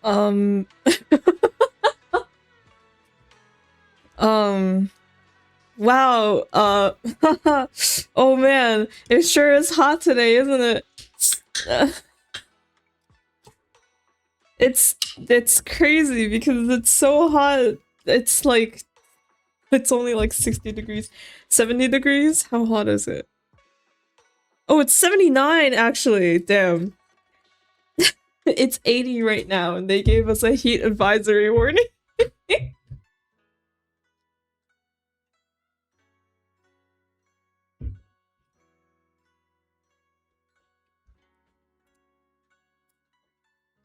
Um, um, wow, oh man, it sure is hot today, isn't it? Uh, it's crazy because it's so hot. It's like, it's only like 60 degrees. 70 degrees? How hot is it? Oh, it's 79 actually, damn. It's 80 right now and they gave us a heat advisory warning.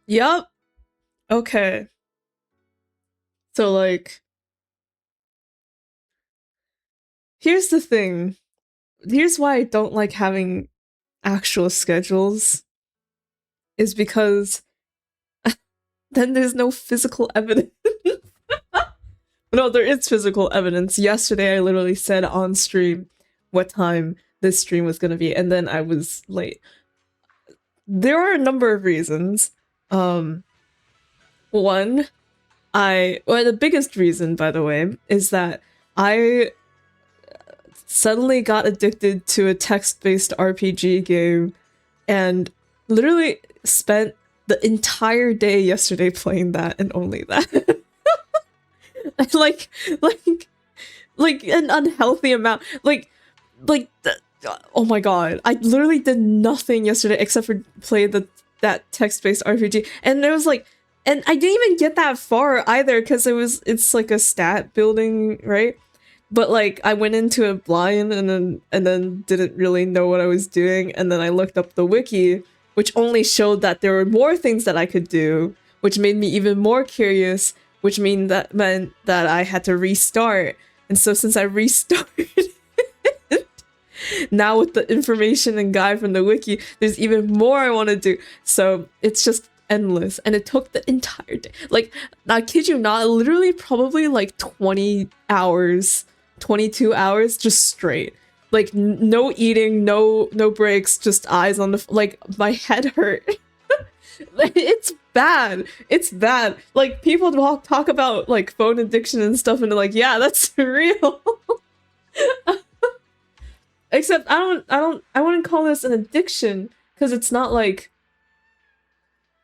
Yup. Okay. So like, here's the thing. Here's why I don't like having actual schedules is because then there's no physical evidence. No, there is physical evidence. Yesterday I literally said on stream what time this stream was going to be and then I was late. There are a number of reasons. Um One, the biggest reason, by the way, is that I suddenly got addicted to a text-based RPG game and literally spent the entire day yesterday playing that and only that. like, like, like an unhealthy amount. Like, oh my god! I literally did nothing yesterday except for play that text-based RPG, and it was like, and I didn't even get that far either because it's like a stat building, right? But like I went into it blind and then didn't really know what I was doing, and then I looked up the wiki, which only showed that there were more things that I could do, which made me even more curious, which meant that I had to restart. And so since I restarted now with the information and guide from the wiki, there's even more I want to do. So it's just endless, and it took the entire day. Like, I kid you not, literally probably like 20 hours, 22 hours just straight. Like no eating, no breaks, just eyes on the like my head hurt. It's bad. It's bad. Like people talk about like phone addiction and stuff and they're like, yeah, that's real. Except I wouldn't call this an addiction because it's not like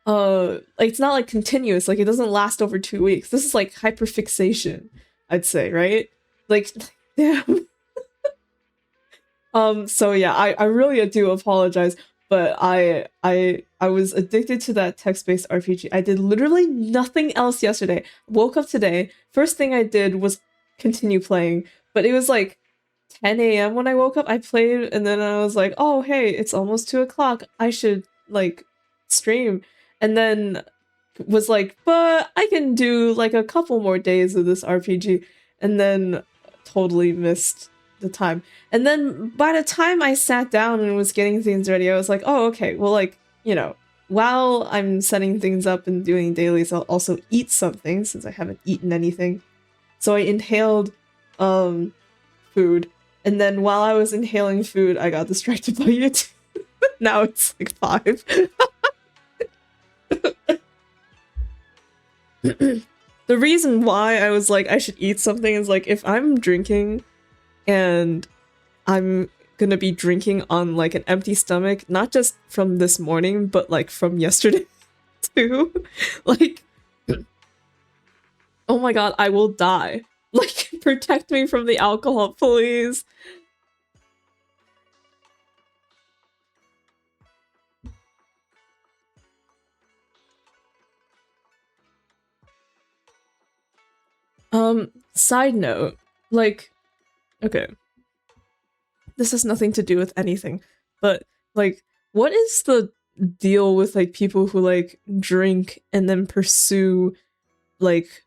it's not like continuous, like it doesn't last over 2 weeks. This is like hyperfixation, I'd say, right? Like damn. So yeah, I really do apologize, but I was addicted to that text-based RPG. I did literally nothing else yesterday. Woke up today, first thing I did was continue playing, but it was like 10 a.m. when I woke up. I played and then I was like, oh hey, it's almost 2 o'clock. I should like stream. And then was like, but I can do like a couple more days of this RPG, and then totally missed the time. And then by the time I sat down and was getting things ready, I was like, oh, okay, well, like, while I'm setting things up and doing dailies, I'll also eat something since I haven't eaten anything. So I inhaled food. And then while I was inhaling food, I got distracted by YouTube. Now it's like 5. The reason why I was like, I should eat something is like, if I'm drinking and I'm gonna be drinking on like an empty stomach, not just from this morning, but like from yesterday too. Like, oh my god, I will die. Like, protect me from the alcohol, please. Side note, like, okay, this has nothing to do with anything, but like, what is the deal with like people who like drink and then pursue like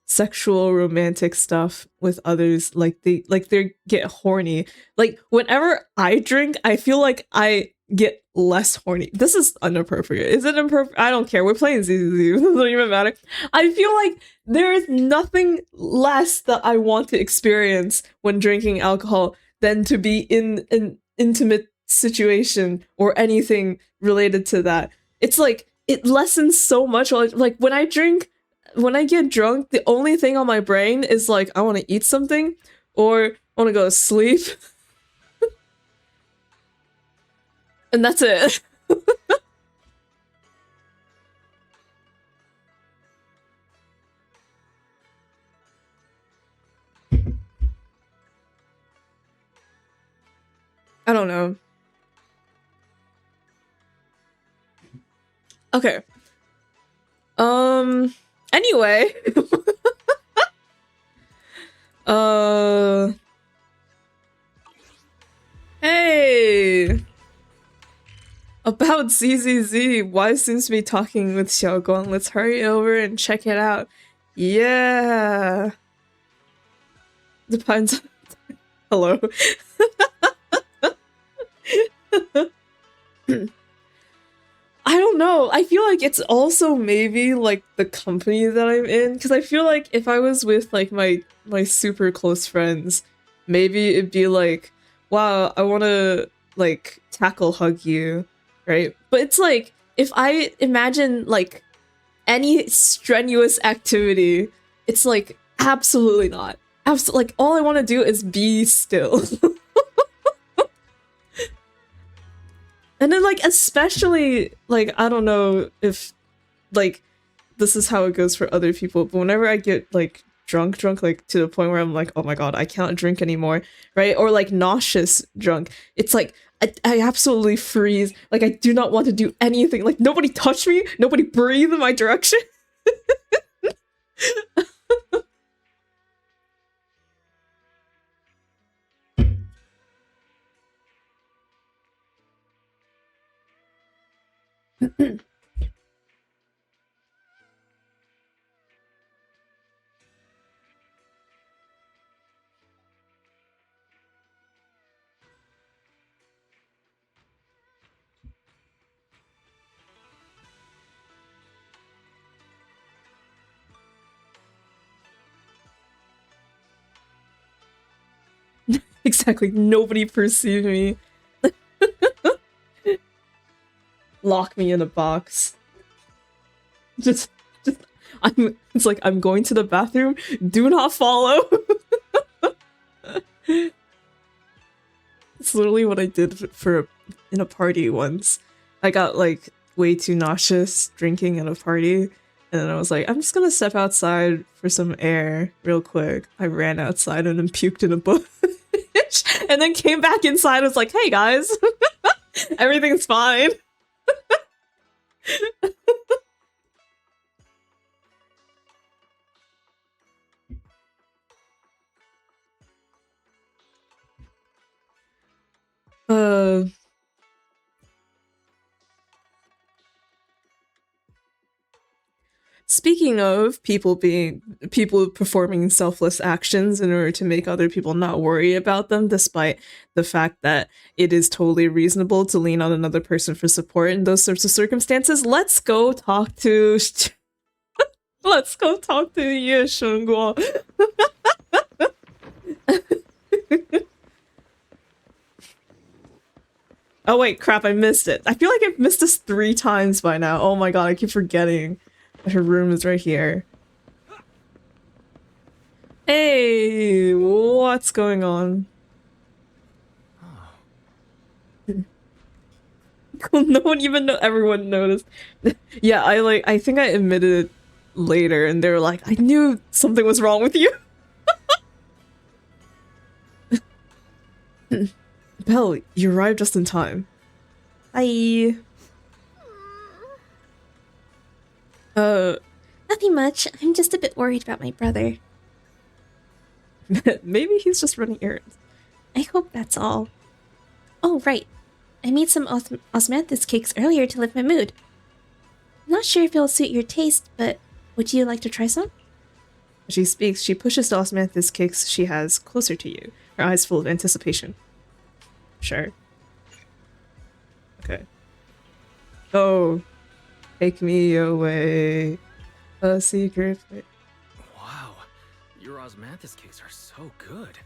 sexual romantic stuff with others? Like they get horny. Like whenever I drink, I feel like I get less horny. This is inappropriate. Is it inappropriate? I don't care. We're playing ZZZ. It doesn't even matter. I feel like there is nothing less that I want to experience when drinking alcohol than to be in an intimate situation or anything related to that. It's like it lessens so much. Like when I get drunk, the only thing on my brain is like I want to eat something or I want to go to sleep, and that's it. I don't know. Okay. Anyway. Hey! About ZZZ, Y seems to be talking with Xiaoguang. Let's hurry over and check it out. Yeah! Depends. Hello. I don't know. I feel like it's also maybe like the company that I'm in, because I feel like if I was with like my super close friends, maybe it'd be like, wow, I want to like tackle hug you, right? But it's like if I imagine like any strenuous activity, it's like absolutely not. Absolutely, like all I want to do is be still. And then like especially like I don't know if like this is how it goes for other people, but whenever I get like drunk like to the point where I'm like, oh my god, I can't drink anymore, right? Or like nauseous drunk, it's like I absolutely freeze. Like I do not want to do anything. Like nobody touch me, nobody breathe in my direction. Exactly, nobody perceive me. Lock me in a box. Just it's like I'm going to the bathroom, do not follow. It's literally what I did for in a party once. I got like way too nauseous drinking at a party, and then I was like, I'm just gonna step outside for some air real quick. I ran outside and then puked in a bush, and then came back inside and was like, hey guys, everything's fine. Uh, Speaking of people performing selfless actions in order to make other people not worry about them, despite the fact that it is totally reasonable to lean on another person for support in those sorts of circumstances, let's go talk to Ye Shengguo. Oh wait, crap, I missed it. I feel like I've missed this 3 times by now. Oh my god, I keep forgetting. Her room is right here. Hey, what's going on? No one even know. Everyone noticed. Yeah, I think I admitted it later, and they were like, "I knew something was wrong with you." Belle, you arrived just in time. Hi. Nothing much. I'm just a bit worried about my brother. Maybe he's just running errands. I hope that's all. Oh, right. I made some osmanthus cakes earlier to lift my mood. I'm not sure if it'll suit your taste, but would you like to try some? As she speaks, she pushes the osmanthus cakes she has closer to you, her eyes full of anticipation. Sure. Okay. Oh, take me away. A secret place. Wow, your osmanthus cakes are so good.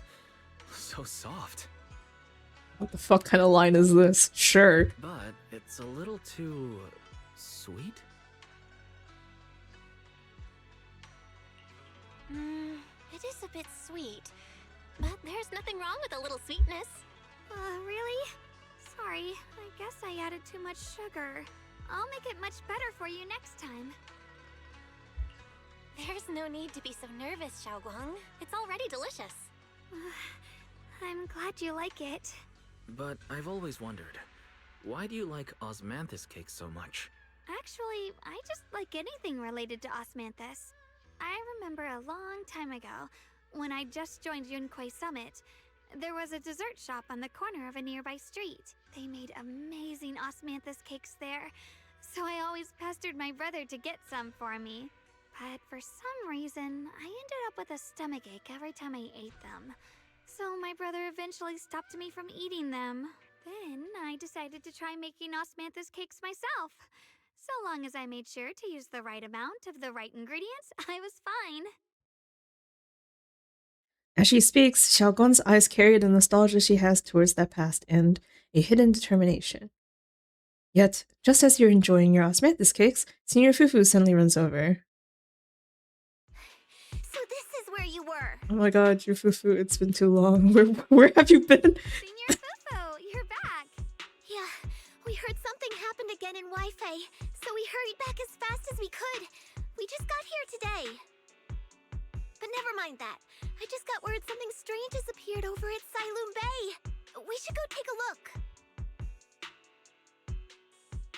So soft. What the fuck kind of line is this? Sure. But it's a little too sweet? It is a bit sweet. But there's nothing wrong with a little sweetness. Really? Sorry, I guess I added too much sugar. I'll make it much better for you next time. There's no need to be so nervous, Xiaoguang. It's already delicious. I'm glad you like it. But I've always wondered, why do you like osmanthus cake so much? Actually, I just like anything related to osmanthus. I remember a long time ago, when I just joined Yunquay Summit, there was a dessert shop on the corner of a nearby street. They made amazing osmanthus cakes there, so I always pestered my brother to get some for me. But for some reason, I ended up with a stomachache every time I ate them. So my brother eventually stopped me from eating them. Then I decided to try making osmanthus cakes myself. So long as I made sure to use the right amount of the right ingredients, I was fine. As she speaks, Xiaoguang's eyes carry the nostalgia she has towards that past and a hidden determination. Yet, just as you're enjoying your osmanthus cakes, Senior Fufu suddenly runs over. So this is where you were. Oh my god, your Fufu, it's been too long. Where have you been? Senior Fufu, you're back. Yeah, we heard something happened again in Wi-Fi, so we hurried back as fast as we could. We just got here today. But never mind that. I just got word something strange has appeared over at Silum Bay. We should go take a look.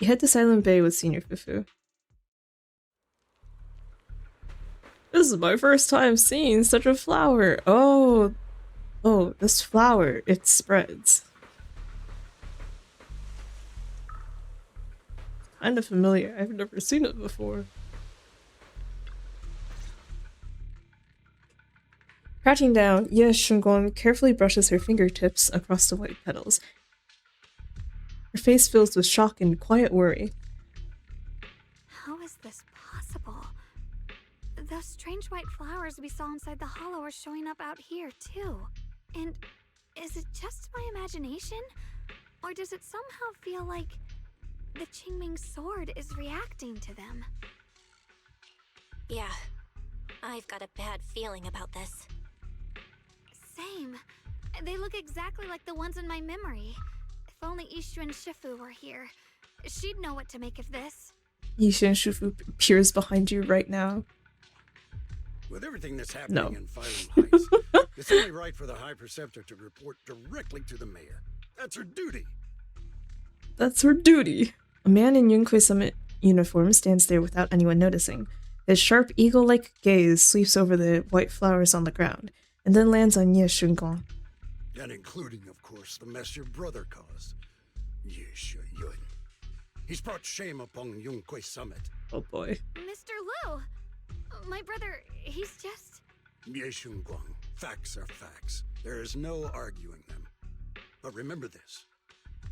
You head to Silent Bay with Senior Fufu. This is my first time seeing such a flower. Oh, this flower, it spreads. Kind of familiar. I've never seen it before. Crouching down, Ye Shunguang carefully brushes her fingertips across the white petals. Her face fills with shock and quiet worry. How is this possible? Those strange white flowers we saw inside the hollow are showing up out here, too. And is it just my imagination? Or does it somehow feel like the Qingming sword is reacting to them? Yeah, I've got a bad feeling about this. Same. They look exactly like the ones in my memory. If only Ishu and Shifu were here, she'd know what to make of this. Yishin Shufu appears behind you right now. With everything that's happening in Phylum Heights, it's only right for the High Preceptor to report directly to the mayor. That's her duty. That's her duty. A man in Yunquay Summit uniform stands there without anyone noticing. His sharp eagle-like gaze sweeps over the white flowers on the ground, and then lands on Ye Shunguang. And including, of course, the mess your brother caused. Ye Yun. He's brought shame upon Yunquay Summit. Oh boy. Mr. Liu! My brother, he's just... Ye Shunguang, facts are facts. There is no arguing them. But remember this.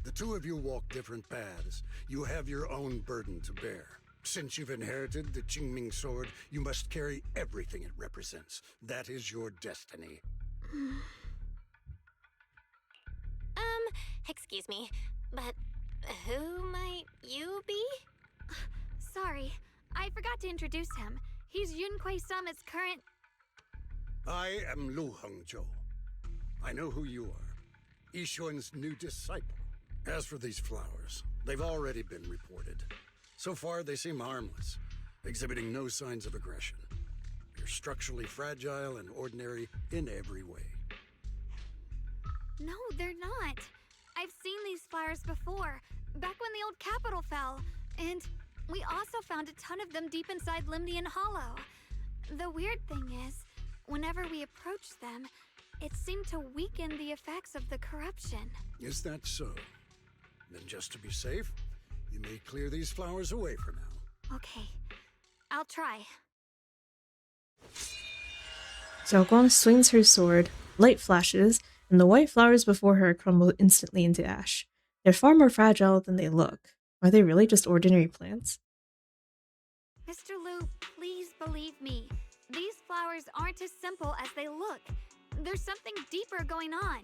The two of you walk different paths. You have your own burden to bear. Since you've inherited the Qingming sword, you must carry everything it represents. That is your destiny. Excuse me, but who might you be? Sorry, I forgot to introduce him. He's Yunquay Summit's current... I am Lu Hengzhou. I know who you are. Yixuan's new disciple. As for these flowers, they've already been reported. So far, they seem harmless, exhibiting no signs of aggression. They're structurally fragile and ordinary in every way. No, they're not. I've seen these flowers before, back when the old capital fell, and we also found a ton of them deep inside Limdian Hollow. The weird thing is, whenever we approached them, it seemed to weaken the effects of the corruption. Is that so? Then just to be safe, you may clear these flowers away for now. Okay, I'll try. Xiaoguang swings her sword, light flashes, and the white flowers before her crumble instantly into ash. They're far more fragile than they look. Are they really just ordinary plants? Mr. Liu, please believe me. These flowers aren't as simple as they look. There's something deeper going on.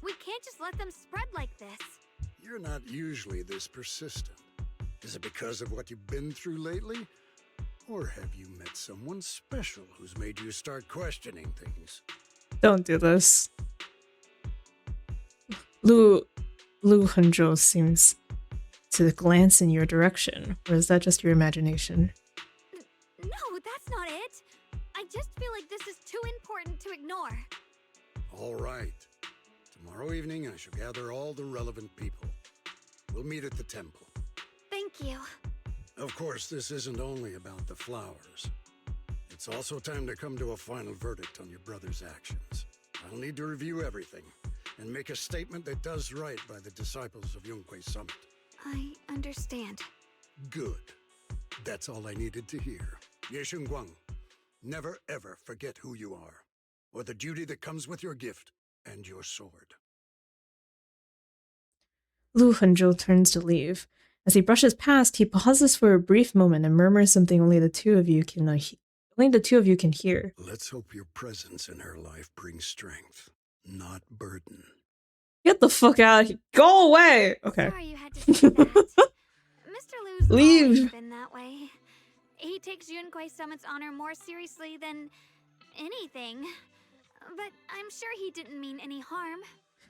We can't just let them spread like this. You're not usually this persistent. Is it because of what you've been through lately? Or have you met someone special who's made you start questioning things? Don't do this. Lu Hanzhou seems to glance in your direction, or is that just your imagination? No, that's not it. I just feel like this is too important to ignore. All right. Tomorrow evening, I shall gather all the relevant people. We'll meet at the temple. Thank you. Of course, this isn't only about the flowers. It's also time to come to a final verdict on your brother's actions. I'll need to review everything and make a statement that does right by the disciples of Yunquei Summit. I understand. Good. That's all I needed to hear. Ye Shunguang, never ever forget who you are, or the duty that comes with your gift and your sword. Lu Hanzhou turns to leave. As he brushes past, he pauses for a brief moment and murmurs something only the two of you can hear. Let's hope your presence in her life brings strength, not burden. Get the fuck out of here. Go away! Okay. Sorry you had to say that. Mr. Lu's Leave. always been that way. He takes Yunquei Summit's honor more seriously than anything. But I'm sure he didn't mean any harm.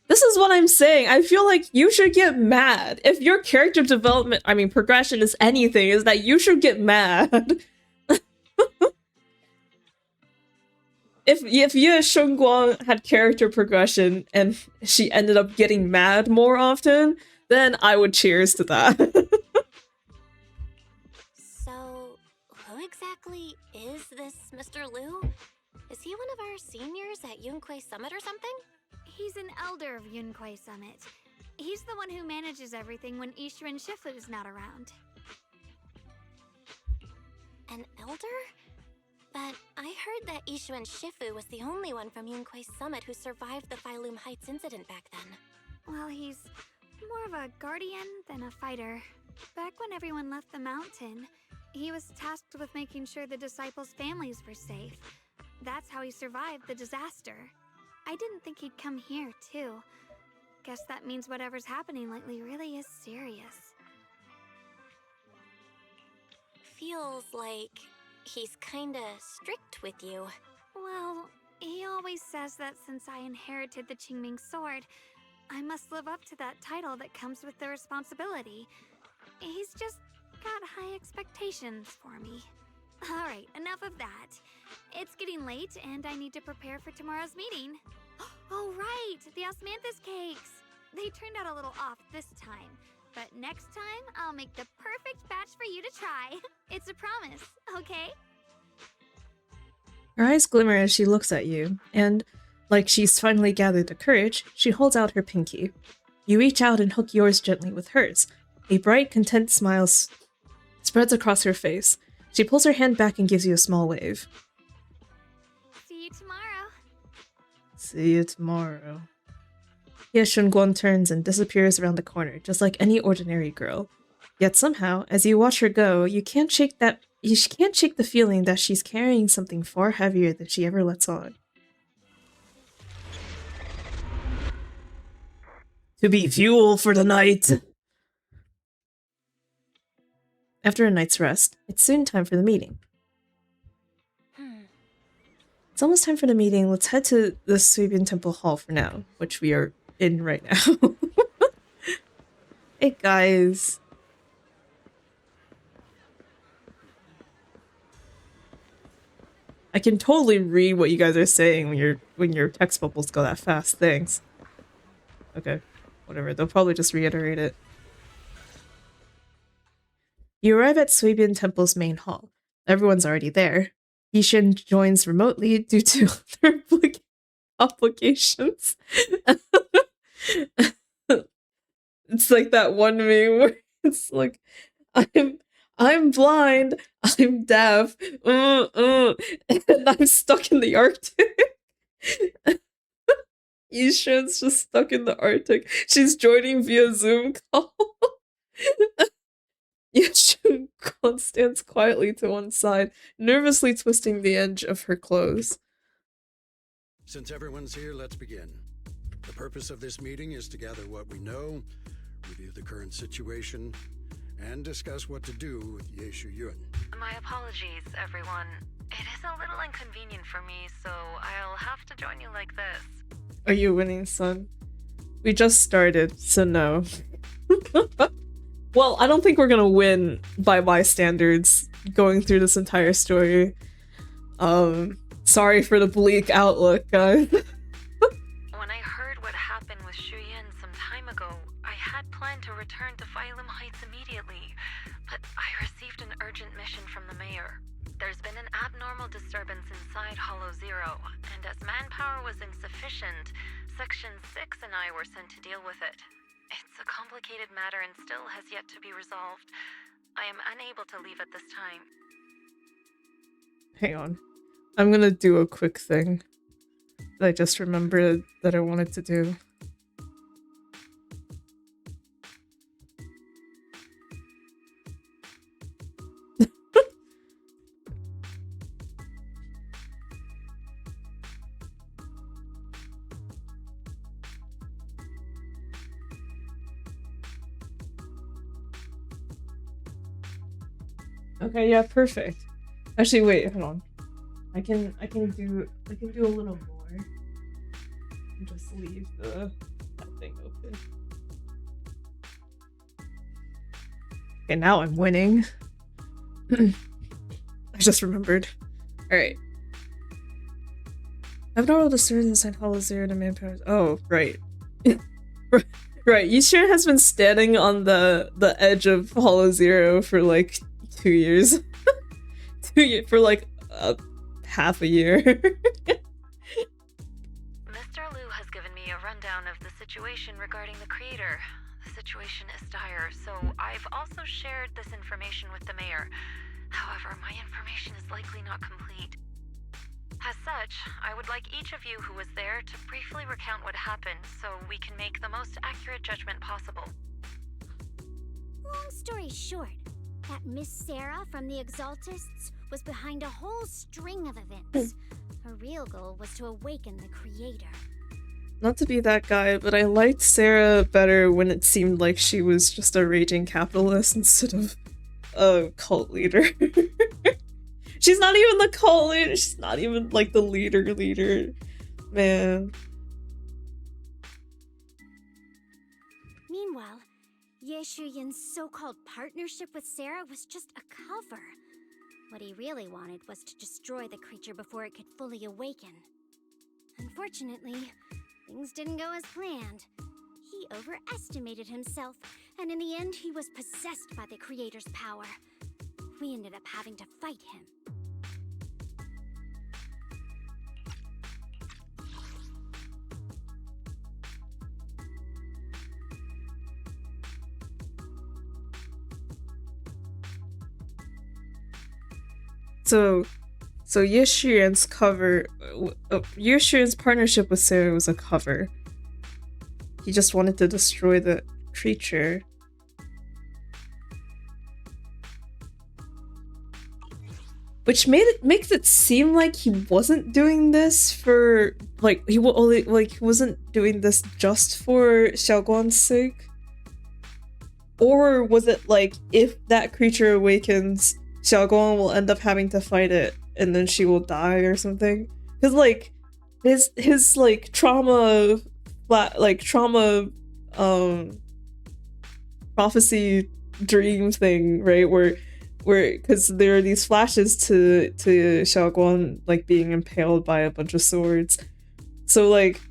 This is what I'm saying. I feel like you should get mad. If your character development, progression is anything, is that you should get mad. If Ye Shunguang had character progression and she ended up getting mad more often, then I would cheers to that. So, who exactly is this Mr. Liu? Is he one of our seniors at Yunquei Summit or something? He's an elder of Yunquei Summit. He's the one who manages everything when Ishu and Shifu's not around. An elder? But I heard that Ishu and Shifu was the only one from Yunquei Summit who survived the Phylum Heights incident back then. Well, he's more of a guardian than a fighter. Back when everyone left the mountain, he was tasked with making sure the disciples' families were safe. That's how he survived the disaster. I didn't think he'd come here, too. Guess that means whatever's happening lately really is serious. Feels like he's kinda strict with you. Well, he always says that since I inherited the Qingming sword, I must live up to that title that comes with the responsibility. He's just got high expectations for me. Alright, enough of that. It's getting late and I need to prepare for tomorrow's meeting. Oh right, the osmanthus cakes! They turned out a little off this time, but next time I'll make the perfect batch for you to try. It's a promise, okay? Her eyes glimmer as she looks at you, and, like she's finally gathered the courage, she holds out her pinky. You reach out and hook yours gently with hers. A bright, content smile spreads across her face. She pulls her hand back and gives you a small wave. See you tomorrow. See you tomorrow. Ye Shunguang turns and disappears around the corner, just like any ordinary girl. Yet somehow, as you watch her go, you can't shake the feeling that she's carrying something far heavier than she ever lets on. To be fuel for the night! After a night's rest, it's soon time for the meeting. It's almost time for the meeting. Let's head to the Suibin Temple Hall for now, which we are in right now. Hey guys. I can totally read what you guys are saying when your text bubbles go that fast. Thanks. Okay, whatever. They'll probably just reiterate it. You arrive at Suibin Temple's main hall. Everyone's already there. Yishin joins remotely due to other obligations. It's like that one meme where it's like, I'm blind, I'm deaf, and I'm stuck in the Arctic. Yishin's just stuck in the Arctic. She's joining via Zoom call. Yishin stands quietly to one side, nervously twisting the edge of her clothes. Since everyone's here, let's begin. The purpose of this meeting is to gather what we know, review the current situation, and discuss what to do with Ye Shuyun. My apologies, everyone. It is a little inconvenient for me, so I'll have to join you like this. Are you winning, son? We just started, so no. Well, I don't think we're gonna win by my standards going through this entire story. Sorry for the bleak outlook, guys. When I heard what happened with Shuyin some time ago, I had planned to return to Phylum Heights immediately, but I received an urgent mission from the mayor. There's been an abnormal disturbance inside Hollow Zero, and as manpower was insufficient, Section 6 and I were sent to deal with it. It's a complicated matter and still has yet to be resolved. I am unable to leave at this time. Hang on. I'm gonna do a quick thing that I just remembered that I wanted to do. Okay, yeah, perfect. Actually, wait, hold on. I can do a little more. And just leave that thing open. Okay, now I'm winning. I just remembered. Alright. Abnormal disturbance inside Hollow Zero to manpower. Oh, right. Right, Yishin has been standing on the edge of Hollow Zero for like 2 years. 2 years for like half a year. Mr. Liu has given me a rundown of the situation regarding the creator. The situation is dire, so I've also shared this information with the mayor. However, my information is likely not complete. As such, I would like each of you who was there to briefly recount what happened so we can make the most accurate judgment possible. Long story short, that Miss Sarah from the Exaltists was behind a whole string of events. Her real goal was to awaken the creator. Not to be that guy, but I liked Sarah better when it seemed like she was just a raging capitalist instead of a cult leader. She's not even the cult leader. She's not even like the leader. Man. Meanwhile, Ye Shuyin's so-called partnership with Sarah was just a cover. What he really wanted was to destroy the creature before it could fully awaken. Unfortunately, things didn't go as planned. He overestimated himself, and in the end he was possessed by the creator's power. We ended up having to fight him. So Yushian's Yushian's partnership with Sarah was a cover. He just wanted to destroy the creature. Which makes it seem like he wasn't doing this for he wasn't doing this just for Xiaoguang's sake. Or was it like if that creature awakens, Xiaoguang will end up having to fight it and then she will die or something? Because like his like trauma prophecy dream thing, right? Where because there are these flashes to Xiaoguang like being impaled by a bunch of swords. So like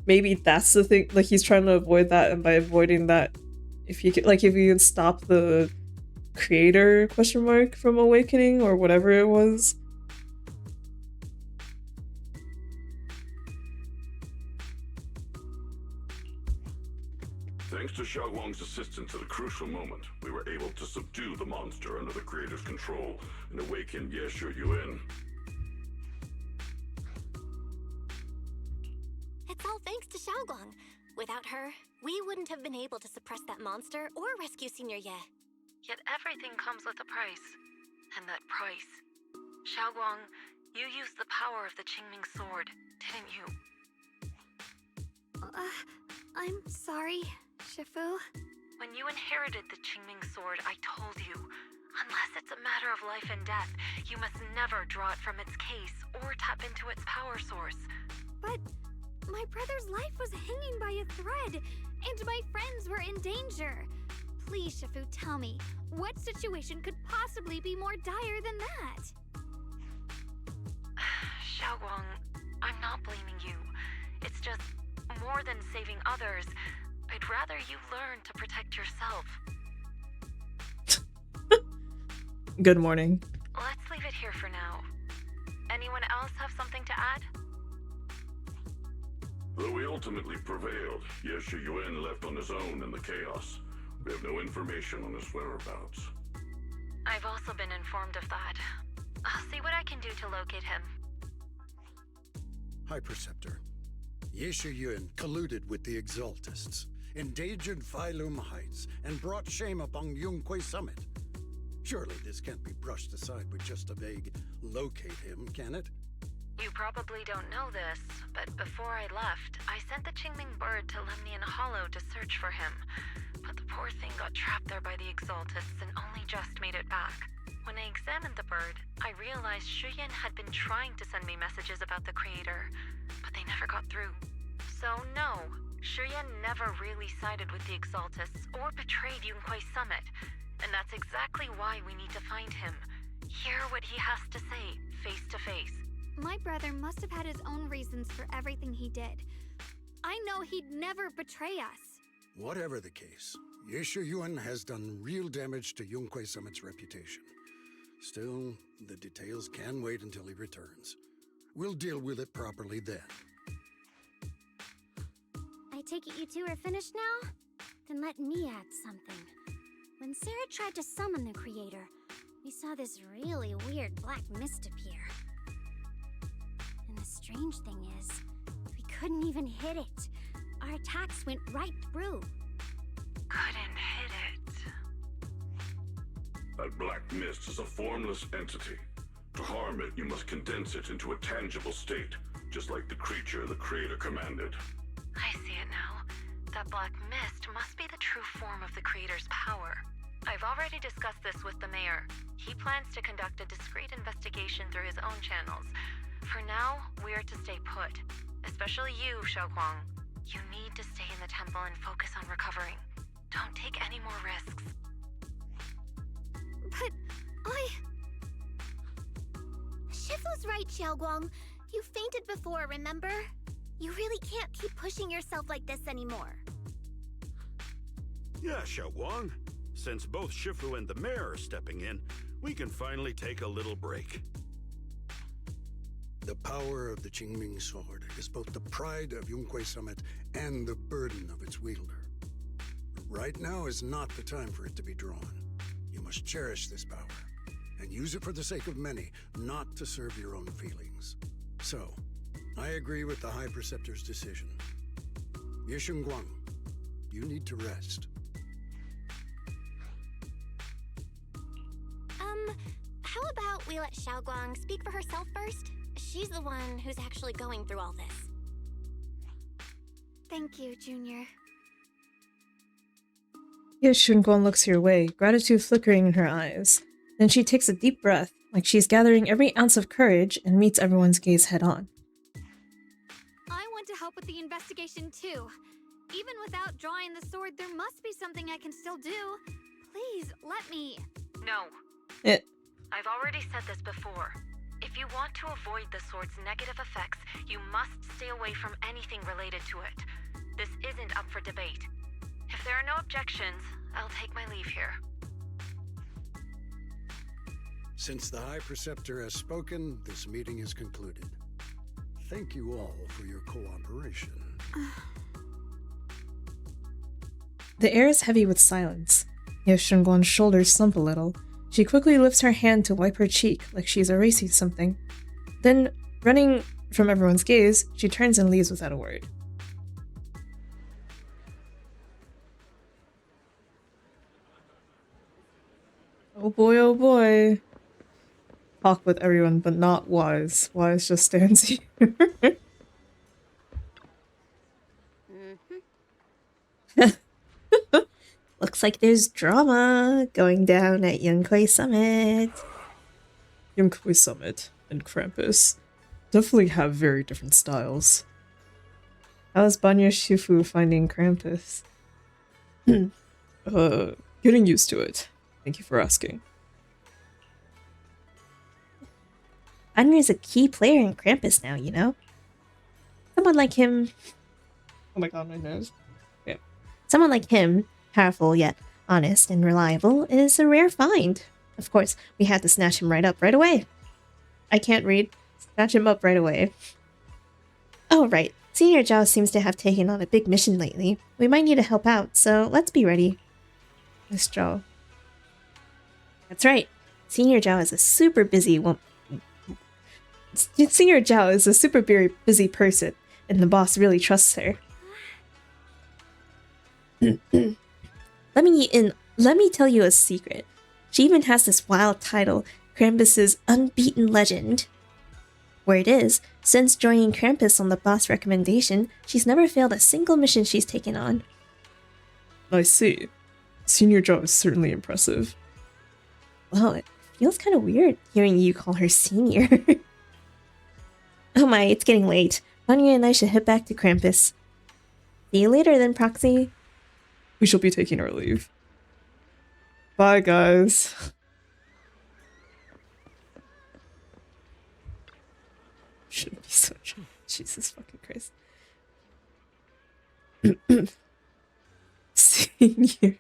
maybe that's the thing, like he's trying to avoid that, and by avoiding that, if you can stop the creator from awakening or whatever it was. Thanks to Xiaoguang's assistance at a crucial moment, we were able to subdue the monster under the creator's control and awaken Ye Shuyun. It's all thanks to Xiaoguang. Without her, we wouldn't have been able to suppress that monster or rescue Senior Ye. Yet everything comes with a price. And that price... Xiaoguang, you used the power of the Qingming sword, didn't you? I'm sorry, Shifu. When you inherited the Qingming sword, I told you, unless it's a matter of life and death, you must never draw it from its case or tap into its power source. But my brother's life was hanging by a thread, and my friends were in danger. Please, Shifu, tell me, what situation could possibly be more dire than that? Xiaoguang, I'm not blaming you. It's just, more than saving others, I'd rather you learn to protect yourself. Good morning. Let's leave it here for now. Anyone else have something to add? Though we ultimately prevailed, Yeshu Yuan left on his own in the chaos. We have no information on his whereabouts. I've also been informed of that. I'll see what I can do to locate him. High Preceptor, Yeshu Yuan colluded with the Exaltists, endangered Phylum Heights, and brought shame upon Yunquay Summit. Surely this can't be brushed aside with just a vague locate him, can it? You probably don't know this, but before I left, I sent the Qingming bird to Lemnian Hollow to search for him. But the poor thing got trapped there by the Exaltists and only just made it back. When I examined the bird, I realized Shuyan had been trying to send me messages about the Creator, but they never got through. So no, Shuyan never really sided with the Exaltists or betrayed Yunquay Summit, and that's exactly why we need to find him. Hear what he has to say, face to face. My brother must have had his own reasons for everything he did. I know he'd never betray us. Whatever the case, Yeshu Yuan has done real damage to Yunquay Summit's reputation. Still, the details can wait until he returns. We'll deal with it properly then. I take it you two are finished now? Then let me add something. When Sarah tried to summon the Creator, we saw this really weird black mist appear. And the strange thing is, we couldn't even hit it. Our attacks went right through. Couldn't hit it. That black mist is a formless entity. To harm it, you must condense it into a tangible state, just like the creature the Creator commanded. I see it now. That black mist must be the true form of the Creator's power. I've already discussed this with the mayor. He plans to conduct a discreet investigation through his own channels. For now, we are to stay put. Especially you, Xiaoguang. You need to stay in the temple and focus on recovering. Don't take any more risks. But Shifu's right, Xiaoguang. You fainted before, remember? You really can't keep pushing yourself like this anymore. Yeah, Xiaoguang. Since both Shifu and the mayor are stepping in, we can finally take a little break. The power of the Qingming sword is both the pride of Yunquay Summit and the burden of its wielder. Right now is not the time for it to be drawn. You must cherish this power, and use it for the sake of many, not to serve your own feelings. So, I agree with the High Preceptor's decision. Yeshun Guang, you need to rest. How about we let Xiaoguang speak for herself first? She's the one who's actually going through all this. thank you, Junior. Yes, Shunguan looks your way, gratitude flickering in her eyes. Then she takes a deep breath, like she's gathering every ounce of courage, and meets everyone's gaze head-on. I want to help with the investigation too. Even without drawing the sword, there must be something I can still do. Please, let me. No. I've already said this before. If you want to avoid the sword's negative effects, you must stay away from anything related to it. This isn't up for debate. If there are no objections, I'll take my leave here. Since the High Preceptor has spoken, this meeting is concluded. Thank you all for your cooperation. The air is heavy with silence. Yes, Shunguan's shoulders slump a little. She quickly lifts her hand to wipe her cheek, like she's erasing something. Then, running from everyone's gaze, she turns and leaves without a word. Oh boy. Talk with everyone, but not Wise. Wise just stands here. Looks like there's drama going down at Yunquay Summit. Yunquay Summit and Krampus definitely have very different styles. How's Banya Shifu finding Krampus? Getting used to it. Thank you for asking. Banya's a key player in Krampus now, you know? Someone like him... Oh my god, my nose. Yeah. Someone like him, powerful yet honest and reliable, is a rare find. Of course, we had to snatch him right away. I can't read. Snatch him up right away. Oh, right. Senior Zhao seems to have taken on a big mission lately. We might need to help out, so let's be ready. Miss Zhao. That's right. Senior Zhao is a super busy Senior Zhao is a super busy person, and the boss really trusts her. Let me tell you a secret. She even has this wild title, Krampus's Unbeaten Legend. Word is, since joining Krampus on the boss recommendation, she's never failed a single mission she's taken on. I see. Senior Zhao is certainly impressive. Well, it feels kind of weird hearing you call her senior. Oh my, it's getting late. Vanya and I should head back to Krampus. See you later then, Proxy. We shall be taking our leave. Bye, guys. Shouldn't be so... Jesus fucking Christ. Senior.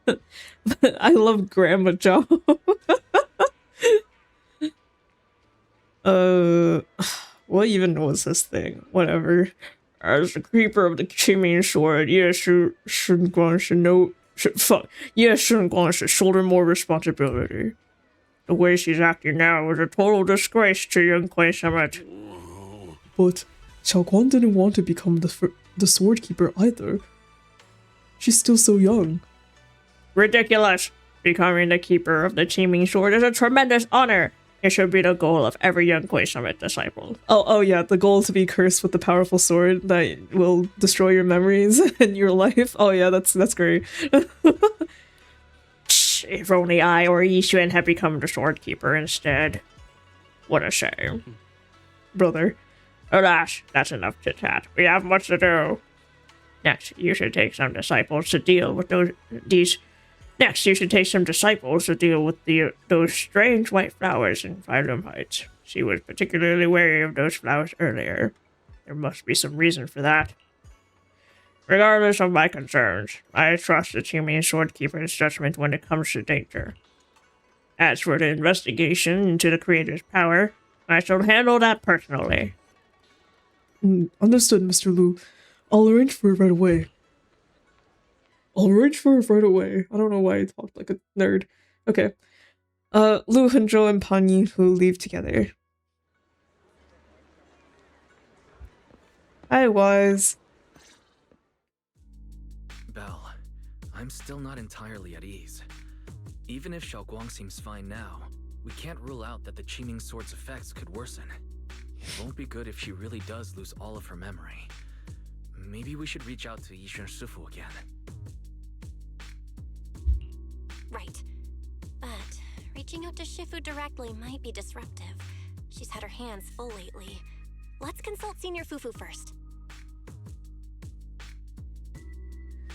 But I love Grandma Joe. What even was this thing? Whatever. As the keeper of the Qiming sword, Shun Guang should shoulder more responsibility. The way she's acting now is a total disgrace to Yunquay Summit. But Xiao Guang didn't want to become the sword keeper either. She's still so young. Ridiculous! Becoming the keeper of the Qiming sword is a tremendous honor. It should be the goal of every Yunquay Summit disciple. Oh yeah, the goal to be cursed with the powerful sword that will destroy your memories and your life. Oh yeah, that's great. If only I or Yixuan had become the sword keeper instead. What a shame. Brother. Alas, that's enough chit-chat. We have much to do. Next, you should take some disciples to deal with those strange white flowers in Phylum Heights. She was particularly wary of those flowers earlier. There must be some reason for that. Regardless of my concerns, I trust the Qiming Swordkeeper's judgment when it comes to danger. As for the investigation into the Creator's power, I shall handle that personally. Understood, Mr. Lu. I'll arrange for it right away. I don't know why I talked like a nerd. Okay. Lu Henzhou and Pan Yinghu leave together. Hi, Wise. Belle, I'm still not entirely at ease. Even if Xiao Guang seems fine now, we can't rule out that the Qiming Sword's effects could worsen. It won't be good if she really does lose all of her memory. Maybe we should reach out to Yixuan Shifu again. Right. But reaching out to Shifu directly might be disruptive. She's had her hands full lately. Let's consult Senior Fufu first.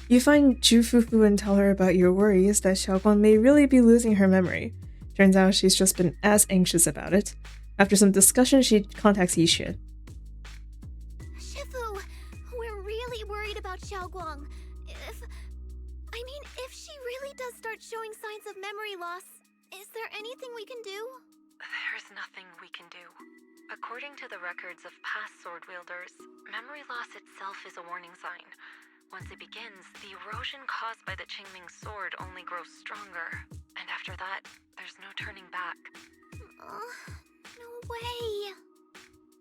You find Ju Fufu and tell her about your worries that Xiaoguang may really be losing her memory. Turns out she's just been as anxious about it. After some discussion, she contacts Yixuan. Shifu, we're really worried about Xiaoguang. If she really does start showing signs of memory loss, is there anything we can do? There's nothing we can do. According to the records of past sword wielders, memory loss itself is a warning sign. Once it begins, the erosion caused by the Qingming sword only grows stronger. And after that, there's no turning back. No way.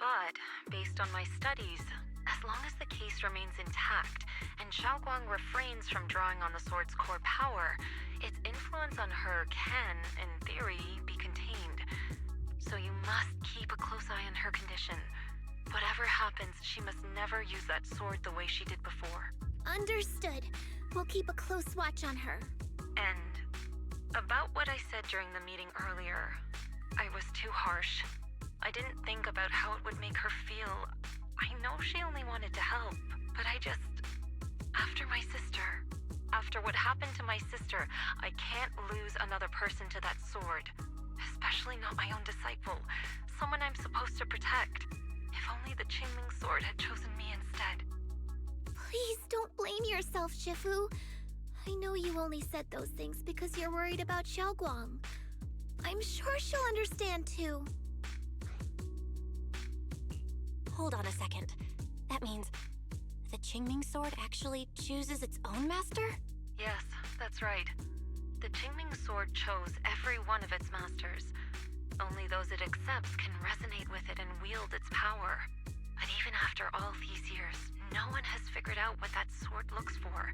But, based on my studies, as long as the case remains intact, and Xiaoguang refrains from drawing on the sword's core power, its influence on her can, in theory, be contained. So you must keep a close eye on her condition. Whatever happens, she must never use that sword the way she did before. Understood. We'll keep a close watch on her. And about what I said during the meeting earlier, I was too harsh. I didn't think about how it would make her feel. I know she only wanted to help, but after what happened to my sister, I can't lose another person to that sword. Especially not my own disciple, someone I'm supposed to protect. If only the Qingming sword had chosen me instead. Please don't blame yourself, Shifu. I know you only said those things because you're worried about Xiaoguang. I'm sure she'll understand too. Hold on a second. That means the Qingming sword actually chooses its own master? Yes, that's right. The Qingming sword chose every one of its masters. Only those it accepts can resonate with it and wield its power. But even after all these years, no one has figured out what that sword looks for.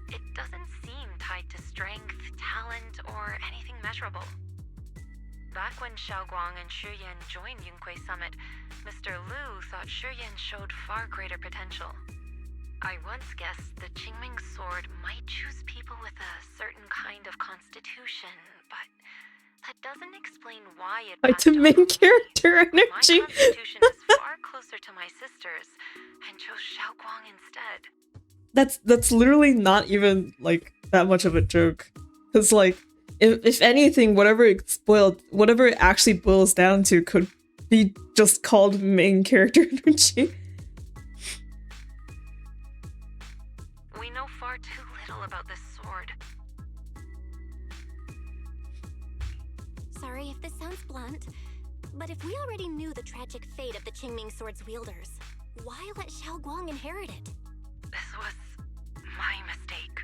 It doesn't seem tied to strength, talent, or anything measurable. Back when Xiaoguang and Shu Yan joined Yunquei Summit, Mr. Liu thought Shu Yan showed far greater potential. I once guessed the Qingming sword might choose people with a certain kind of constitution, but that doesn't explain why it Like the main character My energy. constitution is far closer to my sister's, and chose Xiaoguang instead. That's literally not even like that much of a joke. Cause like if anything, whatever it actually boils down to could be just called main character energy. We know far too little about this sword. Sorry if this sounds blunt, but if we already knew the tragic fate of the Qingming sword's wielders, why let Xiaoguang inherit it? This was my mistake.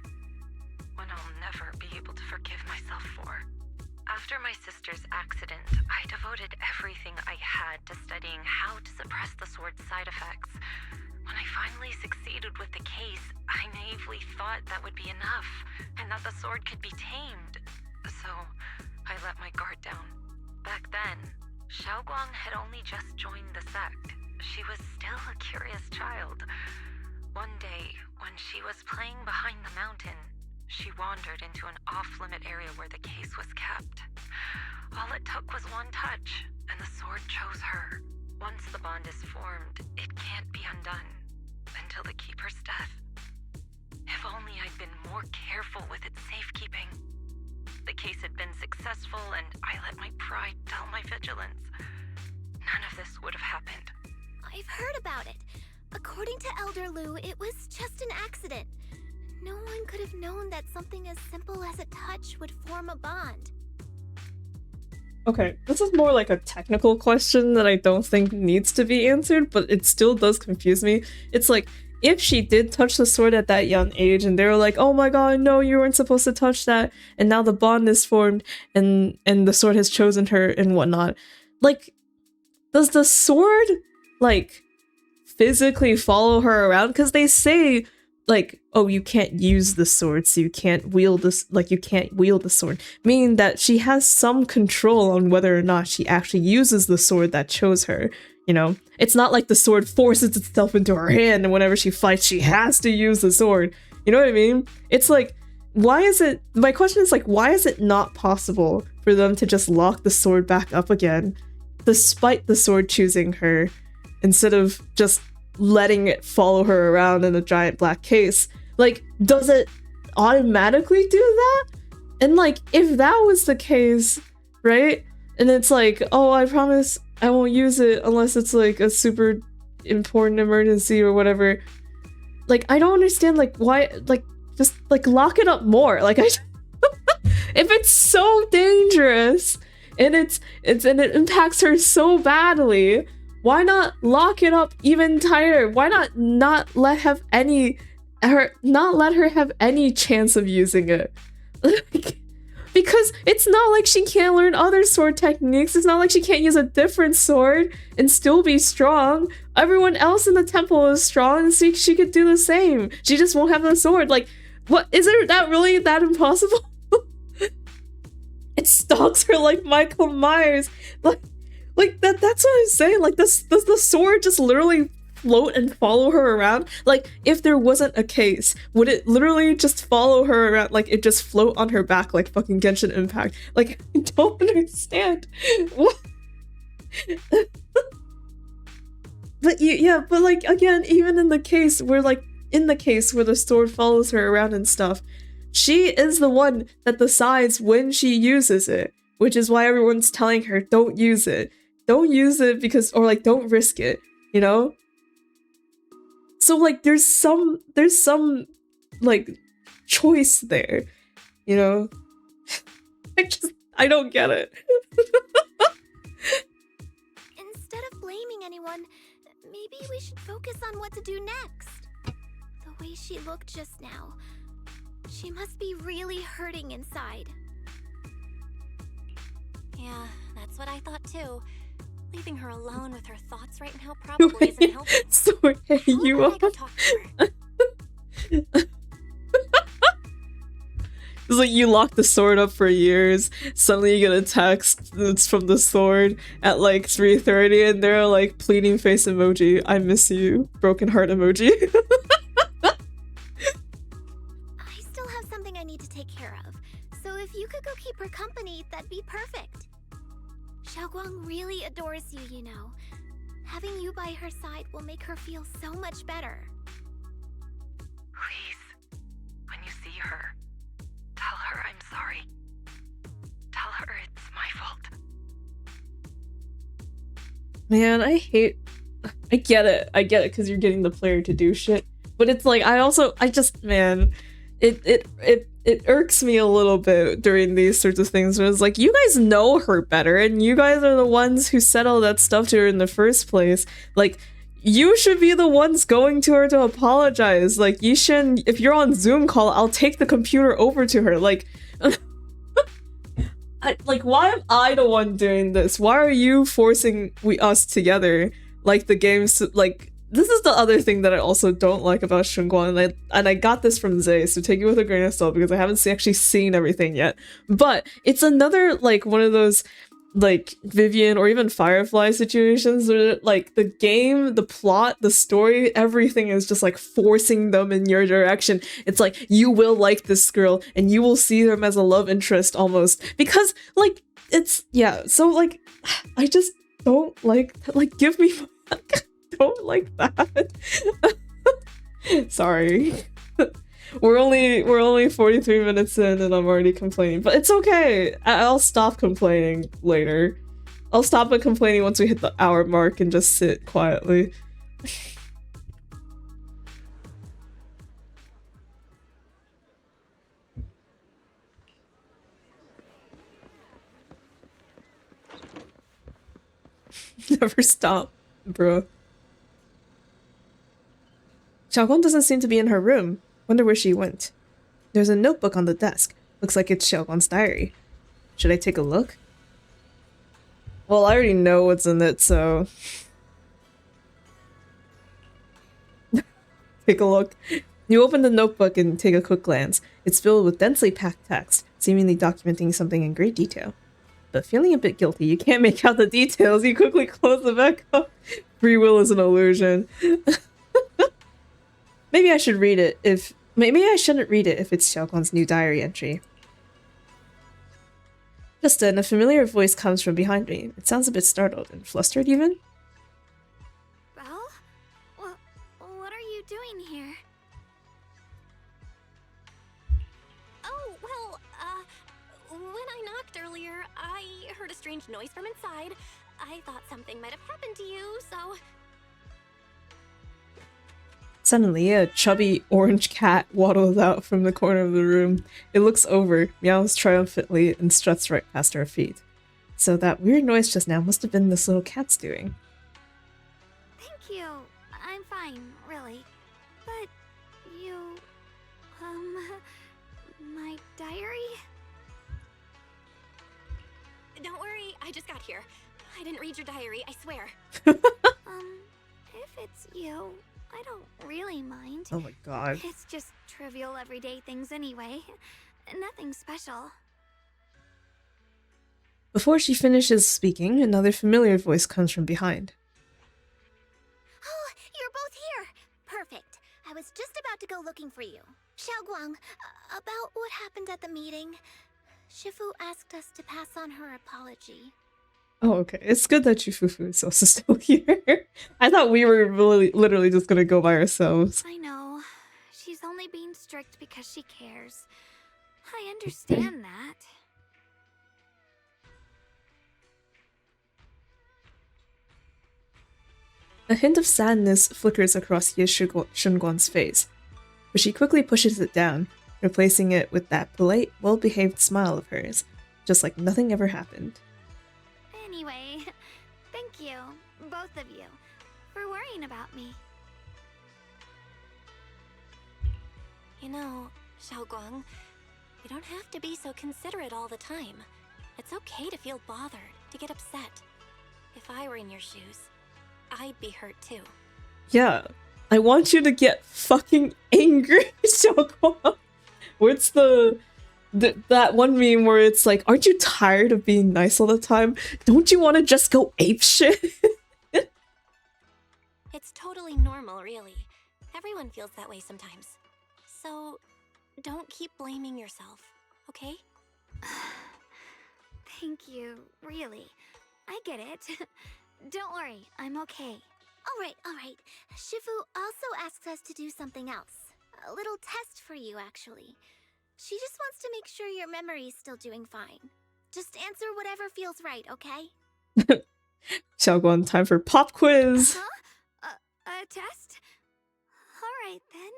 One I'll never be able to forgive myself for. After my sister's accident, I devoted everything I had to studying how to suppress the sword's side effects. When I finally succeeded with the case, I naively thought that would be enough, and that the sword could be tamed. So, I let my guard down. Back then, Xiaoguang had only just joined the sect. She was still a curious child. One day, when she was playing behind the mountain, she wandered into an off-limit area where the case was kept. All it took was one touch, and the sword chose her. Once the bond is formed, it can't be undone until the keeper's death. If only I'd been more careful with its safekeeping. The case had been successful, and I let my pride dull my vigilance. None of this would have happened. I've heard about it. According to Elder Liu, it was just an accident. No one could have known that something as simple as a touch would form a bond. Okay, this is more like a technical question that I don't think needs to be answered, but it still does confuse me. It's like, if she did touch the sword at that young age and they were like, oh my god, no, you weren't supposed to touch that, and now the bond is formed and the sword has chosen her and whatnot, like, does the sword, like, physically follow her around? Because they say, like, oh, you can't use the sword, so you can't wield this, like, you can't wield the sword, meaning that she has some control on whether or not she actually uses the sword that chose her, you know? It's not like the sword forces itself into her hand and whenever she fights, she has to use the sword. You know what I mean? It's like, why is it, my question is like, why is it not possible for them to just lock the sword back up again, despite the sword choosing her, instead of just letting it follow her around in a giant black case? Like, does it automatically do that? And like, if that was the case, right? And it's like, oh, I promise I won't use it unless it's like a super important emergency or whatever. Like, I don't understand, like, why, like, just like lock it up more. Like, if it's so dangerous and it impacts her so badly, why not lock it up even tighter? Why not let her have any chance of using it? Because it's not like she can't learn other sword techniques. It's not like she can't use a different sword and still be strong. Everyone else in the temple is strong, and she could do the same. She just won't have the sword. Like, what, is it that really that impossible? It stalks her like Michael Myers. Like that's what I'm saying. Like, does the sword just literally float and follow her around? Like, if there wasn't a case, would it literally just follow her around? Like, it just float on her back like fucking Genshin Impact? Like, I don't understand. What? But but like, again, even in the case where the sword follows her around and stuff, she is the one that decides when she uses it, which is why everyone's telling her, don't use it. Don't use it because, or like, don't risk it, you know? So like, there's some like choice there, you know? I don't get it. Instead of blaming anyone, maybe we should focus on what to do next. The way she looked just now, she must be really hurting inside. Yeah, that's what I thought too. Leaving her alone with her thoughts right now probably isn't helping. So hey, you How about I go talk to her? It's like you lock the sword up for years, suddenly you get a text that's from the sword at like 3:30 and they're like pleading face emoji, I miss you, broken heart emoji. I still have something I need to take care of, so if you could go keep her company, that'd be perfect. Xiaoguang really adores you, you know. Having you by her side will make her feel so much better. Please, when you see her, tell her I'm sorry. Tell her it's my fault. Man, I get it because you're getting the player to do shit, but it's like, man, it irks me a little bit during these sorts of things when it's like, you guys know her better and you guys are the ones who said all that stuff to her in the first place. Like, you should be the ones going to her to apologize. Like, you shouldn't, if you're on Zoom call, I'll take the computer over to her. Like, why am I the one doing this? Why are you forcing us together? Like, the games, like, this is the other thing that I also don't like about Shunguan, and I got this from Zay, so take it with a grain of salt because I haven't actually seen everything yet. But it's another, like, one of those, like, Vivian or even Firefly situations where, like, the game, the plot, the story, everything is just, like, forcing them in your direction. It's like, you will like this girl, and you will see them as a love interest, almost. Because, like, it's, yeah, so, like, I just don't like, give me, don't like that. Sorry. We're only 43 minutes in and I'm already complaining, but it's okay. I'll stop complaining later. I'll stop complaining once we hit the hour mark and just sit quietly. Never stop, bro. Xiaoguang doesn't seem to be in her room. Wonder where she went. There's a notebook on the desk. Looks like it's Xiaoguang's diary. Should I take a look? Well, I already know what's in it, so... Take a look. You open the notebook and take a quick glance. It's filled with densely packed text, seemingly documenting something in great detail. But feeling a bit guilty, you can't make out the details. You quickly close the back up. Free will is an illusion. Maybe I should read it if... Maybe I shouldn't read it if it's Xiaoguang's new diary entry. Just then, a familiar voice comes from behind me. It sounds a bit startled and flustered even. Well, what are you doing here? Oh, well, when I knocked earlier, I heard a strange noise from inside. I thought something might have happened to you, so... Suddenly, a chubby orange cat waddles out from the corner of the room. It looks over, meows triumphantly, and struts right past our feet. So that weird noise just now must have been this little cat's doing. Thank you. I'm fine, really. But you... my diary? Don't worry, I just got here. I didn't read your diary, I swear. If it's you, I don't really mind. Oh my god. It's just trivial everyday things anyway. Nothing special. Before she finishes speaking, another familiar voice comes from behind. Oh, you're was just about to go looking for you. Xiaoguang, about what happened at the meeting. Shifu asked us to pass on her apology. Oh, okay. It's good that Yufufu is also still here. I thought we were really, literally just gonna go by ourselves. I know. She's only being strict because she cares. I understand that. A hint of sadness flickers across Ye Shunguan's face, but she quickly pushes it down, replacing it with that polite, well-behaved smile of hers, just like nothing ever happened. Anyway, thank you, both of you, for worrying about me. You know, Xiaoguang, you don't have to be so considerate all the time. It's okay to feel bothered, to get upset. If I were in your shoes, I'd be hurt too. Yeah, I want you to get fucking angry, Xiaoguang. What's that one meme where it's like, aren't you tired of being nice all the time? Don't you want to just go apeshit? It's totally normal, really. Everyone feels that way sometimes. So, don't keep blaming yourself, okay? Thank you, really. I get it. Don't worry, I'm okay. Alright. Shifu also asks us to do something else. A little test for you, actually. She just wants to make sure your memory's still doing fine. Just answer whatever feels right, okay? Xiaoguang, time for pop quiz! Huh? A test? Alright then.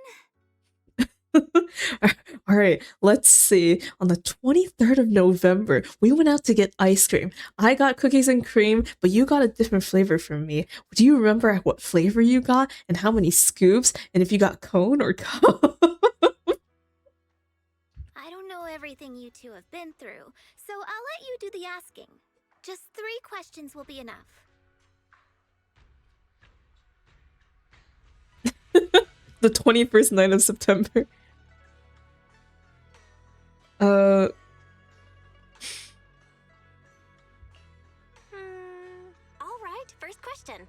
Alright, let's see. On the 23rd of November, we went out to get ice cream. I got cookies and cream, but you got a different flavor from me. Do you remember what flavor you got and how many scoops? And if you got cone or cup? I don't know everything you two have been through, so I'll let you do the asking. Just 3 questions will be enough. The 21st night of September. Alright, first question.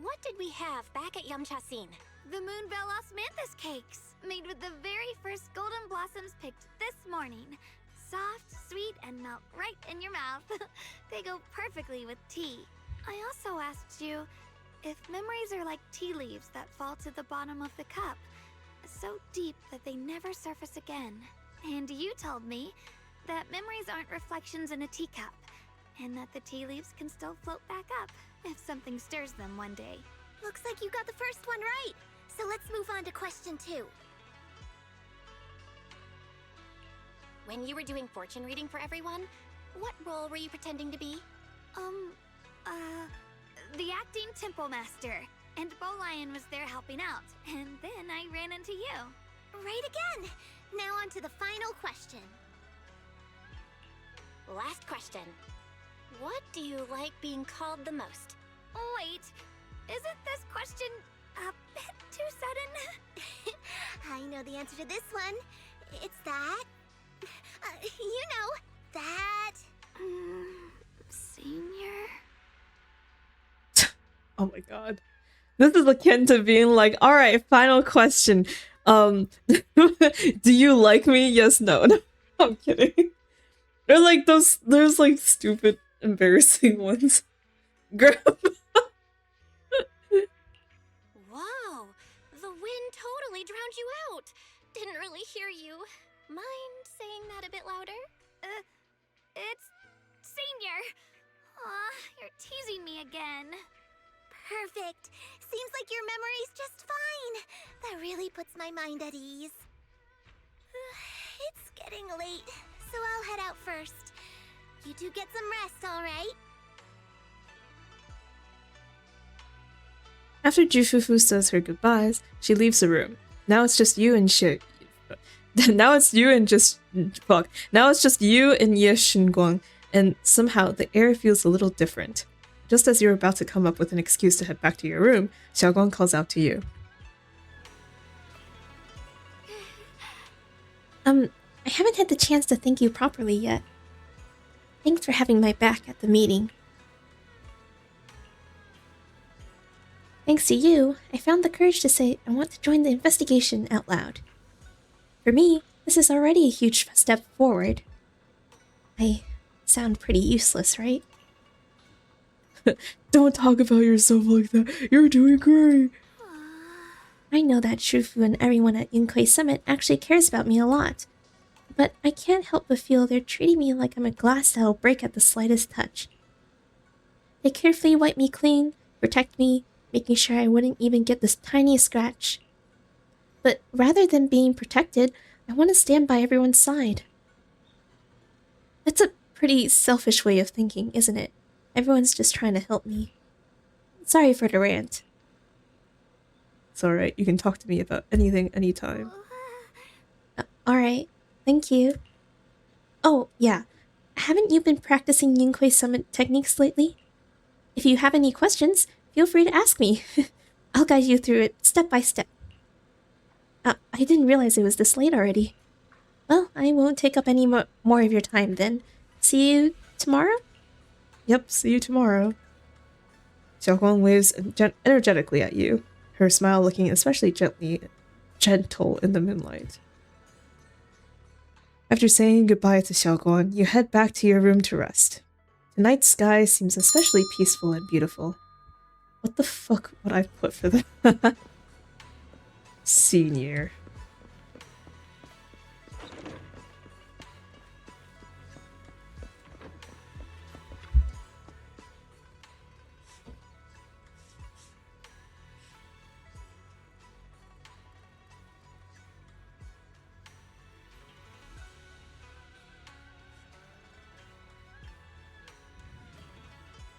What did we have back at Yamchasin? The Moonbell Osmanthus cakes, made with the very first golden blossoms picked this morning. Soft, sweet, and melt right in your mouth. They go perfectly with tea. I also asked you if memories are like tea leaves that fall to the bottom of the cup, so deep that they never surface again. And you told me that memories aren't reflections in a teacup, and that the tea leaves can still float back up if something stirs them one day. Looks like you got the first one right. So let's move on to question 2. When you were doing fortune reading for everyone, what role were you pretending to be? The acting temple master. And Bowlion was there helping out. And then I ran into you. Right again! Now on to the final question. Last question. What do you like being called the most? Wait, isn't this question a bit too sudden? I know the answer to this one. It's that... you know, that... Senior? Oh my god. This is akin to being like, alright, final question. Do you like me? Yes, no. No, I'm kidding. They're like there's like stupid, embarrassing ones. Grandma. Wow, the wind totally drowned you out. Didn't really hear you. Mind saying that a bit louder? It's Senior. Aw, you're teasing me again. Perfect. Seems like your memory's just fine. That really puts my mind at ease. It's getting late, so I'll head out first. You two get some rest, alright? After Jufufu says her goodbyes, she leaves the room. Now it's just you and Now it's you and Now it's just you and Ye Xinguang, and somehow the air feels a little different. Just as you're about to come up with an excuse to head back to your room, Xiaoguang calls out to you. I haven't had the chance to thank you properly yet. Thanks for having my back at the meeting. Thanks to you, I found the courage to say I want to join the investigation out loud. For me, this is already a huge step forward. I sound pretty useless, right? Don't talk about yourself like that. You're doing great. I know that Shufu and everyone at Yunkai Summit actually cares about me a lot, but I can't help but feel they're treating me like I'm a glass that'll break at the slightest touch. They carefully wipe me clean, protect me, making sure I wouldn't even get this tiniest scratch. But rather than being protected, I want to stand by everyone's side. That's a pretty selfish way of thinking, isn't it? Everyone's just trying to help me. Sorry for the rant. It's alright, you can talk to me about anything, anytime. Alright, thank you. Oh, yeah. Haven't you been practicing Yunkai Summit techniques lately? If you have any questions, feel free to ask me. I'll guide you through it step by step. I didn't realize it was this late already. Well, I won't take up any more of your time then. See you tomorrow? Yep, see you tomorrow. Xiaoguang waves energetically at you, her smile looking especially gentle in the moonlight. After saying goodbye to Xiaoguang, you head back to your room to rest. Tonight's sky seems especially peaceful and beautiful. What the fuck would I put for that? Senior.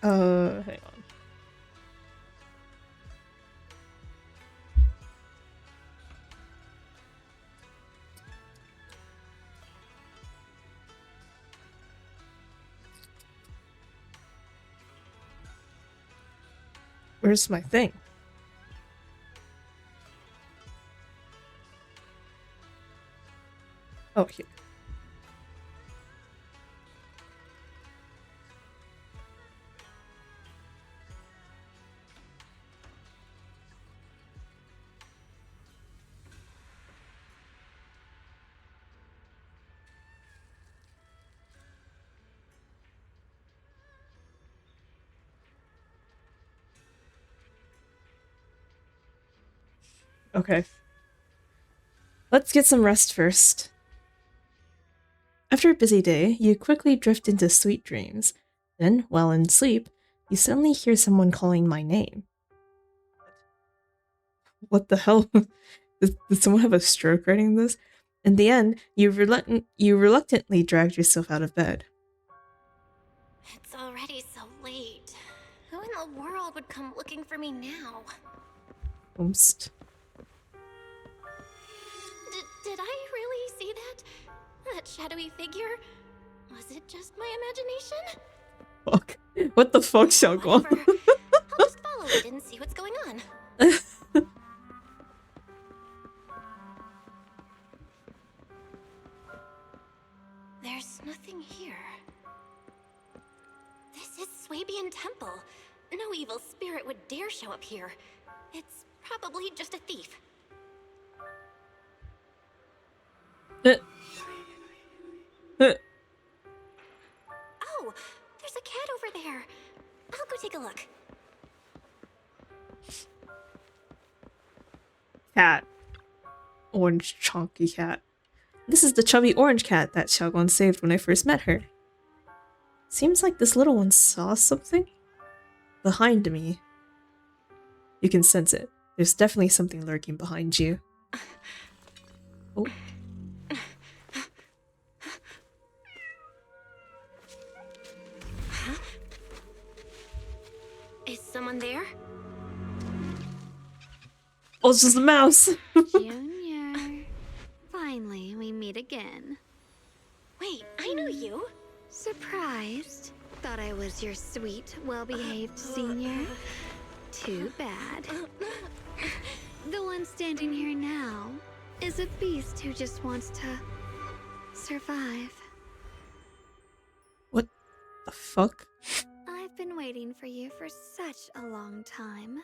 Hang on. Where's my thing? Oh, here. Okay. Let's get some rest first. After a busy day, you quickly drift into sweet dreams. Then, while in sleep, you suddenly hear someone calling my name. What the hell? Did someone have a stroke writing this? In the end, you reluctantly dragged yourself out of bed. It's already so late. Who in the world would come looking for me now? Almost. Did I really see that? That shadowy figure? Was it just my imagination? Fuck. What the fuck, Xiaoguang? Whatever. I'll just follow it and see what's going on. There's nothing here. This is Swabian Temple. No evil spirit would dare show up here. It's probably just a thief. Oh, there's a cat over there. I'll go take a look. Cat. Orange chunky cat. This is the chubby orange cat that Xiaoguang saved when I first met her. Seems like this little one saw something behind me. You can sense it. There's definitely something lurking behind you. Oh. Huh? Is someone there? Oh, it's just a mouse! Junior. Finally, we meet again. Wait, I know you. Surprised? Thought I was your sweet, well-behaved senior? Too bad. The one standing here now is a beast who just wants to survive. What the fuck? I've been waiting for you for such a long time.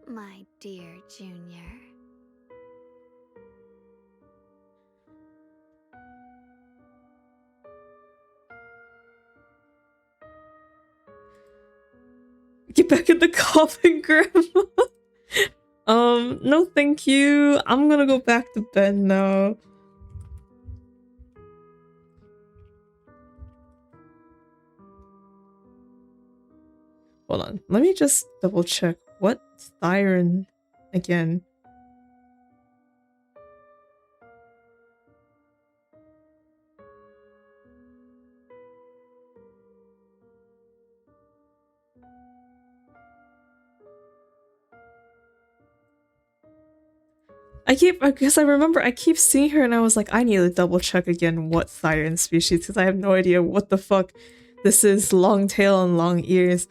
my dear Junior. Get back in the coffin, Grandma. No thank you. I'm gonna go back to bed now. Hold on. Let me just double check. What siren again? because I remember I keep seeing her and I was like, I need to double check again what siren species because I have no idea what the fuck this is. Long tail and long ears.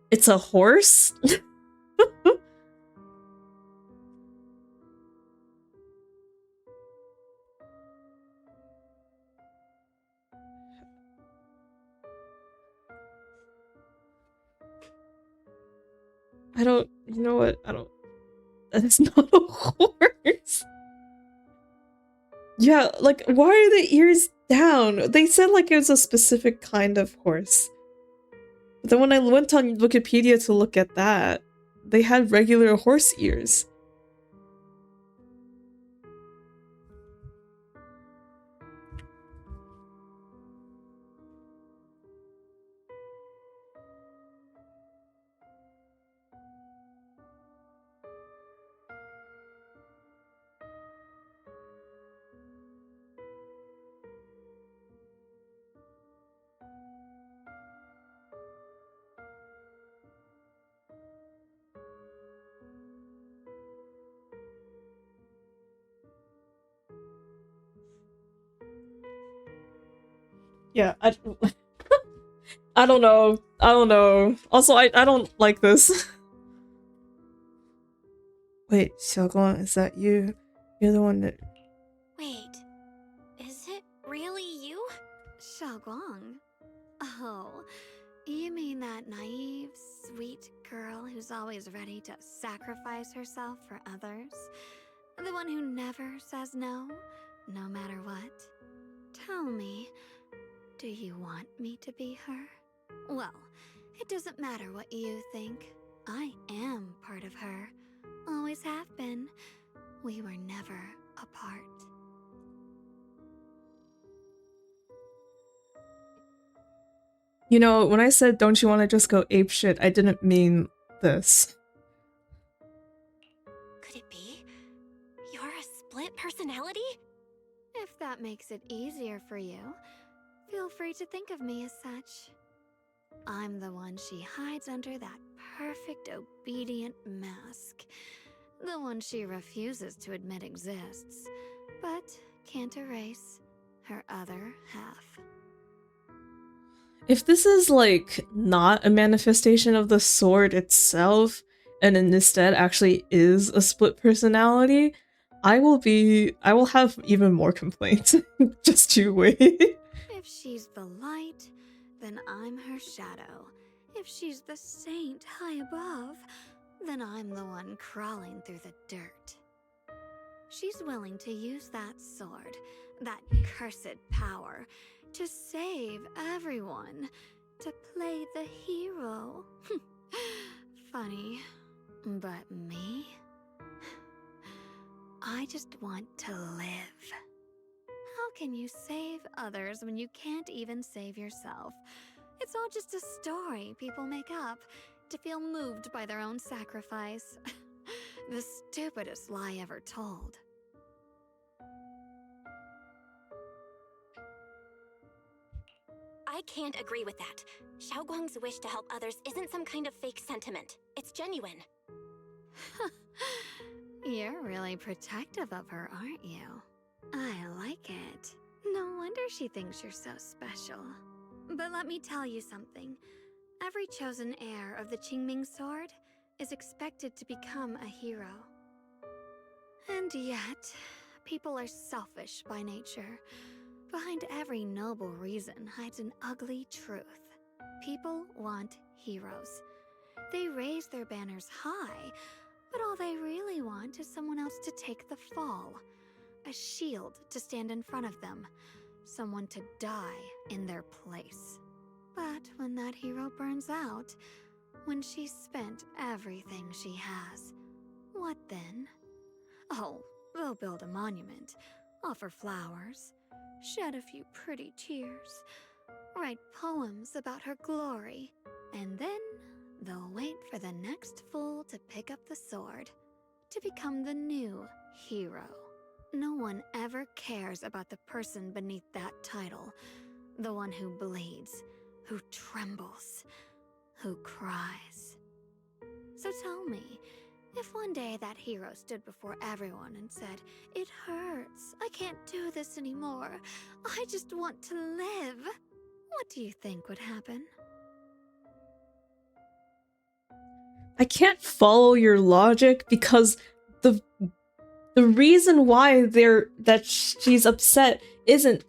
It's a horse? I don't, you know what? I don't, that's not a horse. Yeah, like, why are the ears down? They said like it was a specific kind of horse. But then when I went on Wikipedia to look at that, they had regular horse ears. Yeah, I don't know. I don't know. Also, I don't like this. Wait, Xiaoguang, is that you? You're the one that... Wait, is it really you? Xiaoguang? Oh, you mean that naive, sweet girl who's always ready to sacrifice herself for others? The one who never says no, no matter what? Tell me, do you want me to be her? Well, it doesn't matter what you think. I am part of her. Always have been. We were never apart. You know, when I said don't you want to just go apeshit, I didn't mean this. Could it be? You're a split personality? If that makes it easier for you, feel free to think of me as such. I'm the one she hides under that perfect obedient mask. The one she refuses to admit exists, but can't erase her other half. If this is like not a manifestation of the sword itself, and instead actually is a split personality, I will have even more complaints. Just you wait. If she's the light, then I'm her shadow. If she's the saint high above, then I'm the one crawling through the dirt. She's willing to use that sword, that cursed power, to save everyone, to play the hero. Funny, but me? I just want to live. How can you save others when you can't even save yourself? It's all just a story people make up to feel moved by their own sacrifice. The stupidest lie ever told. I can't agree with that. Xiaoguang's wish to help others isn't some kind of fake sentiment. It's genuine. You're really protective of her, aren't you? I like it. No wonder she thinks you're so special. But let me tell you something. Every chosen heir of the Qingming sword is expected to become a hero. And yet, people are selfish by nature. Behind every noble reason hides an ugly truth. People want heroes. They raise their banners high, but all they really want is someone else to take the fall. A shield to stand in front of them. Someone to die in their place. But when that hero burns out, when she's spent everything she has, what then? Oh, they'll build a monument, offer flowers, shed a few pretty tears, write poems about her glory, and then they'll wait for the next fool to pick up the sword, to become the new hero. No one ever cares about the person beneath that title, the one who bleeds, who trembles, who cries. So tell me, if one day that hero stood before everyone and said, "It hurts, I can't do this anymore, I just want to live," what do you think would happen? I can't follow your logic because the reason why she's upset isn't,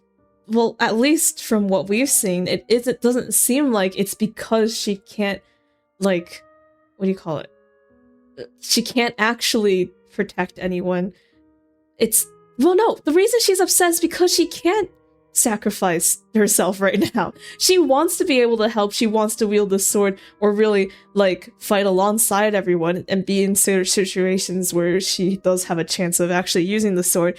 well, at least from what we've seen, it doesn't seem like it's because she can't, like, what do you call it? She can't actually protect anyone. Well, no, the reason she's upset is because she can't sacrifice herself right now. She wants to be able to help, she wants to wield the sword, or really, like, fight alongside everyone and be in situations where she does have a chance of actually using the sword.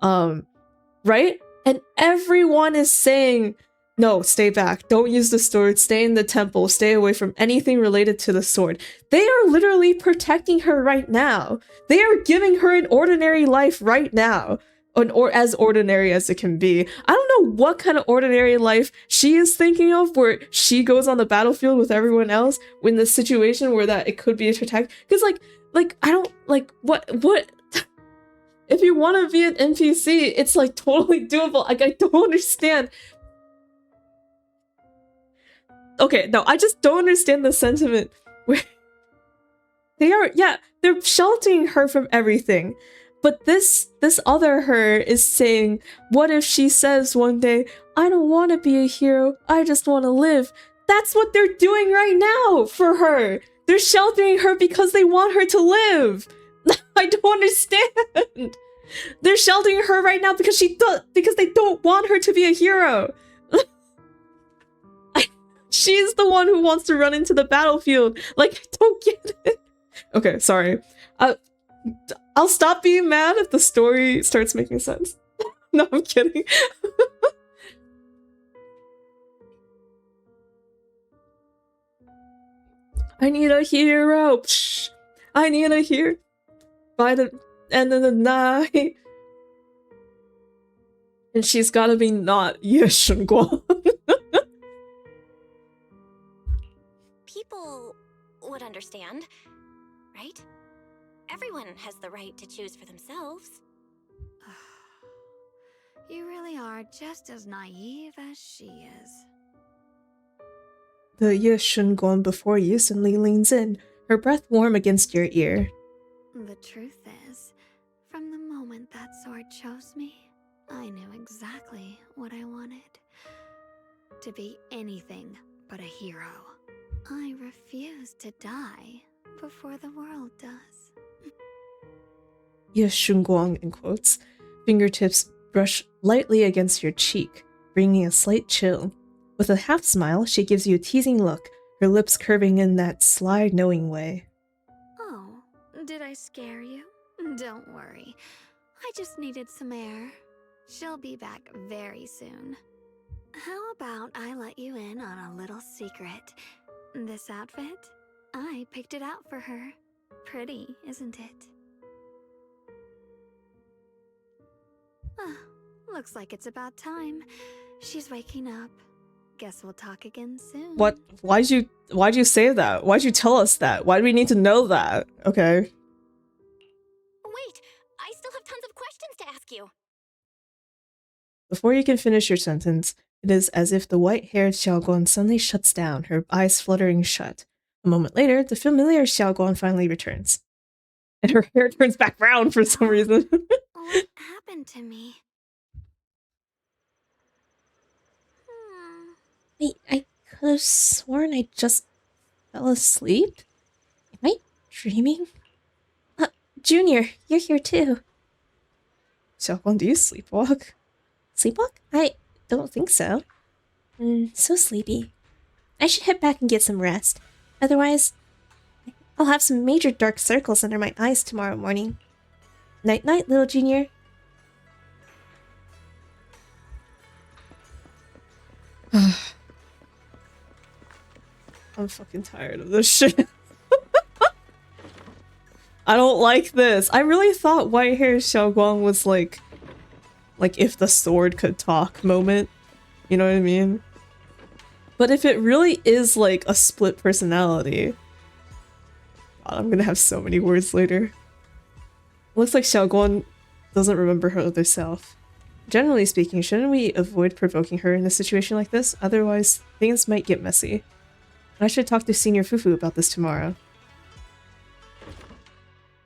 Right? And everyone is saying, no, stay back, don't use the sword, stay in the temple, stay away from anything related to the sword. They are literally protecting her right now. They are giving her an ordinary life right now. Or as ordinary as it can be. I don't know what kind of ordinary life she is thinking of where she goes on the battlefield with everyone else in the situation where that it could be a protect. Because like I don't like what if you want to be an NPC, it's like totally doable. Like I don't understand. Okay, no, I just don't understand the sentiment where they're sheltering her from everything. But this other her is saying, what if she says one day, I don't want to be a hero, I just want to live. That's what they're doing right now for her. They're sheltering her because they want her to live. I don't understand. They're sheltering her right now because because they don't want her to be a hero. She's the one who wants to run into the battlefield. Like, I don't get it. Okay, sorry. I'll stop being mad if the story starts making sense. No, I'm kidding. I need a hero. Psh, I need a hero. By the end of the night. And she's gotta be not Ye Shunguang. People would understand, right? Everyone has the right to choose for themselves. You really are just as naive as she is. The Ye Shunguang before you suddenly leans in, her breath warm against your ear. The truth is, from the moment that sword chose me, I knew exactly what I wanted. To be anything but a hero. I refuse to die before the world does. Ye Shunguang, in quotes. Fingertips brush lightly against your cheek, bringing a slight chill. With a half smile, she gives you a teasing look, her lips curving in that sly, knowing way. Oh, did I scare you? Don't worry. I just needed some air. She'll be back very soon. How about I let you in on a little secret? This outfit? I picked it out for her. Pretty, isn't it? Ah, looks like it's about time. She's waking up. Guess we'll talk again soon. What? Why'd you say that? Why'd you tell us that? Why do we need to know that? Okay. Wait, I still have tons of questions to ask you. Before you can finish your sentence, it is as if the white-haired Xiaoguan suddenly shuts down, her eyes fluttering shut. A moment later, the familiar Xiaoguan finally returns. And her hair turns back brown for some reason. What happened to me? Wait, I could have sworn I just fell asleep? Am I dreaming? Junior, you're here too. Xiaoguang, do you sleepwalk? Sleepwalk? I don't think so. So sleepy. I should head back and get some rest. Otherwise, I'll have some major dark circles under my eyes tomorrow morning. Night-night, little junior. I'm fucking tired of this shit. I don't like this. I really thought white hair Xiaoguang was like if the sword could talk moment. You know what I mean? But if it really is like a split personality, God, I'm gonna have so many words later. Looks like Xiaoguang doesn't remember her other self. Generally speaking, shouldn't we avoid provoking her in a situation like this? Otherwise, things might get messy. I should talk to Senior Fufu about this tomorrow.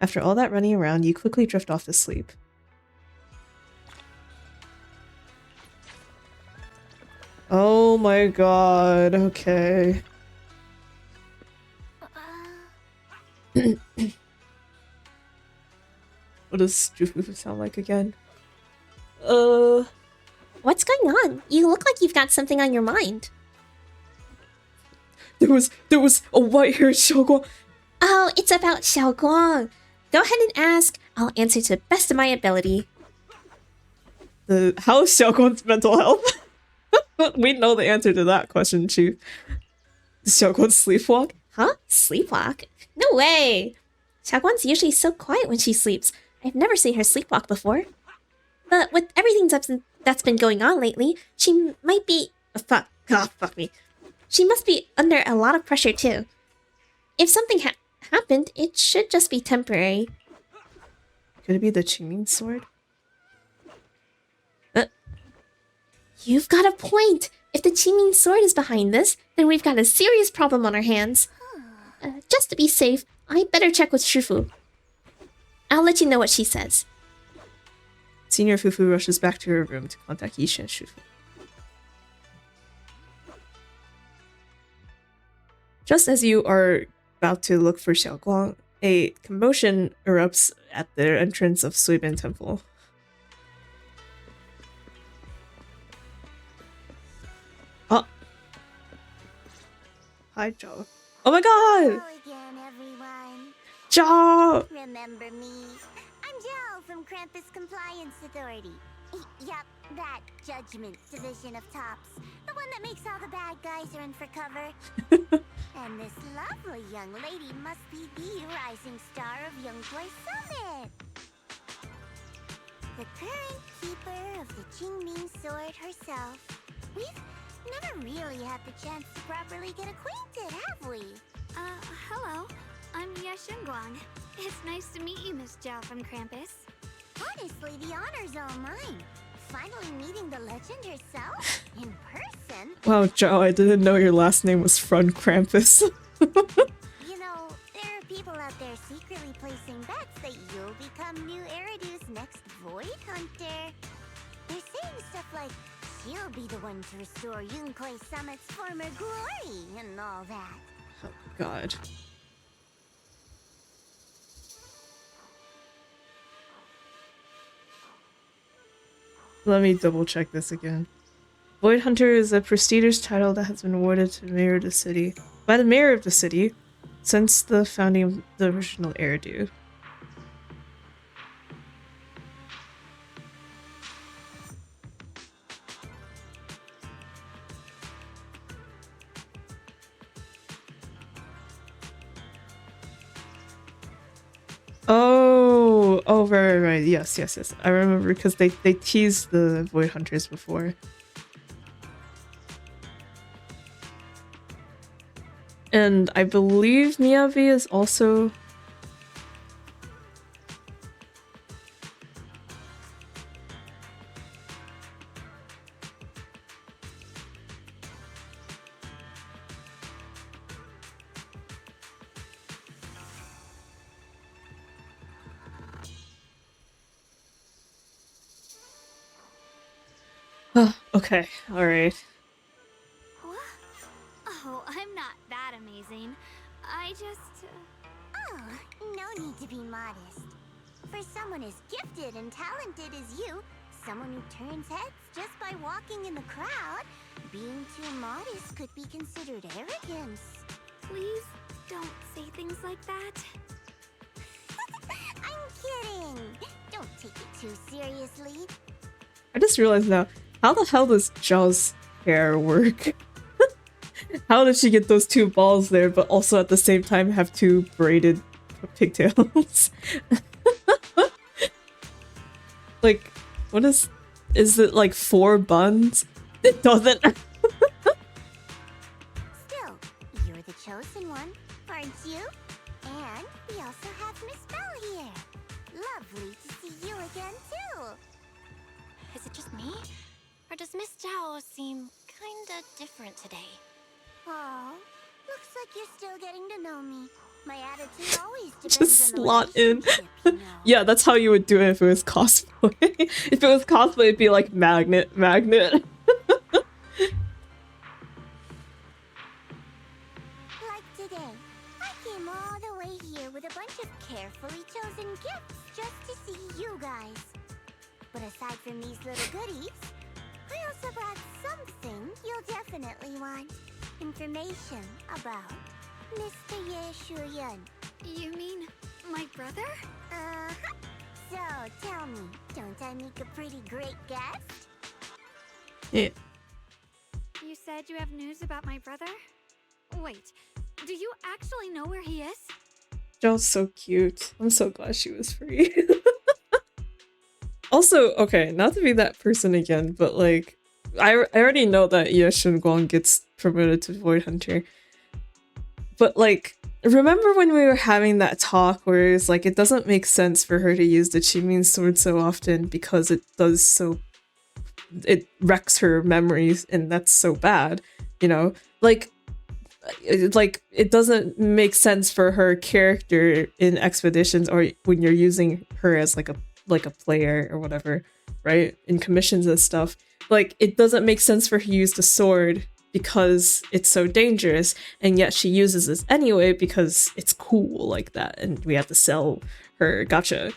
After all that running around, you quickly drift off to sleep. Oh my god, okay. What does Fufu sound like again? What's going on? You look like you've got something on your mind. There was a white-haired Xiaoguang. Oh, it's about Xiaoguang. Go ahead and ask. I'll answer to the best of my ability. How's Xiaoguang's mental health? We know the answer to that question, Chief. Does Xiaoguang sleepwalk? Huh? Sleepwalk? No way! Xiaoguang's usually so quiet when she sleeps. I've never seen her sleepwalk before. But with everything that's been going on lately, she might be... fuck me. She must be under a lot of pressure too. If something happened, it should just be temporary. Could it be the Qingming sword? You've got a point! If the Qingming sword is behind this, then we've got a serious problem on our hands. Just to be safe, I'd better check with Shifu. I'll let you know what she says. Senior Fufu rushes back to her room to contact Yisha and Shifu. Just as you are about to look for Xiaoguang, a commotion erupts at the entrance of Suibin Temple. Oh. Hi, Zhao. Oh my god! Hello again, everyone. Zhao! Remember me? I'm Jill from Krampus Compliance Authority. Yup, that Judgment Division of Tops. The one that makes all the bad guys run for cover. And this lovely young lady must be the rising star of Yongguai Summit. The current keeper of the Qingming sword herself. We've never really had the chance to properly get acquainted, have we? Hello. I'm Yashunguang. It's nice to meet you, Miss Zhao from Krampus. Honestly, the honor's all mine. Finally meeting the legend herself in person. Wow, Zhao, I didn't know your last name was Front Krampus. You know, there are people out there secretly placing bets that you'll become new Eridu's next Void Hunter. They're saying stuff like, she'll be the one to restore Yunquai Summit's former glory and all that. Oh, God. Let me double check this again. Void Hunter is a prestigious title that has been awarded to the mayor of the city by the mayor of the city since the founding of the original Eridu. Oh, right. Yes. I remember because they teased the Void Hunters before. And I believe Miyavi is also... Okay, alright. What? Oh, I'm not that amazing. be modest. For someone as gifted and talented as you, someone who turns heads just by walking in the crowd, being too modest could be considered arrogance. Please don't say things like that. I'm kidding. Don't take it too seriously. I just realized now, how the hell does Zhao's hair work? How did she get those two balls there, but also at the same time have two braided pigtails? Like, what is it like 4 buns? It doesn't. Still, you're the chosen one, aren't you? And we also have Miss Belle here. Lovely to see you again, too. Is it just me? Or does Miss Zhao seem kinda different today? Oh, looks like you're still getting to know me. My attitude always depends Just on the slot in. relationship, you know. Yeah, that's how you would do it if it was cosplay. If it was cosplay, it'd be like magnet. Like today, I came all the way here with a bunch of carefully chosen gifts just to see you guys. But aside from these little goodies, I also brought something you'll definitely want. Information about Mr. Ye Shuyan. You mean my brother? Uh-huh. So, tell me, don't I make a pretty great guest? Yeah. You said you have news about my brother? Wait, do you actually know where he is? Zhao's so cute. I'm so glad she was free. Also, okay, not to be that person again, but like, I already know that Ye Guang gets promoted to Void Hunter. But like, remember when we were having that talk where it's like, it doesn't make sense for her to use the Qiming sword so often because it wrecks her memories and that's so bad, you know? Like, it doesn't make sense for her character in expeditions or when you're using her as like a player or whatever, right? In commissions and stuff. Like, it doesn't make sense for her to use the sword because it's so dangerous, and yet she uses this anyway because it's cool like that, and we have to sell her. Gotcha.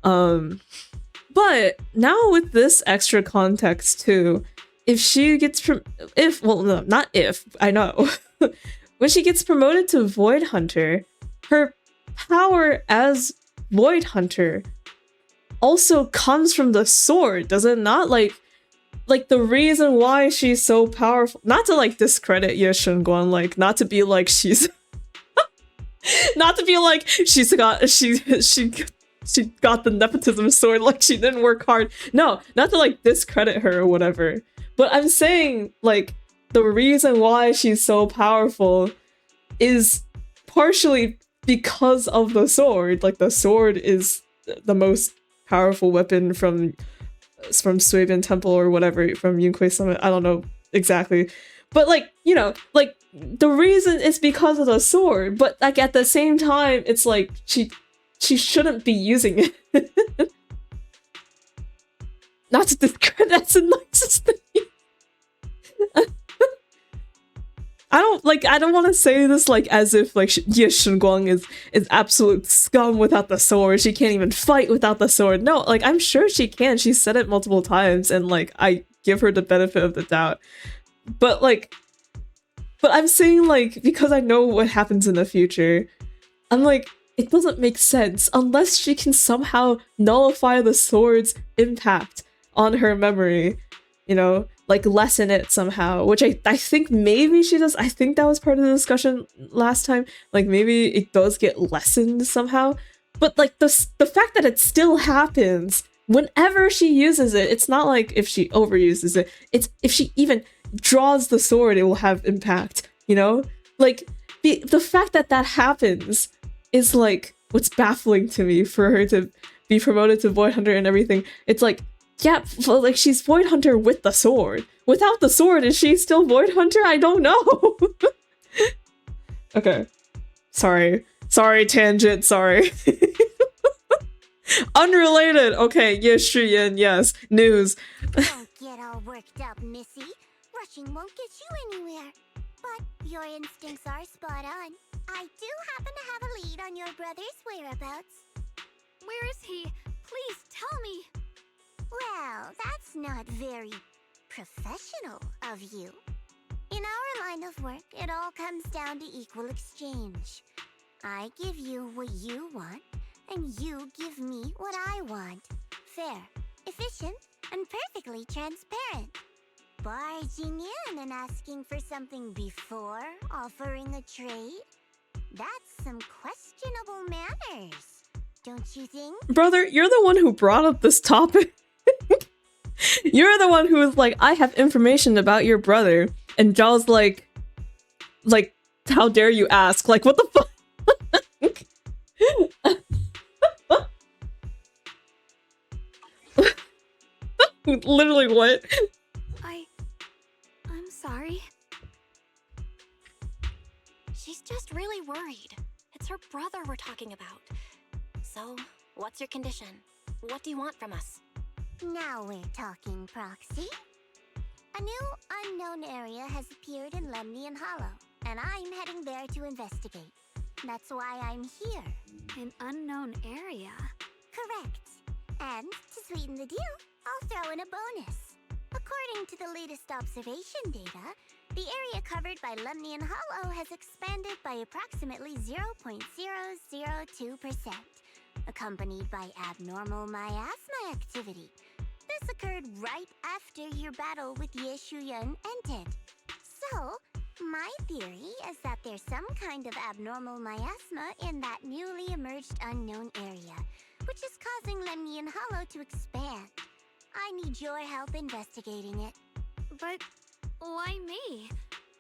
But now with this extra context too, if she gets I know. When she gets promoted to Void Hunter, her power as Void Hunter also comes from the sword, does it not? Like the reason why she's so powerful, not to like discredit Ye Guan, like not to be like she's not to be like she got the nepotism sword, like she didn't work hard. No, not to like discredit her or whatever. But I'm saying like the reason why she's so powerful is partially because of the sword. Like the sword is the most powerful weapon from Suiban Temple or whatever, from Yunquei Summit. I don't know exactly. But like, you know, like the reason is because of the sword, but like at the same time, it's like she shouldn't be using it. Not to discredit, that's the nicest thing. I don't want to say this like as if like Ye Guang is absolute scum without the sword. She can't even fight without the sword. No, like I'm sure she can. She said it multiple times, and like I give her the benefit of the doubt. But I'm saying like because I know what happens in the future, I'm like it doesn't make sense unless she can somehow nullify the sword's impact on her memory, you know, like lessen it somehow, which I think maybe she does. I think that was part of the discussion last time. Like maybe it does get lessened somehow, but like the fact that it still happens whenever she uses it, it's not like if she overuses it, it's if she even draws the sword, it will have impact, you know? Like the fact that that happens is like what's baffling to me for her to be promoted to Void Hunter and everything. It's like, yeah, like she's Void Hunter with the sword. Without the sword, is she still Void Hunter? I don't know. Okay. Sorry, tangent, sorry. Unrelated. Okay, yes, Shuyan, yes. News. Don't get all worked up, Missy. Rushing won't get you anywhere. But your instincts are spot on. I do happen to have a lead on your brother's whereabouts. Where is he? Please tell me. Well, that's not very professional of you. In our line of work, it all comes down to equal exchange. I give you what you want, and you give me what I want. Fair, efficient, and perfectly transparent. Barging in and asking for something before offering a trade? That's some questionable manners, don't you think? Brother, you're the one who brought up this topic. You're the one who was like, I have information about your brother. And Jaw's like, how dare you ask? Like, what the fuck? Literally, what? I'm sorry. She's just really worried. It's her brother we're talking about. So, what's your condition? What do you want from us? Now we're talking, Proxy. A new unknown area has appeared in Lemnian Hollow, and I'm heading there to investigate. That's why I'm here. An unknown area? Correct. And to sweeten the deal, I'll throw in a bonus. According to the latest observation data, the area covered by Lemnian Hollow has expanded by approximately 0.002%, accompanied by abnormal miasma activity. This occurred right after your battle with Ye Shuyan ended. So, my theory is that there's some kind of abnormal miasma in that newly emerged unknown area, which is causing Lemnian Hollow to expand. I need your help investigating it. But why me?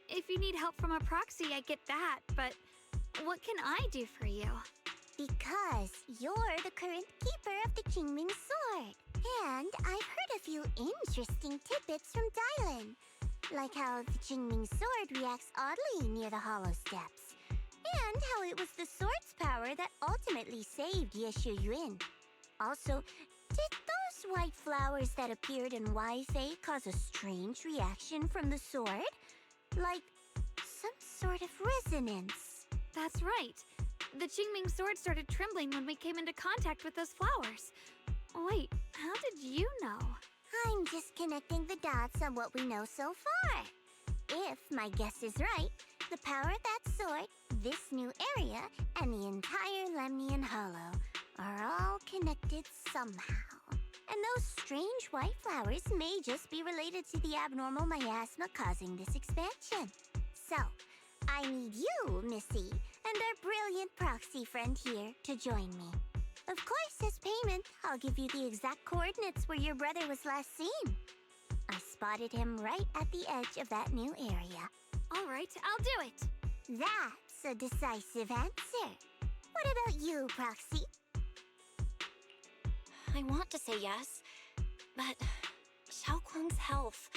If you need help from a proxy, I get that, but what can I do for you? Because you're the current keeper of the Qingming Sword. And I've heard a few interesting tidbits from Dylan. Like how the Qingming Sword reacts oddly near the Hollow Steps. And how it was the sword's power that ultimately saved Ye Shuyan. Also, did those white flowers that appeared in Waifei cause a strange reaction from the sword? Like some sort of resonance. That's right. The Qingming sword started trembling when we came into contact with those flowers. Wait, how did you know? I'm just connecting the dots on what we know so far. If my guess is right, the power of that sword, this new area, and the entire Lemnian Hollow are all connected somehow. And those strange white flowers may just be related to the abnormal miasma causing this expansion. So, I need you, Missy, and our brilliant proxy friend here to join me. Of course, as payment, I'll give you the exact coordinates where your brother was last seen. I spotted him right at the edge of that new area. All right, I'll do it. That's a decisive answer. What about you, Proxy? I want to say yes, but Xiaoguang's health.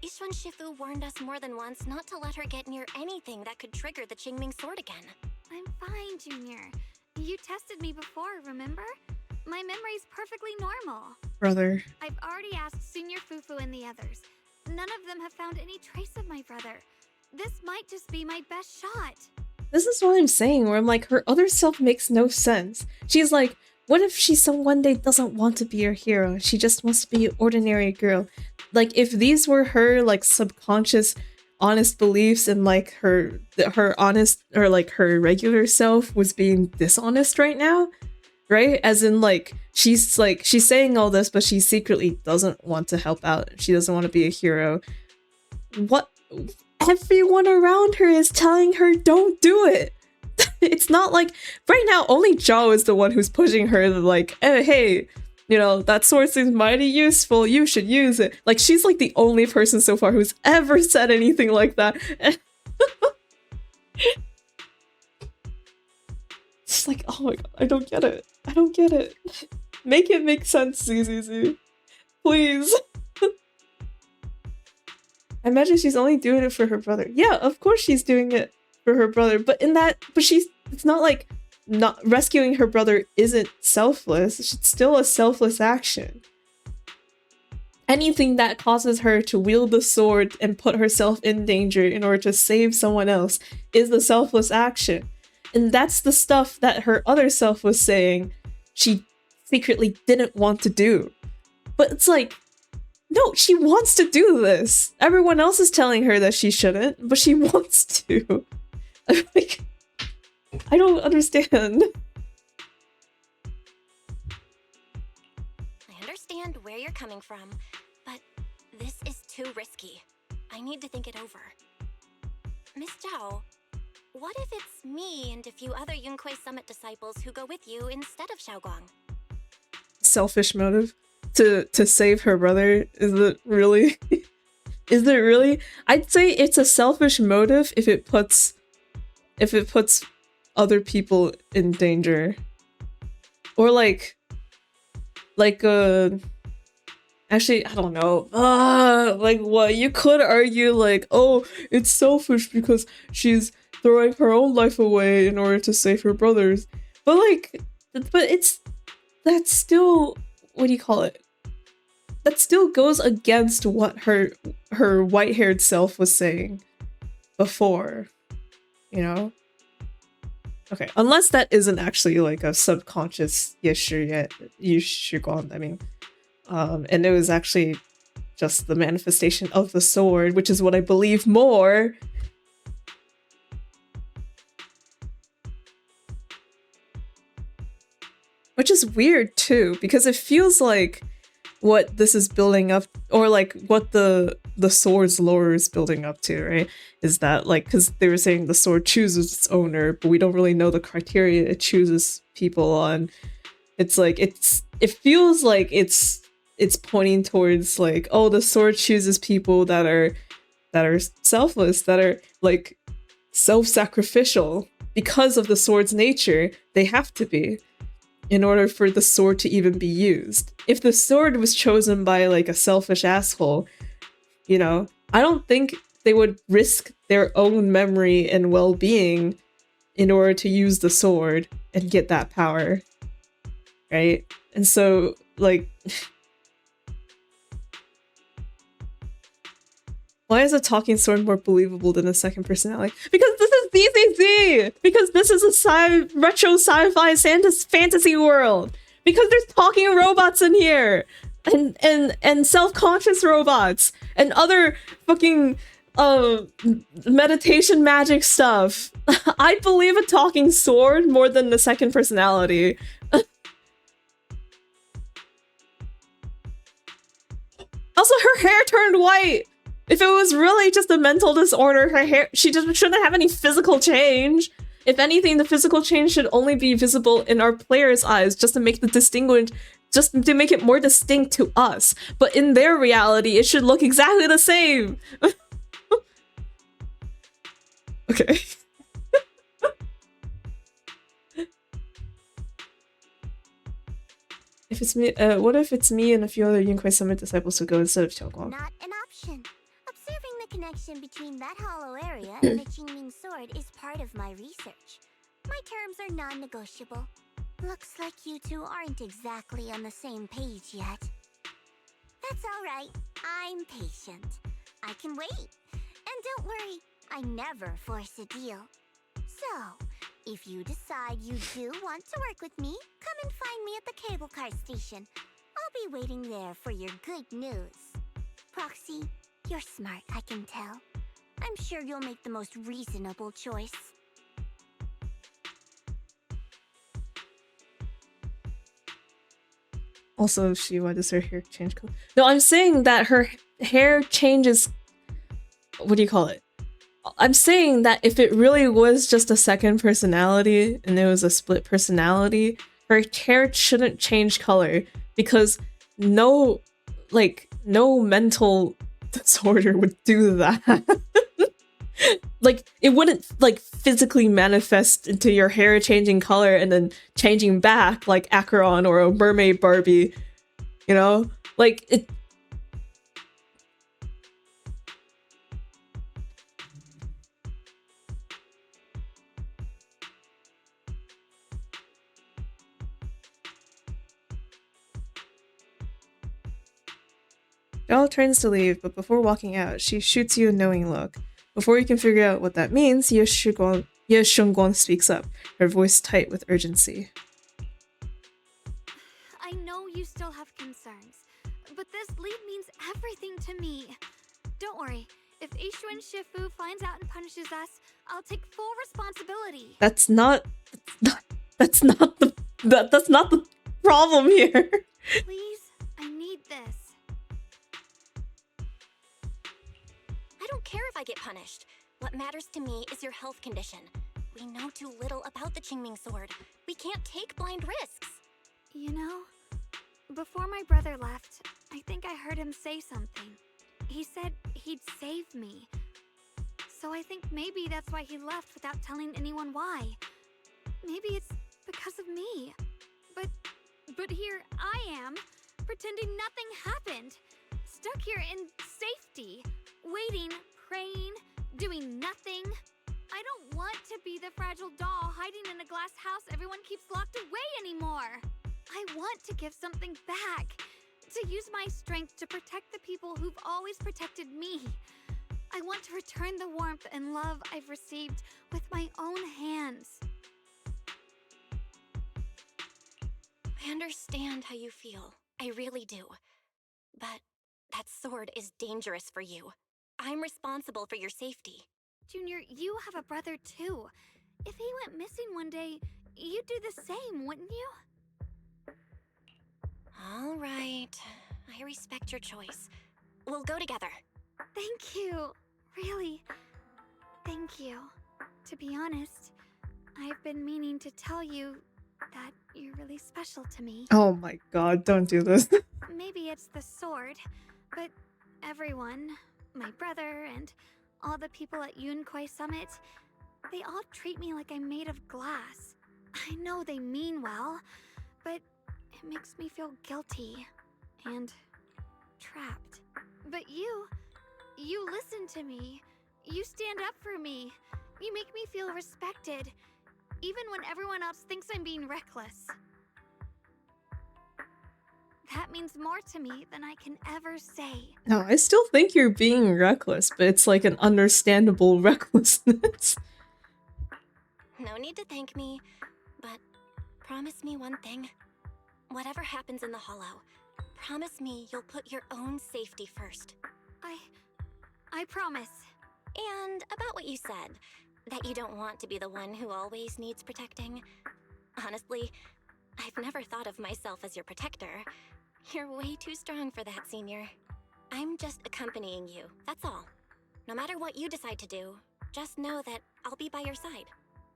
Yishuan Shifu warned us more than once not to let her get near anything that could trigger the Qingming sword again. I'm fine, Junior. You tested me before, remember? My memory's perfectly normal. Brother. I've already asked Senior Fufu and the others. None of them have found any trace of my brother. This might just be my best shot. This is what I'm saying, where I'm like, her other self makes no sense. She's like, what if she one day doesn't want to be a hero? She just wants to be an ordinary girl. Like, if these were her, like, subconscious, honest beliefs and, like, her honest, or, like, her regular self was being dishonest right now, right? As in, like, she's saying all this, but she secretly doesn't want to help out. She doesn't want to be a hero. What? Everyone around her is telling her, don't do it. It's not like, right now, only Zhao is the one who's pushing her to, like, hey, you know, that sword seems mighty useful, you should use it. Like, she's, like, the only person so far who's ever said anything like that. It's like, oh my god, I don't get it. I don't get it. Make it make sense, ZZZ. Please. I imagine she's only doing it for her brother. Yeah, of course she's doing it for her brother, but it's not like not rescuing her brother isn't selfless. It's still a selfless action. Anything that causes her to wield the sword and put herself in danger in order to save someone else is the selfless action. And that's the stuff that her other self was saying she secretly didn't want to do. But it's like, no, she wants to do this. Everyone else is telling her that she shouldn't, but she wants to. Like, I don't understand. I understand where you're coming from, but this is too risky. I need to think it over. Miss Zhao, what if it's me and a few other Yunquei Summit disciples who go with you instead of Xiaoguang? Selfish motive to save her brother. Is it really? Is it really? I'd say it's a selfish motive if it puts other people in danger. Or actually, I don't know. Like what? You could argue like, oh, it's selfish because she's throwing her own life away in order to save her brothers. But that's still, what do you call it? That still goes against what her white-haired self was saying before, you know? Okay, unless that isn't actually like a subconscious Yushuguan, I mean. And it was actually just the manifestation of the sword, which is what I believe more. Which is weird too, because it feels like what this is building up, or like what the sword's lore is building up to, right? Is that like, because they were saying the sword chooses its owner, but we don't really know the criteria it chooses people on. It's like, it feels like it's pointing towards like, oh, the sword chooses people that are selfless, that are like self-sacrificial. Because of the sword's nature, they have to be, in order for the sword to even be used. If the sword was chosen by like a selfish asshole, you know, I don't think they would risk their own memory and well-being in order to use the sword and get that power, right? And so, like, why is a talking sword more believable than a second personality? Because this is DCC! Because this is a retro sci-fi fantasy world! Because there's talking robots in here! And self-conscious robots! And other fucking meditation magic stuff! I believe a talking sword more than the second personality. Also, her hair turned white! If it was really just a mental disorder, her hair, she just shouldn't have any physical change. If anything, the physical change should only be visible in our player's eyes, just to make just to make it more distinct to us. But in their reality, it should look exactly the same. Okay. If it's me, what if it's me and a few other Yunquei Summit disciples who go instead of Xiaoguang? Not an option. Observing the connection between that hollow area and the Qingming sword is part of my research. My terms are non-negotiable. Looks like you two aren't exactly on the same page yet. That's alright. I'm patient. I can wait. And don't worry, I never force a deal. So, if you decide you do want to work with me, come and find me at the cable car station. I'll be waiting there for your good news. Proxy, you're smart, I can tell. I'm sure you'll make the most reasonable choice. Also, why does her hair change color? No, I'm saying that her hair changes... What do you call it? I'm saying that if it really was just a second personality and it was a split personality, her hair shouldn't change color, because no mental disorder would do that. Like, it wouldn't like physically manifest into your hair changing color and then changing back like Acheron or a mermaid Barbie, you know? Like, it... Zhao turns to leave, but before walking out, she shoots you a knowing look. Before you can figure out what that means, Ye Shengguang speaks up, her voice tight with urgency. I know you still have concerns, but this lead means everything to me. Don't worry. If Ishuen Shifu finds out and punishes us, I'll take full responsibility. That's not the problem here. Please, I need this. I don't care if I get punished. What matters to me is your health condition. We know too little about the Qingming sword. We can't take blind risks. You know, before my brother left, I think I heard him say something. He said he'd save me. So I think maybe that's why he left without telling anyone why. Maybe it's because of me. But here I am, pretending nothing happened. Stuck here in safety, waiting, praying, doing nothing. I don't want to be the fragile doll hiding in a glass house everyone keeps locked away anymore. I want to give something back. To use my strength to protect the people who've always protected me. I want to return the warmth and love I've received with my own hands. I understand how you feel. I really do. But that sword is dangerous for you. I'm responsible for your safety. Junior, you have a brother too. If he went missing one day, you'd do the same, wouldn't you? All right. I respect your choice. We'll go together. Thank you. Really. Thank you. To be honest, I've been meaning to tell you that you're really special to me. Oh my god, don't do this. Maybe it's the sword, but everyone, my brother and all the people at Yunquai Summit, they all treat me like I'm made of glass. I know they mean well, but it makes me feel guilty and trapped. But you listen to me. You stand up for me. You make me feel respected, even when everyone else thinks I'm being reckless. That means more to me than I can ever say. No, I still think you're being reckless, but it's like an understandable recklessness. No need to thank me, but promise me one thing. Whatever happens in the Hollow, promise me you'll put your own safety first. I promise. And about what you said, that you don't want to be the one who always needs protecting. Honestly, I've never thought of myself as your protector. You're way too strong for that, Senior. I'm just accompanying you, that's all. No matter what you decide to do, just know that I'll be by your side.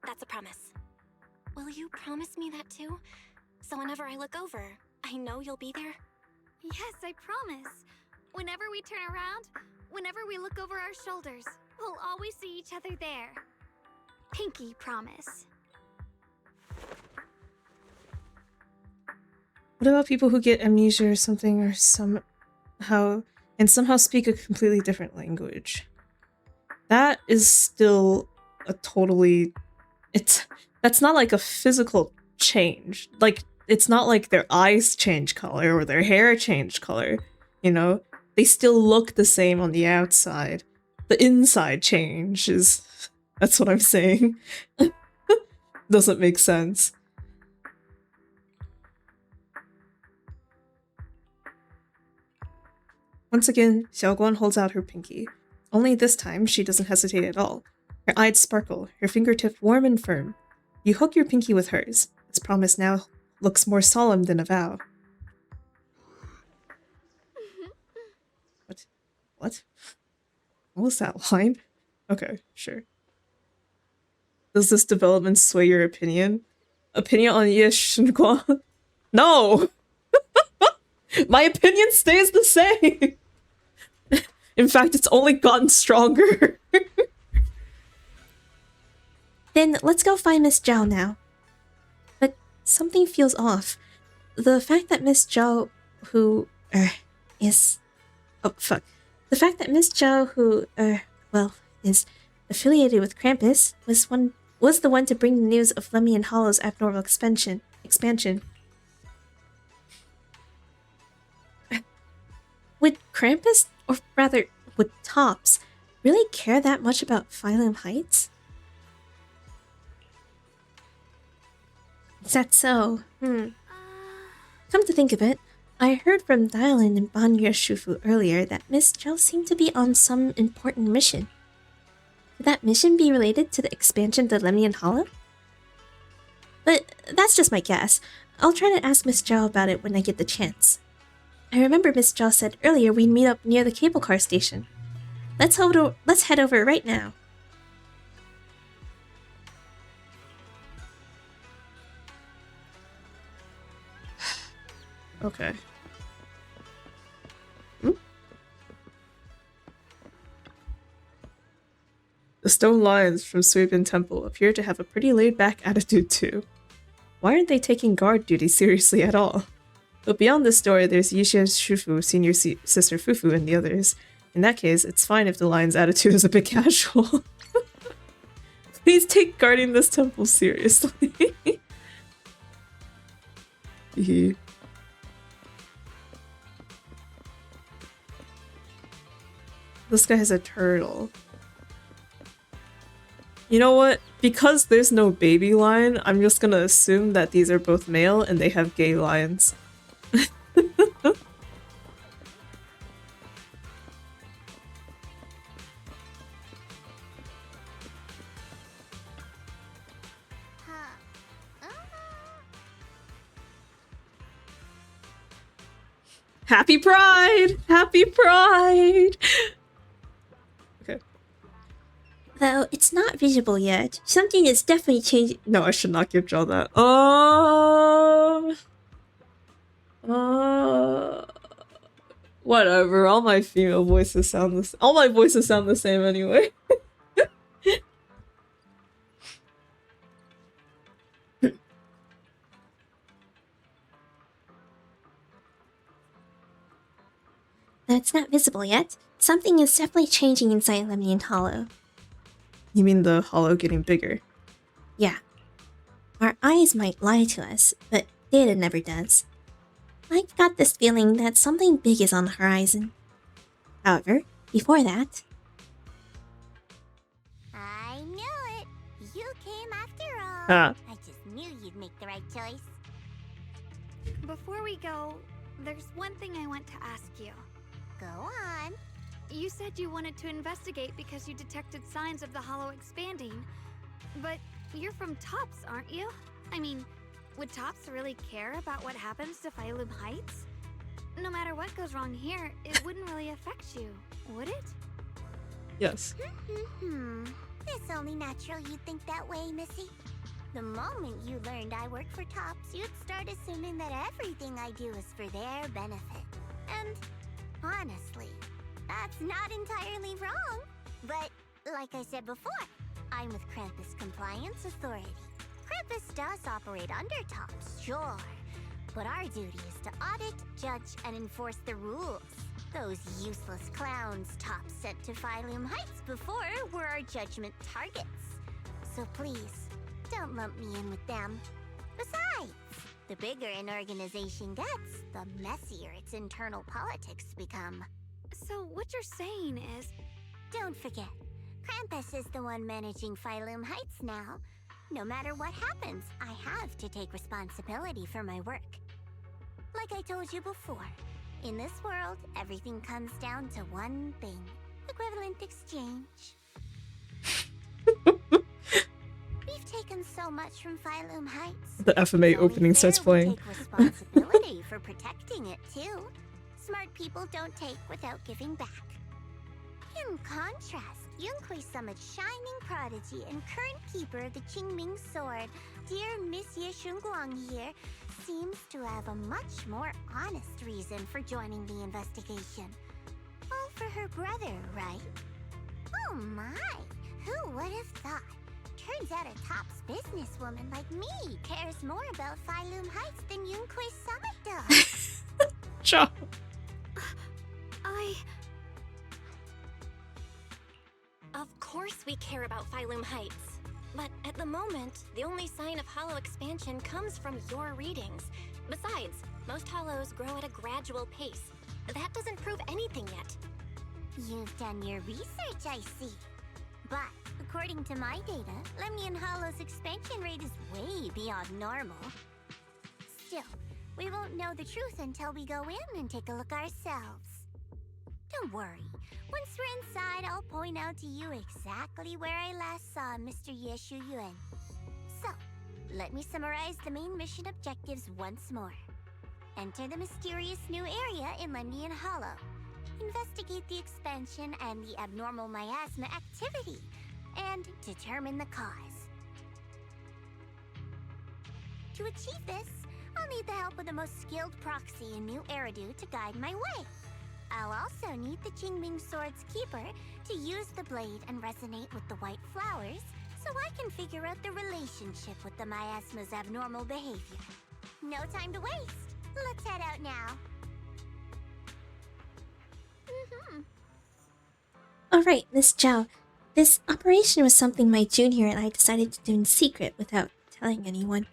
That's a promise. Will you promise me that too? So whenever I look over, I know you'll be there? Yes, I promise. Whenever we turn around, whenever we look over our shoulders, we'll always see each other there. Pinky promise. What about people who get amnesia or something, or somehow speak a completely different language? That is still a totally... That's not like a physical change. Like, it's not like their eyes change color or their hair change color, you know? They still look the same on the outside. The inside changes. That's what I'm saying. Doesn't make sense. Once again, Xiaoguan holds out her pinky. Only this time, she doesn't hesitate at all. Her eyes sparkle, her fingertip warm and firm. You hook your pinky with hers. Its promise now looks more solemn than a vow. What? What? What was that line? Okay, sure. Does this development sway your opinion? Opinion on Ye Shenguan? No! My opinion stays the same! In fact, it's only gotten stronger. Then let's go find Miss Zhao now. But something feels off. The fact that Miss Zhao, who, is... Oh, fuck. The fact that Miss Zhao, who, is affiliated with Krampus, was the one to bring the news of Lemmy and Hollow's abnormal expansion. Would Krampus, or rather, would Tops, really care that much about Phylum Heights? Is that so? Come to think of it, I heard from Dylan and Banya Shufu earlier that Miss Zhao seemed to be on some important mission. Could that mission be related to the expansion to Lemnian Hollow? But that's just my guess. I'll try to ask Miss Zhao about it when I get the chance. I remember Miss Zhao said earlier we'd meet up near the cable car station. Let's head over right now. Okay. The stone lions from Suibin Temple appear to have a pretty laid-back attitude too. Why aren't they taking guard duty seriously at all? But beyond this story, there's Yixia Shufu, senior sister Fufu, and the others. In that case, it's fine if the lion's attitude is a bit casual. Please take guarding this temple seriously. This guy has a turtle. You know what? Because there's no baby lion, I'm just gonna assume that these are both male and they have gay lions. Happy Pride! Happy Pride! Okay. Though it's not visible yet, something is definitely changing. No, I should not give Jill that. Whatever. All my female voices sound the all my voices sound the same anyway. That's not visible yet. Something is definitely changing inside Lemnian Hollow. You mean the hollow getting bigger? Yeah. Our eyes might lie to us, but data never does. I've got this feeling that something big is on the horizon. However, before that... I knew it! You came after all! Ah. I just knew you'd make the right choice. Before we go, there's one thing I want to ask you. Go on. You said you wanted to investigate because you detected signs of the hollow expanding. But you're from Tops, aren't you? I mean, would Tops really care about what happens to Phylum Heights? No matter what goes wrong here, it wouldn't really affect you, would it? Yes. It's only natural you'd think that way, Missy. The moment you learned I work for Tops, you'd start assuming that everything I do is for their benefit. And honestly, that's not entirely wrong. But like I said before, I'm with Krampus Compliance Authority. Krampus does operate under Tops, sure. But our duty is to audit, judge, and enforce the rules. Those useless clowns Tops sent to Phylum Heights before were our judgment targets. So please, don't lump me in with them. Besides, the bigger an organization gets, the messier its internal politics become. So what you're saying is... Don't forget, Krampus is the one managing Phylum Heights now. No matter what happens, I have to take responsibility for my work. Like I told you before, in this world, everything comes down to one thing. Equivalent exchange. We've taken so much from Phylum Heights. The FMA opening starts playing. Take responsibility for protecting it too. Smart people don't take without giving back. In contrast, Yunhui Summit's shining prodigy and current keeper of the Qingming Sword, dear Monsieur Shunguang here, seems to have a much more honest reason for joining the investigation. All for her brother, right? Oh my! Who would have thought? Turns out a Tops businesswoman like me cares more about Phylum Heights than Yunhui Summit does. Ciao. Of course we care about Phylum Heights. But at the moment, the only sign of hollow expansion comes from your readings. Besides, most hollows grow at a gradual pace. That doesn't prove anything yet. You've done your research, I see. But according to my data, Lemnian Hollow's expansion rate is way beyond normal. Still, We won't know the truth until we go in and take a look ourselves. Don't worry. Once we're inside, I'll point out to you exactly where I last saw Mr. Ye Shuyuan. So, let me summarize the main mission objectives once more. Enter the mysterious new area in Lemnian Hollow. Investigate the expansion and the abnormal miasma activity, and determine the cause. To achieve this, I'll need the help of the most skilled proxy in New Eridu to guide my way. I'll also need the Qingming Sword's keeper to use the blade and resonate with the white flowers so I can figure out the relationship with the miasma's abnormal behavior. No time to waste. Let's head out now. Alright, Miss Zhao. This operation was something my junior and I decided to do in secret without telling anyone.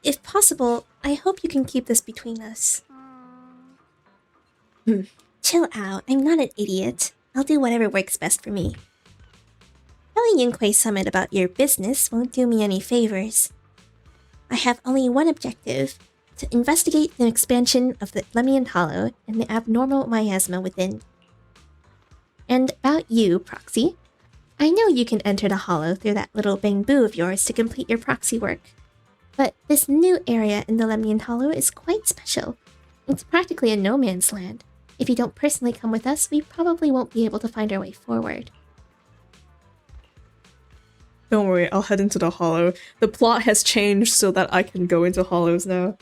If possible, I hope you can keep this between us. Chill out, I'm not an idiot. I'll do whatever works best for me. Telling Yunquei Summit about your business won't do me any favors. I have only one objective: to investigate the expansion of the Lemnian Hollow and the abnormal miasma within. And about you, Proxy. I know you can enter the Hollow through that little bamboo of yours to complete your proxy work. But this new area in the Lemnian Hollow is quite special. It's practically a no man's land. If you don't personally come with us, we probably won't be able to find our way forward. Don't worry, I'll head into the Hollow. The plot has changed so that I can go into Hollows now.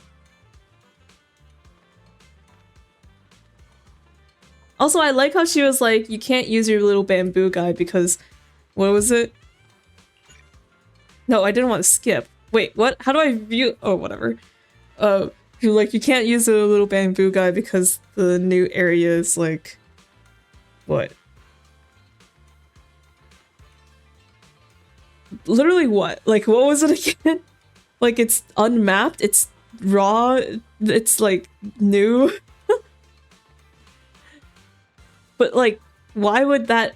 Also, I like how she was like, you can't use your little bamboo guy because... What was it? No, I didn't want to skip. Wait, what? How do I view... Oh, whatever. You can't use a little bamboo guy because the new area is like... What? Literally what? Like, what was it again? Like, it's unmapped, it's raw, it's like new. But like, why would that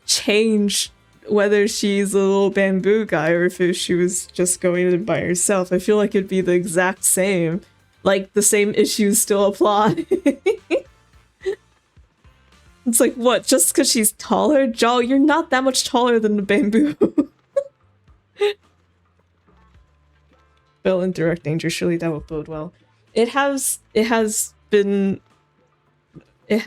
change whether she's a little bamboo guy or if she was just going in by herself? I feel like it'd be the exact same. Like, the same issues still apply. It's like, what? Just because she's taller? Zhao, you're not that much taller than the bamboo. Fell in direct danger, surely that will bode well. It sure has been for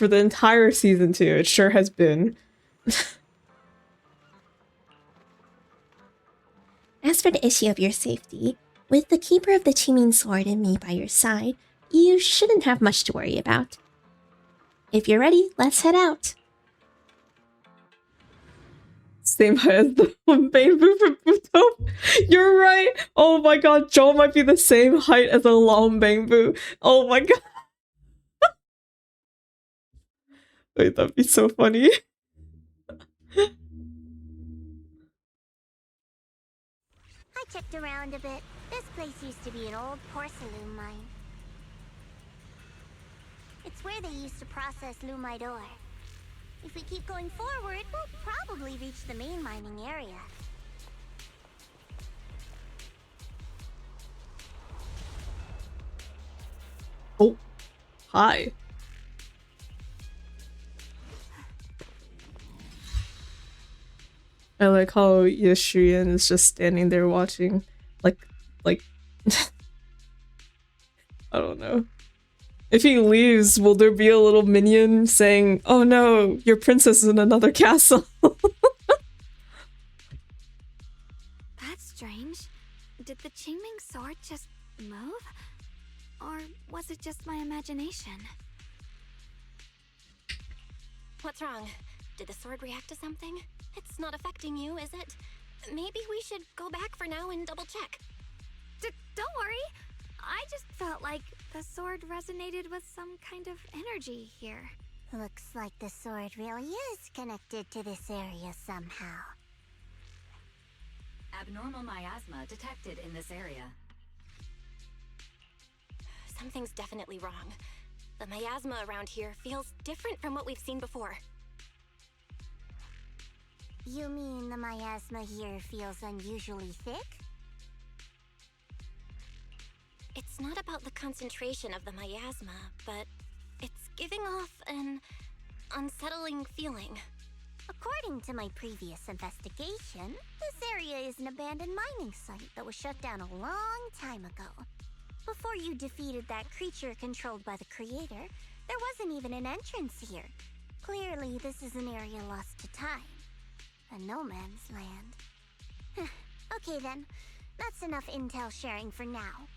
the entire season 2. It sure has been. As for the issue of your safety, with the Keeper of the Qingming Sword and me by your side, you shouldn't have much to worry about. If you're ready, let's head out. Same height as the bamboo from Buto. You're right. Oh my god, Joel might be the same height as a long bamboo. Oh my god. Wait, that'd be so funny. I checked around a bit. This place used to be an old porcelain mine. It's where they used to process lumite ore. If we keep going forward, we'll probably reach the main mining area. Oh, hi. I like how Yashuyan is just standing there watching, like, I don't know. If he leaves, will there be a little minion saying, "Oh no, your princess is in another castle"? That's strange. Did the Qingming sword just move? Or was it just my imagination? What's wrong? Did the sword react to something? It's not affecting you, is it? Maybe we should go back for now and double check. Don't worry. I just felt like the sword resonated with some kind of energy here. Looks like the sword really is connected to this area somehow. Abnormal miasma detected in this area. Something's definitely wrong. The miasma around here feels different from what we've seen before. You mean the miasma here feels unusually thick? It's not about the concentration of the miasma, but it's giving off an unsettling feeling. According to my previous investigation, this area is an abandoned mining site that was shut down a long time ago. Before you defeated that creature controlled by the Creator, there wasn't even an entrance here. Clearly, this is an area lost to time. A no man's land. Okay then, that's enough intel sharing for now.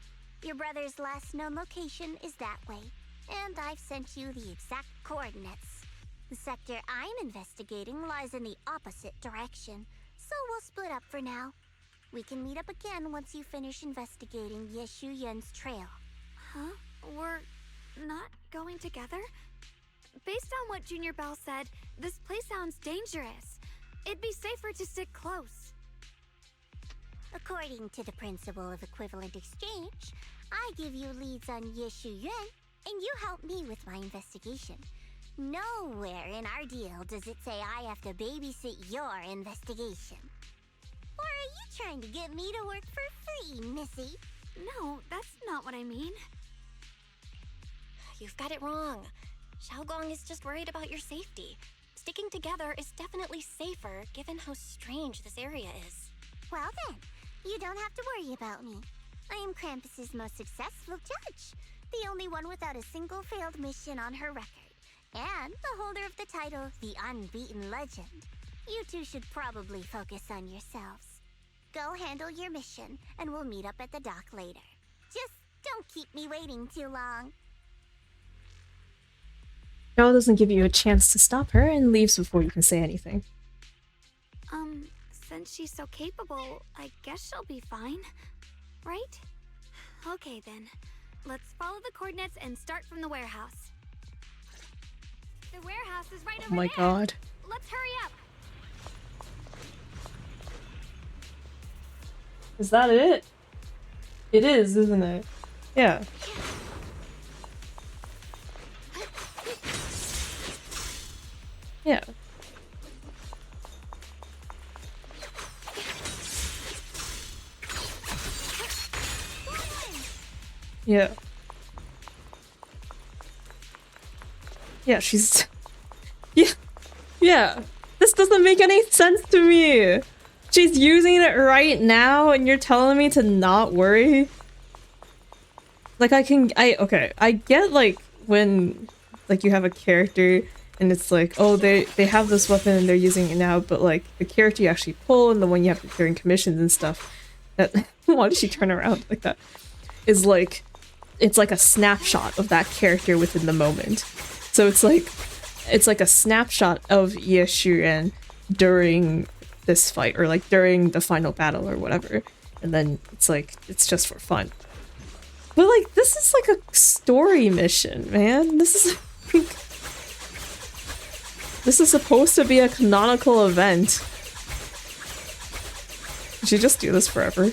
Your brother's last known location is that way, and I've sent you the exact coordinates. The sector I'm investigating lies in the opposite direction, so we'll split up for now. We can meet up again once you finish investigating Yeshu Yen's trail. Huh? We're not going together? Based on what Junior Bell said, this place sounds dangerous. It'd be safer to stick close. According to the principle of equivalent exchange, I give you leads on Yeshu Yuan, and you help me with my investigation. Nowhere in our deal does it say I have to babysit your investigation. Or are you trying to get me to work for free, Missy? No, that's not what I mean. You've got it wrong. Xiaoguang is just worried about your safety. Sticking together is definitely safer given how strange this area is. Well then, you don't have to worry about me. I am Krampus's most successful judge, the only one without a single failed mission on her record, and the holder of the title, the Unbeaten Legend. You two should probably focus on yourselves. Go handle your mission, and we'll meet up at the dock later. Just don't keep me waiting too long. Xiao doesn't give you a chance to stop her and leaves before you can say anything. Since she's so capable, I guess she'll be fine. Right? Okay then. Let's follow the coordinates and start from the warehouse. The warehouse is right over there! Oh my god. Let's hurry up! Is that it? It is, isn't it? Yeah. Yeah. Yeah. Yeah, she's... Yeah. Yeah. This doesn't make any sense to me. She's using it right now and you're telling me to not worry? Like, okay, I get, like, when, like, you have a character and it's like, oh, they have this weapon and they're using it now, but, like, the character you actually pull and the one you have to carry in commissions and stuff, that, why did she turn around like that? Is, like, it's like a snapshot of that character within the moment. So it's like a snapshot of Yeshuren during this fight, or like during the final battle or whatever. And then it's like, it's just for fun. But like, this is like a story mission, man. This is like, this is supposed to be a canonical event. Did you just do this forever?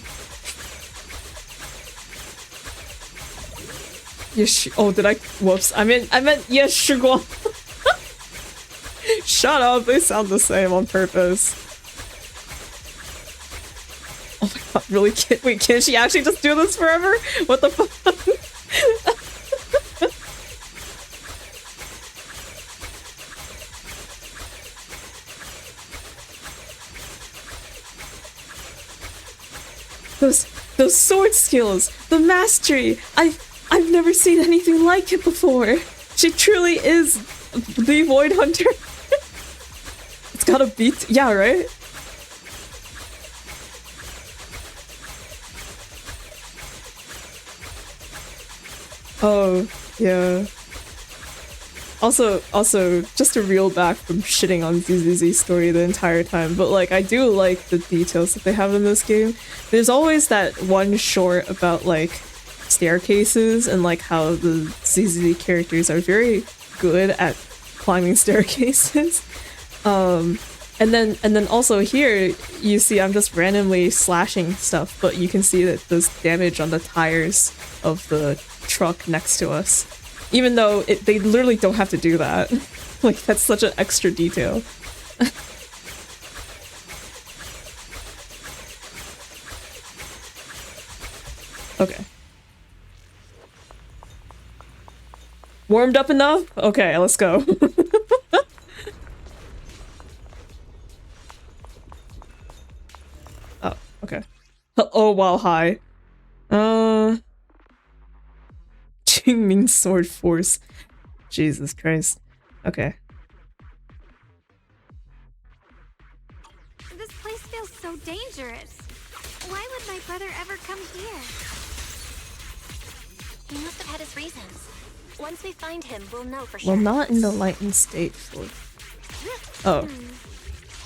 Oh, did I? Whoops. I meant Yeshuguang. Shut up, they sound the same on purpose. Oh my god, really? Wait, can she actually just do this forever? What the fuck? Those sword skills, the mastery, I've never seen anything like it before. She truly is the Void Hunter. It's gotta beat, yeah, right? Oh, yeah. Also, just to reel back from shitting on ZZZ's story the entire time, but like, I do like the details that they have in this game. There's always that one short about like staircases and like how the ZZZ characters are very good at climbing staircases. And then also here you see I'm just randomly slashing stuff, but you can see that there's damage on the tires of the truck next to us. Even though they literally don't have to do that. Like, that's such an extra detail. Okay. Warmed up enough? Okay, let's go. Oh, okay. Oh, wow, hi. Jingming Sword Force. Jesus Christ. Okay. This place feels so dangerous. Why would my brother ever come here? He must have had his reasons. Once we find him, we'll know for sure. Well, not in the lightened state for... Oh.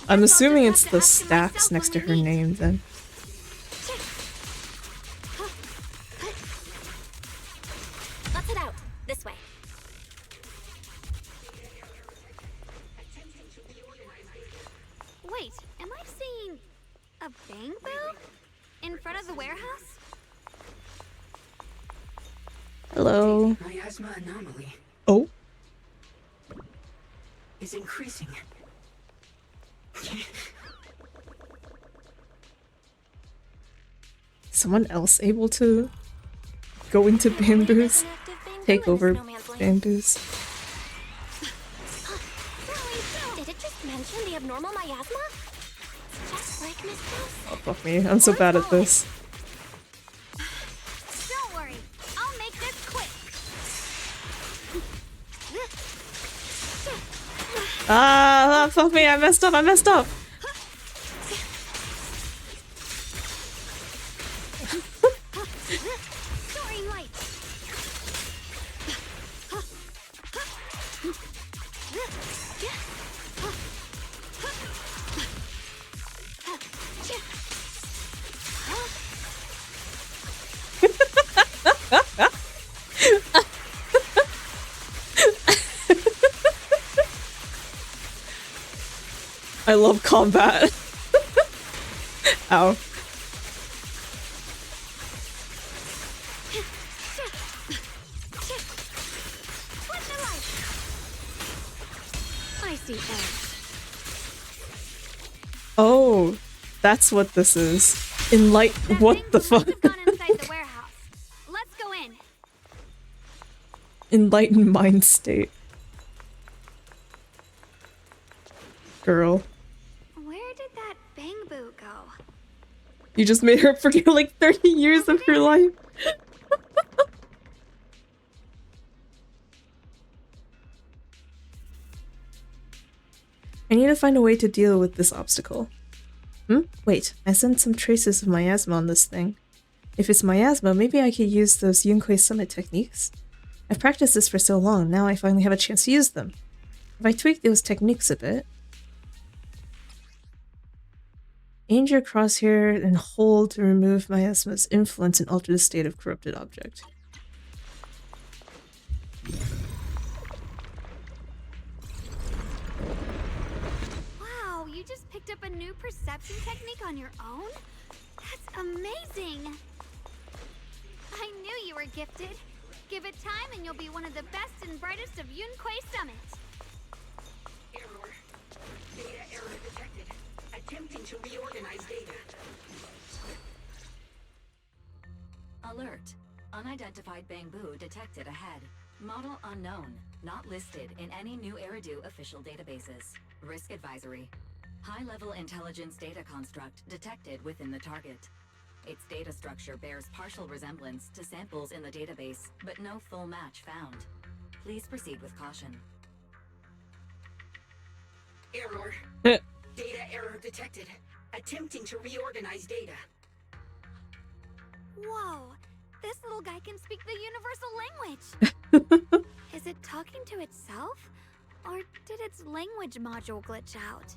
I'm assuming it's the stacks next to her name, then. Let's head out. This way. Wait, am I seeing a bang boo in front of the warehouse? Hello. Miasma anomaly Oh. is increasing. Someone else able to go into bamboos? Take over bamboos? Did it just mention the abnormal miasma? Just like Miss Oh, fuck me. I'm so bad at this. Don't worry, I'll make this quick. Ah, fuck me. I messed up. Soaring light. I love combat. Ow. I see edge. Oh, that's what this is. What the fuck? Gone inside the warehouse. Let's go in. Enlightened mind state. Girl. Where did that bang boo go? You just made her forget like 30 years of her life. I need to find a way to deal with this obstacle. Wait, I sent some traces of miasma on this thing. If it's miasma, maybe I could use those Yunquei Summit techniques. I've practiced this for so long, now I finally have a chance to use them. If I tweak those techniques a bit... Aim your crosshair and hold to remove miasma's influence and alter the state of corrupted object. Wow, you just picked up a new perception technique on your own? That's amazing! I knew you were gifted. Give it time and you'll be one of the best and brightest of Yunquei Summit. Error. Data error detected. Attempting to reorganize data. Alert. Unidentified bamboo detected ahead. Model unknown. Not listed in any new Eridu official databases. Risk advisory. High-level intelligence data construct detected within the target. Its data structure bears partial resemblance to samples in the database, but no full match found. Please proceed with caution. Error. Data error detected. Attempting to reorganize data. Whoa, this little guy can speak the universal language. Is it talking to itself? Or did its language module glitch out?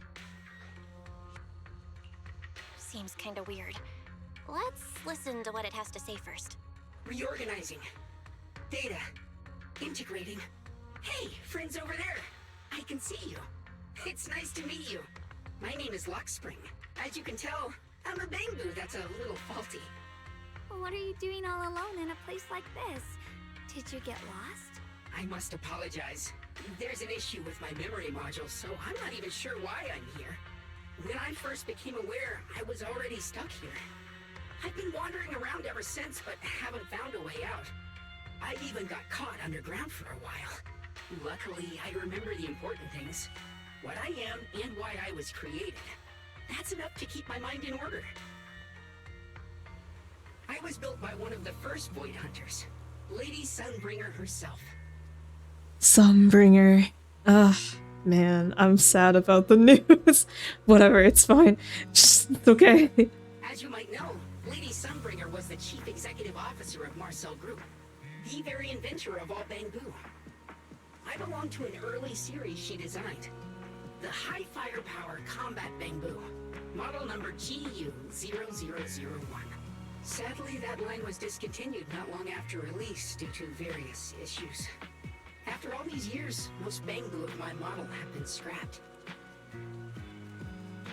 Seems kinda weird. Let's listen to what it has to say first. Reorganizing. Data. Integrating. Hey, friends over there. I can see you. It's nice to meet you. My name is Lockspring. As you can tell, I'm a bamboo that's a little faulty. What are you doing all alone in a place like this? Did you get lost? I must apologize. There's an issue with my memory module, so I'm not even sure why I'm here. When I first became aware, I was already stuck here. I've been wandering around ever since, but haven't found a way out. I even got caught underground for a while. Luckily, I remember the important things. What I am and why I was created. That's enough to keep my mind in order. I was built by one of the first Void Hunters, Lady Sunbringer herself. Sunbringer. Ugh, man, I'm sad about the news. Whatever, it's fine. Just, it's okay. As you might know, Lady Sunbringer was the chief executive officer of Marcel Group, the very inventor of all Bangbu. I belong to an early series she designed, the High Firepower Combat Bangbu, model number GU0001. Sadly, that line was discontinued not long after release due to various issues. After all these years, most Bangbu of my model have been scrapped.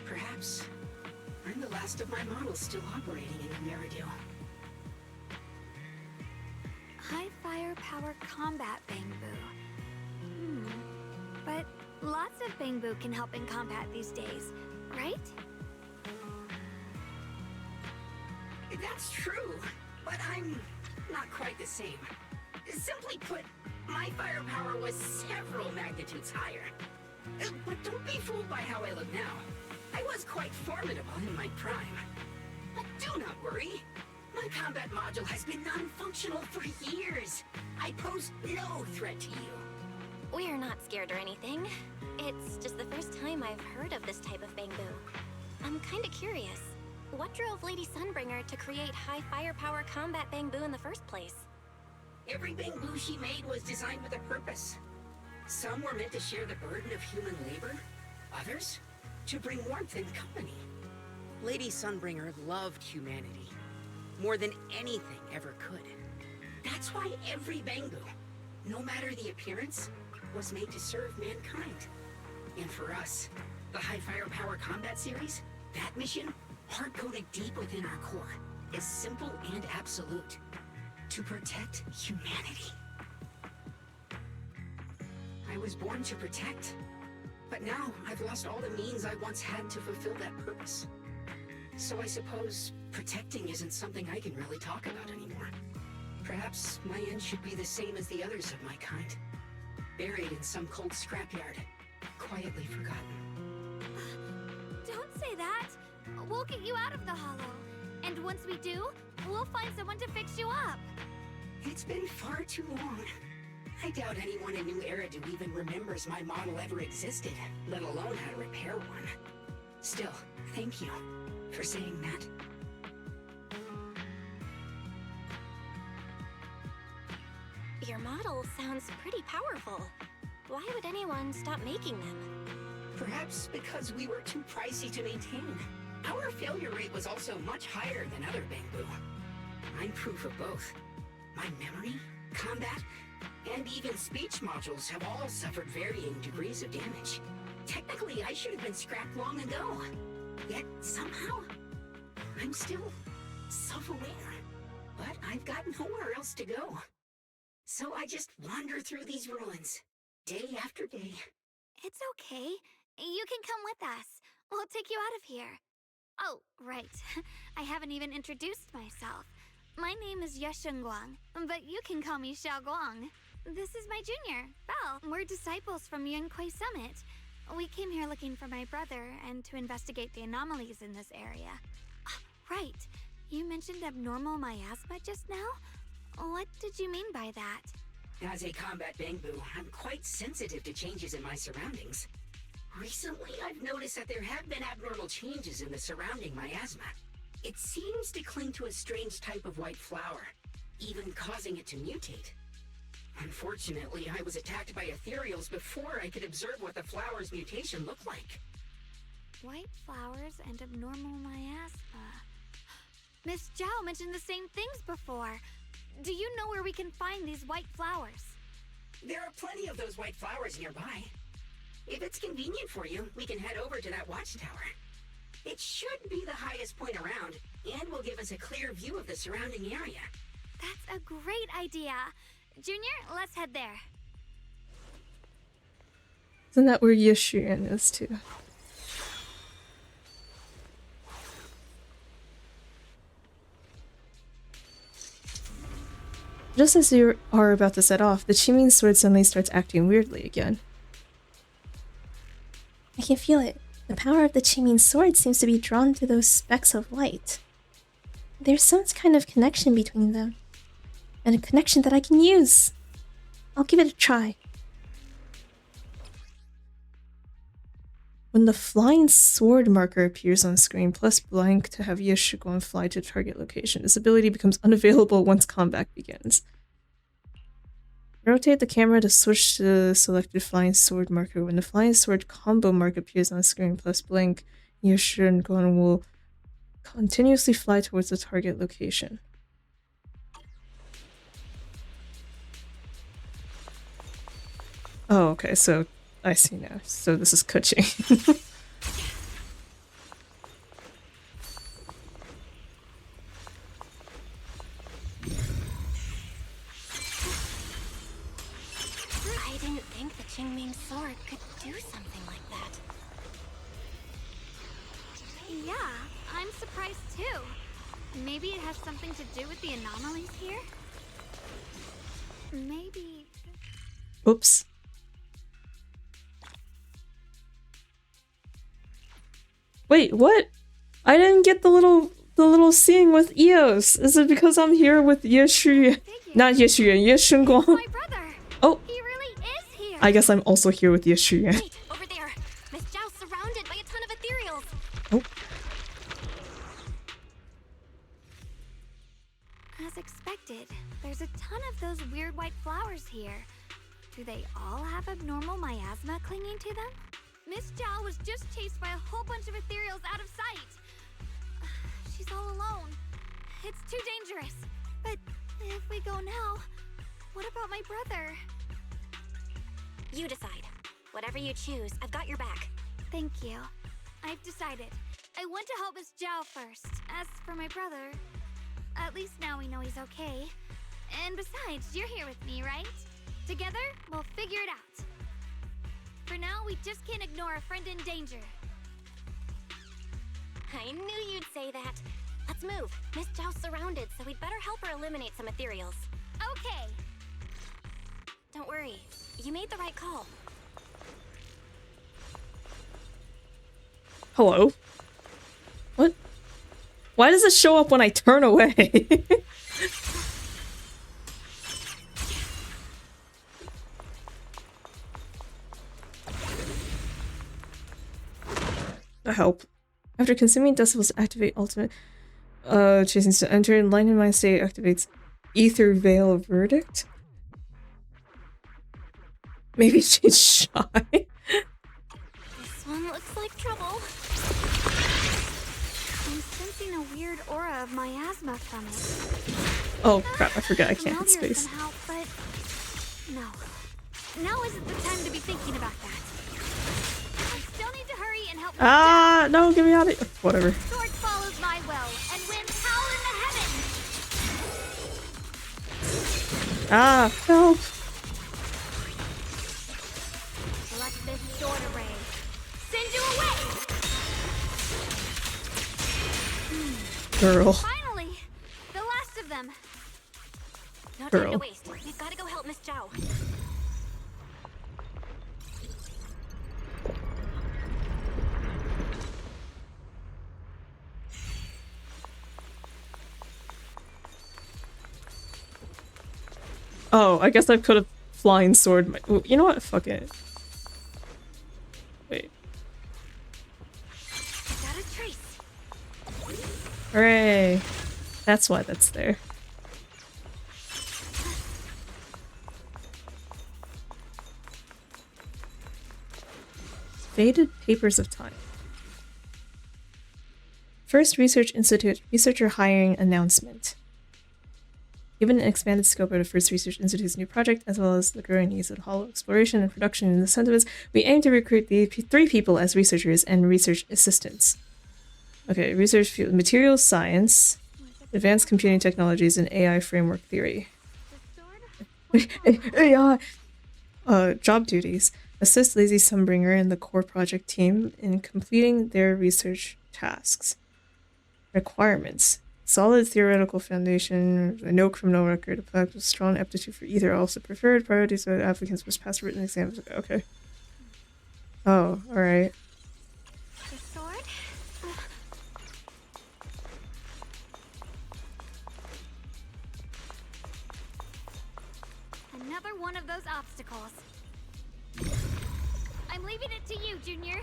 Perhaps I'm the last of my models still operating in Ameridale. High firepower combat Bangbu. But lots of Bangbu can help in combat these days, right? That's true, but I'm not quite the same. Simply put, my firepower was several magnitudes higher. But don't be fooled by how I look now. I was quite formidable in my prime. But do not worry. My combat module has been non-functional for years. I pose no threat to you. We're not scared or anything. It's just the first time I've heard of this type of Bangbu. I'm kinda curious. What drove Lady Sunbringer to create high firepower combat Bangbu in the first place? Every Bangbu she made was designed with a purpose. Some were meant to share the burden of human labor. Others, to bring warmth and company. Lady Sunbringer loved humanity. More than anything ever could. That's why every Bangbu, no matter the appearance, was made to serve mankind. And for us, the High Firepower Combat Series, that mission, hard-coded deep within our core, is simple and absolute. To protect humanity. I was born to protect, but now I've lost all the means I once had to fulfill that purpose. So I suppose protecting isn't something I can really talk about anymore. Perhaps my end should be the same as the others of my kind. Buried in some cold scrapyard, quietly forgotten. Don't say that! We'll get you out of the hollow. And once we do, we'll find someone to fix you up. It's been far too long. I doubt anyone in New Eridu even remembers my model ever existed, let alone how to repair one. Still, thank you for saying that. Your model sounds pretty powerful. Why would anyone stop making them? Perhaps because we were too pricey to maintain. Our failure rate was also much higher than other Bangbu. I'm proof of both. My memory, combat, and even speech modules have all suffered varying degrees of damage. Technically, I should have been scrapped long ago. Yet, somehow, I'm still self-aware. But I've got nowhere else to go. So I just wander through these ruins, day after day. It's okay. You can come with us. We'll take you out of here. Oh, right. I haven't even introduced myself. My name is Yeshengguang, but you can call me Xiaoguang. This is my junior, Belle. We're disciples from Yunquay Summit. We came here looking for my brother and to investigate the anomalies in this area. Right. You mentioned abnormal miasma just now? What did you mean by that? As a combat Bangbu, I'm quite sensitive to changes in my surroundings. Recently, I've noticed that there have been abnormal changes in the surrounding miasma. It seems to cling to a strange type of white flower, even causing it to mutate. Unfortunately, I was attacked by ethereals before I could observe what the flower's mutation looked like. White flowers and abnormal miasma. Miss Zhao mentioned the same things before. Do you know where we can find these white flowers? There are plenty of those white flowers nearby. If it's convenient for you, we can head over to that watchtower. It should be the highest point around, and will give us a clear view of the surrounding area. That's a great idea. Junior, let's head there. Isn't that where Yushuan is too? Just as you are about to set off, the Chimin sword suddenly starts acting weirdly again. I can feel it. The power of the Chimin sword seems to be drawn to those specks of light. There's some kind of connection between them. And a connection that I can use. I'll give it a try. When the flying sword marker appears on screen, plus blank to have Yeshiguan fly to target location. This ability becomes unavailable once combat begins. Rotate the camera to switch to the selected flying sword marker. When the flying sword combo mark appears on screen, plus blank, Yeshiguan will continuously fly towards the target location. Oh, okay, so I see now. So this is coaching. I didn't think the Qingming sword could do something like that. Yeah, I'm surprised too. Maybe it has something to do with the anomalies here? Maybe... Oops. Wait, what? I didn't get the little scene with Eos. Is it because I'm here with Yeshu? Not Yeshu, Yeshunguang. My brother! Oh, He really is here! I guess I'm also here with Yeshu. Wait, over there! Miss Zhao's surrounded by a ton of ethereals! Oh. As expected, there's a ton of those weird white flowers here. Do they all have abnormal miasma clinging to them? Miss Zhao was just chased by a whole bunch of ethereals out of sight. She's all alone. It's too dangerous. But if we go now, what about my brother? You decide. Whatever you choose, I've got your back. Thank you. I've decided. I want to help Miss Zhao first. As for my brother, at least now we know he's okay. And besides, you're here with me, right? Together, we'll figure it out. For now, we just can't ignore a friend in danger. I knew you'd say that. Let's move. Miss Zhao's surrounded, so we'd better help her eliminate some ethereals. Okay. Don't worry. You made the right call. Hello? What? Why does it show up when I turn away? Help. After consuming decibels to activate ultimate chasing to enter enlightened mind state activates ether veil verdict. Maybe she's shy. This one looks like trouble. I'm sensing a weird aura of miasma from it. Oh crap, I forgot I can't hit Familiar space. somehow, but no. Now isn't the time to be thinking about that. I still need to hurry and help. Ah, no, get me out of here. Whatever. Sword follows my will and wins power in the heavens. Ah, help. Let this sword array send you away. Girl. Finally, the last of them. No time Girl. to waste. We've got to go help Miss Zhao. Oh, I guess I could have flying sword my— Ooh, you know what? Fuck it. Wait. Got a trace. Hooray. That's why that's there. Faded Papers of Time. First Research Institute researcher hiring announcement. Given an expanded scope of the First Research Institute's new project, as well as the growing needs of hollow exploration and production in the sentiments, we aim to recruit the 3 people as researchers and research assistants. Okay, research field: materials science, advanced computing technologies, and AI framework theory. AI. Job duties: assist Lazy Sunbringer and the core project team in completing their research tasks. Requirements: Solid theoretical foundation, no criminal record, a fact with strong aptitude for either. Also preferred priorities that applicants must pass written exams. Okay. Oh, alright. The sword? Another one of those obstacles. I'm leaving it to you, Junior.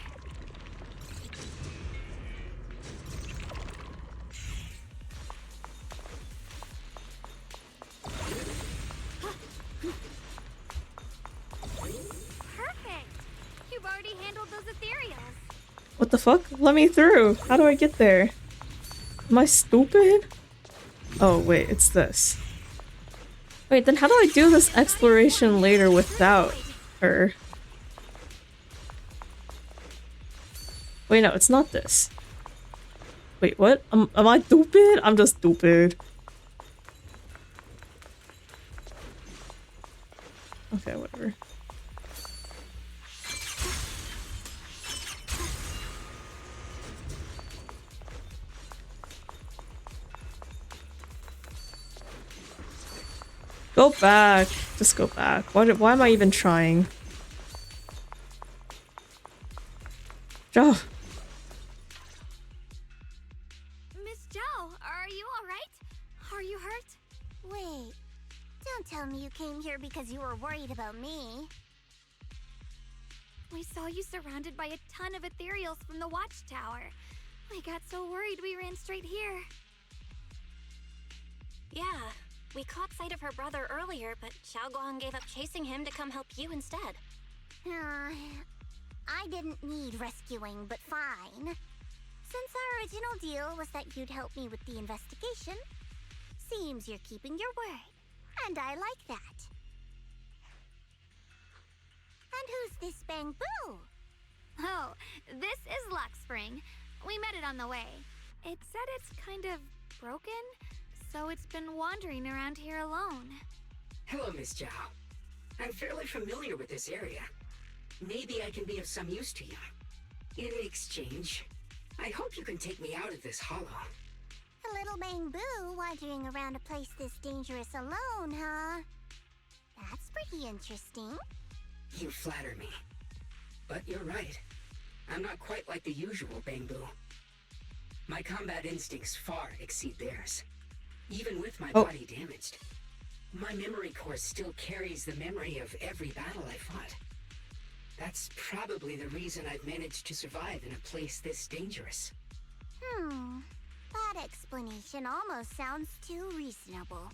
Perfect! You've already handled those ethereals. What the fuck? Let me through! How do I get there? Am I stupid? Oh, wait, it's this. Wait, then how do I do this exploration later without her? Wait, no, it's not this. Wait, what? Am I stupid? I'm just stupid. Okay, whatever. Go back. Just go back. Why am I even trying? Joe. Miss Zhao, are you alright? Are you hurt? Wait, don't tell me you came here because you were worried about me. We saw you surrounded by a ton of ethereals from the watchtower. We got so worried we ran straight here. Yeah, we caught sight of her brother earlier, but Xiaoguang gave up chasing him to come help you instead. I didn't need rescuing, but fine. Since our original deal was that you'd help me with the investigation, seems you're keeping your word, and I like that. And who's this Bamboo? Oh, this is Luckspring. We met it on the way. It said it's kind of broken, so it's been wandering around here alone. Hello, Miss Zhao. I'm fairly familiar with this area. Maybe I can be of some use to you. In exchange, I hope you can take me out of this hollow. A little Bamboo wandering around a place this dangerous alone, huh? That's pretty interesting. You flatter me. But you're right. I'm not quite like the usual Bamboo. My combat instincts far exceed theirs. Even with my body damaged, my memory core still carries the memory of every battle I fought. That's probably the reason I've managed to survive in a place this dangerous. That explanation almost sounds too reasonable.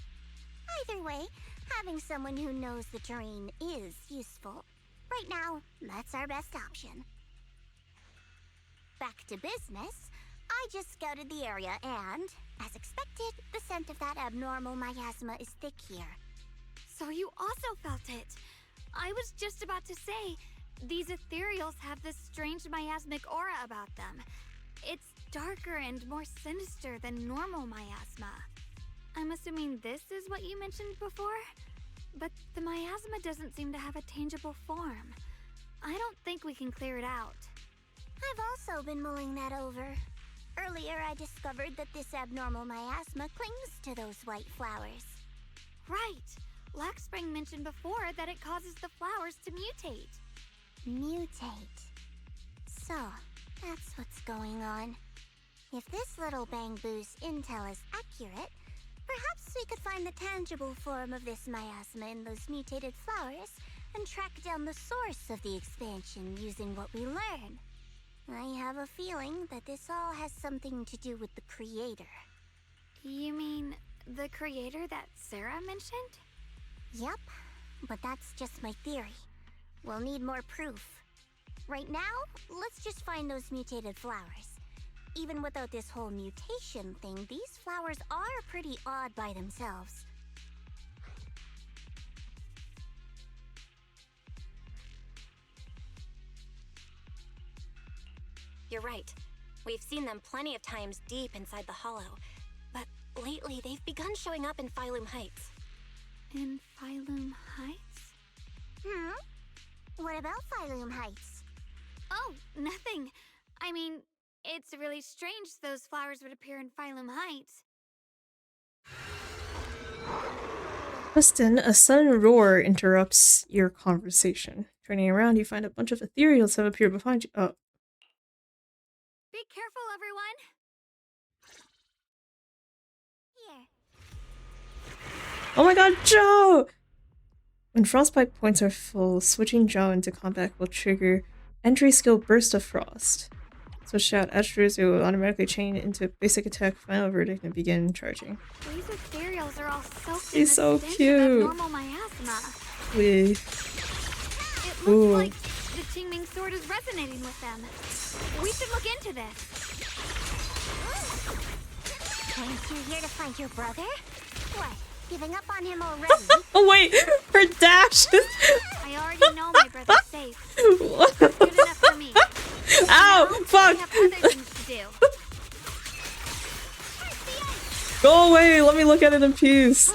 Either way, having someone who knows the terrain is useful. Right now, that's our best option. Back to business. I just scouted the area and, as expected, the scent of that abnormal miasma is thick here. So you also felt it. I was just about to say, these ethereals have this strange miasmic aura about them. It's darker and more sinister than normal miasma. I'm assuming this is what you mentioned before? But the miasma doesn't seem to have a tangible form. I don't think we can clear it out. I've also been mulling that over. Earlier, I discovered that this abnormal miasma clings to those white flowers. Right! Luckspring mentioned before that it causes the flowers to mutate. Mutate. So, that's what's going on. If this little Bamboo's intel is accurate, perhaps we could find the tangible form of this miasma in those mutated flowers and track down the source of the expansion using what we learn. I have a feeling that this all has something to do with the creator. You mean the creator that Sarah mentioned? Yep, but that's just my theory. We'll need more proof. Right now, let's just find those mutated flowers. Even without this whole mutation thing, these flowers are pretty odd by themselves. You're right. We've seen them plenty of times deep inside the hollow. But lately, they've begun showing up in Phylum Heights. In Phylum Heights? What about Phylum Heights? Oh, nothing. I mean, it's really strange those flowers would appear in Phylum Heights. Preston, a sudden roar interrupts your conversation. Turning around, you find a bunch of ethereals have appeared behind you. Oh. Be careful, everyone. Here. Oh my god, Joe! When frostbite points are full, switching Joe into combat will trigger entry skill Burst of Frost. Switch out attributes, it will automatically chain into basic attack, final verdict, and begin charging. These ethereals are all soaked He's in so the stench cute. of abnormal miasma. Wee. It looks Ooh. like the Qingming sword is resonating with them. We should look into this. Aren't you here to find your brother? What? Giving up on him already? Oh wait, her dash! I already know my brother's safe. That's good enough for me. Ow! Now, Fuck! I have other things to do. Go away! Let me look at it in peace.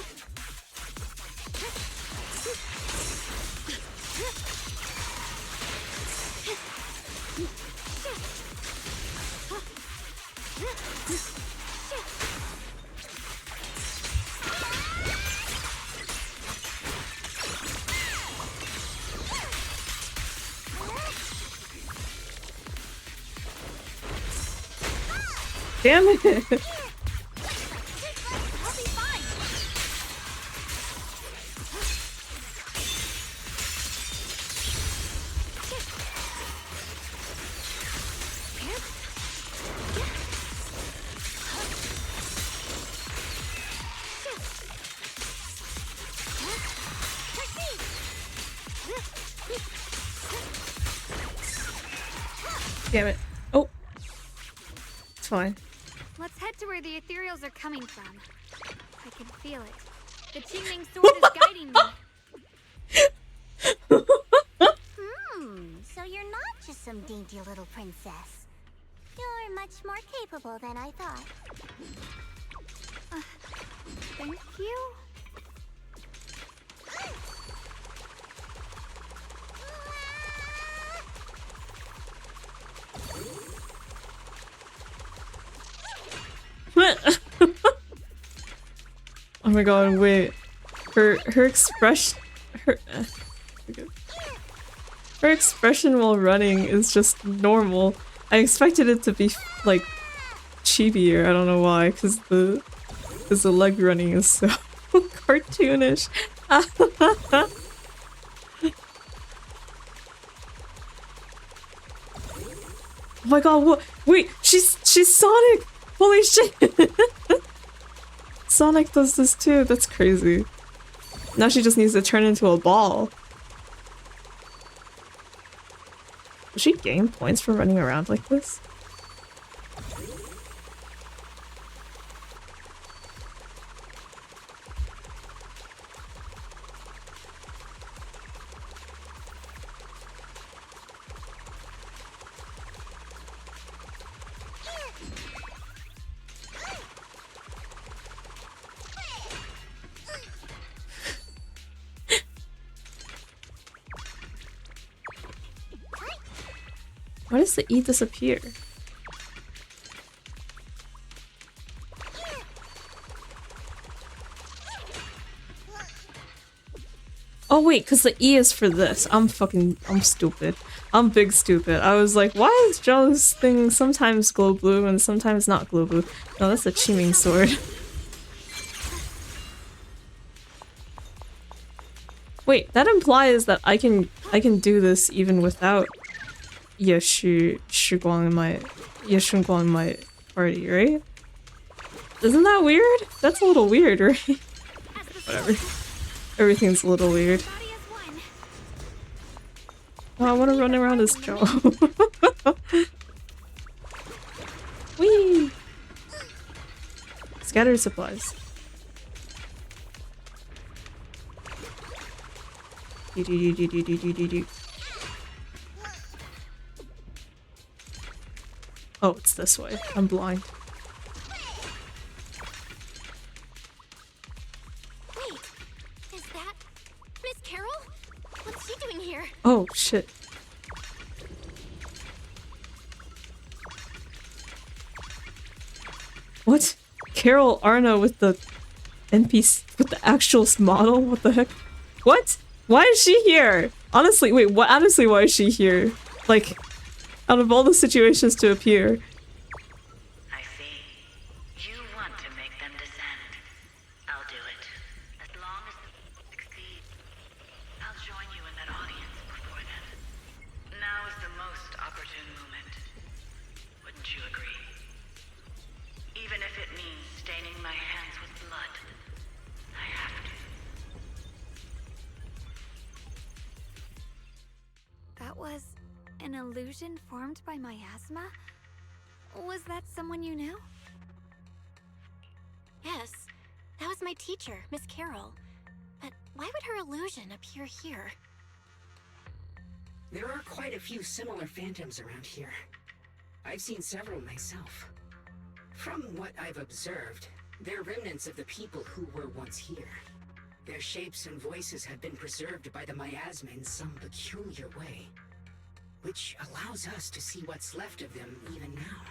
Damn it! I'll be fine. Damn it. Oh. It's fine. Let's head to where the ethereals are coming from. I can feel it. The Qingming sword is guiding me. So you're not just some dainty little princess. You're much more capable than I thought. Thank you. Oh my god, wait. Her expression her expression while running is just normal. I expected it to be like chibier, I don't know why, because the leg running is so cartoonish. Oh my god, what? Wait, she's Sonic! Holy shit! Sonic does this too, that's crazy. Now she just needs to turn into a ball. Does she gain points for running around like this? Why does the E disappear? Oh wait, because the E is for this. I'm stupid. I'm big stupid. I was like, why is Joe's thing sometimes glow blue and sometimes not glow blue? No, that's a Qingming sword. Wait, that implies that I can do this even without Ye Shiguang in my party, right? Isn't that weird? That's a little weird, right? Whatever. Everything's a little weird. Oh, I want to run around as Joe. Whee! Scattered supplies. Oh, it's this way. I'm blind. Wait, is that Miss Carol? What's she doing here? Oh, shit. What? Carol Arna with the NPC with the actual model? What the heck? What? Why is she here? Honestly, wait, what? Honestly, why is she here? Like, out of all the situations to appear. I see. You want to make them descend. I'll do it. As long as they succeed, I'll join you in that audience before then. Now is the most opportune moment. Wouldn't you agree? Even if it means staining my hands with blood, I have to. That was an illusion formed by miasma? Was that someone you knew? Yes, that was my teacher, Miss Carroll. But why would her illusion appear here? There are quite a few similar phantoms around here. I've seen several myself. From what I've observed, they're remnants of the people who were once here. Their shapes and voices have been preserved by the miasma in some peculiar way, which allows us to see what's left of them even now.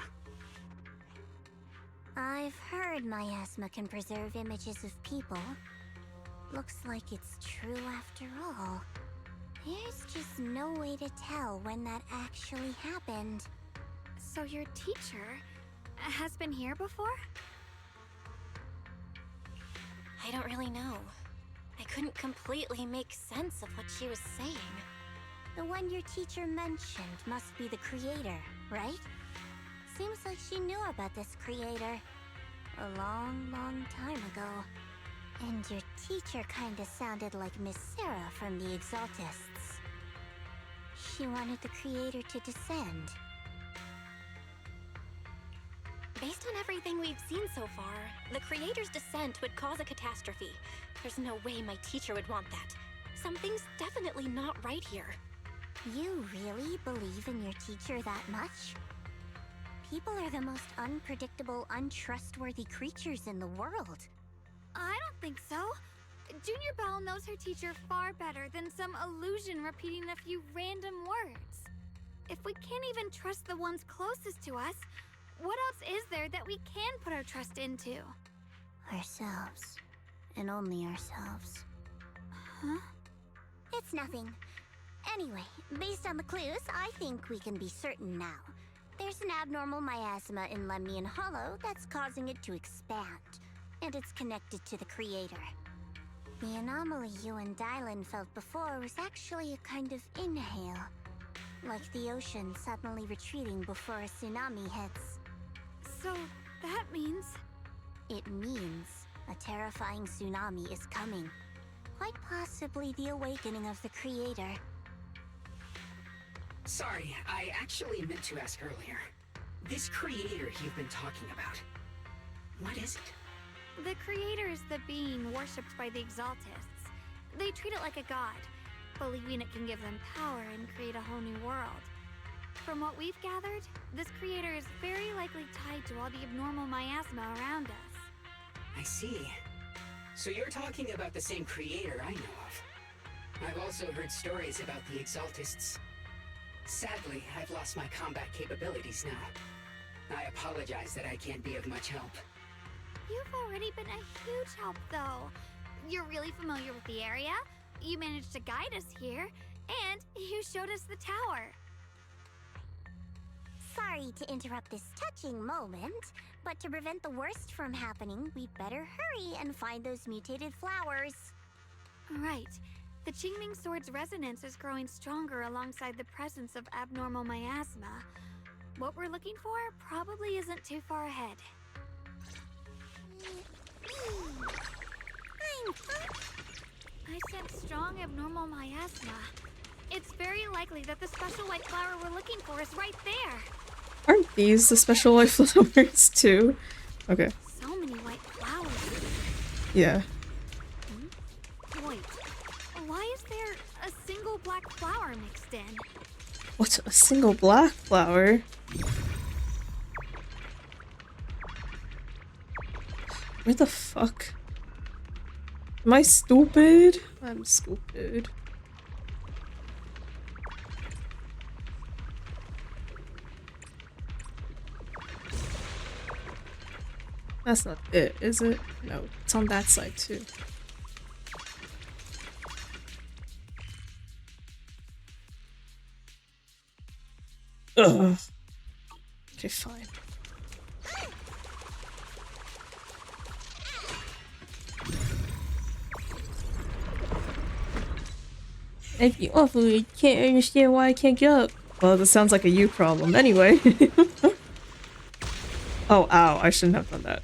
I've heard miasma can preserve images of people. Looks like it's true after all. There's just no way to tell when that actually happened. So your teacher has been here before? I don't really know. I couldn't completely make sense of what she was saying. The one your teacher mentioned must be the creator, right? Seems like she knew about this creator a long, long time ago. And your teacher kinda sounded like Miss Sarah from the Exaltists. She wanted the creator to descend. Based on everything we've seen so far, the creator's descent would cause a catastrophe. There's no way my teacher would want that. Something's definitely not right here. You really believe in your teacher that much? People are the most unpredictable, untrustworthy creatures in the world. I don't think so. Junior Belle knows her teacher far better than some illusion repeating a few random words. If we can't even trust the ones closest to us, what else is there that we can put our trust into? Ourselves. And only ourselves. Huh? It's nothing. Anyway, based on the clues, I think we can be certain now. There's an abnormal miasma in Lemnian Hollow that's causing it to expand, and it's connected to the creator. The anomaly you and Dylan felt before was actually a kind of inhale, like the ocean suddenly retreating before a tsunami hits. So, that means... It means a terrifying tsunami is coming. Quite possibly the awakening of the creator. Sorry, I actually meant to ask earlier. This creator you've been talking about, what is it? The creator is the being worshipped by the Exaltists. They treat it like a god, believing it can give them power and create a whole new world. From what we've gathered, this creator is very likely tied to all the abnormal miasma around us. I see. So you're talking about the same creator I know of. I've also heard stories about the Exaltists. Sadly, I've lost my combat capabilities now. I apologize that I can't be of much help. You've already been a huge help, though. You're really familiar with the area, you managed to guide us here, and you showed us the tower. Sorry to interrupt this touching moment, but to prevent the worst from happening, we'd better hurry and find those mutated flowers. Right. The Qingming Sword's resonance is growing stronger alongside the presence of abnormal miasma. What we're looking for probably isn't too far ahead. I sense strong abnormal miasma. It's very likely that the special white flower we're looking for is right there. Aren't these the special white flowers too? Okay. So many white flowers. Yeah. Wait, why is there a single black flower mixed in? What's a single black flower? Where the fuck? Am I stupid? I'm stupid. That's not it, is it? No, it's on that side too. Ugh. Okay, fine. If you awfully can't understand why I can't get up. Well, this sounds like a you problem. Anyway. Oh, ow. I shouldn't have done that.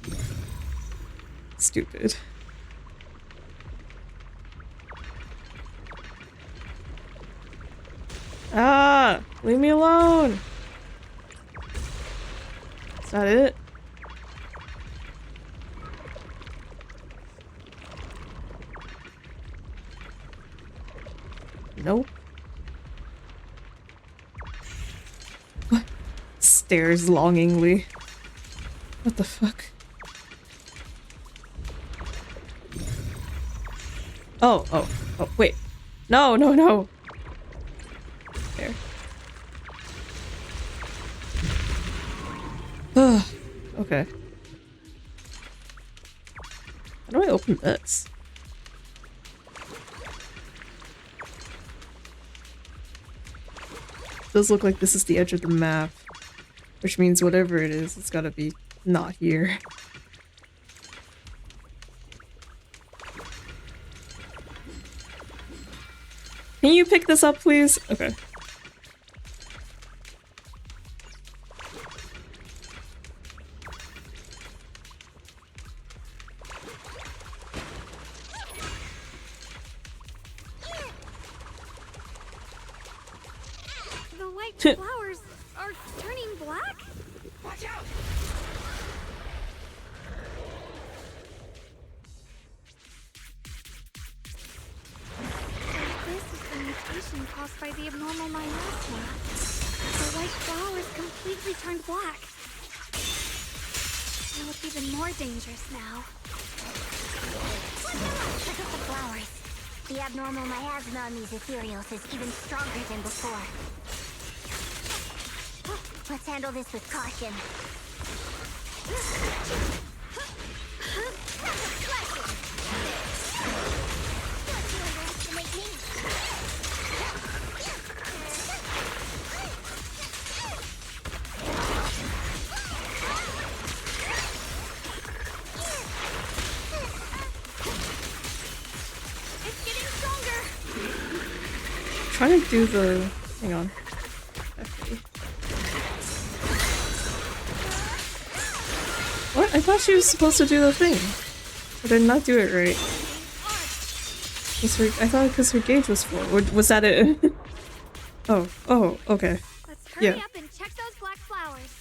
Stupid. Ah! Leave me alone! Is that it? Nope. What? Stares longingly. What the fuck? Oh, oh, oh, wait. No, no, no! There. Ugh. Okay. How do I open this? Does look like this is the edge of the map, which means whatever it is, it's gotta be not here. Can you pick this up, please? Okay. The white flowers are turning black? Watch out! This is the mutation caused by the abnormal miasma. The white flowers completely turned black. They look even more dangerous now. Look at the flowers. The abnormal miasma on these ethereals is even stronger than before. Let's handle this with caution. It's getting stronger! Trying to do the... hang on. Okay. What? I thought she was supposed to do the thing. I did not do it right. I thought because her gauge was full. Or was that it? Oh, oh, okay. Let's hurry Yeah. up and check those black flowers.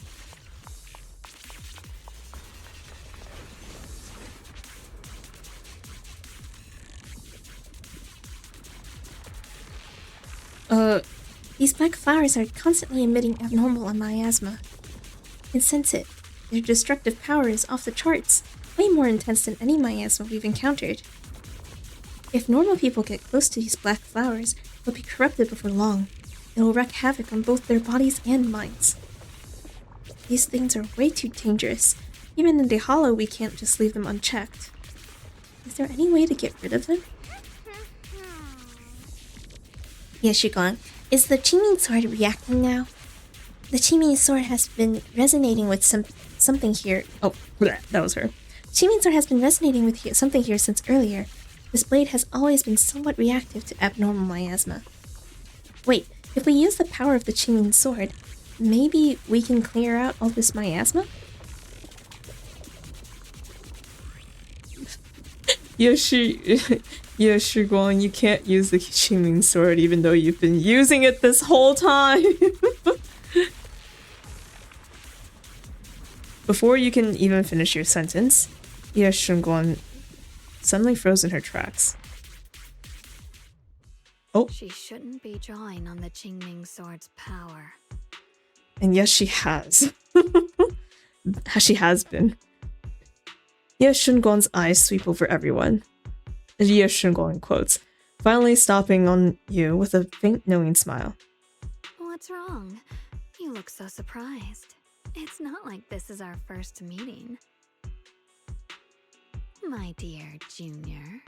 These black flowers are constantly emitting abnormal miasma. You can sense it. Their destructive power is off the charts, way more intense than any miasma we've encountered. If normal people get close to these black flowers, they'll be corrupted before long. It'll wreak havoc on both their bodies and minds. These things are way too dangerous. Even in the hollow, we can't just leave them unchecked. Is there any way to get rid of them? Yes, Shugon. Is the Chiming sword reacting now? The Chiming sword has been resonating with something here. Oh, bleh, that was her. Chiming sword has been resonating with something here since earlier. This blade has always been somewhat reactive to abnormal miasma. Wait, if we use the power of the Chiming sword, maybe we can clear out all this miasma? Guang, you can't use the Qingming sword even though you've been using it this whole time. Before you can even finish your sentence, Guang suddenly froze in her tracks. Oh. She shouldn't be drawing on the Qingming sword's power. And yes, she has. She has been. Guang's eyes sweep over everyone. Guang quotes, finally stopping on you with a faint knowing smile. What's wrong? You look so surprised. It's not like this is our first meeting. my dear Junior.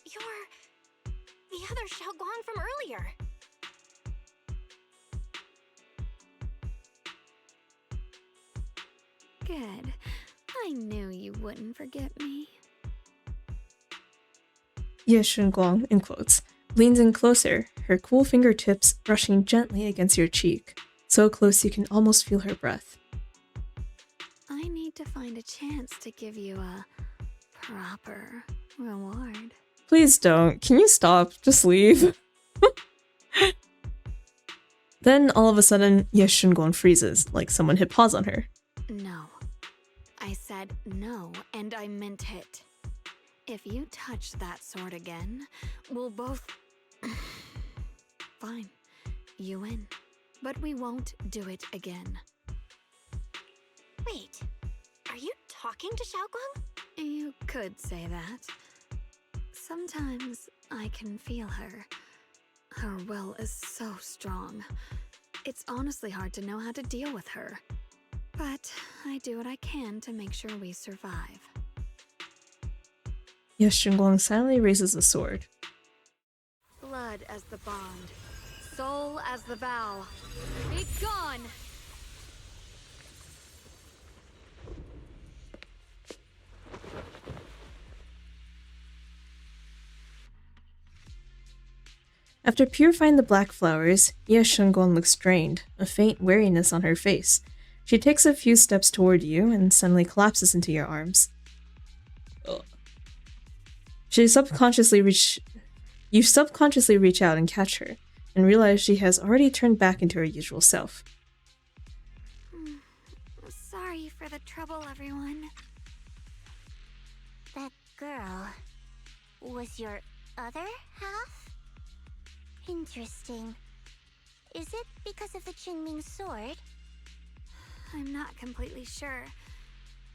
You're the other Xiaoguang from earlier. Good. I knew you wouldn't forget me. Ye Shunguang, in quotes, leans in closer, her cool fingertips brushing gently against your cheek, so close you can almost feel her breath. I need to find a chance to give you a proper reward. Please don't. Can you stop? Just leave. Then, all of a sudden, Ye Shunguang freezes, like someone hit pause on her. No. I said no, and I meant it. If you touch that sword again, we'll both... Fine. You win. But we won't do it again. Wait, are you talking to Xiaoguang? You could say that. Sometimes I can feel her. Her will is so strong. It's honestly hard to know how to deal with her. But I do what I can to make sure we survive. Ye Shunguang silently raises the sword. Blood as the bond. Soul as the vow. Be gone! After purifying the black flowers, Ye Shunguang looks drained, a faint weariness on her face. She takes a few steps toward you and suddenly collapses into your arms. Ugh. You subconsciously reach out and catch her, and realize she has already turned back into her usual self. Sorry for the trouble, everyone. That girl was your other half? Interesting. Is it because of the Qingming sword? I'm not completely sure.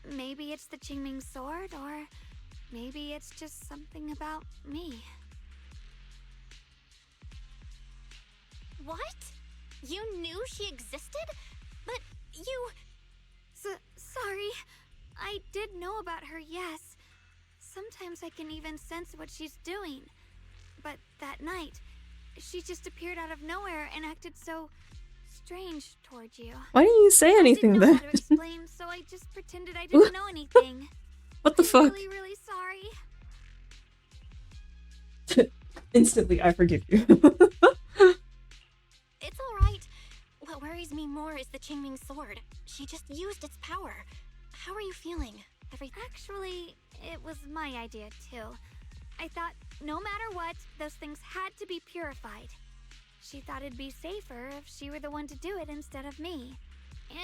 Maybe it's the Qingming sword, or maybe it's just something about me. What? You knew she existed? But you... Sorry. I did know about her, yes. Sometimes I can even sense what she's doing. But that night, she just appeared out of nowhere and acted so strange towards you. Why didn't you say anything I didn't know then? how to explain, so I just pretended I didn't know anything. What the fuck? I'm really, really sorry. Instantly, I forgive you. It's alright. What worries me more is the Qingming sword. She just used its power. How are you feeling? Actually, it was my idea too. I thought no matter what, those things had to be purified. She thought it'd be safer if she were the one to do it instead of me.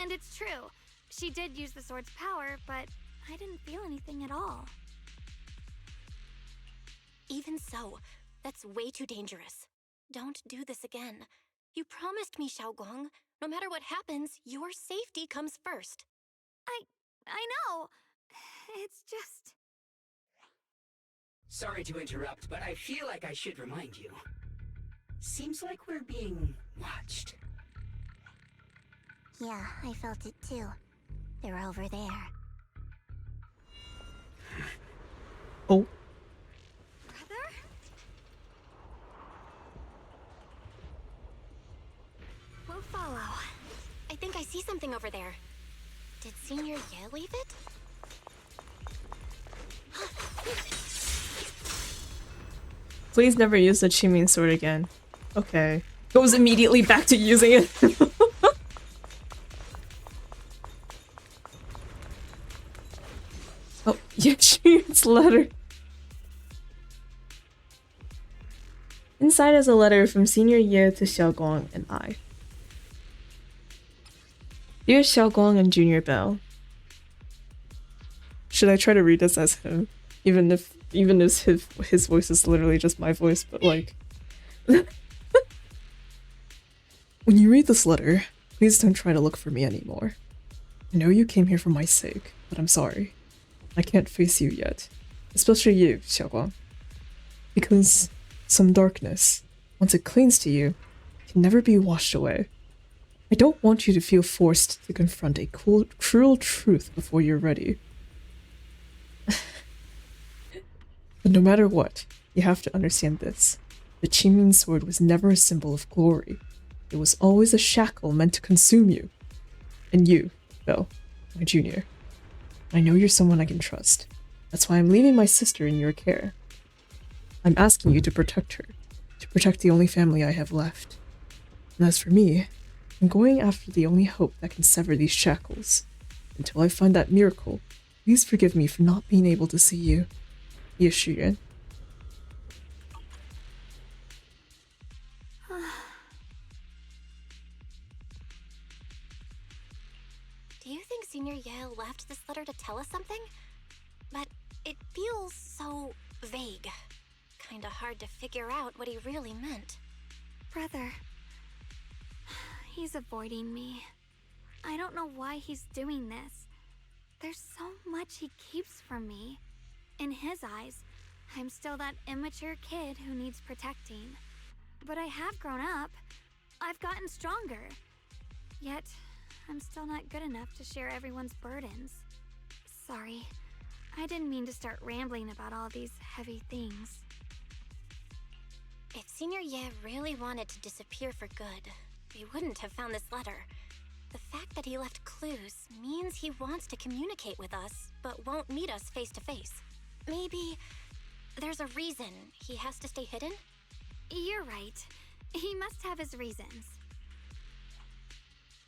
And it's true. She did use the sword's power, but I didn't feel anything at all. Even so, that's way too dangerous. Don't do this again. You promised me, Xiaoguang. No matter what happens, your safety comes first. I know. It's just... Sorry to interrupt, but I feel like I should remind you. Seems like we're being watched. Yeah, I felt it too. They're over there. Oh. Brother? We'll follow. I think I see something over there. Did Senior Ye leave it? Please never use the Qingming sword again. Okay. Goes immediately back to using it. Oh, yeah, it's a letter. Inside is a letter from Senior Ye to Xiaoguang and I. Dear Xiaoguang and Junior Bell. Should I try to read this as him? Even if his voice is literally just my voice, but like... When you read this letter, please don't try to look for me anymore. I know you came here for my sake, but I'm sorry. I can't face you yet. Especially you, Xiaoguang. Because some darkness, once it clings to you, can never be washed away. I don't want you to feel forced to confront a cruel truth before you're ready. But no matter what, you have to understand this. The Qingming sword was never a symbol of glory. It was always a shackle meant to consume you. And you, Belle, my junior. I know you're someone I can trust. That's why I'm leaving my sister in your care. I'm asking you to protect her, to protect the only family I have left. And as for me, I'm going after the only hope that can sever these shackles. Until I find that miracle, please forgive me for not being able to see you. Ye Shuyuan. Do you think Senior Yale left this letter to tell us something? But it feels so vague. Kinda hard to figure out what he really meant. Brother. He's avoiding me. I don't know why he's doing this. There's so much he keeps from me. In his eyes, I'm still that immature kid who needs protecting. But I have grown up. I've gotten stronger. Yet, I'm still not good enough to share everyone's burdens. Sorry. I didn't mean to start rambling about all these heavy things. If Senior Ye really wanted to disappear for good, we wouldn't have found this letter. The fact that he left clues means he wants to communicate with us, but won't meet us face to face. Maybe there's a reason he has to stay hidden? You're right. He must have his reasons.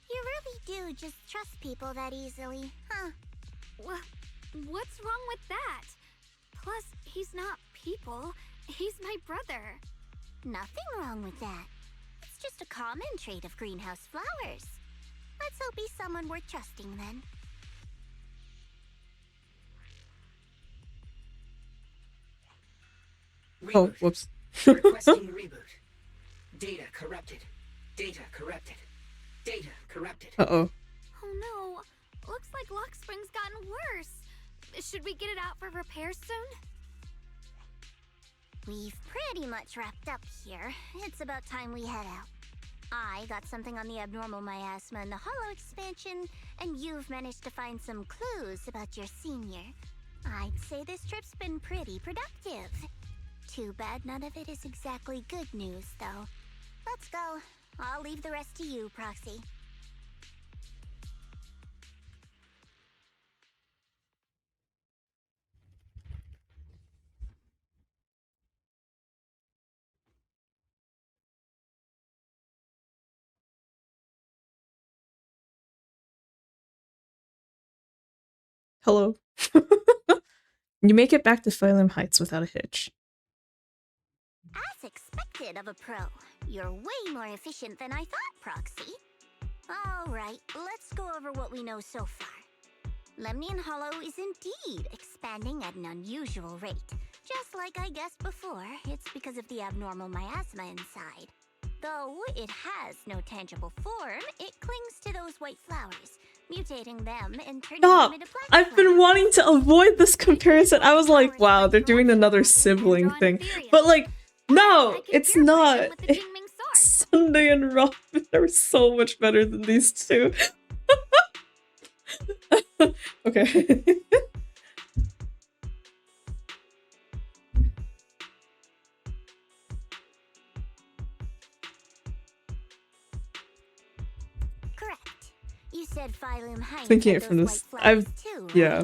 You really do just trust people that easily, huh? What's wrong with that? Plus, he's not people. He's my brother. Nothing wrong with that. It's just a common trait of greenhouse flowers. Let's hope he's someone worth trusting then. Reboot. Oh, whoops. Requesting reboot. Data corrupted. Data corrupted. Data corrupted. Uh-oh. Oh no. Looks like Lock Spring's gotten worse. Should we get it out for repairs soon? We've pretty much wrapped up here. It's about time we head out. I got something on the abnormal miasma and the hollow expansion, and you've managed to find some clues about your senior. I'd say this trip's been pretty productive. Too bad none of it is exactly good news, though. Let's go. I'll leave the rest to you, Proxy. Hello. You make it back to Phylum Heights without a hitch. As expected of a pro, you're way more efficient than I thought, Proxy. Alright, let's go over what we know so far. Lemnian Hollow is indeed expanding at an unusual rate. Just like I guessed before, it's because of the abnormal miasma inside. Though it has no tangible form, it clings to those white flowers, mutating them and turning them into black I've been flowers. wanting to avoid this comparison. I was like, wow, they're doing another sibling thing. But like, no, it's not. Sunday and Robin are so much better than these two. Okay. Correct. You said Phylum Heights Thinking had it from those this, white flowers I've too, right? yeah,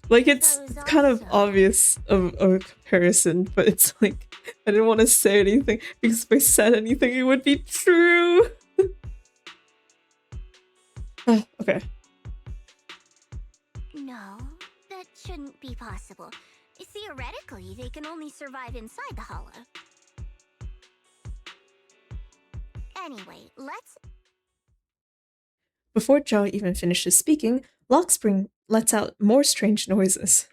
like it's Those kind of also- obvious of a comparison, but it's like I didn't want to say anything because if I said anything, it would be true. Okay. No, that shouldn't be possible. Theoretically, they can only survive inside the hollow. Anyway, let's... Before Zhao even finishes speaking, Lockspring lets out more strange noises.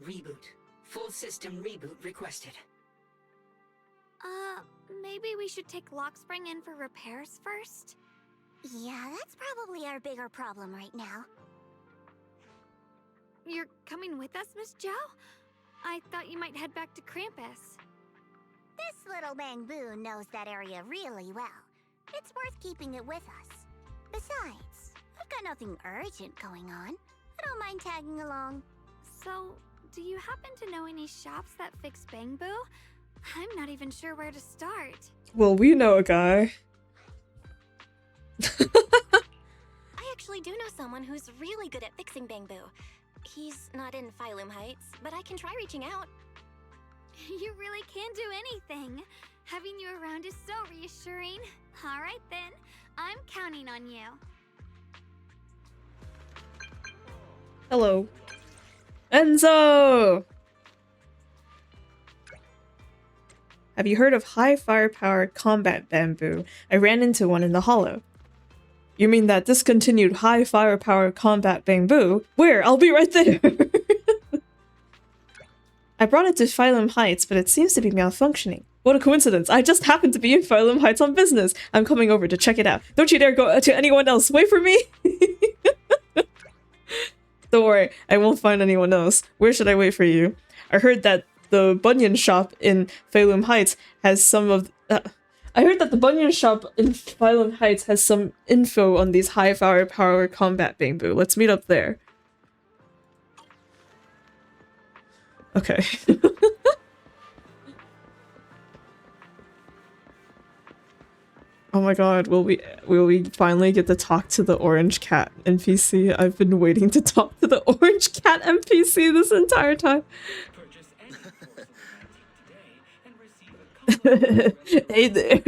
Reboot. Full system reboot requested. Maybe we should take Lock Spring in for repairs first? Yeah, that's probably our bigger problem right now. You're coming with us, Miss Zhao? I thought you might head back to Krampus. This little Bangbu knows that area really well. It's worth keeping it with us. Besides, I've got nothing urgent going on. I don't mind tagging along. So, do you happen to know any shops that fix bamboo? I'm not even sure where to start. Well, we know a guy. I actually do know someone who's really good at fixing bamboo. He's not in Phylum Heights, but I can try reaching out. You really can do anything. Having you around is so reassuring. All right then, I'm counting on you. Hello. Enzo! Have you heard of high firepower combat bamboo? I ran into one in the hollow. You mean that discontinued high firepower combat bamboo? Where? I'll be right there! I brought it to Phylum Heights, but it seems to be malfunctioning. What a coincidence. I just happened to be in Phylum Heights on business. I'm coming over to check it out. Don't you dare go to anyone else. Wait for me! Don't worry, I won't find anyone else. Where should I wait for you? I heard that the Bunyan shop in Phylum Heights has some of... I heard that the Bunyan shop in Phylum Heights has some info on these high firepower combat bamboo. Let's meet up there. Okay. Oh my god, will we finally get to talk to the orange cat NPC? I've been waiting to talk to the orange cat NPC this entire time. Hey there.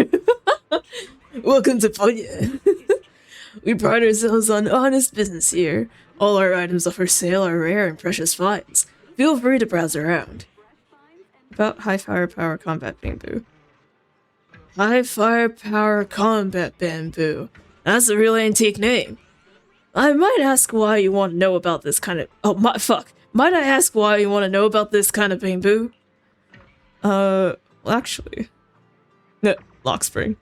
Welcome to Bunyan. We pride ourselves on honest business here. All our items for sale are rare and precious finds. Feel free to browse around. About high firepower combat bamboo. High firepower combat bamboo. That's a real antique name. I might ask why you want to know about this kind of... Oh, fuck. Might I ask why you want to know about this kind of bamboo? Well, actually... No, Lockspring.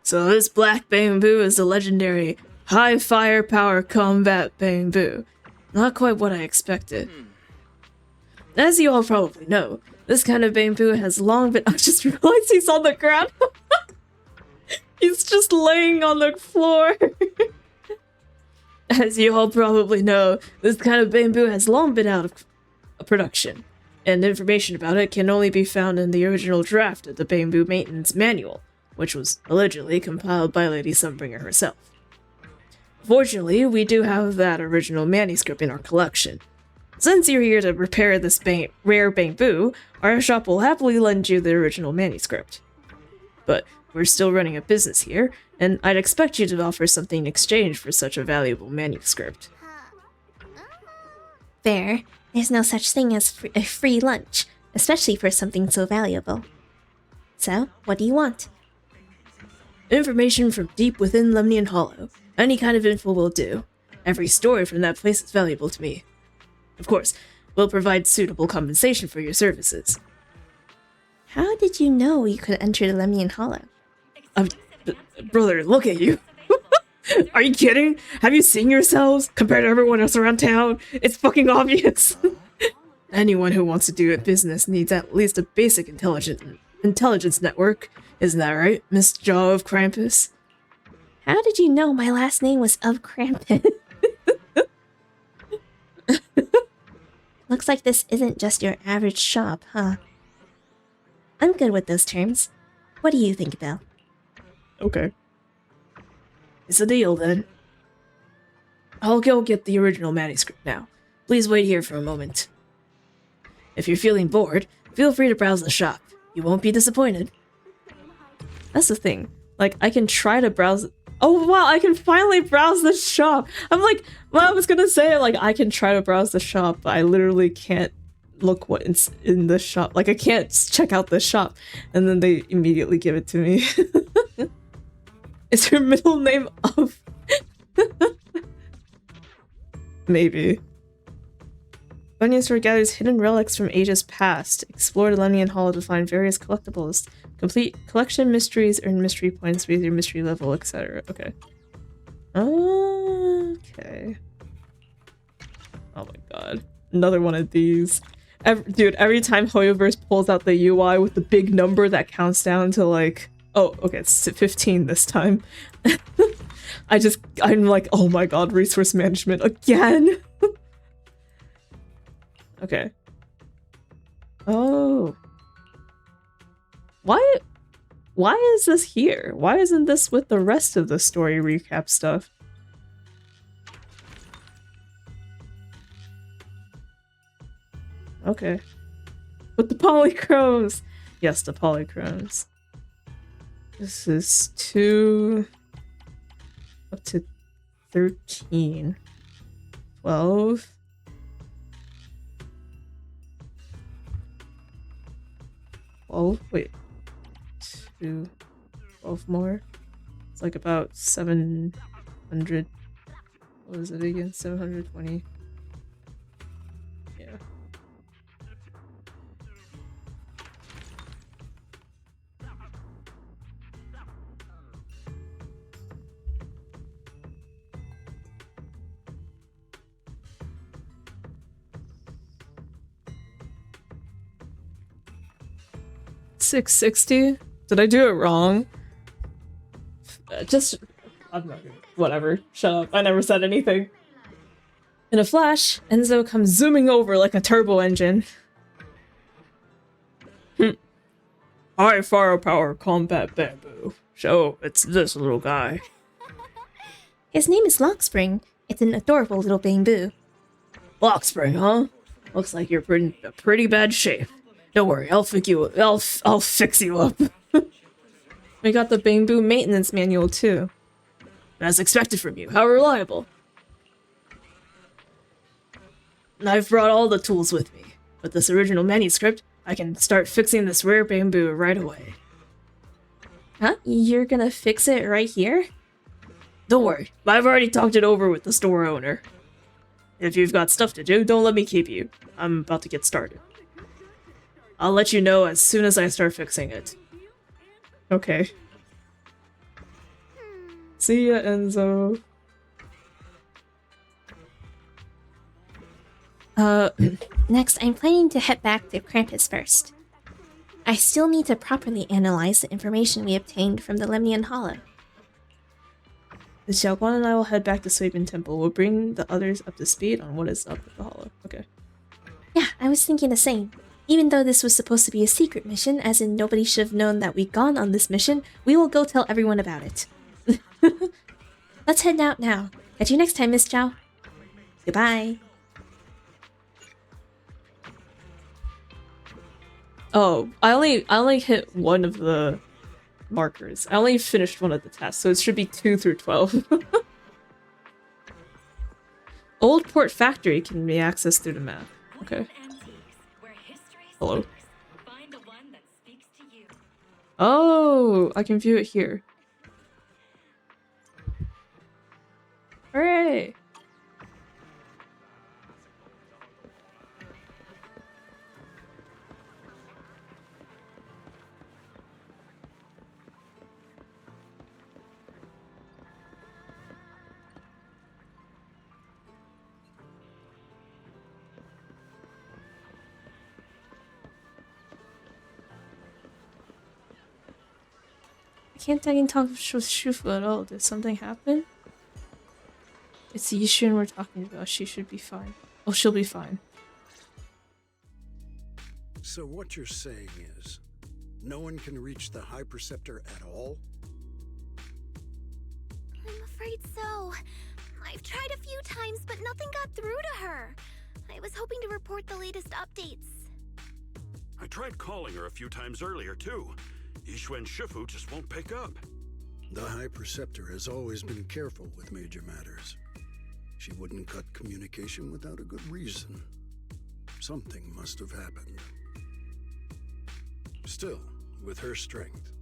So this black bamboo is the legendary high firepower combat bamboo. Not quite what I expected. As you all probably know, this kind of bamboo has long been- I just realized he's on the ground! He's just laying on the floor! As you all probably know, this kind of bamboo has long been out of production, and information about it can only be found in the original draft of the Bamboo Maintenance Manual, which was allegedly compiled by Lady Sunbringer herself. Fortunately, we do have that original manuscript in our collection. Since you're here to repair this rare bamboo, our shop will happily lend you the original manuscript. But we're still running a business here, and I'd expect you to offer something in exchange for such a valuable manuscript. Fair. There's no such thing as a free lunch, especially for something so valuable. So, what do you want? Information from deep within Lemnian Hollow. Any kind of info will do. Every story from that place is valuable to me. Of course, we'll provide suitable compensation for your services. How did you know you could enter the Lemnian Hollow? Brother, look at you. Are you kidding? Have you seen yourselves compared to everyone else around town? It's fucking obvious. Anyone who wants to do a business needs at least a basic intelligence network. Isn't that right, Miss Jaw of Krampus? How did you know my last name was of Krampus? Looks like this isn't just your average shop, huh? I'm good with those terms. What do you think, Belle? Okay. It's a deal, then. I'll go get the original manuscript now. Please wait here for a moment. If you're feeling bored, feel free to browse the shop. You won't be disappointed. That's the thing. Like, I can try to browse... Oh, wow, I can finally browse the shop! I'm like, well, I was gonna say, like, I can try to browse the shop, but I literally can't look what's in the shop. Like, I can't check out the shop. And then they immediately give it to me. Is her middle name of... Maybe. Bunyan Store gathers hidden relics from ages past. Explore the Lemnian Hollow to find various collectibles. Complete collection mysteries, earn mystery points with your mystery level, etc. Okay. Okay. Oh my god. Another one of these. Dude, every time Hoyoverse pulls out the UI with the big number that counts down to like... Oh, okay, it's 15 this time. I'm like, oh my god, resource management again! Okay. Oh. Why is this here? Why isn't this with the rest of the story recap stuff? Okay. With the polychromes! Yes, the polychromes. This is 2 up to 13. 12. Oh, wait. 12 more. It's like about 700. What was it again? 720. Yeah. $660? Did I do it wrong? Just... I'm not gonna... Whatever. Shut up. I never said anything. In a flash, Enzo comes zooming over like a turbo engine. High firepower combat bamboo. So, it's this little guy. His name is Lockspring. It's an adorable little bamboo. Lockspring, huh? Looks like you're in a pretty bad shape. Don't worry, I'll fix you up. We got the bamboo maintenance manual too. As expected from you. How reliable. I've brought all the tools with me. With this original manuscript, I can start fixing this rare bamboo right away. Huh? You're gonna fix it right here? Don't worry, I've already talked it over with the store owner. If you've got stuff to do, don't let me keep you. I'm about to get started. I'll let you know as soon as I start fixing it. Okay. See ya, Enzo. Next, I'm planning to head back to Krampus first. I still need to properly analyze the information we obtained from the Lemnian Hollow. The Xiaoguan and I will head back to Suibin Temple. We'll bring the others up to speed on what is up with the Hollow. Okay. Yeah, I was thinking the same. Even though this was supposed to be a secret mission, as in nobody should have known that we'd gone on this mission, we will go tell everyone about it. Let's head out now. Catch you next time, Miss Zhao. Goodbye. Oh, I only hit one of the markers. I only finished one of the tasks, so it should be 2 through 12. Old Port Factory can be accessed through the map. Okay. Hello. Oh, I can view it here. Hooray! I can't talk with Shufu at all. Did something happen? It's Yishun we're talking about. She should be fine. Oh, she'll be fine. So what you're saying is, no one can reach the High Preceptor at all? I'm afraid so. I've tried a few times, but nothing got through to her. I was hoping to report the latest updates. I tried calling her a few times earlier, too. Yishun Shifu just won't pick up. The High Preceptor has always been careful with major matters. She wouldn't cut communication without a good reason. Something must have happened. Still, with her strength,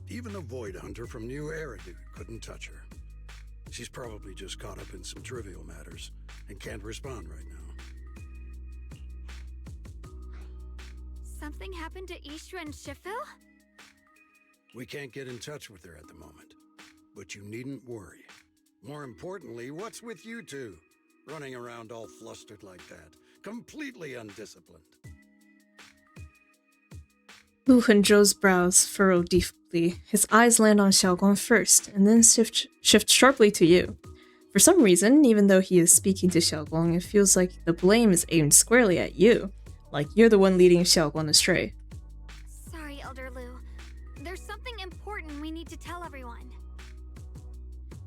even a Void Hunter from New Eridu couldn't touch her. She's probably just caught up in some trivial matters and can't respond right now. Something happened to Ishu and Shifu? We can't get in touch with her at the moment, but you needn't worry. More importantly, what's with you two? Running around all flustered like that, completely undisciplined. Lu Henzhou's brows furrow deeply. His eyes land on Xiaoguang first, and then shift sharply to you. For some reason, even though he is speaking to Xiaoguang, it feels like the blame is aimed squarely at you. Like you're the one leading Xiaoguang astray. Sorry, Elder Lu. There's something important we need to tell everyone.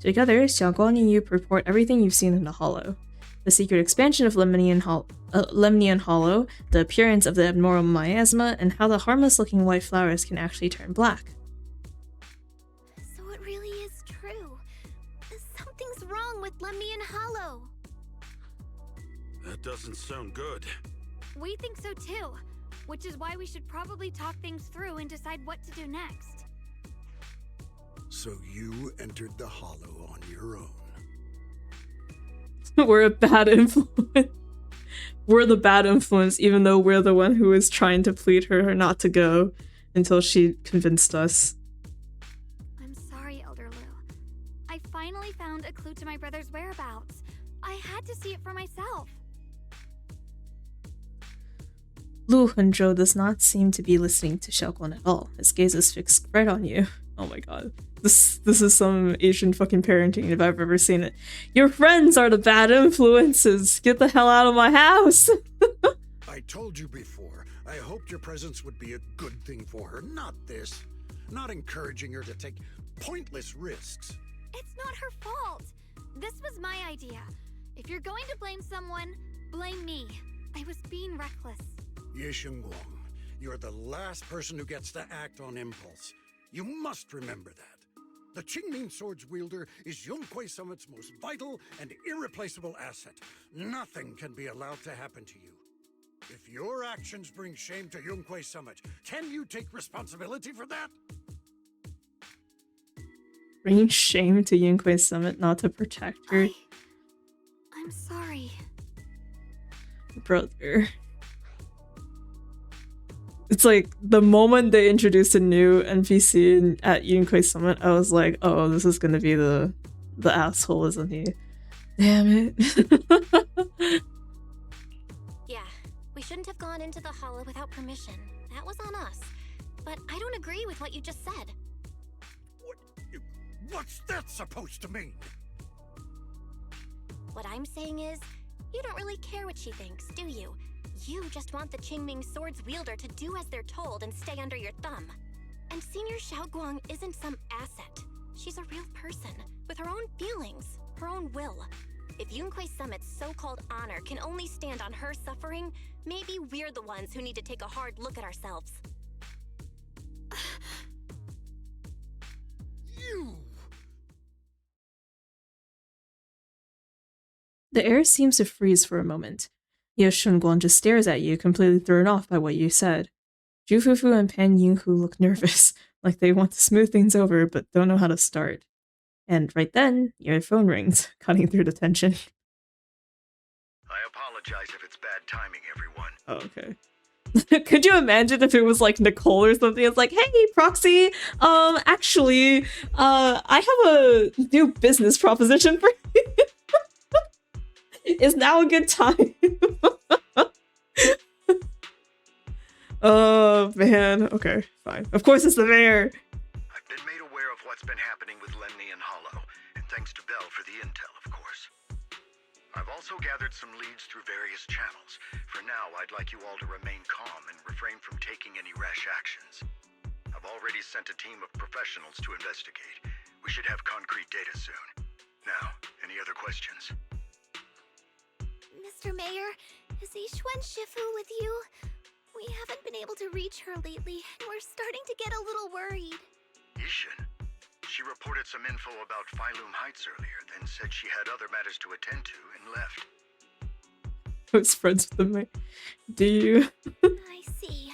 Together, Xiaoguang and you report everything you've seen in the Hollow. The secret expansion of Lemnian Hollow, the appearance of the abnormal miasma, and how the harmless-looking white flowers can actually turn black. So it really is true. Something's wrong with Lemnian Hollow. That doesn't sound good. We think so too, which is why we should probably talk things through and decide what to do next. So you entered the Hollow on your own. We're a bad influence. We're the bad influence, even though we're the one who was trying to plead her not to go until she convinced us. I'm sorry, Elder Lu. I finally found a clue to my brother's whereabouts. I had to see it for myself. Lu Henzhou does not seem to be listening to Xiaoguang at all. His gaze is fixed right on you. Oh my god. This is some Asian fucking parenting if I've ever seen it. Your friends are the bad influences. Get the hell out of my house. I told you before, I hoped your presence would be a good thing for her, not this. Not encouraging her to take pointless risks. It's not her fault. This was my idea. If you're going to blame someone, blame me. I was being reckless. Ye Shengguang, you're the last person who gets to act on impulse. You must remember that. The Qingming Sword's wielder is Yunhui Summit's most vital and irreplaceable asset. Nothing can be allowed to happen to you. If your actions bring shame to Yunhui Summit, can you take responsibility for that? Bringing shame to Yunhui Summit not to protect her. I'm sorry. Brother. It's like the moment they introduced a new NPC at Yunhui Summit, I was like, oh, this is gonna be the asshole, isn't he? Damn it. Yeah, we shouldn't have gone into the Hollow without permission. That was on us. But I don't agree with what you just said. What's that supposed to mean? What I'm saying is, you don't really care what she thinks, do you? You just want the Qingming Sword's wielder to do as they're told and stay under your thumb. And Senior Xiaoguang isn't some asset. She's a real person, with her own feelings, her own will. If Yunhui Summit's so-called honor can only stand on her suffering, maybe we're the ones who need to take a hard look at ourselves. You! The air seems to freeze for a moment. Ye Shengguang just stares at you, completely thrown off by what you said. Zhu Fufu and Pan Yinghu look nervous, like they want to smooth things over but don't know how to start. And right then, your phone rings, cutting through the tension. I apologize if it's bad timing, everyone. Oh, okay. Could you imagine if it was like Nicole or something? It's like, hey, Proxy, actually, I have a new business proposition for you. Is now a good time? Oh, man. Okay, fine. Of course it's the mayor. I've been made aware of what's been happening with Lemnian Hollow, and thanks to Bell for the intel, of course. I've also gathered some leads through various channels. For now, I'd like you all to remain calm and refrain from taking any rash actions. I've already sent a team of professionals to investigate. We should have concrete data soon. Now, any other questions? Mr. Mayor, is Yixuan Shifu with you? We haven't been able to reach her lately, and we're starting to get a little worried. Yishin? She reported some info about Phylum Heights earlier, then said she had other matters to attend to and left. I was friends with the mayor. Do you? I see.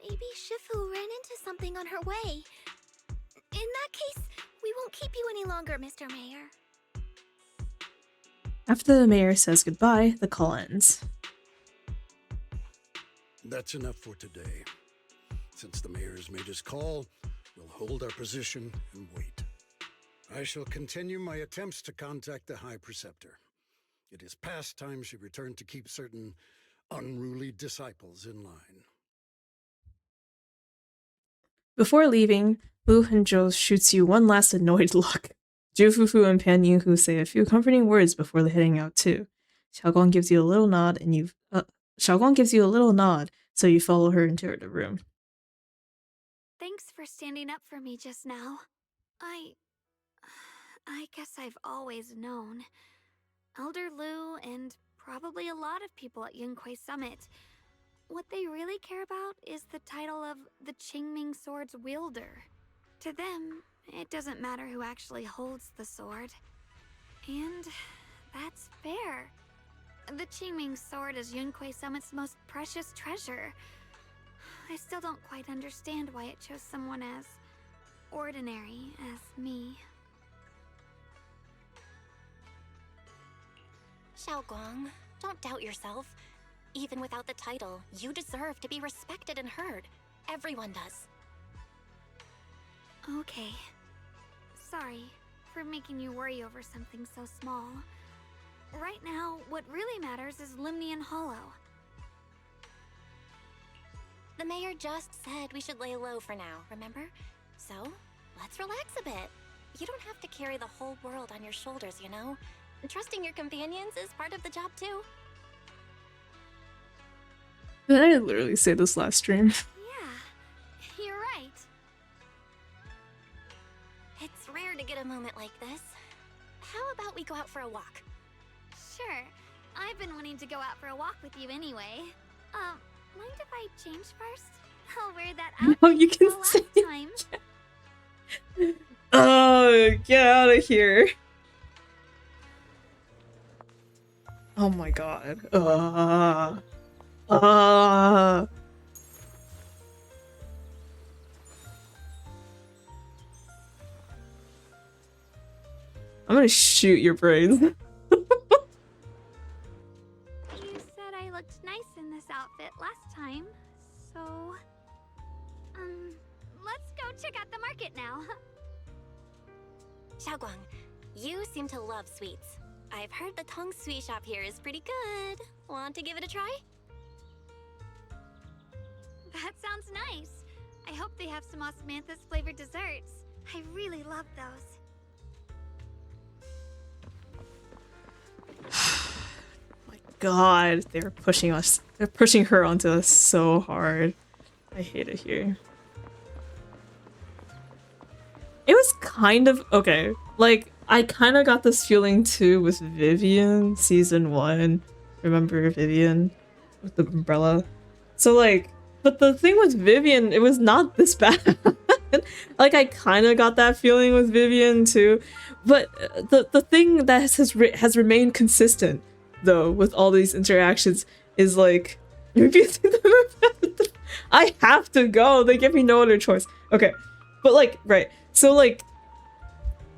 Maybe Shifu ran into something on her way. In that case, we won't keep you any longer, Mr. Mayor. After the mayor says goodbye, the call ends. That's enough for today. Since the mayor's made his call, we'll hold our position and wait. I shall continue my attempts to contact the High Preceptor. It is past time she returned to keep certain unruly disciples in line. Before leaving, Lu Henzhou shoots you one last annoyed look. Jufufu and Pan Yinghu say a few comforting words before heading out too. Xiaoguang gives you a little nod, so you follow her into the room. Thanks for standing up for me just now. I guess I've always known. Elder Lu and probably a lot of people at Yunquay Summit, what they really care about is the title of the Qingming Sword's wielder. To them, it doesn't matter who actually holds the sword. And that's fair. The Qingming Sword is Yunquay Summit's most precious treasure. I still don't quite understand why it chose someone as ordinary as me. Xiaoguang, don't doubt yourself. Even without the title, you deserve to be respected and heard. Everyone does. Okay. Sorry for making you worry over something so small. Right now, what really matters is Limnian Hollow. The mayor just said we should lay low for now, remember? So, let's relax a bit. You don't have to carry the whole world on your shoulders, you know? Trusting your companions is part of the job too. Did I literally say this last stream? Yeah, you're right. It's rare to get a moment like this. How about we go out for a walk? Sure. I've been wanting to go out for a walk with you anyway. Mind if I change first? I'll wear that outfit No, you can last say time. Oh, get out of here. Oh my god. I'm gonna shoot your brains. You said I looked nice in this outfit last time, so... let's go check out the market now. Xiaoguang, you seem to love sweets. I've heard the Tong Sweet shop here is pretty good. Want to give it a try? That sounds nice. I hope they have some osmanthus flavored desserts. I really love those. My god, they're pushing us. They're pushing her onto us so hard. I hate it here. It was kind of okay. Like, I kind of got this feeling too with Vivian season 1. Remember Vivian with the umbrella? So like, but the thing with Vivian, it was not this bad. Like, I kind of got that feeling with Vivian too. But the thing that has remained consistent though with all these interactions is like, I have to go. They give me no other choice. Okay, but like, right. So like,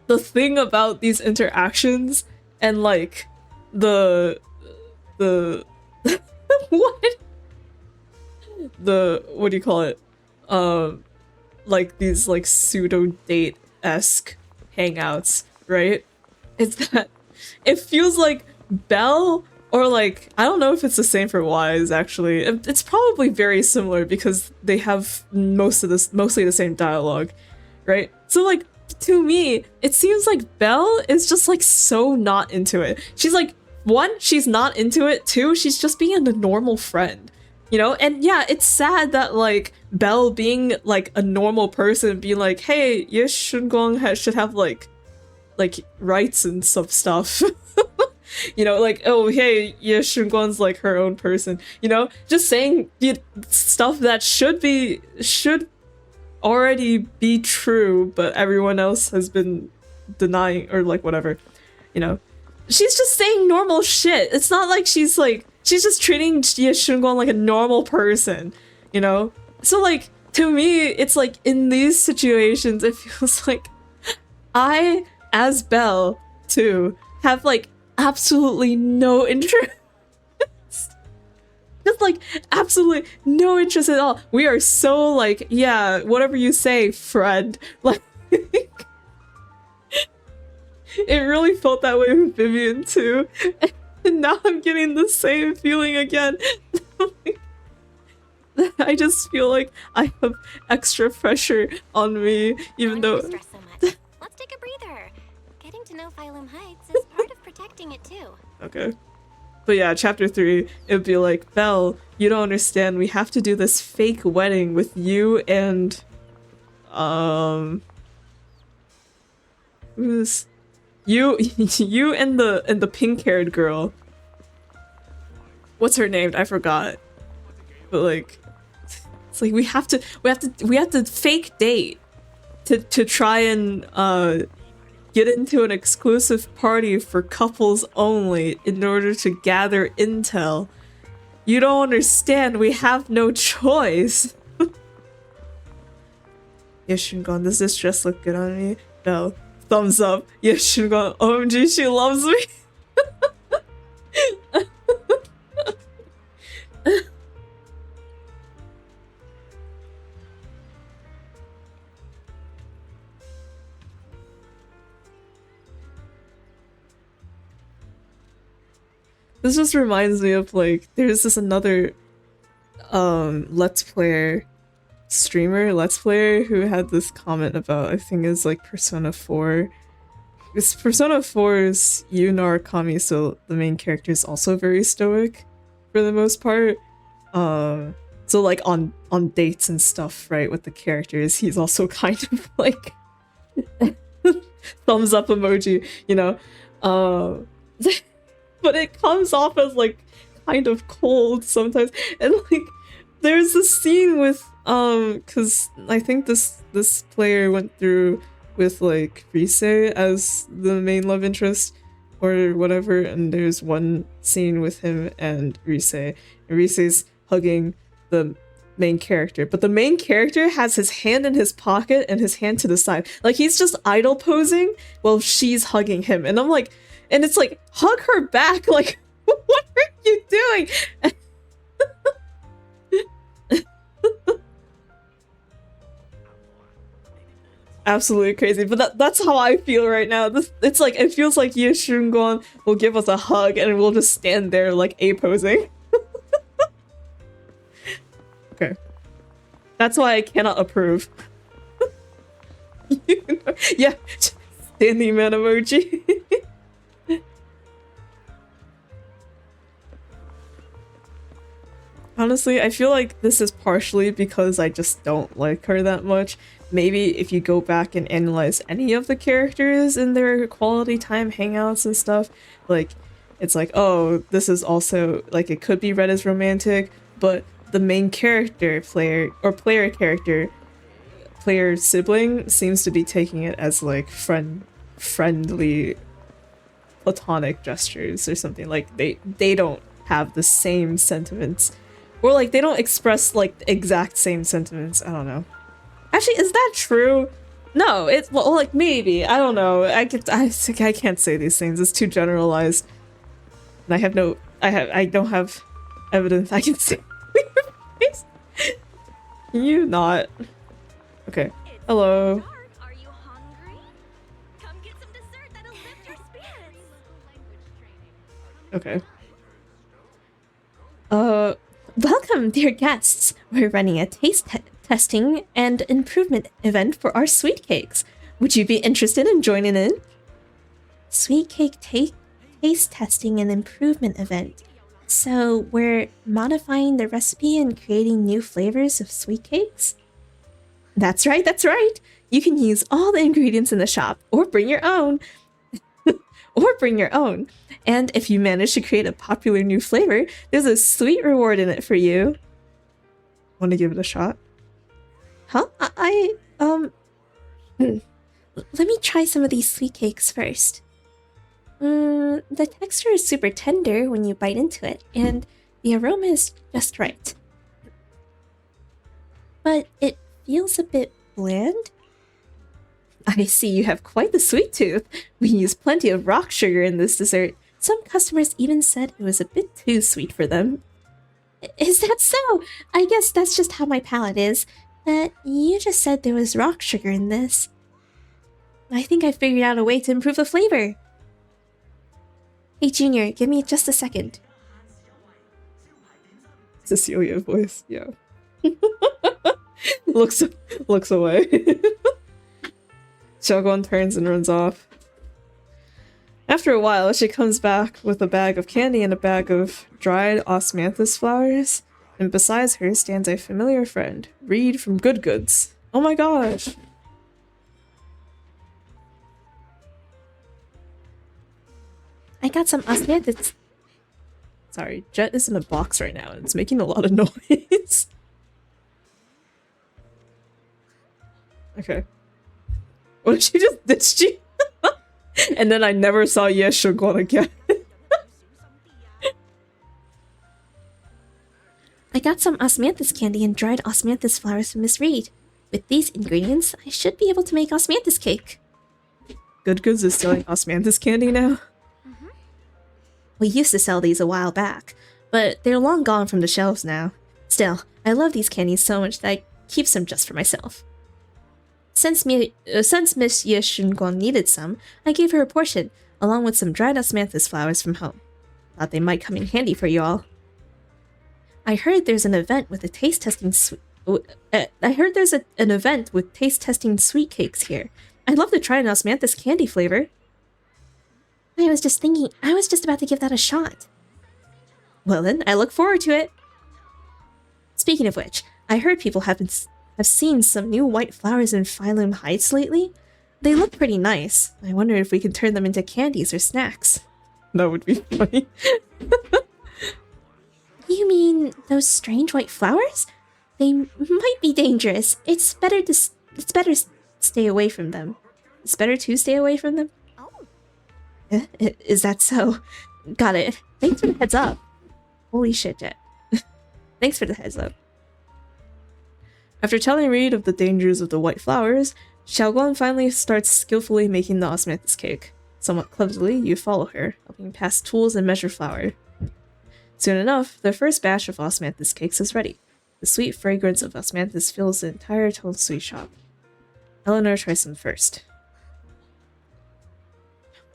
the thing about these interactions and like the what do you call it? Like these like pseudo date-esque hangouts, right? It's that it feels like Belle, or like, I don't know if it's the same for Wise actually. It's probably very similar because they have mostly the same dialogue, right? So like, to me, it seems like Belle is just like so not into it. She's like, one, she's not into it. Two, she's just being a normal friend, you know? And yeah, it's sad that like Belle being like a normal person, being like, hey, Ye Shunguang should have like rights and some stuff. You know, like, oh, hey, Ye Shunguang's like her own person, you know? Just saying stuff that should already be true, but everyone else has been denying, or like whatever, you know. She's just saying normal shit. It's not like she's just treating Ye Shunguang like a normal person, you know. So like, to me, it's like in these situations, it feels like I, as Belle too, have like absolutely no interest. Just like absolutely no interest at all. We are so like, yeah, whatever you say, friend. Like, it really felt that way with Vivian too. And now I'm getting the same feeling again. I just feel like I have extra pressure on me, even though. Don't stress so much. Let's take a breather. Get Phylum Heights is part of protecting it too. Okay. But yeah, chapter 3, it'd be like, Belle, you don't understand. We have to do this fake wedding with you and who's you you and the pink-haired girl. What's her name? I forgot. But like, it's like we have to fake date to try and get into an exclusive party for couples only in order to gather intel. You don't understand, we have no choice. Yes, Shingon, does this dress look good on me? No. Thumbs up. Yes, Shingon, OMG, she loves me. This just reminds me of like there's this another let's player who had this comment about, I think it's like Persona 4. Because Persona 4's Yu Narukami, so the main character is also very stoic for the most part. So like on dates and stuff, right, with the characters, he's also kind of like thumbs up emoji, you know. But it comes off as like kind of cold sometimes. And like there's a scene with because I think this player went through with like Rise as the main love interest or whatever, and there's one scene with him and Rise's hugging the main character, but the main character has his hand in his pocket and his hand to the side, like he's just idle posing while she's hugging him, and I'm like, and it's like, hug her back, like what are you doing? Absolutely crazy, but that's how I feel right now. It's like, it feels like Ye Shungon will give us a hug and we'll just stand there like A-posing. Okay. That's why I cannot approve. Yeah, standing man emoji. Honestly, I feel like this is partially because I just don't like her that much. Maybe if you go back and analyze any of the characters in their quality time hangouts and stuff, like, it's like, oh, this is also, like, it could be read as romantic, but the main character, player sibling seems to be taking it as, like, friendly platonic gestures or something. Like, they don't have the same sentiments. Or, like, they don't express, like, the exact same sentiments. I don't know. Actually, is that true? No, it's, well, like, maybe. I don't know. I can't say these things. It's too generalized. And I don't have evidence I can say. Can you not? Okay. Hello. Are you hungry? Come get some dessert that'll lift your spirits. Okay. Welcome, dear guests. We're running a taste testing and improvement event for our sweet cakes. Would you be interested in joining in? Sweet cake taste testing and improvement event. So we're modifying the recipe and creating new flavors of sweet cakes? That's right, that's right. You can use all the ingredients in the shop or bring your own. And if you manage to create a popular new flavor, there's a sweet reward in it for you. Want to give it a shot? Huh? Let me try some of these sweet cakes first. The texture is super tender when you bite into it, and the aroma is just right. But it feels a bit bland. I see you have quite the sweet tooth. We use plenty of rock sugar in this dessert. Some customers even said it was a bit too sweet for them. Is that so? I guess that's just how my palate is. But you just said there was rock sugar in this. I think I figured out a way to improve the flavor. Hey Junior, give me just a second. Cecilia voice, yeah. looks away. Shogun turns and runs off. After a while, she comes back with a bag of candy and a bag of dried osmanthus flowers, and beside her stands a familiar friend, Reed from Good Goods. Oh my gosh! I got some osmanthus. Sorry, Jet is in a box right now and it's making a lot of noise. Okay. What if she just ditched you? And then I never saw Ye Shogun again. I got some osmanthus candy and dried osmanthus flowers from Miss Reed. With these ingredients, I should be able to make osmanthus cake. Good Goods is selling osmanthus candy now? We used to sell these a while back, but they're long gone from the shelves now. Still, I love these candies so much that I keep some just for myself. Since Miss Ye Shunguang needed some, I gave her a portion, along with some dried osmanthus flowers from home. Thought they might come in handy for you all. I heard there's an event with a taste testing an event with taste testing sweet cakes here. I'd love to try an osmanthus candy flavor. I was just about to give that a shot. Well then, I look forward to it. Speaking of which, I heard people have seen some new white flowers in Phylum Heights lately. They look pretty nice. I wonder if we can turn them into candies or snacks. That would be funny. You mean those strange white flowers? They might be dangerous. It's better to stay away from them. It's better to stay away from them? Is that so? Got it. Thanks for the heads up. Holy shit, Jet. Thanks for the heads up. After telling Reed of the dangers of the white flowers, Xiaoguang finally starts skillfully making the osmanthus cake. Somewhat clumsily, you follow her, helping pass tools and measure flour. Soon enough, the first batch of osmanthus cakes is ready. The sweet fragrance of osmanthus fills the entire sweet shop. Eleanor tries them first.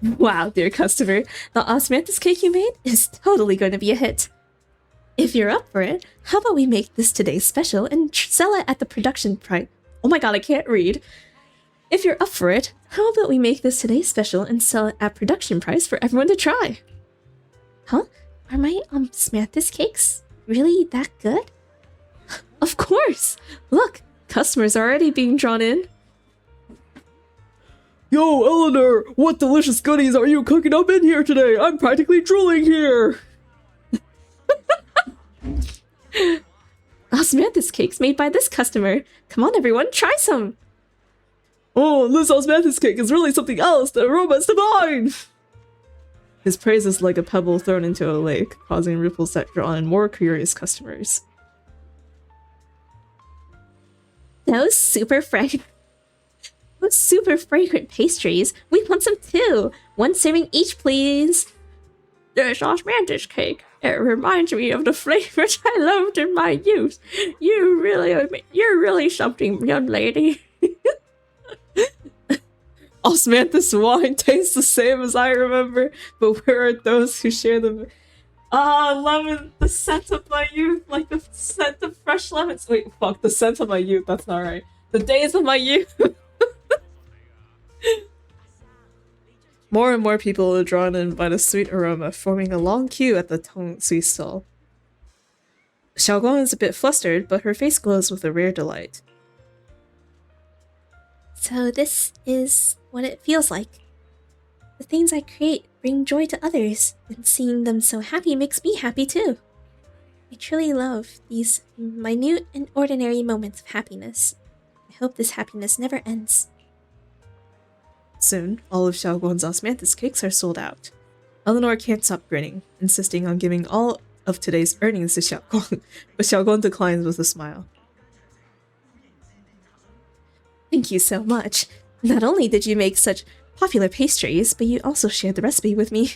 Wow, dear customer, the osmanthus cake you made is totally going to be a hit. If you're up for it, how about we make this today's special and sell it at the production price? Oh my god, I can't read. If you're up for it, how about we make this today's special and sell it at production price for everyone to try? Huh? Are my osmanthus cakes really that good? Of course! Look, customers are already being drawn in. Yo, Eleanor! What delicious goodies are you cooking up in here today? I'm practically drooling here! Osmanthus cakes made by this customer. Come on, everyone, try some! Oh, this osmanthus cake is really something else! The aroma is divine! His praise is like a pebble thrown into a lake, causing ripples that draw in more curious customers. Those super fragrant pastries. We want some too. One serving each, please. This osmanthus cake. It reminds me of the flavors I loved in my youth. You're really something, young lady. Osmanthus wine tastes the same as I remember, but where are those who share them? Ah, lemon, the scent of my youth, like the scent of fresh lemons. Wait, fuck, the scent of my youth, that's not right. The days of my youth. More and more people are drawn in by the sweet aroma, forming a long queue at the Tong Sui stall. Xiaoguang is a bit flustered, but her face glows with a rare delight. So this is what it feels like. The things I create bring joy to others, and seeing them so happy makes me happy too. I truly love these minute and ordinary moments of happiness. I hope this happiness never ends. Soon, all of Xiaoguang's osmanthus cakes are sold out. Eleanor can't stop grinning, insisting on giving all of today's earnings to Xiaoguang, but Xiaoguang declines with a smile. Thank you so much. Not only did you make such popular pastries, but you also shared the recipe with me.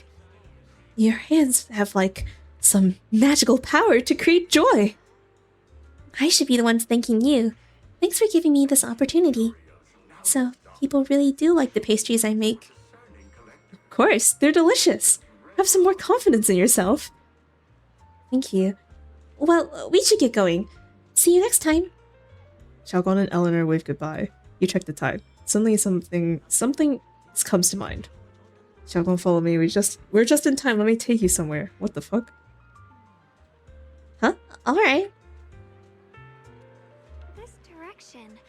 Your hands have like some magical power to create joy. I should be the ones thanking you. Thanks for giving me this opportunity. So, people really do like the pastries I make. Of course, they're delicious. Have some more confidence in yourself. Thank you. Well, we should get going. See you next time. Xiaoguang and Eleanor wave goodbye. You check the time. Suddenly something comes to mind. Xiaoguang, follow me. We're just in time. Let me take you somewhere. What the fuck? Huh? Alright. This direction.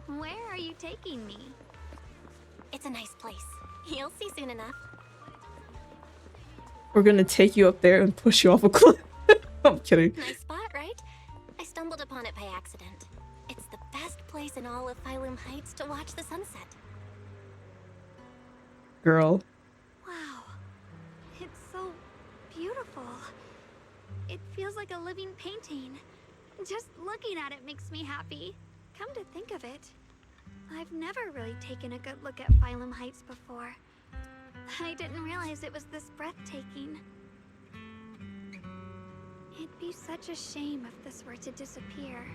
Where are you taking me? It's a nice place. You'll see soon enough. We're gonna take you up there and push you off a cliff. I'm kidding. Nice spot, right? I stumbled upon it by accident. It's the best place in all of Phylum Heights to watch the sunset. Girl. Wow. It's so beautiful. It feels like a living painting. Just looking at it makes me happy. Come to think of it, I've never really taken a good look at Phylum Heights before. I didn't realize it was this breathtaking. It'd be such a shame if this were to disappear.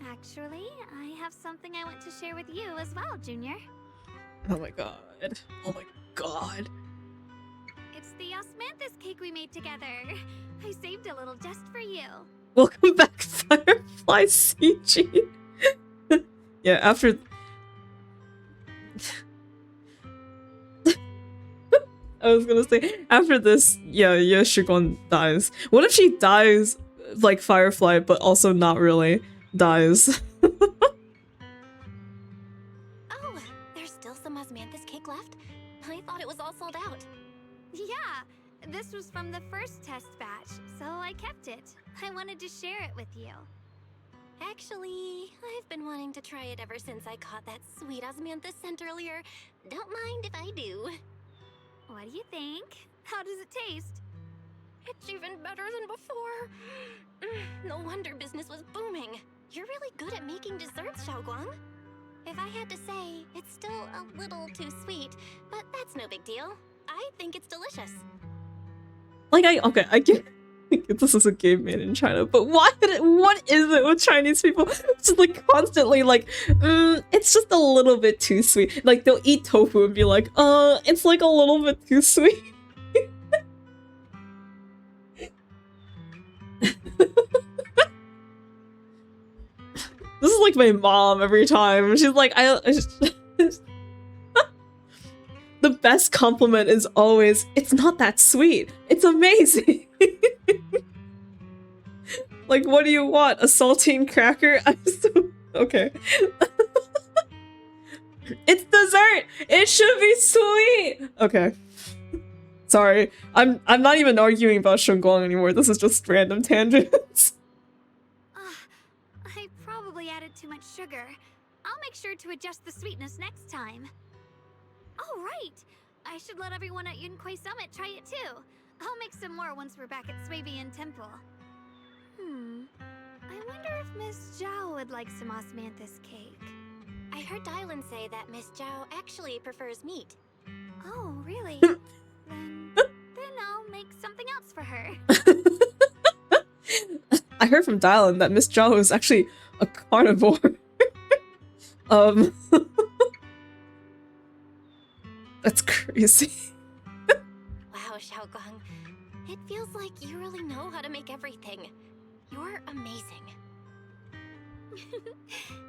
Actually, I have something I want to share with you as well, Junior. Oh my god. Oh my god. It's the osmanthus cake we made together. I saved a little just for you. Welcome back, Firefly CG. Yeah, after... I was gonna say, after this, yeah, Shiguan dies. What if she dies like Firefly, but also not really dies? Oh, there's still some osmanthus cake left? I thought it was all sold out. Yeah, this was from the first test batch, so I kept it. I wanted to share it with you. Actually, I've been wanting to try it ever since I caught that sweet osmanthus scent earlier. Don't mind if I do. What do you think? How does it taste? It's even better than before. No wonder business was booming. You're really good at making desserts, Xiaoguang. If I had to say, it's still a little too sweet, but that's no big deal. I think it's delicious. Like, I get this is a game made in China, but what is it with Chinese people? Just like constantly like, it's just a little bit too sweet. Like they'll eat tofu and be like, it's like a little bit too sweet. This is like my mom every time. She's like, the best compliment is always, it's not that sweet. It's amazing. Like, what do you want? A saltine cracker? I'm so... Okay. It's dessert! It should be sweet! Okay. Sorry. I'm not even arguing about Shunguang anymore. This is just random tangents. I probably added too much sugar. I'll make sure to adjust the sweetness next time. Oh, right! I should let everyone at Yunquay Summit try it too. I'll make some more once we're back at Swabian Temple. I wonder if Miss Zhao would like some osmanthus cake. I heard Dylan say that Miss Zhao actually prefers meat. Oh, really? then I'll make something else for her. I heard from Dylan that Miss Zhao is actually a carnivore. That's crazy. Wow, Xiaoguang. It feels like you really know how to make everything. You're amazing.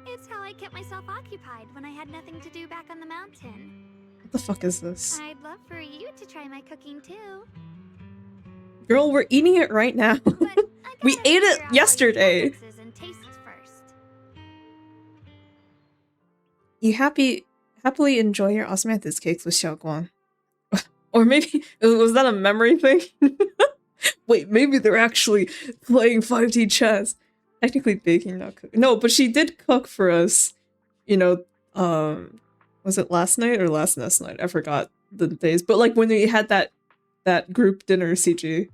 It's how I kept myself occupied when I had nothing to do back on the mountain. What the fuck is this? I'd love for you to try my cooking too. Girl, we're eating it right now. We ate it yesterday. And tastes first. You happily enjoy your osmanthus cakes with Xiaoguang. Or maybe, was that a memory thing? Wait, maybe they're actually playing 5D chess. Technically baking, not cooking. No, but she did cook for us, you know, was it last night or last night? I forgot the days. But like when we had that group dinner, CG.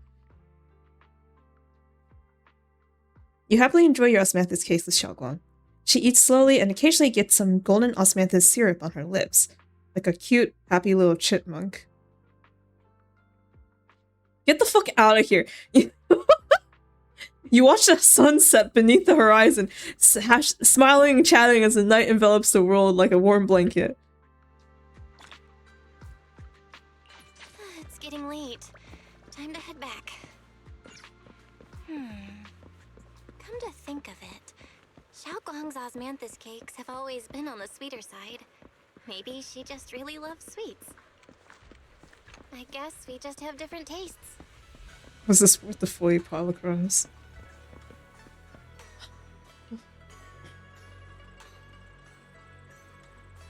You happily enjoy your osmanthus cakes with Xiaoguang. She eats slowly and occasionally gets some golden osmanthus syrup on her lips, like a cute, happy little chipmunk. Get the fuck out of here. You watch the sunset beneath the horizon, smiling and chatting as the night envelops the world like a warm blanket. It's getting late. Time to head back. Come to think of it, Xiaoguang's osmanthus cakes have always been on the sweeter side. Maybe she just really loves sweets. I guess we just have different tastes. Was this worth the 40 polychrons?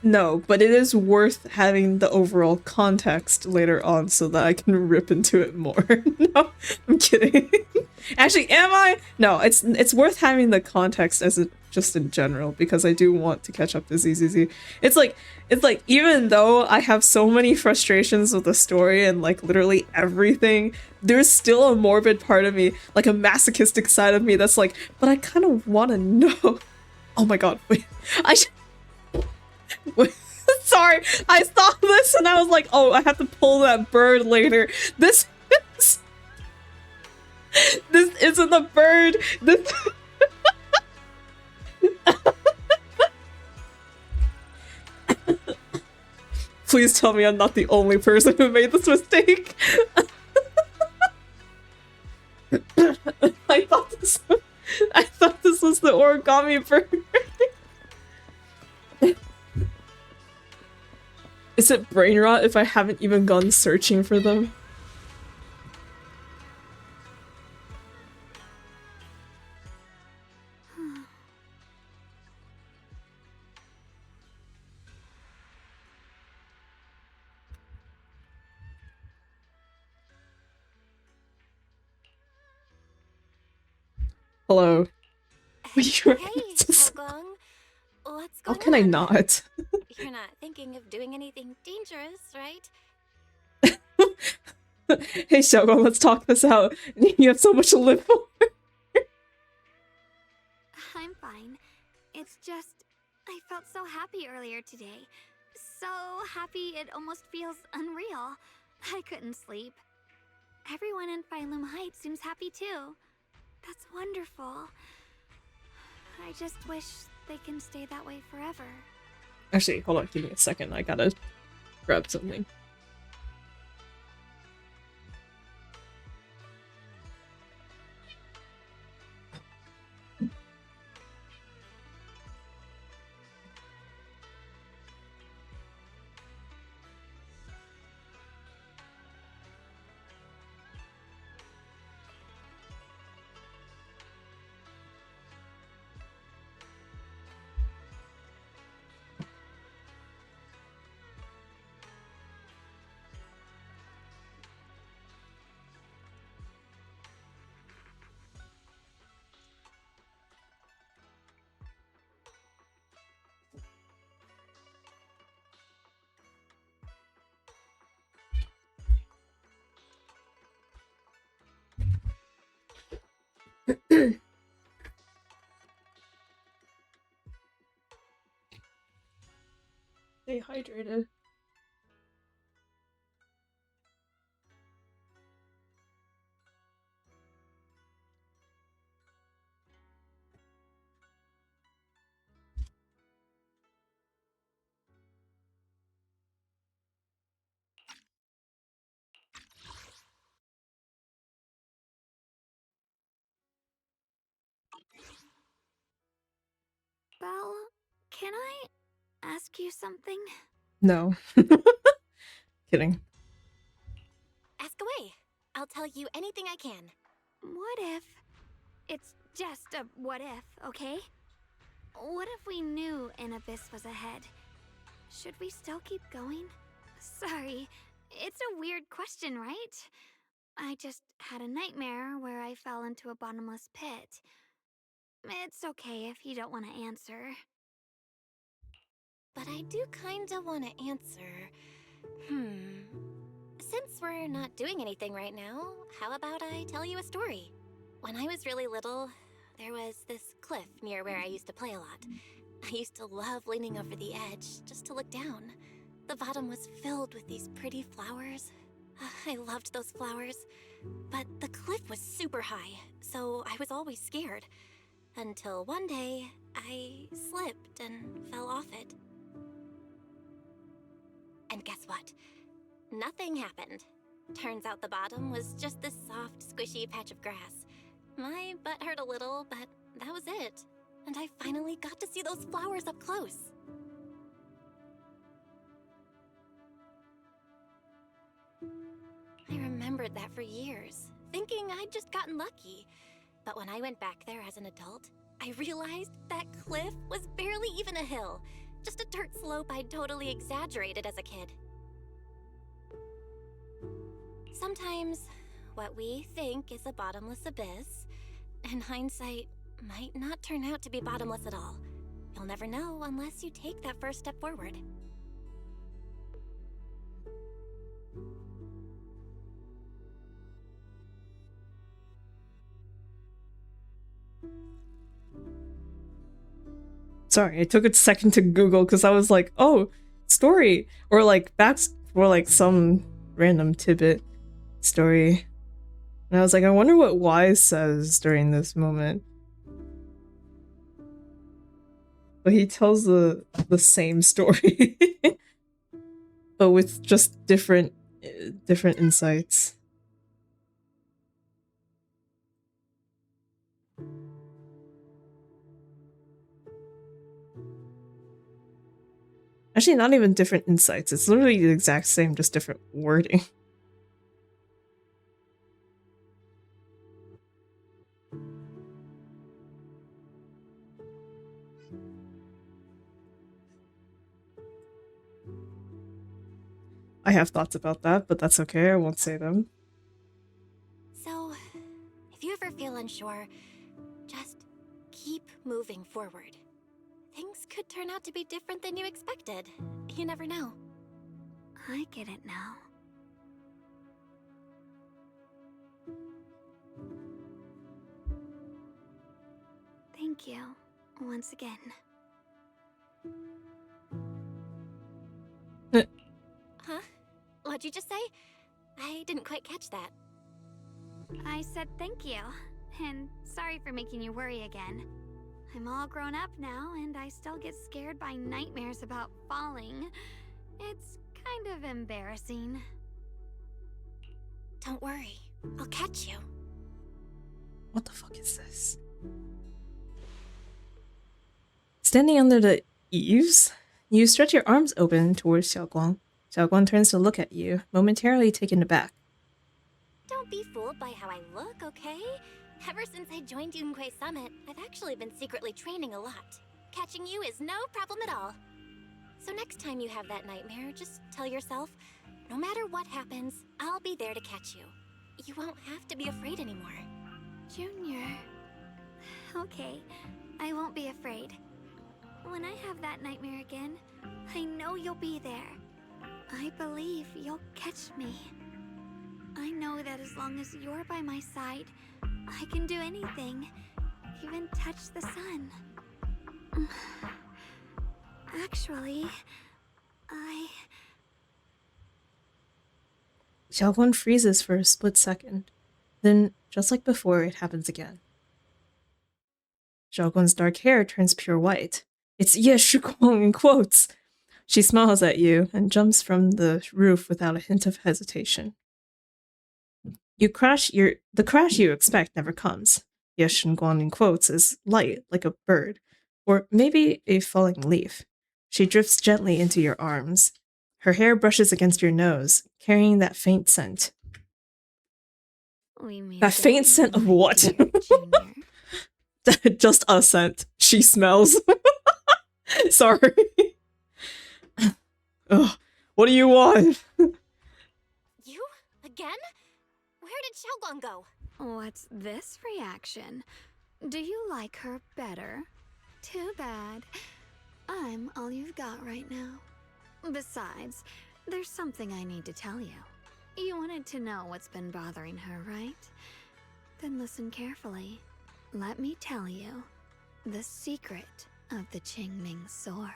No, but it is worth having the overall context later on so that I can rip into it more. No, I'm kidding. Actually, am I? No, it's worth having the context as it just in general because I do want to catch up to ZZZ. It's like even though I have so many frustrations with the story and like literally everything, there's still a morbid part of me, like a masochistic side of me that's like, but I kind of want to know. Oh my god, wait. Sorry, I saw this and I was like, oh, I have to pull that bird later. This isn't a bird. This Please tell me I'm not the only person who made this mistake. I thought this was the origami bird. Is it brain rot if I haven't even gone searching for them? Hello. Hey, Xiaoguang. What's How going can I on? not? You're not thinking of doing anything dangerous, right? Hey Xiaoguang, let's talk this out. You have so much to live for. I'm fine. It's just, I felt so happy earlier today. So happy it almost feels unreal. I couldn't sleep. Everyone in Phylum Heights seems happy too. That's wonderful. I just wish they can stay that way forever. Actually, hold on, give me a second. I gotta grab something. Stay hydrated. Belle, can I ask you something? No. Kidding. Ask away. I'll tell you anything I can. What if... It's just a what if, okay? What if we knew an abyss was ahead? Should we still keep going? Sorry, it's a weird question, right? I just had a nightmare where I fell into a bottomless pit. It's okay if you don't want to answer. But I do kinda wanna answer. Since we're not doing anything right now, how about I tell you a story? When I was really little, there was this cliff near where I used to play a lot. I used to love leaning over the edge just to look down. The bottom was filled with these pretty flowers. I loved those flowers. But the cliff was super high, so I was always scared. Until one day, I slipped and fell off it. And guess what? Nothing happened. Turns out the bottom was just this soft, squishy patch of grass. My butt hurt a little, but that was it. And I finally got to see those flowers up close. I remembered that for years, thinking I'd just gotten lucky. But when I went back there as an adult, I realized that cliff was barely even a hill, just a dirt slope I'd totally exaggerated as a kid. Sometimes, what we think is a bottomless abyss, in hindsight, might not turn out to be bottomless at all. You'll never know unless you take that first step forward. Sorry, I took a second to Google because I was like, oh, story. Or like some random tidbit story. And I was like, I wonder what Wise says during this moment. But he tells the same story. But with just different insights. Actually, not even different insights. It's literally the exact same, just different wording. I have thoughts about that, but that's okay. I won't say them. So, if you ever feel unsure, just keep moving forward. Things could turn out to be different than you expected. You never know. I get it now. Thank you, once again. Huh? What'd you just say? I didn't quite catch that. I said thank you, and sorry for making you worry again. I'm all grown up now, and I still get scared by nightmares about falling. It's kind of embarrassing. Don't worry, I'll catch you. What the fuck is this? Standing under the eaves, you stretch your arms open towards Xiaoguang. Xiaoguang turns to look at you, momentarily taken aback. Don't be fooled by how I look, okay? Ever since I joined Yunquei Summit, I've actually been secretly training a lot. Catching you is no problem at all. So next time you have that nightmare, just tell yourself, no matter what happens, I'll be there to catch you. You won't have to be afraid anymore. Junior. Okay, I won't be afraid. When I have that nightmare again, I know you'll be there. I believe you'll catch me. I know that as long as you're by my side, I can do anything, even touch the sun. Actually, Xiaoguang freezes for a split second. Then, just like before, it happens again. Xiaoguang's dark hair turns pure white. It's Ye Shiguang in quotes. She smiles at you and jumps from the roof without a hint of hesitation. The crash you expect never comes. Ye Shiguang in quotes is light, like a bird, or maybe a falling leaf. She drifts gently into your arms. Her hair brushes against your nose, carrying that faint scent. That faint scent of what? Just a scent. She smells. Sorry. Ugh, what do you want? You? Again? Where did Xiaoguang go? what's this reaction? Do you like her better? Too bad. I'm all you've got right now. Besides, there's something I need to tell you. You wanted to know what's been bothering her, right? Then listen carefully. Let me tell you the secret of the Qingming sword.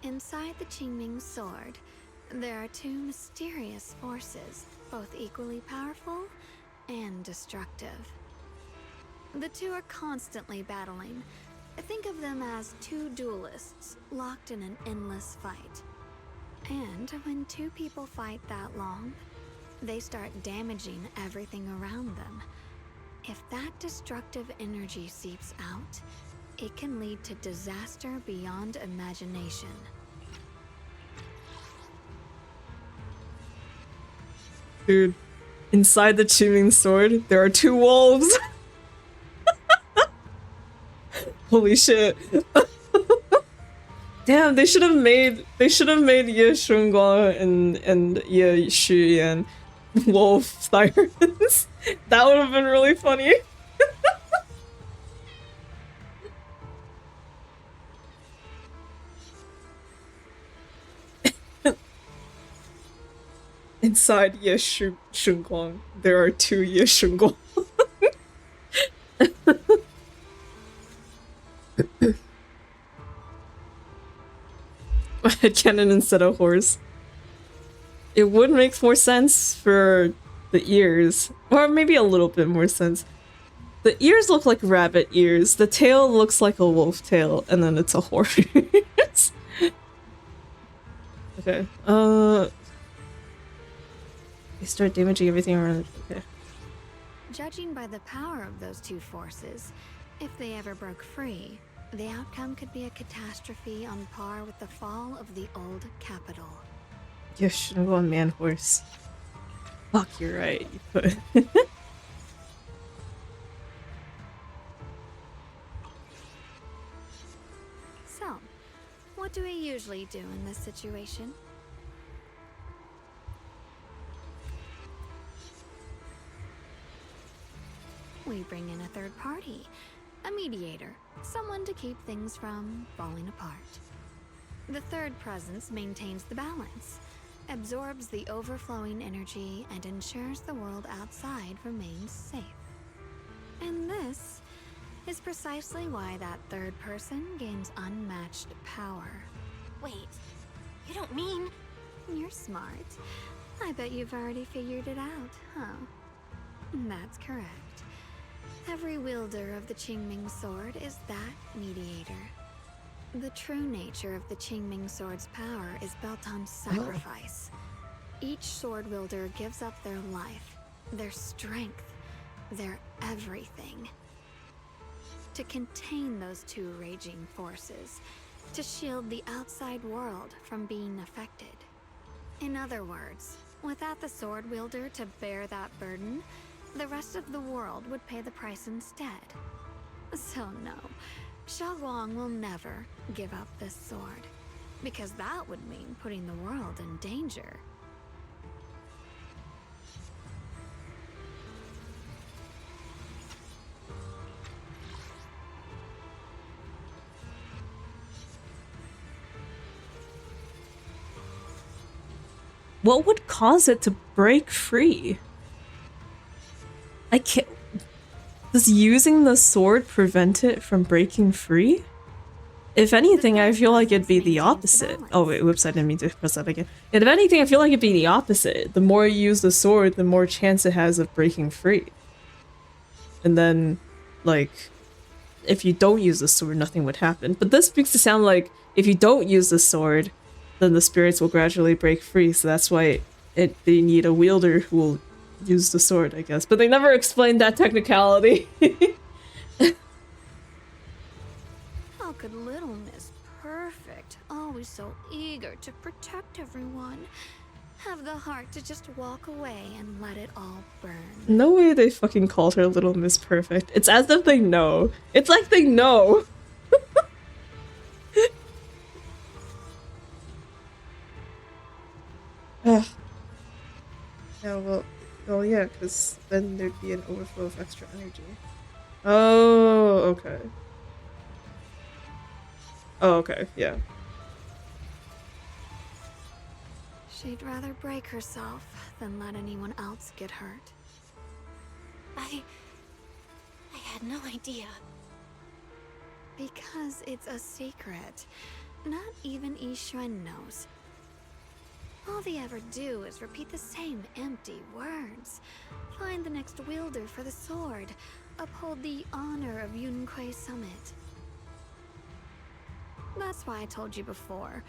Inside the Qingming sword, there are two mysterious forces, both equally powerful and destructive. The two are constantly battling. Think of them as two duelists locked in an endless fight. And when two people fight that long, they start damaging everything around them. If that destructive energy seeps out, it can lead to disaster beyond imagination. Dude, inside the Chiming Sword, there are 2 wolves. Holy shit. Damn, they should have made Ye Shunguang and Ye Xuyan wolf sirens. That would have been really funny. Inside Ye Shunguang, there are 2 Ye Shunguang. A cannon instead of horse. It would make more sense for the ears, or maybe a little bit more sense. The ears look like rabbit ears, the tail looks like a wolf tail, and then it's a horse. Okay, they start damaging everything around. Okay. Judging by the power of those 2 forces, if they ever broke free, the outcome could be a catastrophe on par with the fall of the old capital. Yeah, shouldn't go on man horse. Fuck, you're right. You could. So, what do we usually do in this situation? We bring in a third party, a mediator, someone to keep things from falling apart. The third presence maintains the balance, absorbs the overflowing energy, and ensures the world outside remains safe. And this is precisely why that third person gains unmatched power. Wait, you don't mean... You're smart. I bet you've already figured it out, huh? That's correct. Every wielder of the Qingming sword is that mediator. The true nature of the Qingming sword's power is built on sacrifice. Each sword wielder gives up their life, their strength, their everything, to contain those 2 raging forces, to shield the outside world from being affected. In other words, without the sword wielder to bear that burden, the rest of the world would pay the price instead. So no, Xiaoguang will never give up this sword, because that would mean putting the world in danger. What would cause it to break free? I can't... Does using the sword prevent it from breaking free? If anything, I feel like it'd be the opposite. Oh wait, whoops, I didn't mean to press that again. If anything, I feel like it'd be the opposite. The more you use the sword, the more chance it has of breaking free. And then, like, if you don't use the sword, nothing would happen. But this makes it sound like if you don't use the sword, then the spirits will gradually break free. So that's why they need a wielder who will use the sword, I guess. But they never explained that technicality. How could Little Miss Perfect, always so eager to protect everyone, have the heart to just walk away and let it all burn? No way they fucking called her Little Miss Perfect. It's as if they know. It's like they know. Ugh. Yeah, well, yeah, because then there'd be an overflow of extra energy. Oh, okay. Oh, okay, yeah. She'd rather break herself than let anyone else get hurt. I had no idea. Because it's a secret. Not even Yixuan knows. All they ever do is repeat the same empty words. Find the next wielder for the sword. Uphold the honor of Yunquei Summit. That's why I told you before.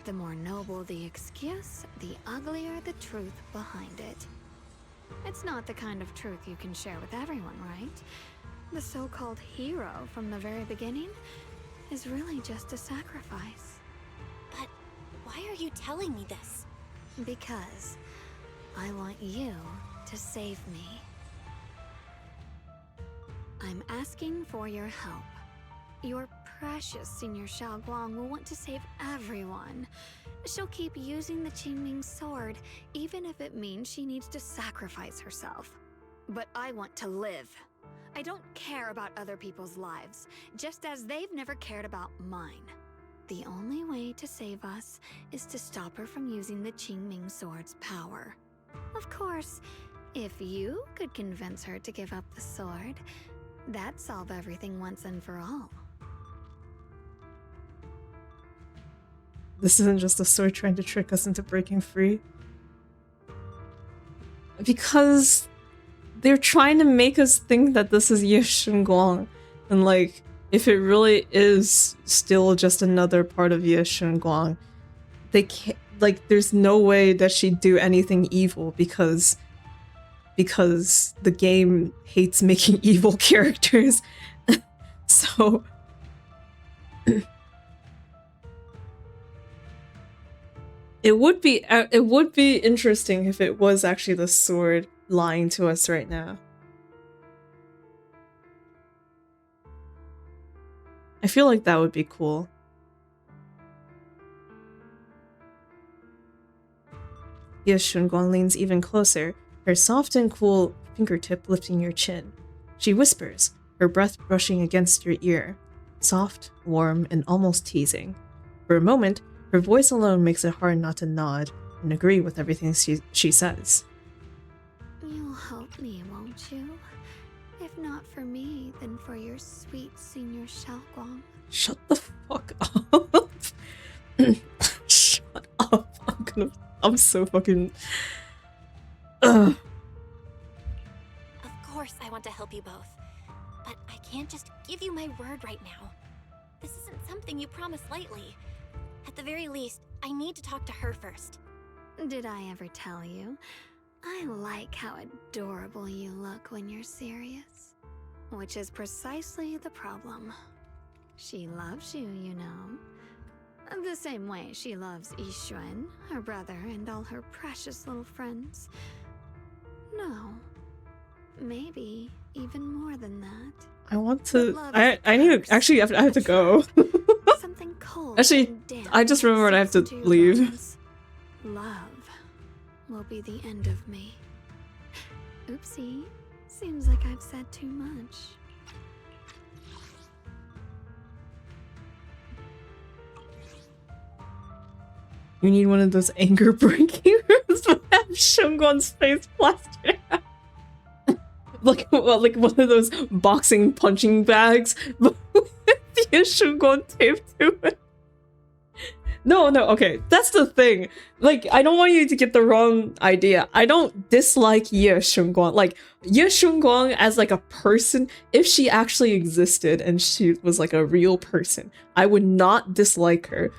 The more noble the excuse, the uglier the truth behind it. It's not the kind of truth you can share with everyone, right? The so-called hero from the very beginning is really just a sacrifice. But why are you telling me this? Because I want you to save me. I'm asking for your help. Your precious Senior Xiaoguang will want to save everyone. She'll keep using the Qingming sword, even if it means she needs to sacrifice herself. But I want to live. I don't care about other people's lives, just as they've never cared about mine. The only way to save us is to stop her from using the Qingming sword's power. Of course, if you could convince her to give up the sword, that'd solve everything once and for all. This isn't just a sword trying to trick us into breaking free. Because they're trying to make us think that this is Ye Shunguang. And like, if it really is still just another part of Ye Shunguang, they can't, like, there's no way that she'd do anything evil because the game hates making evil characters. So it would be interesting if it was actually the sword lying to us right now. I feel like that would be cool. Ye Shunguang leans even closer, her soft and cool fingertip lifting your chin. She whispers, her breath brushing against your ear. Soft, warm, and almost teasing. For a moment, her voice alone makes it hard not to nod and agree with everything she says. You'll help me, won't you? If not for me, then for your sweet Senior Xiaoguang. Shut the fuck up. Shut up. I'm so fucking... Ugh. Of course I want to help you both, but I can't just give you my word right now. This isn't something you promise lightly. At the very least, I need to talk to her first. Did I ever tell you? I like how adorable you look when you're serious. Which is precisely the problem. She loves you, you know. The same way she loves Yixuan, her brother, and all her precious little friends. No. Maybe even more than that. I want to... I need to... Actually, I have to go. Something cold. Actually, I just remembered I have to leave. Love will be the end of me. Oopsie. Seems like I've said too much. You need one of those anger breaking rooms that have Shunguan's face plastered out. like one of those boxing punching bags with the Shunguan taped to it. No, okay, that's the thing. Like, I don't want you to get the wrong idea. I don't dislike Ye Shunguang. Like, Ye Shunguang as like a person, if she actually existed and she was like a real person, I would not dislike her.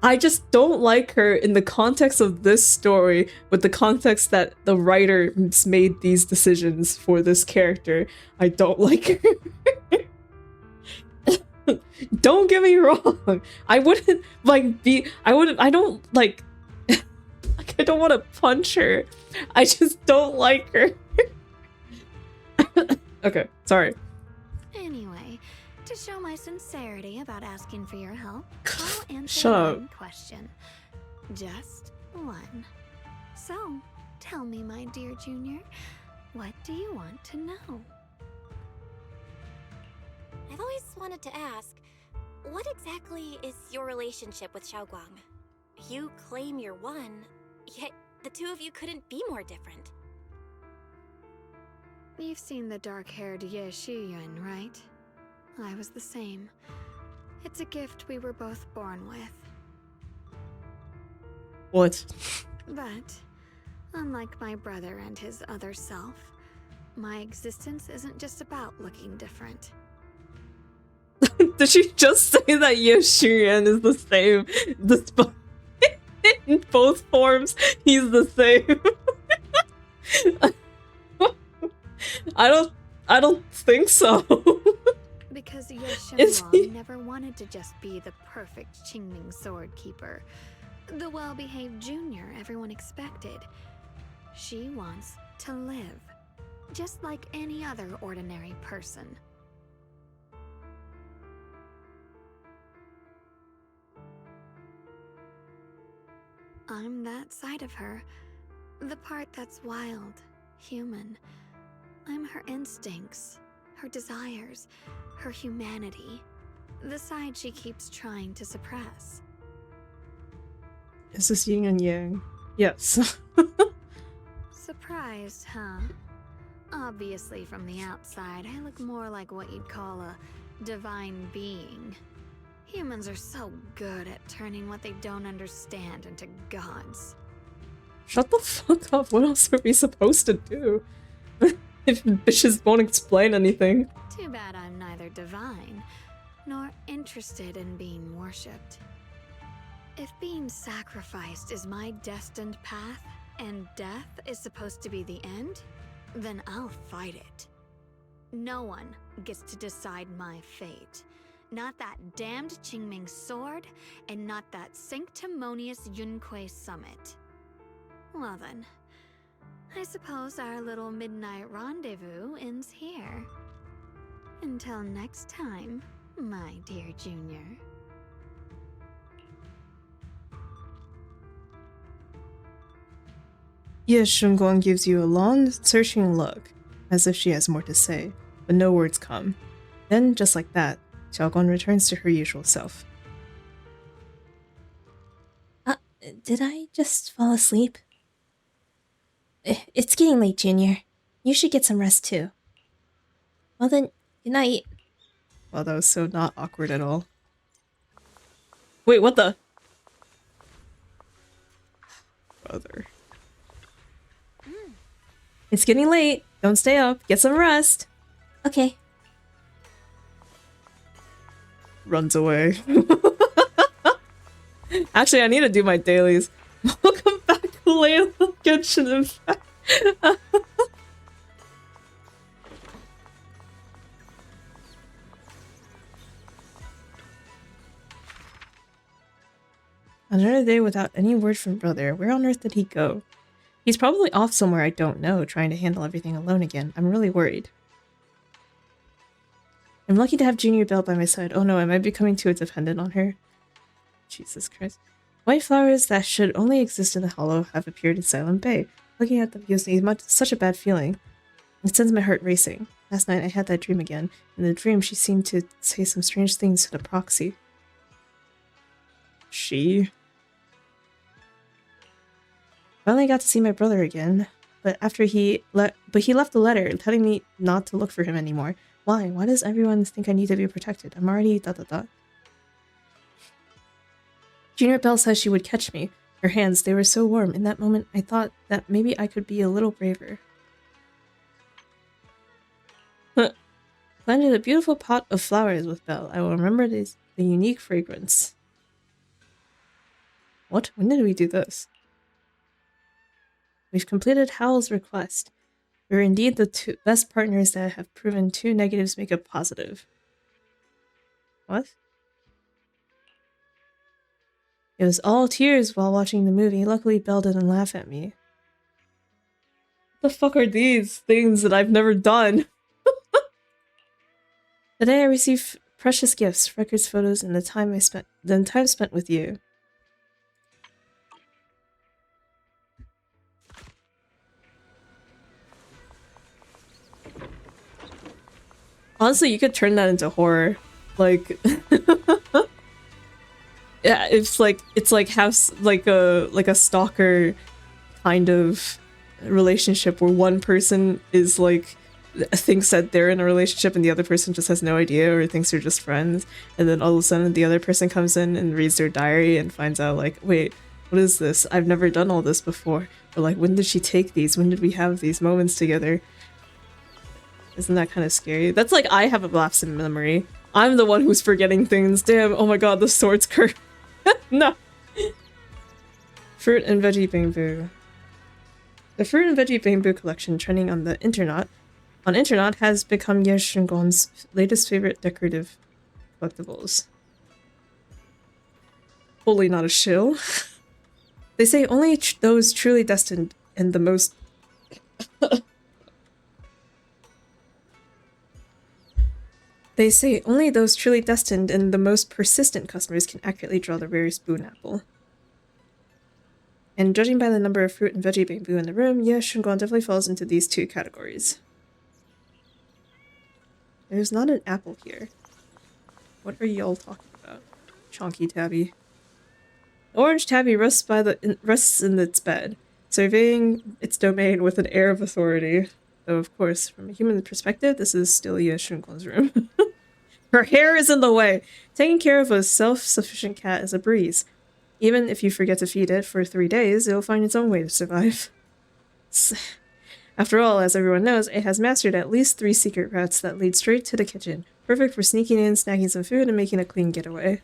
I just don't like her in the context of this story, with the context that the writer made these decisions for this character. I don't like her. Don't get me wrong. I wouldn't like be. I don't like. I don't want to punch her. I just don't like her. Okay, sorry. Anyway, to show my sincerity about asking for your help, I'll answer Shut up. one question. Just one. So, tell me, my dear Junior, what do you want to know? I've always wanted to ask, what exactly is your relationship with Xiaoguang? You claim you're one, yet the two of you couldn't be more different. You've seen the dark-haired Ye Shiyuan, right? I was the same. It's a gift we were both born with. What? But, unlike my brother and his other self, my existence isn't just about looking different. Did she just say that Ye Shiyuan is the same? In both forms, he's the same. I don't think so. Because Ye Is he- Shenhuang never wanted to just be the perfect Qingming sword keeper, the well-behaved junior everyone expected. She wants to live, just like any other ordinary person. I'm that side of her, the part that's wild, human. I'm her instincts, her desires, her humanity, the side she keeps trying to suppress. Is this yin and yang? Yes. Surprised, huh? Obviously, from the outside, I look more like what you'd call a divine being. Humans are so good at turning what they don't understand into gods. Shut the fuck up. What else are we supposed to do? If bitches won't explain anything. Too bad I'm neither divine nor interested in being worshipped. If being sacrificed is my destined path and death is supposed to be the end, then I'll fight it. No one gets to decide my fate. Not that damned Qingming sword, and not that sanctimonious Yunquei summit. Well then, I suppose our little midnight rendezvous ends here. Until next time, my dear Junior. Ye Shunguang gives you a long, searching look, as if she has more to say, but no words come. Then, just like that, Xiaoguan returns to her usual self. Did I just fall asleep? It's getting late, Junior. You should get some rest too. Well then, good night. Wow, that was so not awkward at all. Wait, what the? Brother. It's getting late. Don't stay up. Get some rest. Okay. Runs away. Actually, I need to do my dailies. Welcome back, Layla Genshin Impact. Another day without any word from brother. Where on earth did he go? He's probably off somewhere I don't know, trying to handle everything alone again. I'm really worried. I'm lucky to have Junior Belle by my side. Oh no, am I becoming too dependent on her? Jesus Christ. White flowers that should only exist in the hollow have appeared in Silent Bay. Looking at them gives me such a bad feeling. It sends my heart racing. Last night I had that dream again. In the dream she seemed to say some strange things to the proxy. She? Finally got to see my brother again, but after he left a letter telling me not to look for him anymore. Why? Why does everyone think I need to be protected? I'm already ... Junior Belle says she would catch me. Her hands, they were so warm. In that moment, I thought that maybe I could be a little braver. Planted a beautiful pot of flowers with Belle. I will remember the unique fragrance. What? When did we do this? We've completed Howl's request. We're indeed the two best partners that have proven 2 negatives make a positive. What? It was all tears while watching the movie. Luckily, Belle didn't laugh at me. What the fuck are these things that I've never done? Today I received precious gifts, records, photos, and the time spent with you. Honestly, you could turn that into horror. Like yeah, it's like a stalker kind of relationship where one person is like thinks that they're in a relationship and the other person just has no idea or thinks they're just friends, and then all of a sudden the other person comes in and reads their diary and finds out like, wait, what is this? I've never done all this before. Or like, when did she take these? When did we have these moments together? Isn't that kind of scary? That's like I have a lapse in memory. I'm the one who's forgetting things. Damn, oh my god, the sword's curse. No. Fruit and veggie bamboo. The fruit and veggie bamboo collection trending on the internet has become Ye Shungon's latest favorite decorative collectibles. Wholly not a shill. They say only those truly destined and the most They say only those truly destined and the most persistent customers can accurately draw the rarest boon apple. And judging by the number of fruit and veggie bamboo in the room, yeah, Shunguan definitely falls into these two categories. There's not an apple here. What are y'all talking about? Chonky Tabby. The orange tabby rests in its bed, surveying its domain with an air of authority. Though, of course, from a human perspective, this is still Ye Shunguan's room. Her hair is in the way. Taking care of a self-sufficient cat is a breeze. Even if you forget to feed it for 3 days, it'll find its own way to survive. After all, as everyone knows, it has mastered at least 3 secret routes that lead straight to the kitchen, perfect for sneaking in, snagging some food, and making a clean getaway.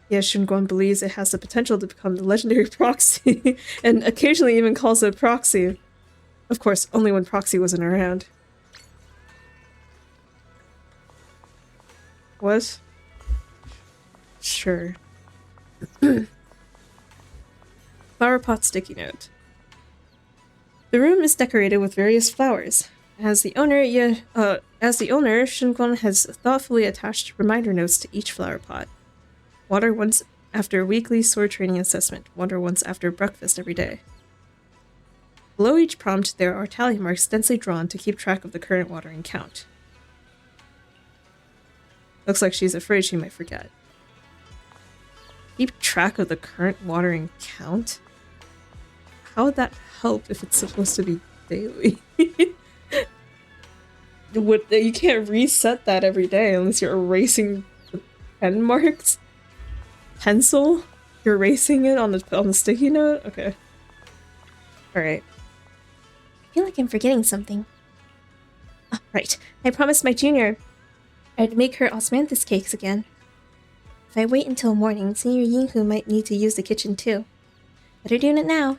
Yes, Shunguan believes it has the potential to become the legendary proxy, and occasionally even calls it proxy. Of course, only when proxy wasn't around. What? Sure. Flower pot sticky note. The room is decorated with various flowers. As the owner, Shunguan has thoughtfully attached reminder notes to each flower pot. Water once after weekly sword training assessment. Water once after breakfast every day. Below each prompt, there are tally marks densely drawn to keep track of the current watering count. Looks like she's afraid she might forget. Keep track of the current watering count? How would that help if it's supposed to be daily? You can't reset that every day unless you're erasing the pen marks? Pencil? You're erasing it on the sticky note? Okay. Alright. I feel like I'm forgetting something. Oh, right. I promised my junior I'd make her osmanthus cakes again. If I wait until morning, Senior Yinghu might need to use the kitchen too. Better doing it now.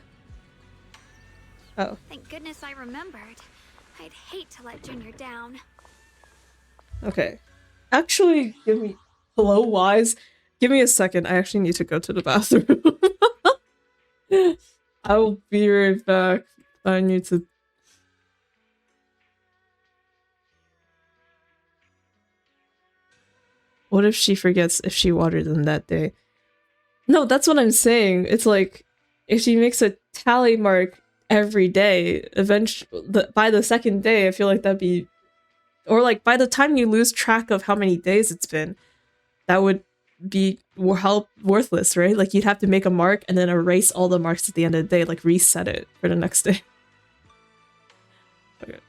Oh. Thank goodness I remembered. I'd hate to let Junior down. Okay. Actually, give me... Hello, Wise? Give me a second. I actually need to go to the bathroom. I will be right back. I need to... What if she forgets if she watered them that day? No, that's what I'm saying. It's like, if she makes a tally mark every day, eventually, by the second day, I feel like that'd be... Or like, by the time you lose track of how many days it's been, that would be worthless, right? Like, you'd have to make a mark and then erase all the marks at the end of the day, like reset it for the next day. Okay.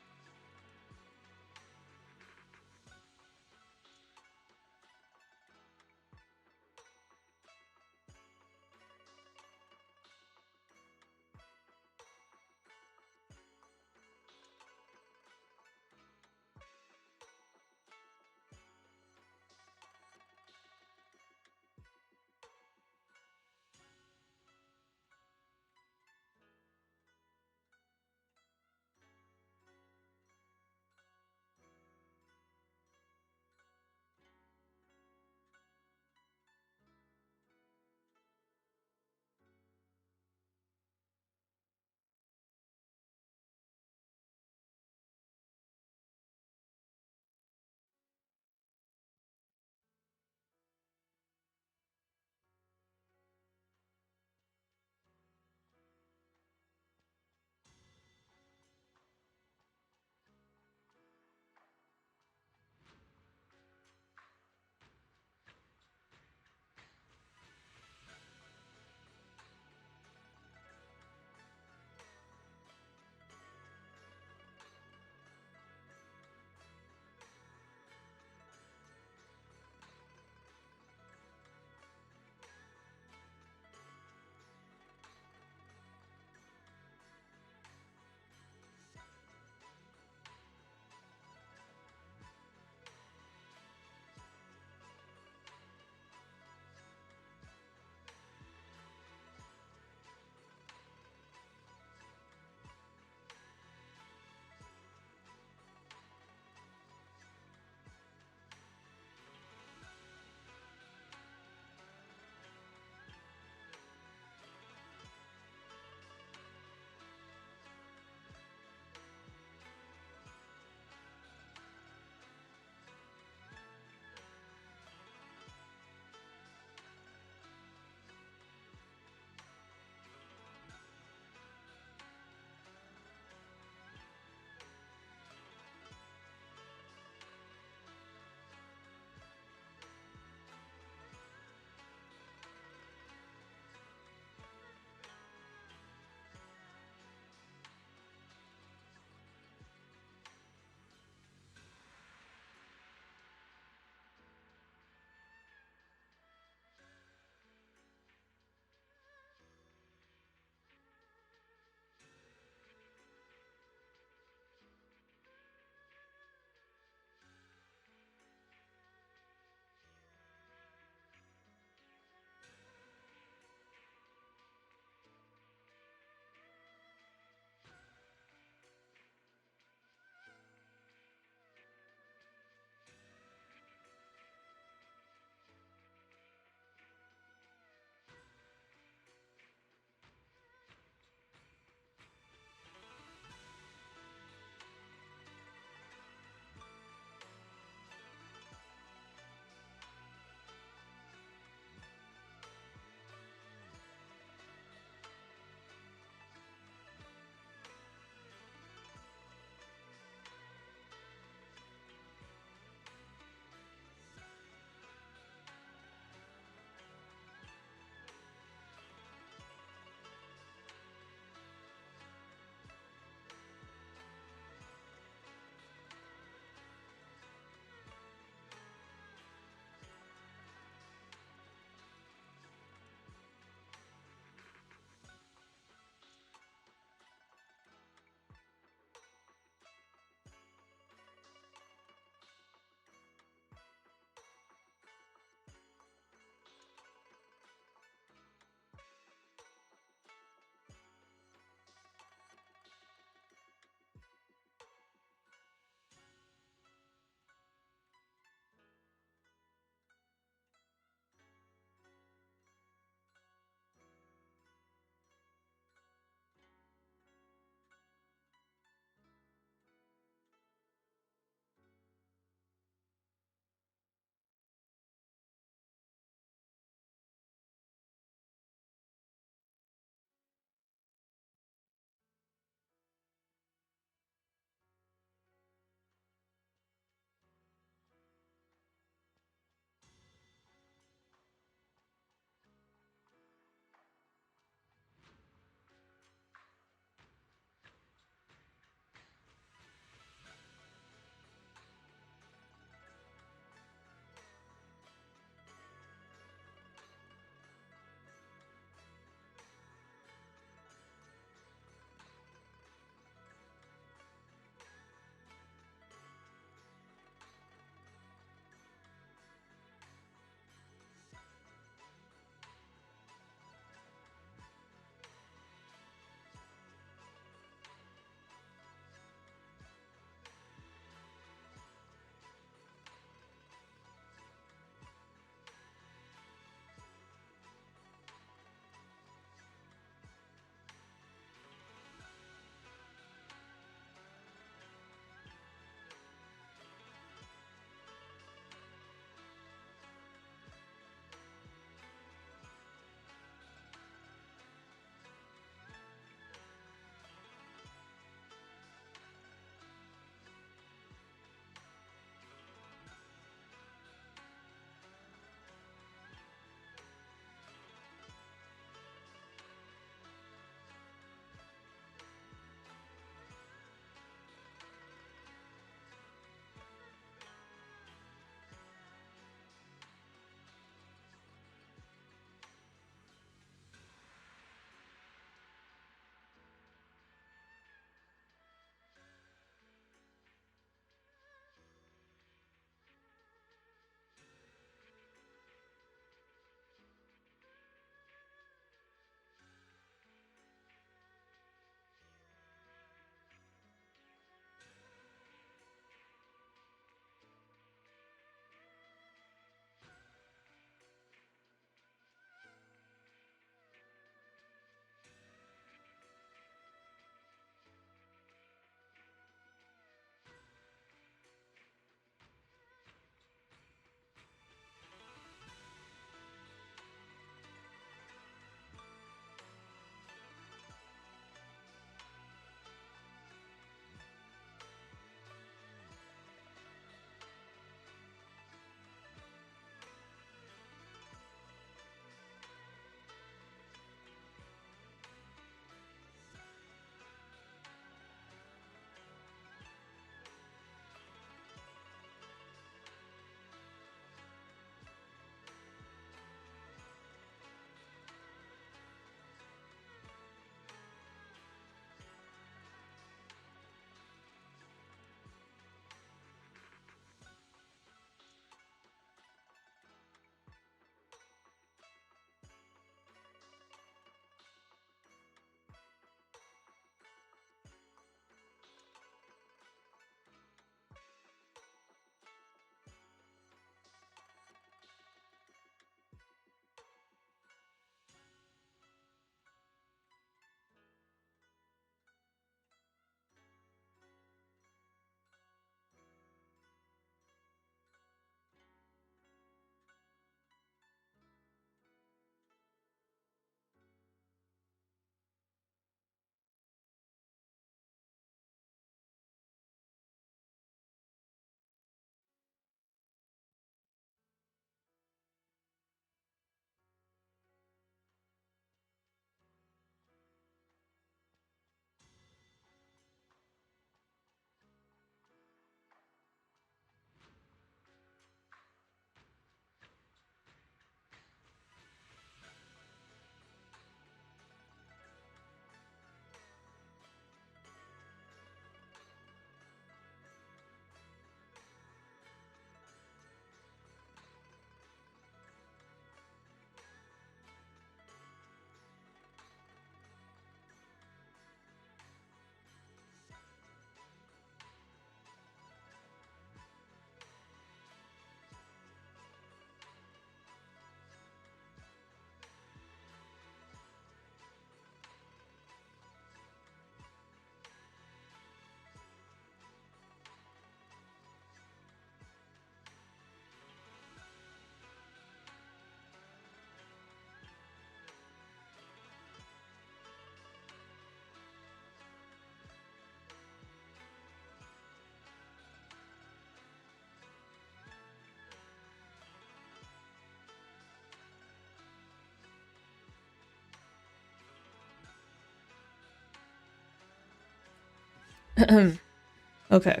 Okay.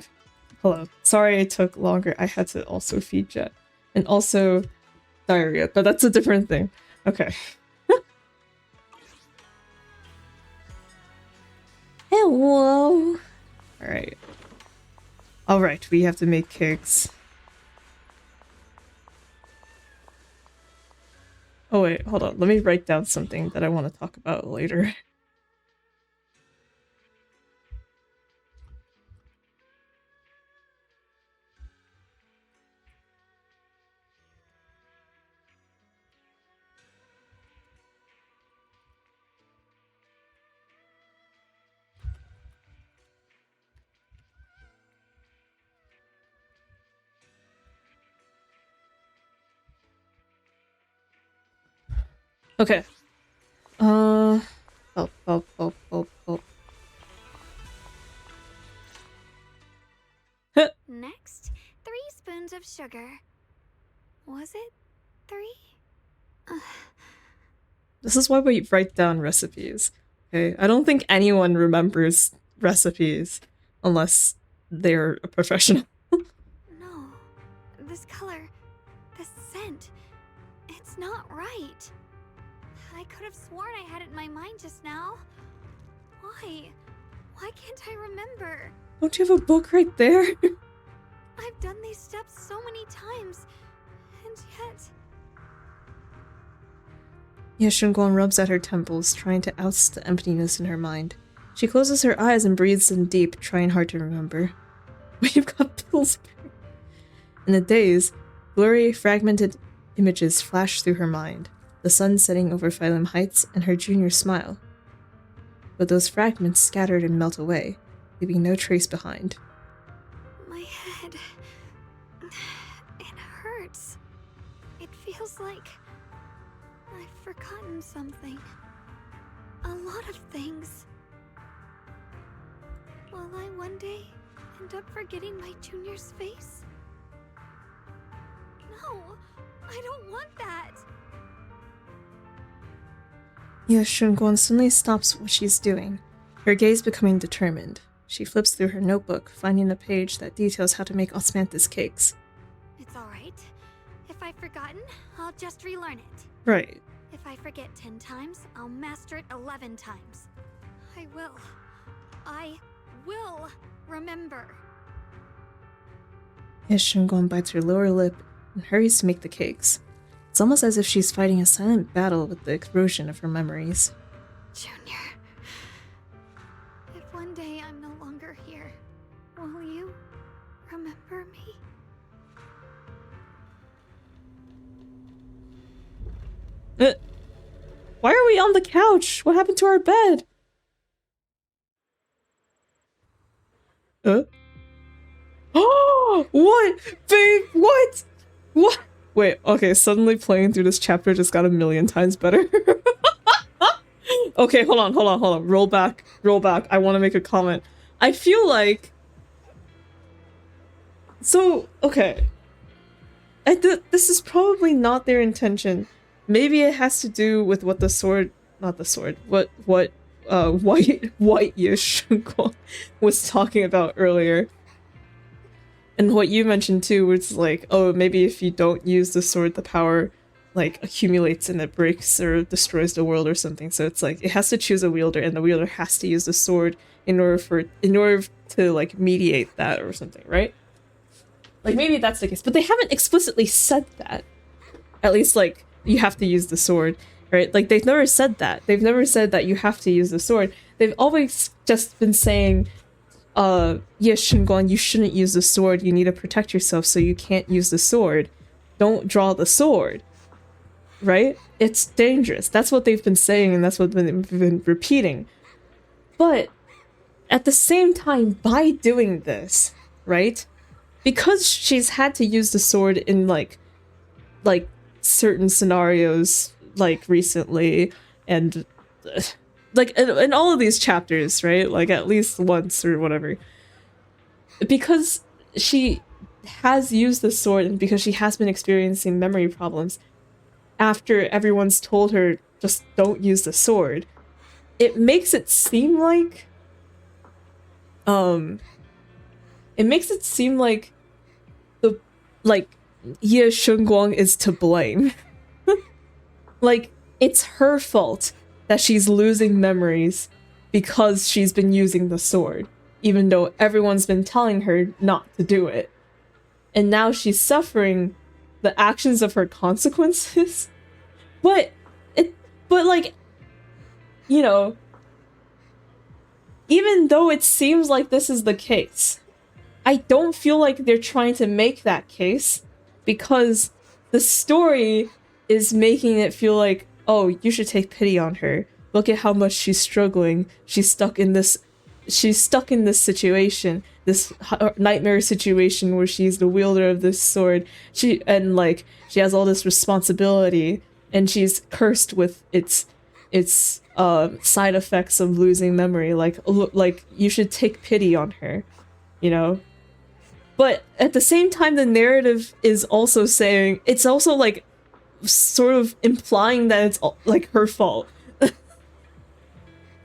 Hello. Sorry it took longer. I had to also feed Jet. And also diarrhea, but that's a different thing. Okay. Hello. Alright. Alright, we have to make cakes. Oh wait, hold on. Let me write down something that I want to talk about later. Okay. Oh. Next, 3 spoons of sugar. Was it 3? This is why we write down recipes. Okay? I don't think anyone remembers recipes unless they're a professional. No. This color, this scent, it's not right. I could have sworn I had it in my mind just now. Why? Why can't I remember? Don't you have a book right there? I've done these steps so many times, and yet... Yeshunguan rubs at her temples, trying to oust the emptiness in her mind. She closes her eyes and breathes in deep, trying hard to remember. We've got Pillsbury. In a daze, blurry, fragmented images flash through her mind. The sun setting over Phylum Heights and her junior smile. But those fragments scattered and melt away, leaving no trace behind. My head... it hurts. It feels like... I've forgotten something. A lot of things. Will I one day end up forgetting my junior's face? No! I don't want that! Yeshunguan suddenly stops what she's doing, her gaze becoming determined. She flips through her notebook, finding a page that details how to make osmanthus cakes. It's alright. If I've forgotten, I'll just relearn it. Right. If I forget 10 times, I'll master it 11 times. I will remember. Yeshunguan bites her lower lip and hurries to make the cakes. It's almost as if she's fighting a silent battle with the erosion of her memories. Junior, if one day I'm no longer here, will you remember me? Why are we on the couch? What happened to our bed? Oh, what? Babe, what? What? Wait, okay, suddenly playing through this chapter just got a million times better. Okay, hold on. Roll back. I want to make a comment. I feel like... So, okay. This is probably not their intention. Maybe it has to do with what the sword... Not the sword. What White Yeshunguan was talking about earlier. And what you mentioned too, was like, oh, maybe if you don't use the sword, the power, like, accumulates and it breaks or destroys the world or something. So it's like, it has to choose a wielder, and the wielder has to use the sword in order to, like, mediate that or something, right? Like, maybe that's the case. But they haven't explicitly said that. At least, like, you have to use the sword, right? Like, they've never said that. They've never said that you have to use the sword. They've always just been saying... Yeshunguan, you shouldn't use the sword. You need to protect yourself, so you can't use the sword. Don't draw the sword. Right? It's dangerous. That's what they've been saying, and that's what they've been repeating. But at the same time, by doing this, right? Because she's had to use the sword in like certain scenarios, like recently, and like in all of these chapters, right? Like at least once or whatever. Because she has used the sword and because she has been experiencing memory problems after everyone's told her just don't use the sword, it makes it seem like it makes it seem like Ye Shunguang is to blame. Like, it's her fault that she's losing memories because she's been using the sword, even though everyone's been telling her not to do it. And now she's suffering the actions of her consequences. But like, you know, even though it seems like this is the case, I don't feel like they're trying to make that case, because the story is making it feel like, oh, you should take pity on her. Look at how much she's struggling. She's stuck in this situation, this nightmare situation where she's the wielder of this sword. She has all this responsibility, and she's cursed with its side effects of losing memory. Like you should take pity on her, you know? But at the same time, the narrative is also saying, it's also like sort of implying that it's like her fault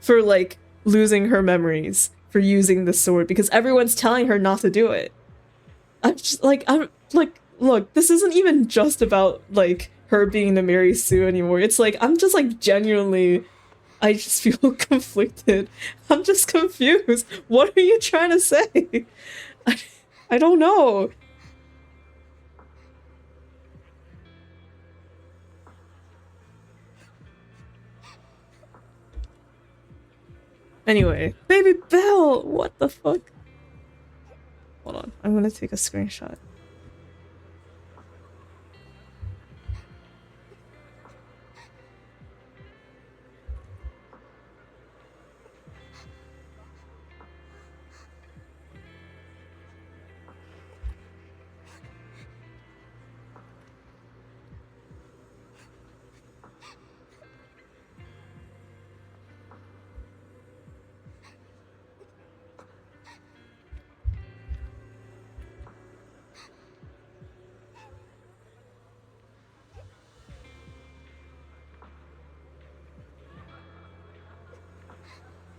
for like losing her memories, for using the sword, because everyone's telling her not to do it. I'm like, look, this isn't even just about like her being the Mary Sue anymore. It's like, I'm just like genuinely, I just feel conflicted. I'm just confused. What are you trying to say? I don't know. Anyway, Baby Belle! What the fuck? Hold on, I'm gonna take a screenshot.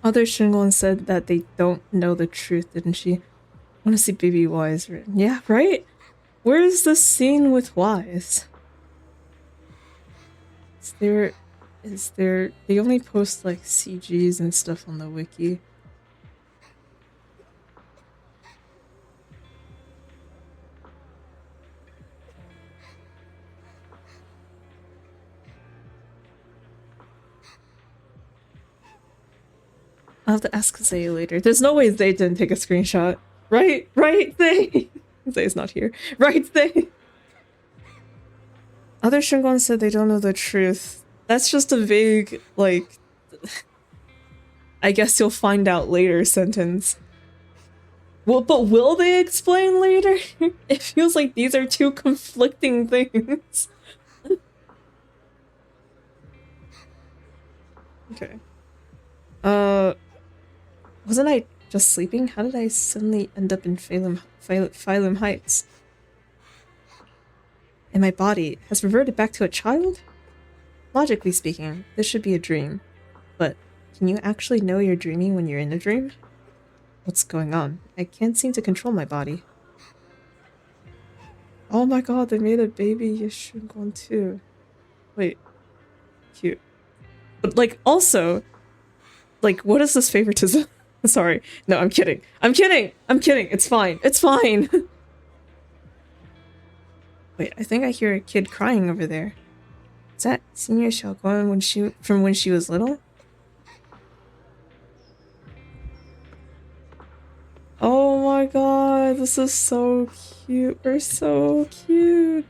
Other Shingon said that they don't know the truth, didn't she? I want to see Baby Wise written. Yeah, right? Where is the scene with Wise? Is there... They only post like CGs and stuff on the wiki. I'll have to ask Zay later. There's no way Zay didn't take a screenshot. Right? Right, Zay? Zay's not here. Right, Zay? Other Shingon said they don't know the truth. That's just a vague, like... I guess you'll find out later sentence. Well, but will they explain later? It feels like these are two conflicting things. Okay. Wasn't I just sleeping? How did I suddenly end up in Phylum Heights? And my body has reverted back to a child? Logically speaking, this should be a dream. But can you actually know you're dreaming when you're in a dream? What's going on? I can't seem to control my body. Oh my god, they made a baby Yeshungon too. Wait. Cute. But like, also, like, what is this favoritism? Sorry. No, I'm kidding. I'm kidding! I'm kidding! It's fine. It's fine! Wait, I think I hear a kid crying over there. Is that Senior Xiaoguan from when she was little? Oh my god, this is so cute. We're so cute.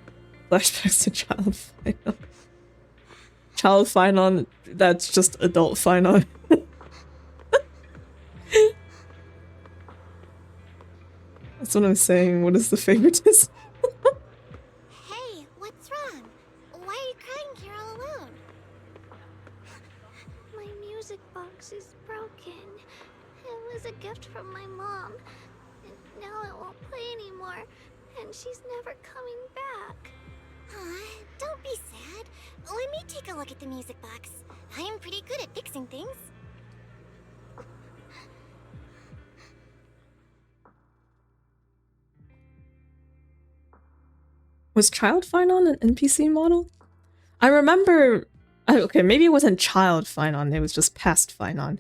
Flashbacks to Child Final. Child Final, that's just adult Final. That's what I'm saying. What is the favoritism? Hey, what's wrong? Why are you crying here all alone? My music box is broken. It was a gift from my mom. And now it won't play anymore. And she's never coming back. Don't be sad. Let me take a look at the music box. I am pretty good at fixing things. Was Child Finon an NPC model? I remember... Okay, maybe it wasn't Child Finon, it was just past Finon.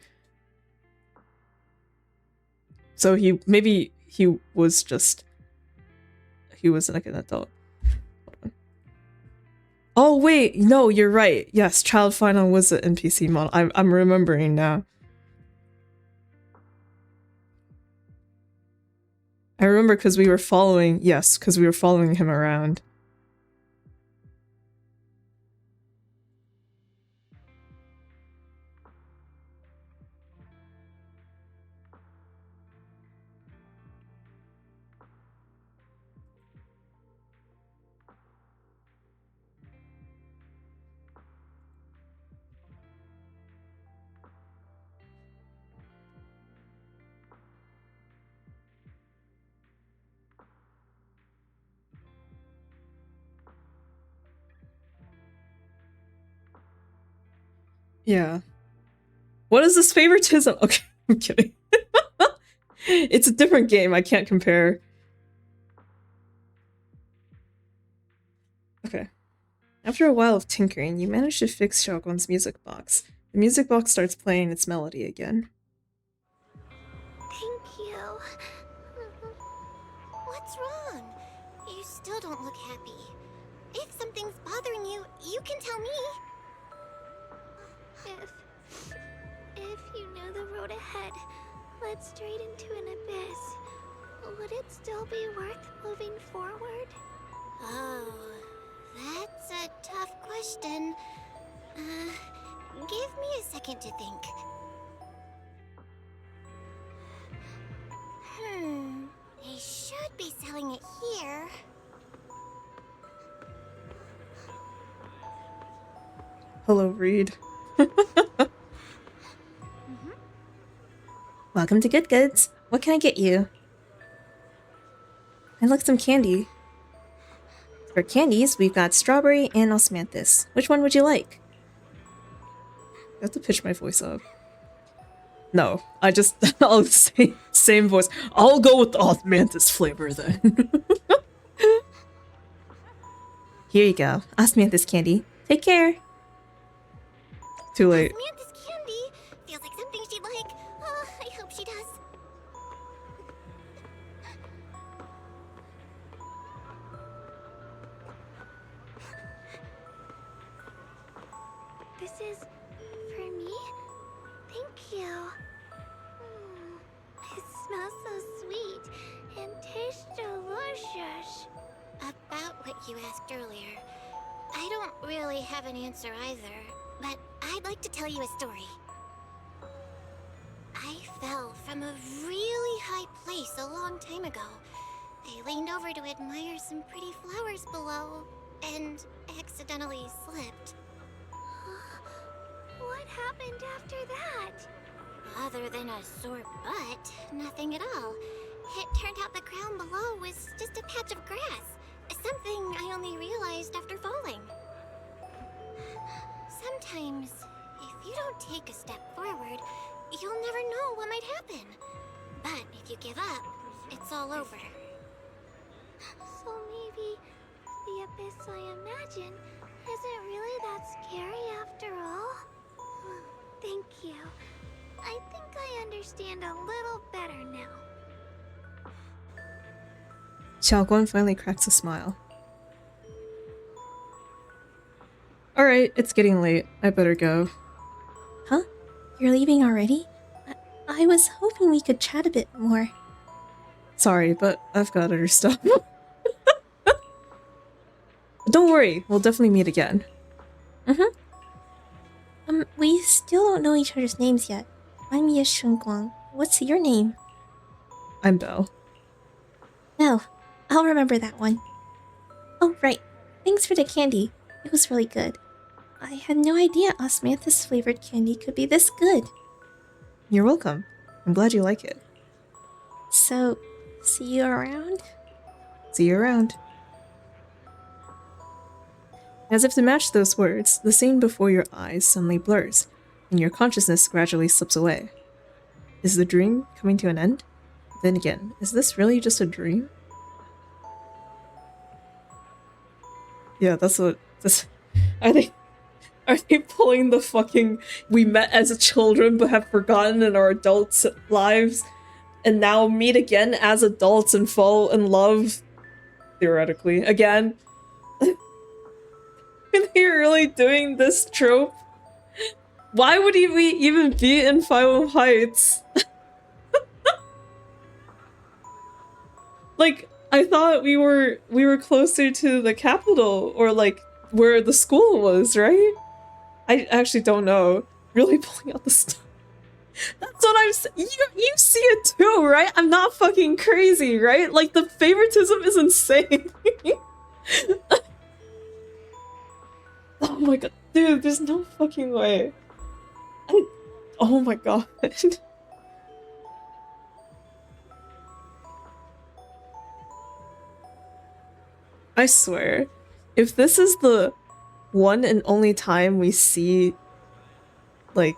So maybe he was just... He was like an adult. Hold on. Oh wait, no, you're right. Yes, Child Finon was an NPC model. I'm remembering now. I remember because we were following... Yes, because we were following him around. Yeah. What is this favoritism? Okay, I'm kidding. It's a different game, I can't compare. Okay. After a while of tinkering, you manage to fix Xiaoguang's music box. The music box starts playing its melody again. Thank you. What's wrong? You still don't look happy. If something's bothering you, you can tell me. If you knew the road ahead led straight into an abyss, would it still be worth moving forward? Oh, that's a tough question. Give me a second to think. They should be selling it here. Hello, Reed. Welcome to Good Goods. What can I get you? I'd like some candy. For candies, we've got strawberry and osmanthus. Which one would you like? I have to pitch my voice up. No, I just... I'll say same voice. I'll go with the osmanthus flavor then. Here you go. Osmanthus candy. Take care. Too late. Osmanthus candy feels like something she'd like. Oh, I hope she does. This is for me? Thank you. It smells so sweet and tastes delicious. About what you asked earlier, I don't really have an answer either, but I'd like to tell you a story. I fell from a really high place a long time ago. I leaned over to admire some pretty flowers below, and accidentally slipped. What happened after that? Other than a sore butt, nothing at all. It turned out the ground below was just a patch of grass. Something I only realized after falling. Sometimes, if you don't take a step forward, you'll never know what might happen. But if you give up, it's all over. So maybe the abyss I imagine isn't really that scary after all? Thank you. I think I understand a little better now. Xiaoguang finally cracks a smile. Alright, it's getting late. I better go. Huh? You're leaving already? I was hoping we could chat a bit more. Sorry, but I've got other stuff. Don't worry, we'll definitely meet again. We still don't know each other's names yet. I'm Ye Shengguang. What's your name? I'm Belle. No, I'll remember that one. Oh, right. Thanks for the candy. It was really good. I had no idea osmanthus flavored candy could be this good. You're welcome. I'm glad you like it. So, see you around? See you around. As if to match those words, the scene before your eyes suddenly blurs, and your consciousness gradually slips away. Is the dream coming to an end? Then again, is this really just a dream? Yeah, that's what. That's. Are they? Are they pulling the fucking "we met as children but have forgotten in our adults' lives, and now meet again as adults and fall in love"? Theoretically, again. Are they really doing this trope? Why would we even be in Phylum Heights? Like, I thought we were closer to the capital, or like where the school was, right? I actually don't know. Really pulling out the stuff. That's what I'm saying. You see it too, right? I'm not fucking crazy, right? Like, the favoritism is insane. Oh my god. Dude, there's no fucking way. Oh my god. I swear, if this is the one and only time we see, like,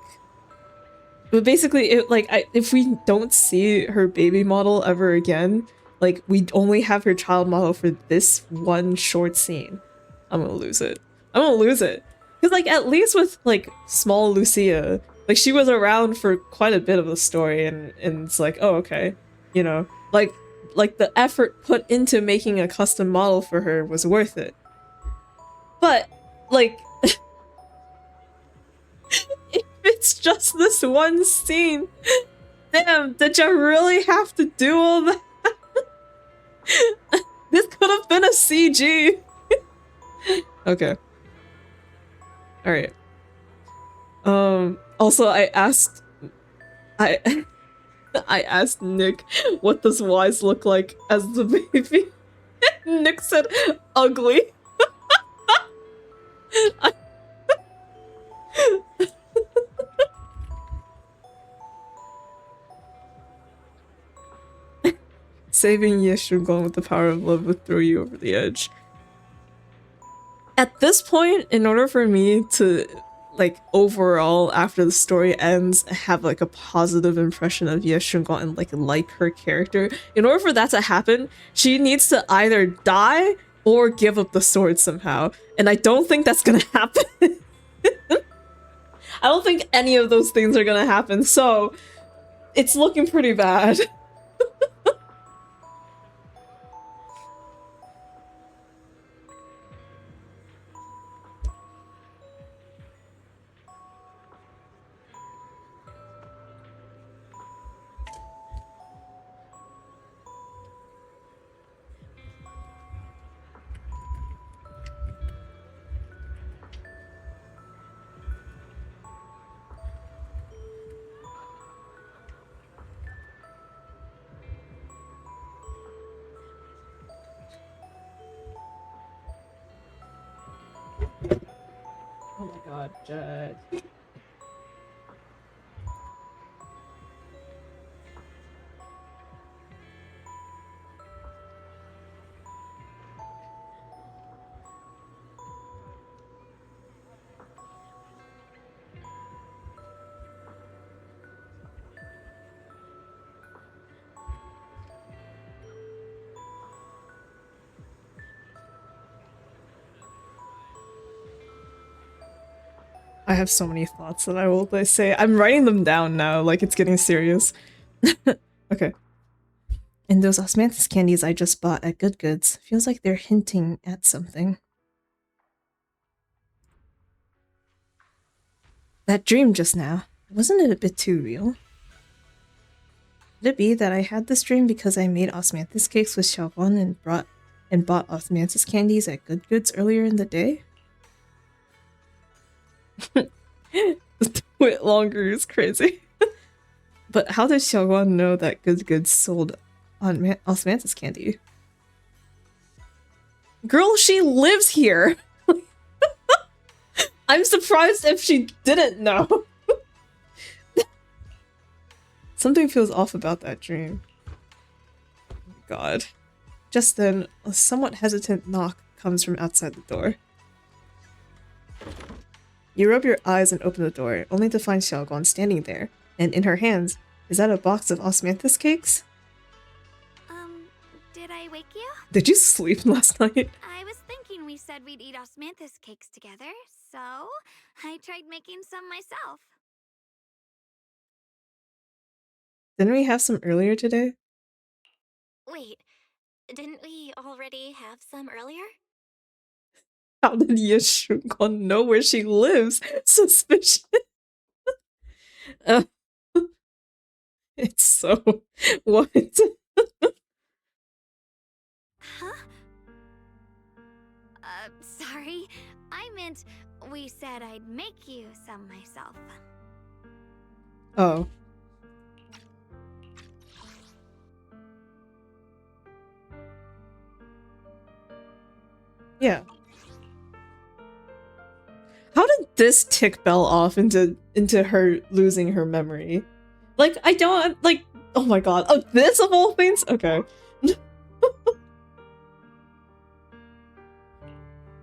but basically, if we don't see her baby model ever again, like, we only have her child model for this one short scene, I'm gonna lose it. I'm gonna lose it. Because, like, at least with, like, small Lucia, like, she was around for quite a bit of the story, and it's like, oh, okay, you know, like the effort put into making a custom model for her was worth it. But, like, if it's just this one scene, damn, did you really have to do all that? This could have been a CG. Okay. Alright. Also, I asked Nick, what does Wise look like as the baby? Nick said, ugly. Saving Yeshungon with the power of love would throw you over the edge. At this point, in order for me to, like, overall, after the story ends, have, like, a positive impression of Yeshungon and, like her character, in order for that to happen, she needs to either die or give up the sword somehow. And I don't think that's gonna happen. I don't think any of those things are gonna happen, so it's looking pretty bad. Oh my god, Jed. I have so many thoughts that I will say. I'm writing them down now, like it's getting serious. Okay. And those osmanthus candies I just bought at Good Goods, feels like they're hinting at something. That dream just now, wasn't it a bit too real? Could it be that I had this dream because I made osmanthus cakes with Xiaoguan and bought osmanthus candies at Good Goods earlier in the day? The wait longer is crazy. But how does Xiaoguan know that Good Goods sold on osmanthus candy? Girl, she lives here! I'm surprised if she didn't know. Something feels off about that dream. Oh my god. Just then, a somewhat hesitant knock comes from outside the door. You rub your eyes and open the door, only to find Xiaoguan standing there, and in her hands, is that a box of osmanthus cakes? Did I wake you? Did you sleep last night? I was thinking we we said we'd eat osmanthus cakes together, so I tried making some myself. Didn't we have some earlier today? Wait, didn't we already have some earlier? How did Yashugon know where she lives? Suspicious. It's so... What? Huh? Sorry. I meant we said I'd make you some myself. Oh. Yeah. How did this tick Belle off into her losing her memory? Like, I don't, like, oh my god. Oh, this of all things? Okay.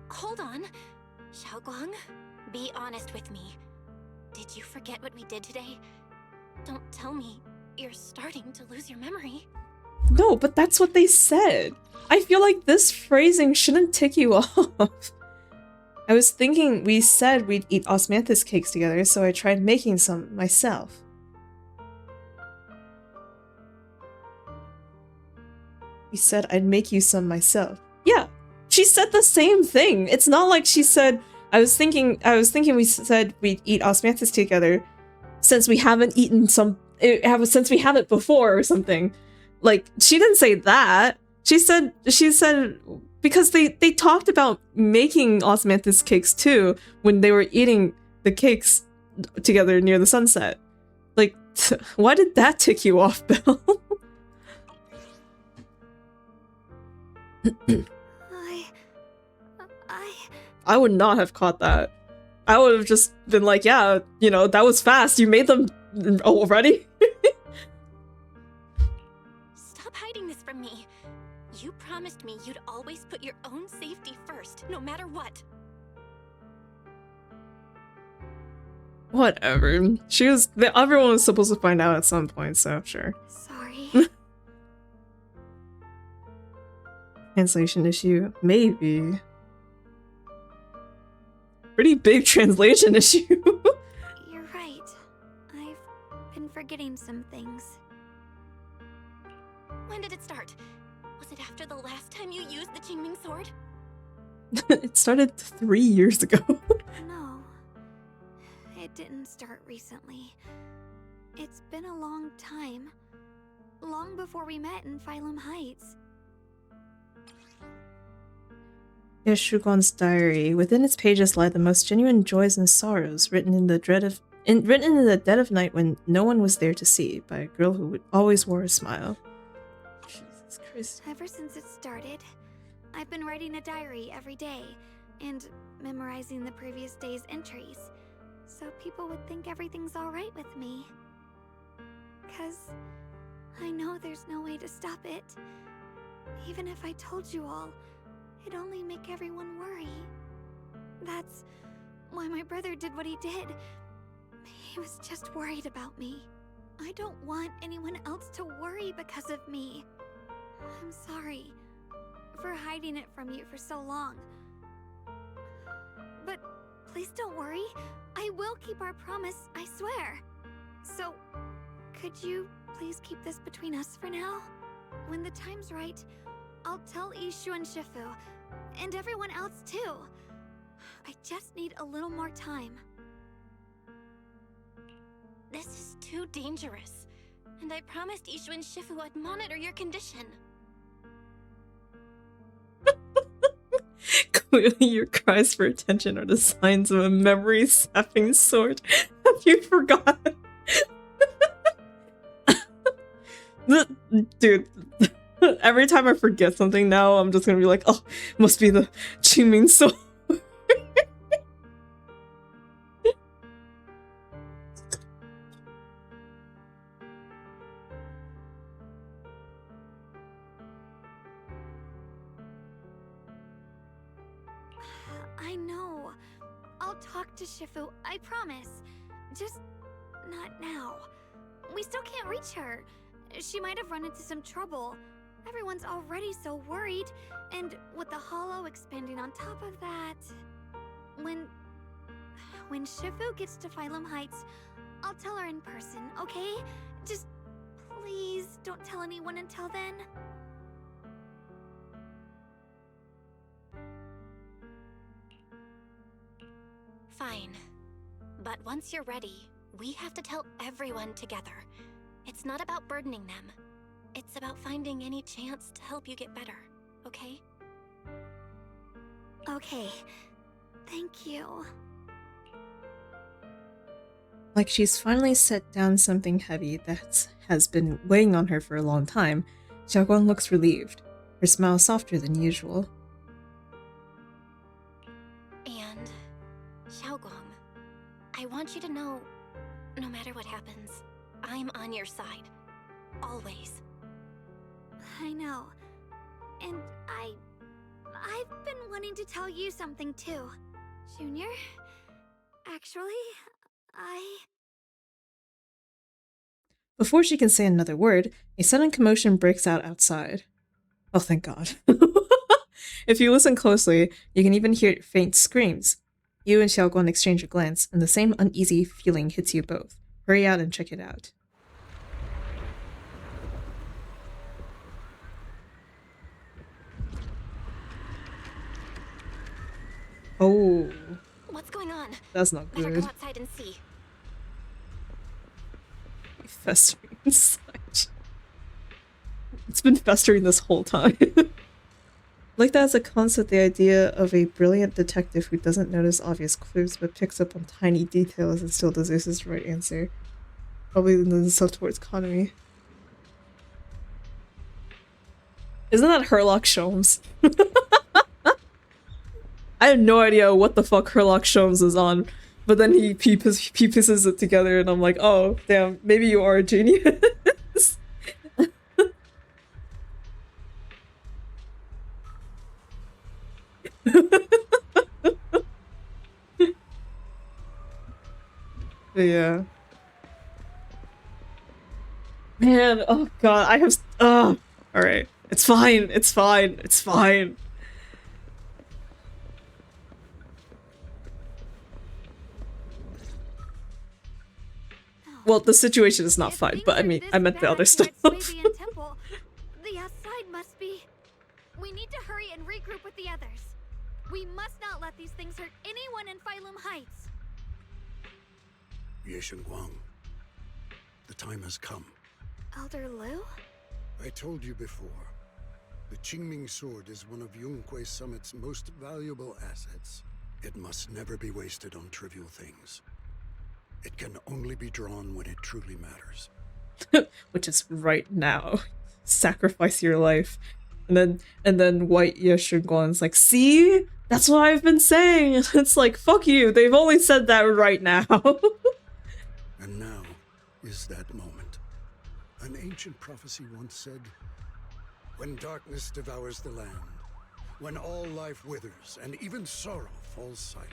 Hold on. Xiaoguang, be honest with me. Did you forget what we did today? Don't tell me you're starting to lose your memory. No, but that's what they said. I feel like this phrasing shouldn't tick you off. I was thinking we said we'd eat osmanthus cakes together, so I tried making some myself. We said I'd make you some myself. Yeah, she said the same thing. It's not like she said, I was thinking we said we'd eat osmanthus together since we haven't eaten since we haven't before or something. Like, she didn't say that. She said because they talked about making osmanthus cakes too when they were eating the cakes together near the sunset. Like, why did that tick you off, Belle? I would not have caught that. I would have just been like, yeah, you know, that was fast. You made them already? Stop hiding this from me. You promised me you'd always put your own safety first, no matter what. Whatever. Everyone was supposed to find out at some point, so sure. Sorry. Translation issue? Maybe. Pretty big translation issue. You're right. I've been forgetting some things. When did it start? Was it after the last time you used the Qingming sword? It started 3 years ago. No. It didn't start recently. It's been a long time. Long before we met in Phylum Heights. Yashugon's diary. Within its pages lie the most genuine joys and sorrows, written in the dead of night when no one was there to see, by a girl who always wore a smile. Jesus Christ. Ever since it started, I've been writing a diary every day and memorizing the previous day's entries, so people would think everything's alright with me. 'Cause I know there's no way to stop it. Even if I told you all, it'd only make everyone worry. That's why my brother did what he did. He was just worried about me. I don't want anyone else to worry because of me. I'm sorry for hiding it from you for so long. But please don't worry. I will keep our promise, I swear. So, could you please keep this between us for now? When the time's right, I'll tell Ishu and Shifu, and everyone else too. I just need a little more time. This is too dangerous. And I promised Ishu and Shifu I'd monitor your condition. Clearly your cries for attention are the signs of a memory-sapping sort. Have you forgotten? Dude, every time I forget something now, I'm just gonna be like, oh, must be the Qingming sword. I know. I'll talk to Shifu, I promise. Just not now. We still can't reach her. She might have run into some trouble. Everyone's already so worried, and with the hollow expanding on top of that... When Shifu gets to Phylum Heights, I'll tell her in person, okay? Just please don't tell anyone until then. Fine. But once you're ready, we have to tell everyone together. It's not about burdening them. It's about finding any chance to help you get better, okay? Okay. Thank you. Like she's finally set down something heavy that has been weighing on her for a long time, Xiaoguang looks relieved, her smile softer than usual. And, Xiaoguang, I want you to know, no matter what happens, I'm on your side. Always. I know. And I've been wanting to tell you something too. Junior? Actually, Before she can say another word, a sudden commotion breaks out outside. Oh, thank God. If you listen closely, you can even hear faint screams. You and Xiaoguan exchange a glance, and the same uneasy feeling hits you both. Hurry out and check it out. Oh. What's going on? That's not good. Better go outside and see. Festering inside. It's been festering this whole time. Like that as a concept, the idea of a brilliant detective who doesn't notice obvious clues but picks up on tiny details and still deduces the right answer. Probably lends itself towards economy. Isn't that Herlock Sholmes? I have no idea what the fuck Herlock Sholmes is on, but then he pieces it together and I'm like, oh, damn, maybe you are a genius. Yeah. Man, oh god, I have... Alright. It's fine, it's fine, it's fine. Well, the situation is not fine, but I mean, I meant the other stuff. The outside must be... We need to hurry and regroup with the others. We must not let these things hurt anyone in Phylum Heights. Ye Guang, the time has come. Elder Liu? I told you before, the Qingming sword is one of Yunque Summit's most valuable assets. It must never be wasted on trivial things. It can only be drawn when it truly matters. Which is right now. Sacrifice your life. And then white Yeshiguan's like, see? That's what I've been saying. And it's like, fuck you. They've only said that right now. And now is that moment. An ancient prophecy once said, when darkness devours the land, when all life withers and even sorrow falls silent,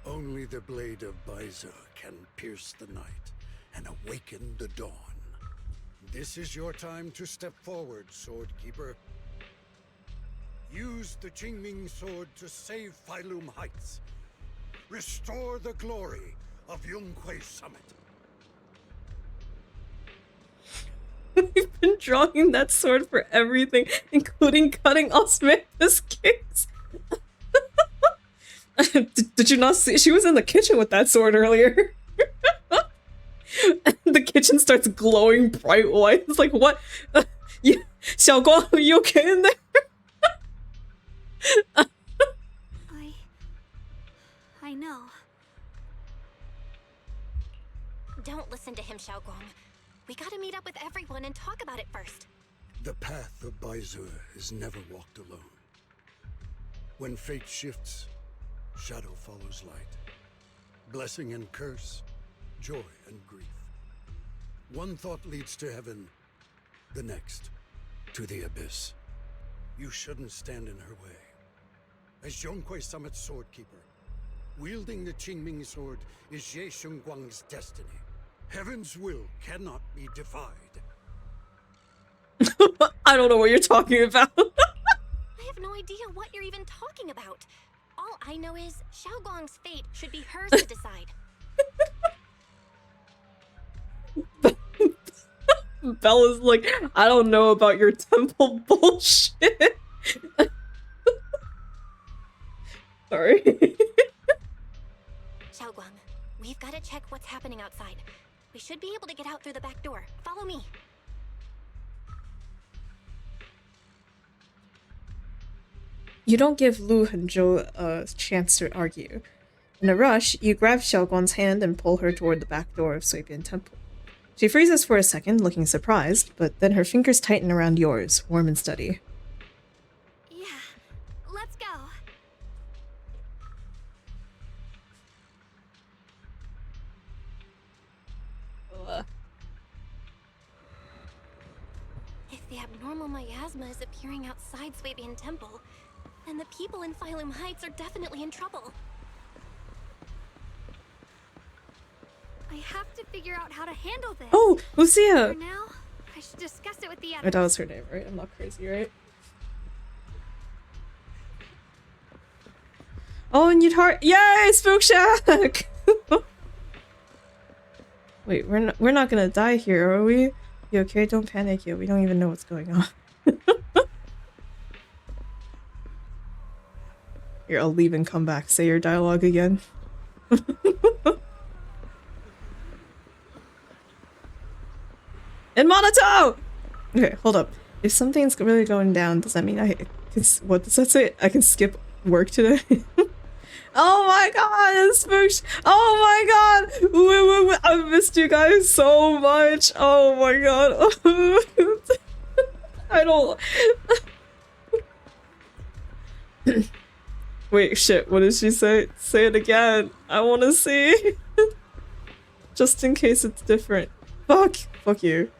only the blade of Baize can pierce the night and awaken the dawn. This is your time to step forward, Swordkeeper. Use the Qingming sword to save Phylum Heights. Restore the glory of Yunque Summit. We've been drawing that sword for everything, including cutting Osmanthus' kicks. Did you not see? She was in the kitchen with that sword earlier. And the kitchen starts glowing bright white. It's like, what? Xiaoguang, are you okay in there? I know. Don't listen to him, Xiaoguang. We gotta meet up with everyone and talk about it first. The path of Baize is never walked alone. When fate shifts, shadow follows light. Blessing and curse, joy and grief. One thought leads to heaven, the next to the abyss. You shouldn't stand in her way. As Yunque Summit's swordkeeper, wielding the Qingming sword is Ye Shengguang's destiny. Heaven's will cannot be defied. I don't know what you're talking about. I have no idea what you're even talking about. All I know is Xiaoguang's fate should be hers to decide. Bella's like, I don't know about your temple bullshit. Sorry. Xiaoguang, we've got to check what's happening outside. We should be able to get out through the back door. Follow me. You don't give Lu Henzhou a chance to argue. In a rush, you grab Xiaoguang's hand and pull her toward the back door of Suibian Temple. She freezes for a second, looking surprised, but then her fingers tighten around yours, warm and steady. Yeah, let's go. If the abnormal miasma is appearing outside Suibian Temple, then the people in Phylum Heights are definitely in trouble. I have to figure out how to handle this. Oh, Lucia! For now, I should discuss it with the Oh, others. that was her name, right? I'm not crazy, right? Oh, and you'd heart. Yay, Spook Shack! Wait, we're not gonna die here, are we? You okay? Don't panic yet. We don't even know what's going on. Here, I'll leave and come back. Say your dialogue again. And Monato! Okay, hold up. If something's really going down, does that mean I can... What does that say? I can skip work today? Oh my god, Spoosh! Oh my god! Wait, I've missed you guys so much! Oh my god. I don't... Wait, shit, what did she say? Say it again. I wanna see. Just in case it's different. Fuck! Fuck you.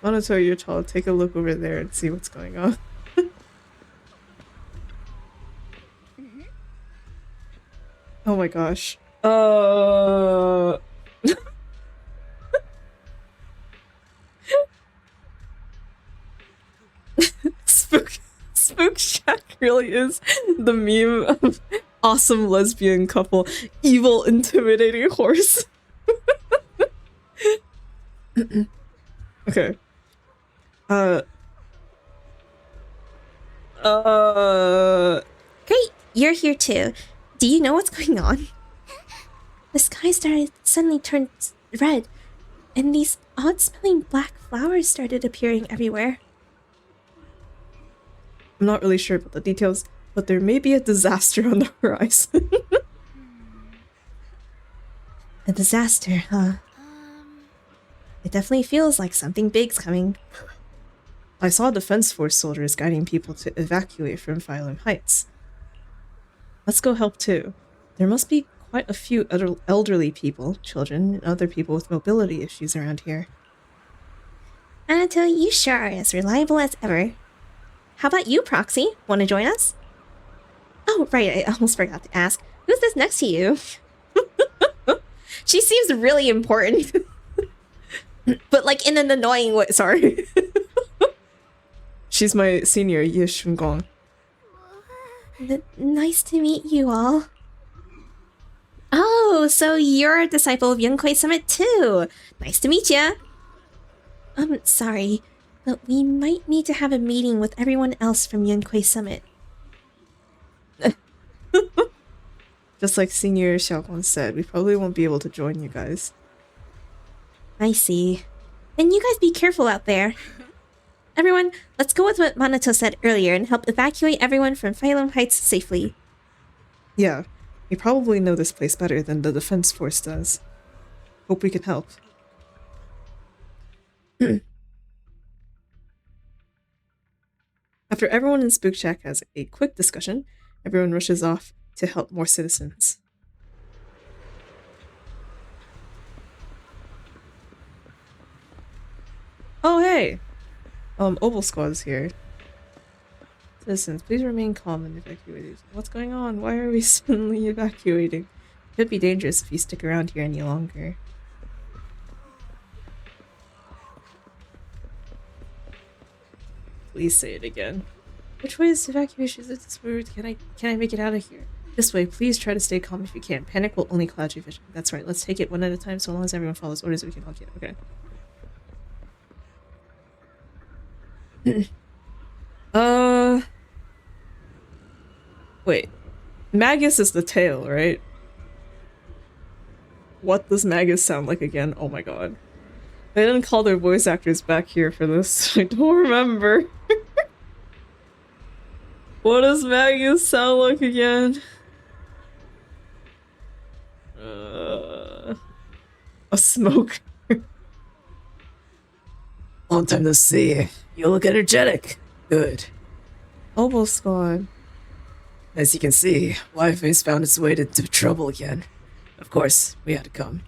I wanna tell your child, take a look over there and see what's going on. Oh my gosh. Spook Shack really is the meme of awesome lesbian couple, evil intimidating horse. Okay. Great, you're here too. Do you know what's going on? The sky suddenly turned red, and these odd-smelling black flowers started appearing everywhere. I'm not really sure about the details, but there may be a disaster on the horizon. A disaster, huh? It definitely feels like something big's coming. I saw Defense Force soldiers guiding people to evacuate from Phylum Heights. Let's go help too. There must be quite a few elderly people, children, and other people with mobility issues around here. Anato, you sure are as reliable as ever. How about you, Proxy? Want to join us? Oh, right, I almost forgot to ask. Who's this next to you? She seems really important. But like in an annoying way. Sorry. She's my senior, Ye Shungong. Nice to meet you all. Oh, so you're a disciple of Yunquei Summit too. Nice to meet ya. Sorry, but we might need to have a meeting with everyone else from Yunquei Summit. Just like Senior Xiaoguang said, we probably won't be able to join you guys. I see. Then you guys be careful out there. Everyone, let's go with what Manato said earlier and help evacuate everyone from Phylum Heights safely. Yeah, we probably know this place better than the Defense Force does. Hope we can help. After everyone in Spook Shack has a quick discussion, everyone rushes off to help more citizens. Oh hey! Oval Squad's here. Citizens, please remain calm and evacuate. What's going on? Why are we suddenly evacuating? It could be dangerous if you stick around here any longer. Please say it again. Which way is evacuation? Is this weird? Can I make it out of here? This way. Please try to stay calm if you can. Panic will only cloud your vision. That's right. Let's take it one at a time. So long as everyone follows orders, we can all get. Okay. Wait. Magus is the tail, right? What does Magus sound like again? Oh my god. They didn't call their voice actors back here for this. I don't remember. What does Magus sound like again? A smoke. Long time no see. You look energetic. Good. Almost gone. As you can see, Wi-Fi's found its way into trouble again. Of course, we had to come.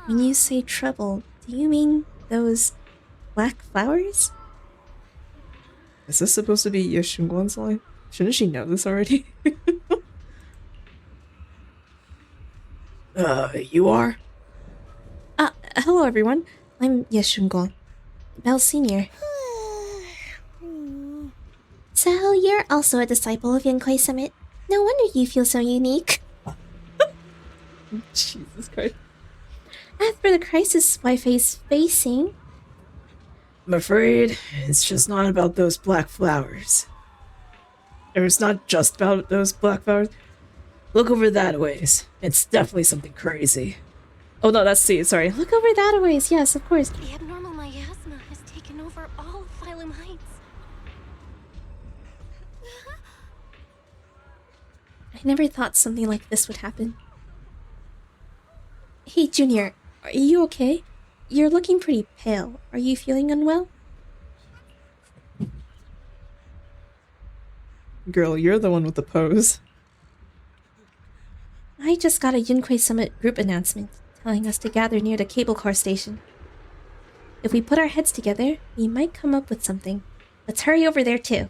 When you say trouble, do you mean those black flowers? Is this supposed to be Yeshunguan's line? Shouldn't she know this already? You are? Hello everyone. I'm Yeshunguan. Bell Senior. So you're also a disciple of Yunkwei Summit. No wonder you feel so unique. Jesus Christ. As for the crisis Wi-Fi's facing... I'm afraid it's just not about those black flowers. Or it's not just about those black flowers. Look over that ways. It's definitely something crazy. Oh no, that's C, sorry. Look over that a ways, yes, of course. The abnormal miasma has taken over all of Phylum Heights. I never thought something like this would happen. Hey, Junior, are you okay? You're looking pretty pale. Are you feeling unwell? Girl, you're the one with the pose. I just got a Yunkwei Summit group announcement telling us to gather near the cable car station. If we put our heads together, we might come up with something. Let's hurry over there too.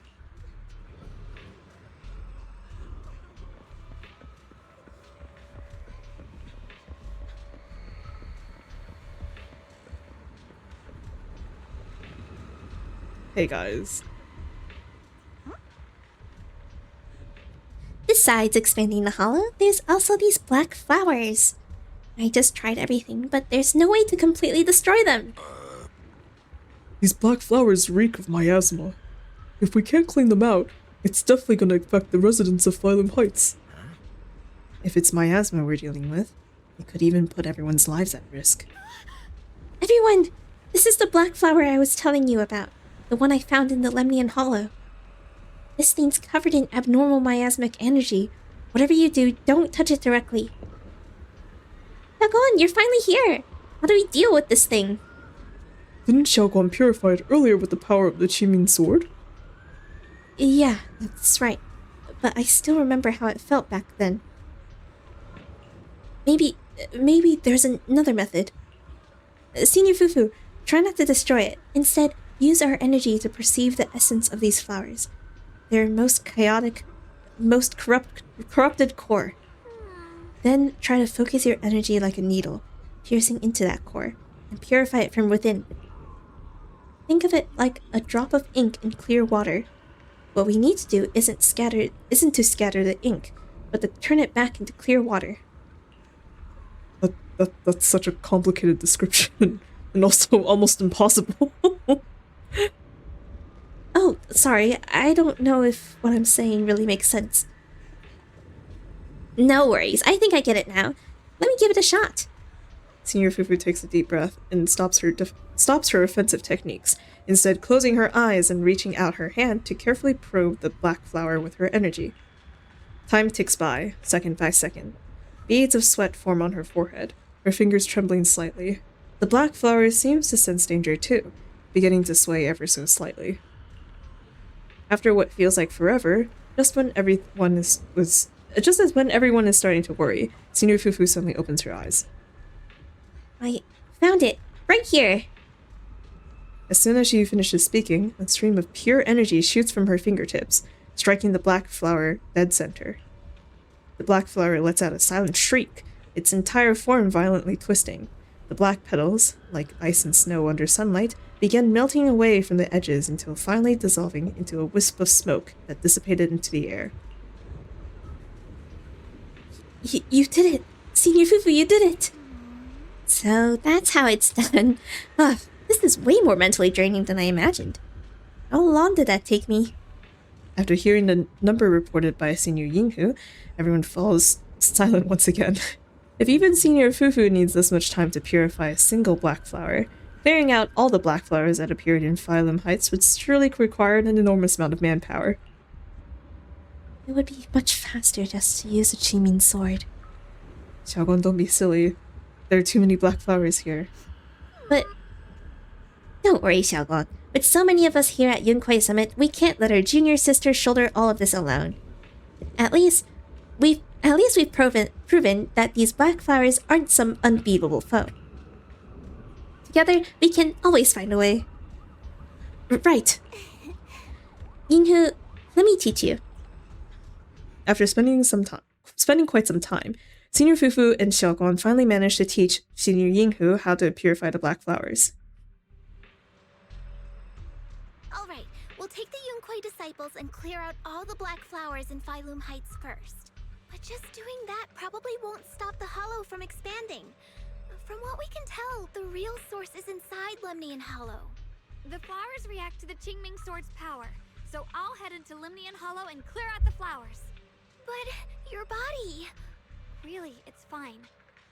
Hey guys. Besides expanding the hollow, there's also these black flowers. I just tried everything, but there's no way to completely destroy them. These black flowers reek of miasma. If we can't clean them out, it's definitely gonna affect the residents of Phylum Heights. If it's miasma we're dealing with, it could even put everyone's lives at risk. Everyone, this is the black flower I was telling you about. The one I found in the Lemnian Hollow. This thing's covered in abnormal miasmic energy. Whatever you do, don't touch it directly. Xiaoguan, you're finally here! How do we deal with this thing? Didn't Xiaoguan purify it earlier with the power of the Qiming sword? Yeah, that's right. But I still remember how it felt back then. Maybe there's another method. Senior Fufu, try not to destroy it. Instead, use our energy to perceive the essence of these flowers. Their most chaotic, most corrupted core. Then try to focus your energy like a needle, piercing into that core, and purify it from within. Think of it like a drop of ink in clear water. What we need to do isn't to scatter the ink, but to turn it back into clear water. That's such a complicated description, and also almost impossible. Oh, sorry, I don't know if what I'm saying really makes sense. No worries, I think I get it now. Let me give it a shot. Senior Fufu takes a deep breath and stops her offensive techniques, instead closing her eyes and reaching out her hand to carefully probe the black flower with her energy. Time ticks by, second by second. Beads of sweat form on her forehead, her fingers trembling slightly. The black flower seems to sense danger too, beginning to sway ever so slightly. After what feels like forever, just as when everyone is starting to worry, Senior Fufu suddenly opens her eyes. I found it, right here. As soon as she finishes speaking, a stream of pure energy shoots from her fingertips, striking the black flower dead center. The black flower lets out a silent shriek, its entire form violently twisting. The black petals, like ice and snow under sunlight, began melting away from the edges until finally dissolving into a wisp of smoke that dissipated into the air. You did it! Senior Fufu, you did it! So that's how it's done. Ugh, this is way more mentally draining than I imagined. How long did that take me? After hearing the number reported by Senior Yinghu, everyone falls silent once again. If even Senior Fufu needs this much time to purify a single black flower, clearing out all the black flowers that appeared in Phylum Heights would surely require an enormous amount of manpower. It would be much faster just to use a Chimin sword. Xiaoguan, don't be silly. There are too many black flowers here. But don't worry, Xiaoguan. With so many of us here at Yunquai Summit, we can't let our junior sister shoulder all of this alone. At least we've proven that these black flowers aren't some unbeatable foe. Together, we can always find a way. Right. Yinghu, let me teach you. After spending quite some time, Senior Fufu and Xiaoguan finally managed to teach Senior Yinghu how to purify the black flowers. Alright, we'll take the Yunquai disciples and clear out all the black flowers in Phylum Heights first. But just doing that probably won't stop the hollow from expanding. From what we can tell, the real source is inside Lemnian Hollow. The flowers react to the Qingming Sword's power, so I'll head into Lemnian Hollow and clear out the flowers. But your body... Really, it's fine.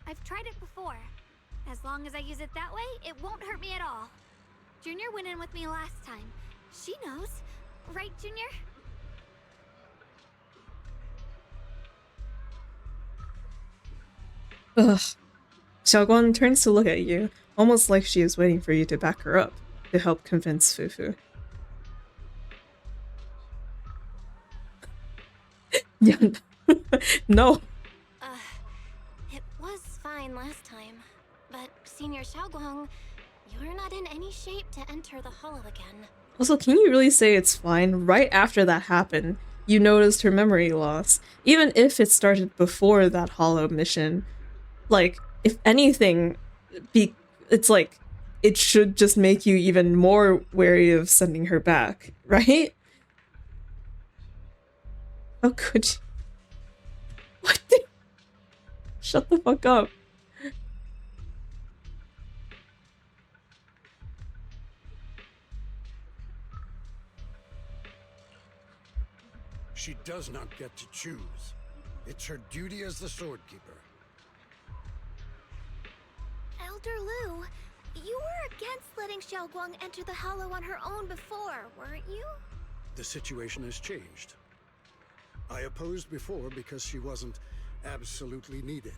I've tried it before. As long as I use it that way, it won't hurt me at all. Junior went in with me last time. She knows. Right, Junior? Ugh. Xiaoguan turns to look at you, almost like she is waiting for you to back her up, to help convince Fufu. Yeah. No. It was fine last time, but Senior Xiaoguang, you're not in any shape to enter the hollow again. Also, can you really say it's fine? Right after that happened, you noticed her memory loss. Even if it started before that hollow mission, like, if anything, it's like, it should just make you even more wary of sending her back, right? How could you? What the? Shut the fuck up. She does not get to choose. It's her duty as the Sword Keeper. Elder Lu, you were against letting Xiaoguang enter the hollow on her own before, weren't you? The situation has changed. I opposed before because she wasn't absolutely needed.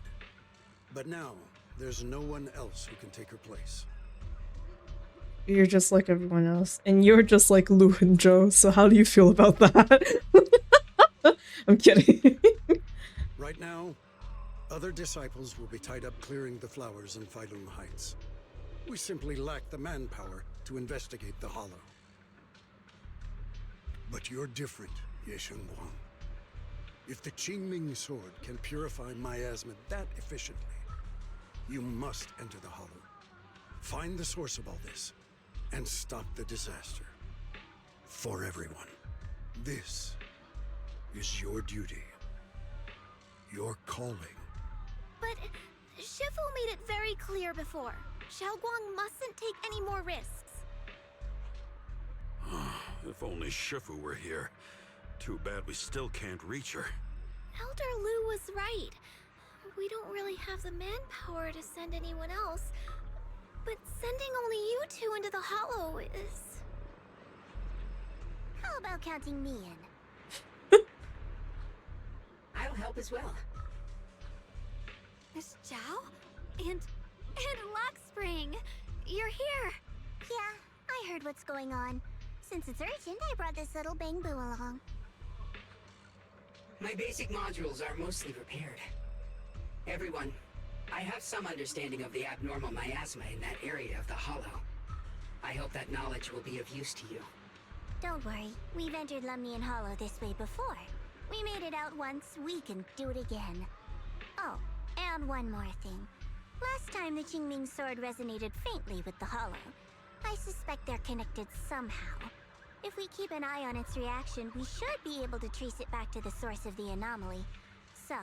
But now, there's no one else who can take her place. You're just like everyone else. And you're just like Lu and Zhou, so how do you feel about that? I'm kidding. Right now, other disciples will be tied up clearing the flowers in Phylum Heights. We simply lack the manpower to investigate the hollow. But you're different, Ye Shengguang. If the Qingming Sword can purify miasma that efficiently, you must enter the hollow. Find the source of all this, and stop the disaster. For everyone. This is your duty. Your calling. But Shifu made it very clear before. Xiaoguang mustn't take any more risks. If only Shifu were here. Too bad we still can't reach her. Elder Lu was right. We don't really have the manpower to send anyone else. But sending only you two into the hollow is... How about counting me in? I'll help as well. Miss Zhao? And Lockspring! You're here! Yeah, I heard what's going on. Since it's urgent, I brought this little bang-boo along. My basic modules are mostly repaired. Everyone, I have some understanding of the abnormal miasma in that area of the hollow. I hope that knowledge will be of use to you. Don't worry, we've entered Lemnian Hollow this way before. We made it out once, we can do it again. Oh, and one more thing. Last time the Qingming sword resonated faintly with the hollow. I suspect they're connected somehow. If we keep an eye on its reaction, we should be able to trace it back to the source of the anomaly. So,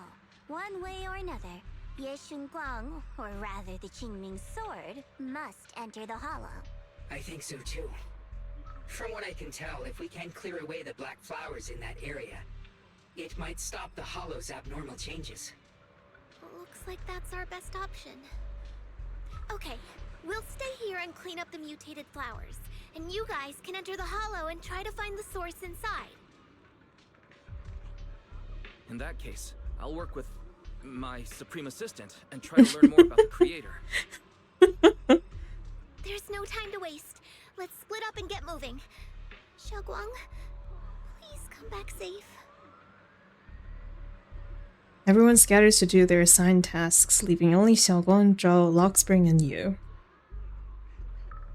one way or another, Ye Guang, or rather the Qingming sword, must enter the hollow. I think so too. From what I can tell, if we can clear away the black flowers in that area, it might stop the hollow's abnormal changes. Looks like that's our best option. Okay, we'll stay here and clean up the mutated flowers, and you guys can enter the hollow and try to find the source inside. In that case, I'll work with my Supreme Assistant and try to learn more about the creator. There's no time to waste. Let's split up and get moving. Xiaoguang, please come back safe. Everyone scatters to do their assigned tasks, leaving only Xiaoguang, Zhao, Lockspring, and you.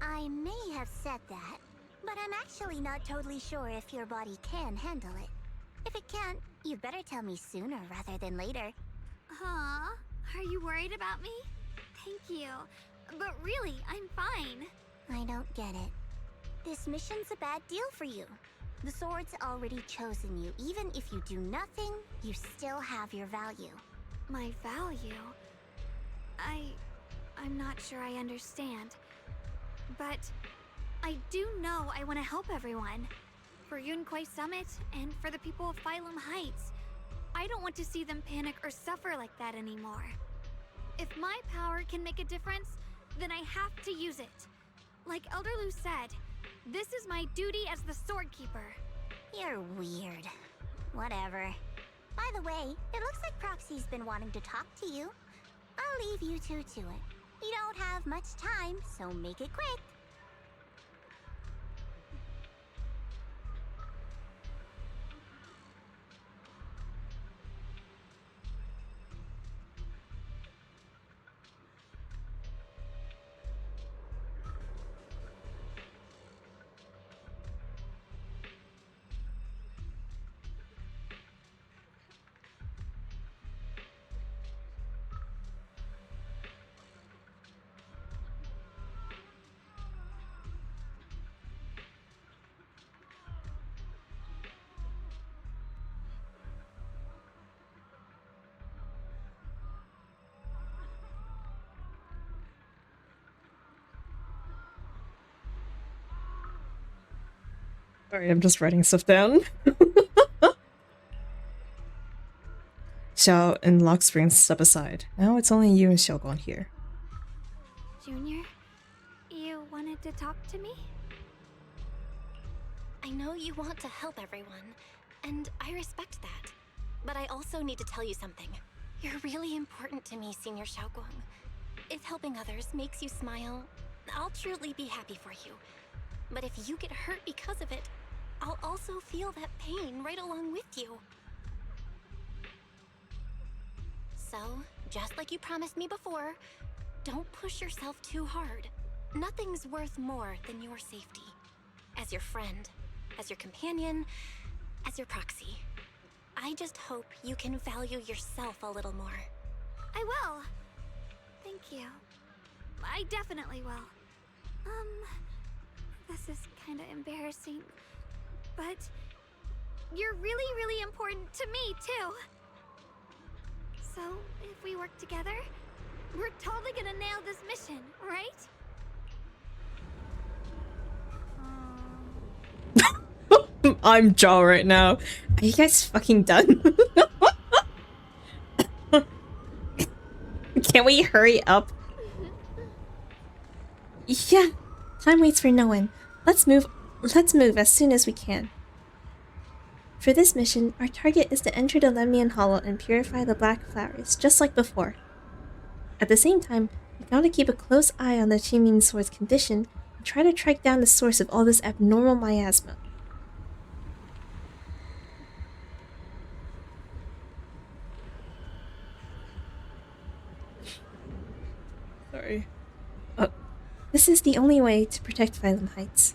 I may have said that, but I'm actually not totally sure if your body can handle it. If it can't, you'd better tell me sooner rather than later. Huh? Are you worried about me? Thank you. But really, I'm fine. I don't get it. This mission's a bad deal for you. The sword's already chosen you. Even if you do nothing, you still have your value. My value? I'm not sure I understand. But I do know I want to help everyone. For Yunquay Summit and for the people of Phylum Heights. I don't want to see them panic or suffer like that anymore. If my power can make a difference, then I have to use it. Like Elder Lu said, this is my duty as the Sword Keeper. You're weird. Whatever. By the way, it looks like Proxy's been wanting to talk to you. I'll leave you two to it. You don't have much time, so make it quick. Sorry, I'm just writing stuff down. Xiao and Lockspring step aside. Now it's only you and Xiaoguang here. Junior, you wanted to talk to me? I know you want to help everyone, and I respect that. But I also need to tell you something. You're really important to me, Senior Xiaoguang. If helping others makes you smile, I'll truly be happy for you. But if you get hurt because of it, I'll also feel that pain right along with you. So, just like you promised me before, don't push yourself too hard. Nothing's worth more than your safety. As your friend, as your companion, as your proxy. I just hope you can value yourself a little more. I will. Thank you. I definitely will. This is kind of embarrassing, but you're really, really important to me, too. So, if we work together, we're totally gonna nail this mission, right? I'm Jaw right now. Are you guys fucking done? Can we hurry up? Yeah, time waits for no one. Let's move as soon as we can. For this mission, our target is to enter the Lemnian Hollow and purify the black flowers, just like before. At the same time, we gotta keep a close eye on the Qingming Sword's condition and try to track down the source of all this abnormal miasma. Sorry. This is the only way to protect Phylum Heights.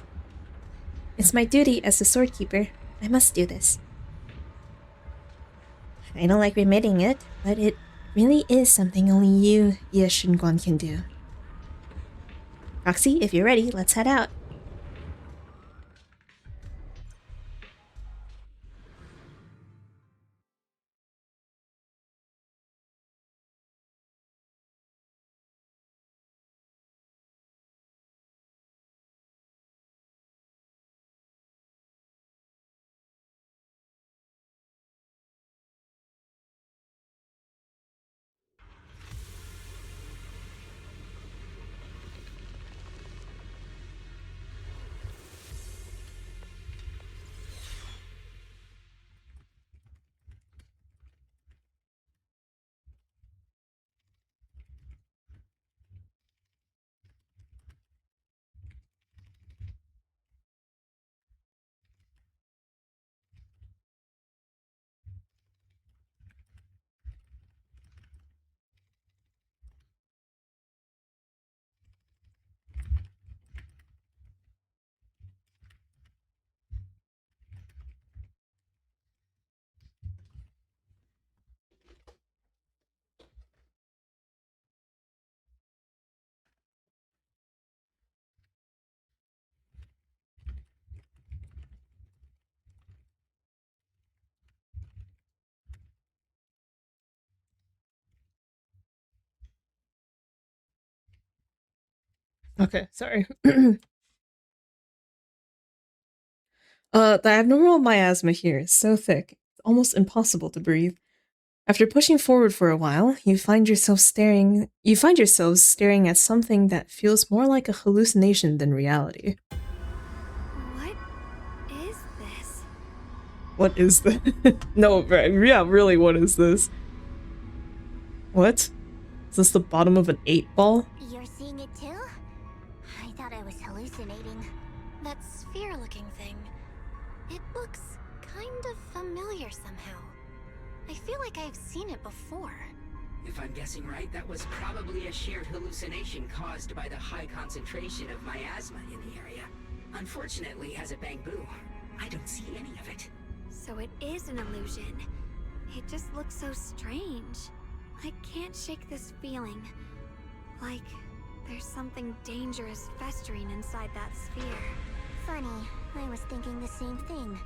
It's my duty as the Sword Keeper. I must do this. I don't like admitting it, but it really is something only you, Yeshunguan, can do. Roxy, if you're ready, let's head out. Okay, sorry. The abnormal miasma here is so thick, it's almost impossible to breathe. After pushing forward for a while, you find yourselves staring at something that feels more like a hallucination than reality. What is this? What is this? No, yeah, really, what is this? What? Is this the bottom of an 8-ball? You're seeing it too? I thought I was hallucinating. That sphere-looking thing. It looks kind of familiar somehow. I feel like I've seen it before. If I'm guessing right, that was probably a shared hallucination caused by the high concentration of miasma in the area. Unfortunately, as a Bangbu, I don't see any of it. So it is an illusion. It just looks so strange. I can't shake this feeling. Like there's something dangerous festering inside that sphere. Funny, I was thinking the same thing.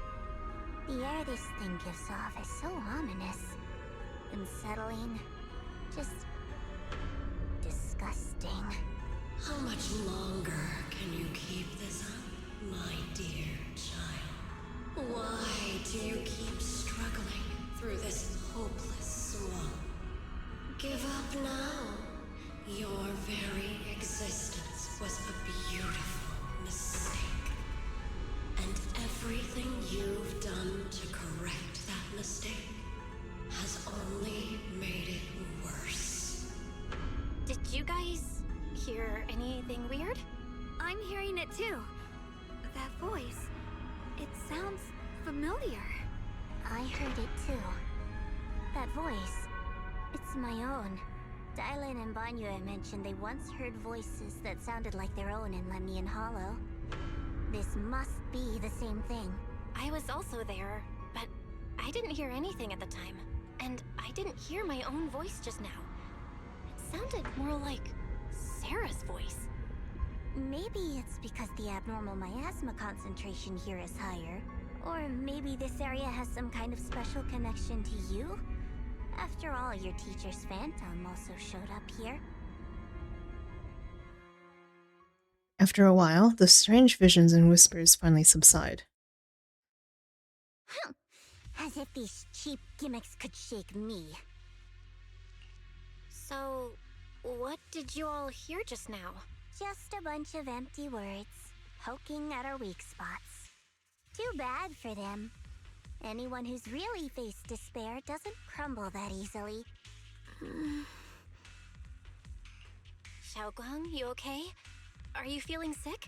The air this thing gives off is so ominous. Unsettling. Just disgusting. How much longer can you keep this up, my dear child? Why do you keep struggling through this hopeless swamp? Give up now. Your very existence was a beautiful mistake. And everything you've done to correct that mistake has only made it worse. Did you guys hear anything weird? I'm hearing it too. That voice. It sounds familiar. I heard it too. That voice. It's my own. Dylan and Banyue mentioned they once heard voices that sounded like their own in Lemnian Hollow. This must be the same thing. I was also there, but I didn't hear anything at the time. And I didn't hear my own voice just now. It sounded more like Sarah's voice. Maybe it's because the abnormal miasma concentration here is higher. Or maybe this area has some kind of special connection to you? After all, your teacher's phantom also showed up here. After a while, the strange visions and whispers finally subside. As if these cheap gimmicks could shake me. So, what did you all hear just now? Just a bunch of empty words, poking at our weak spots. Too bad for them. Anyone who's really faced despair doesn't crumble that easily. Xiaoguang, you okay? Are you feeling sick?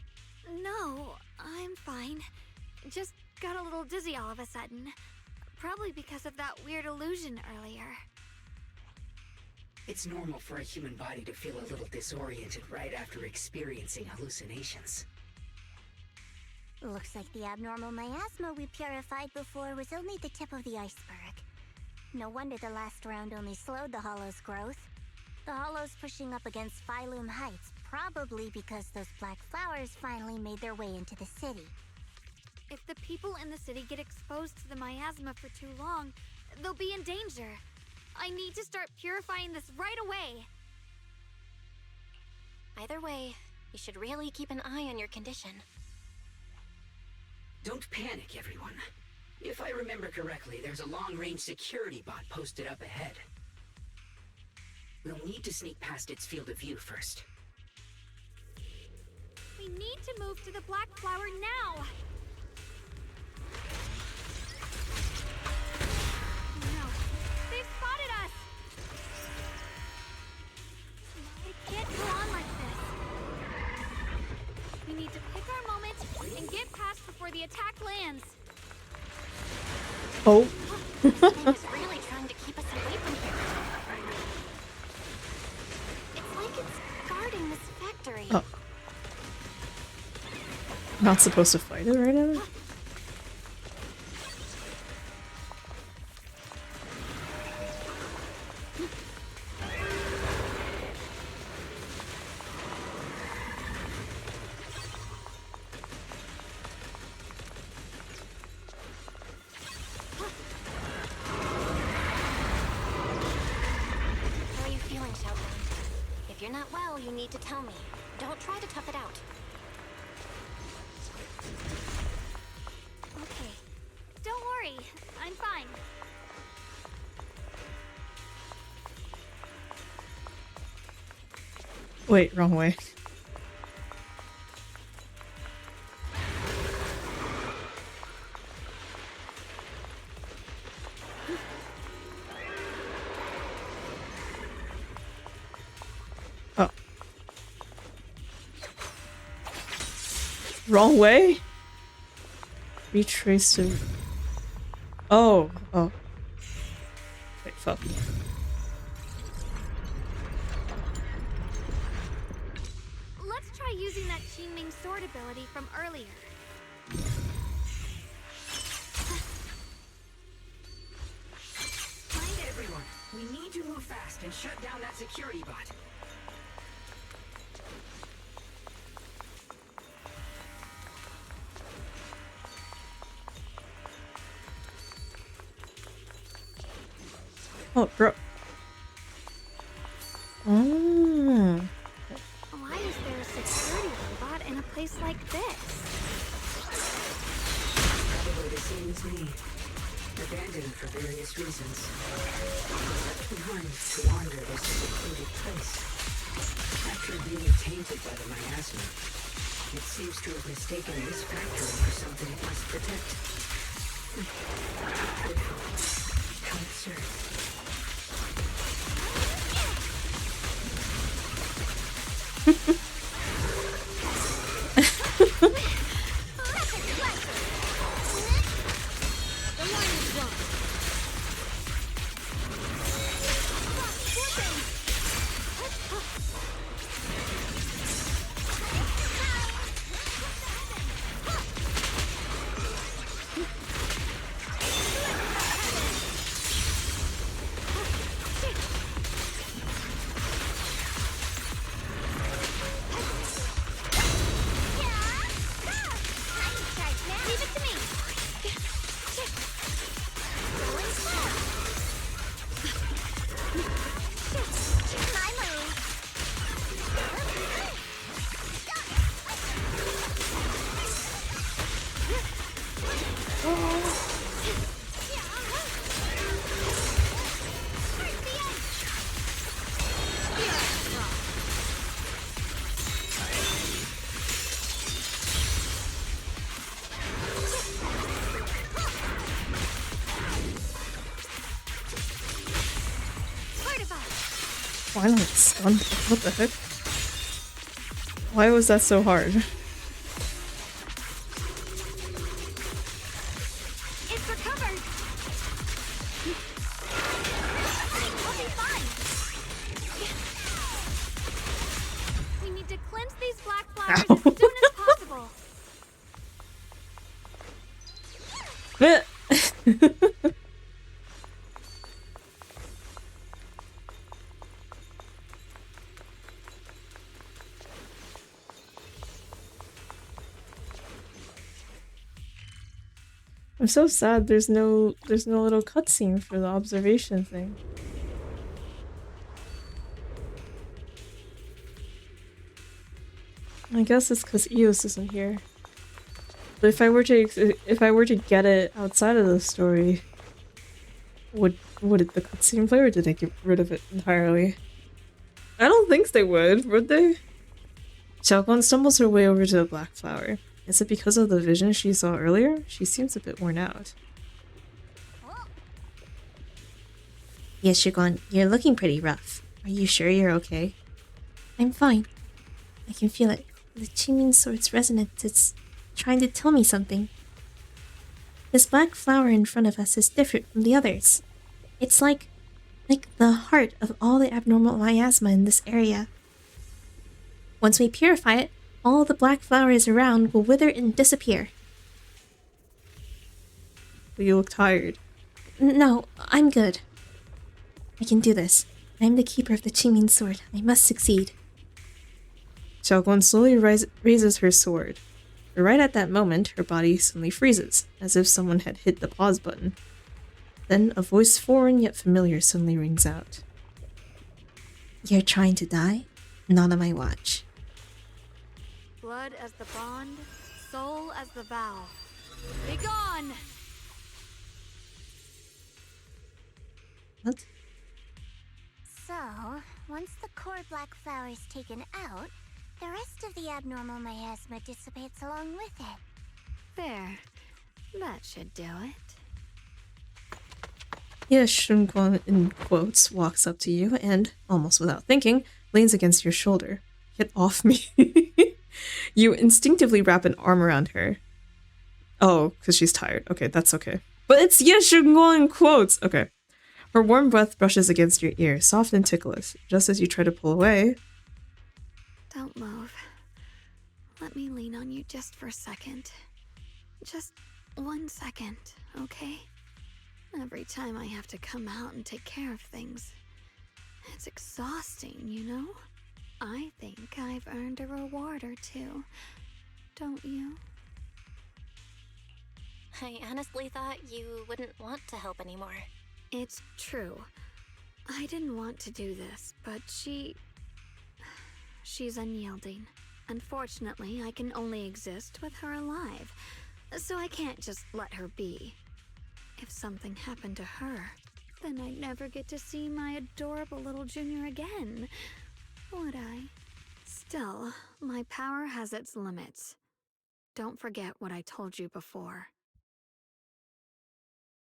No, I'm fine. Just got a little dizzy all of a sudden. Probably because of that weird illusion earlier. It's normal for a human body to feel a little disoriented right after experiencing hallucinations. Looks like the abnormal miasma we purified before was only the tip of the iceberg. No wonder the last round only slowed the Hollow's growth. The Hollow's pushing up against Phylum Heights, probably because those black flowers finally made their way into the city. If the people in the city get exposed to the miasma for too long, they'll be in danger. I need to start purifying this right away. Either way, you should really keep an eye on your condition. Don't panic, everyone. If I remember correctly, there's a long-range security bot posted up ahead. We'll need to sneak past its field of view first. We need to move to the black flower now! Oh no, they've spotted us! It can't go on like this. We need to pick our moment and get past before the attack lands. Oh. This thing is really trying to keep us away from here. It's like it's guarding this factory. Oh. Not supposed to fight it right now? If you're not well, you need to tell me. Don't try to tough it out. Okay. Don't worry. I'm fine. Wait, wrong way. Oh. Wrong way? Retrace to... Oh. Oh. Wait, fuck. Let's try using that Qingming sword ability from earlier. Find everyone. We need to move fast and shut down that security bot. Oh, bro. Oh. Why is there a security robot in a place like this? Probably the same as me. Abandoned for various reasons. Left behind to wander this secluded place. After being tainted by the miasma, it seems to have mistaken this factory for something it must protect. How absurd. Violent stun? What the heck? Why was that so hard? It's recovered. We'll be fine. We need to cleanse these black flowers as soon as possible. I'm so sad there's no little cutscene for the observation thing. I guess it's because Eos isn't here. But if I were to get it outside of the story, would the cutscene play, or did they get rid of it entirely? I don't think they would they? Xiaoguan stumbles her way over to the black flower. Is it because of the vision she saw earlier? She seems a bit worn out. Yes, Xiaoguan, you're looking pretty rough. Are you sure you're okay? I'm fine. I can feel it. The Qingming sword's resonance, it's trying to tell me something. This black flower in front of us is different from the others. It's like the heart of all the abnormal miasma in this area. Once we purify it, all the black flowers around will wither and disappear. But you look tired. No, I'm good. I can do this. I'm the keeper of the Qingming sword. I must succeed. Xiaoguan slowly raises her sword. But right at that moment, her body suddenly freezes, as if someone had hit the pause button. Then a voice foreign yet familiar suddenly rings out. You're trying to die? Not on my watch. Blood as the bond, soul as the vow. Be gone! What? So, once the core black flower is taken out, the rest of the abnormal miasma dissipates along with it. There. That should do it. Yes, Shunguan, in quotes, walks up to you and, almost without thinking, leans against your shoulder. Get off me. You instinctively wrap an arm around her. Oh, because she's tired. Okay, that's okay. But it's Yes Shunguan in quotes! Okay. Her warm breath brushes against your ear, soft and ticklish. Just as you try to pull away... Don't move. Let me lean on you just for a second. Just 1 second, okay? Every time I have to come out and take care of things, it's exhausting, you know? I think I've earned a reward or two. Don't you? I honestly thought you wouldn't want to help anymore. It's true. I didn't want to do this, but she's unyielding. Unfortunately, I can only exist with her alive, so I can't just let her be. If something happened to her, then I'd never get to see my adorable little junior again, would I? Still, my power has its limits. Don't forget what I told you before.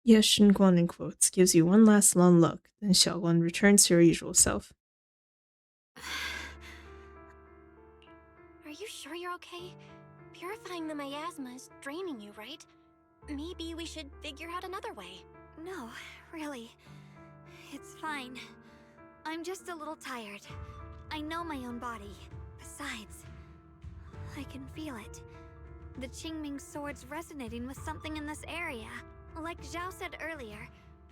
Yes Shunguan, in quotes, gives you one last long look, then Xiaoguan returns to her usual self. Are you sure you're okay? Purifying the miasma is draining you, right? Maybe we should figure out another way. No, really. It's fine. I'm just a little tired. I know my own body. Besides, I can feel it. The Qingming sword's resonating with something in this area. Like Zhao said earlier,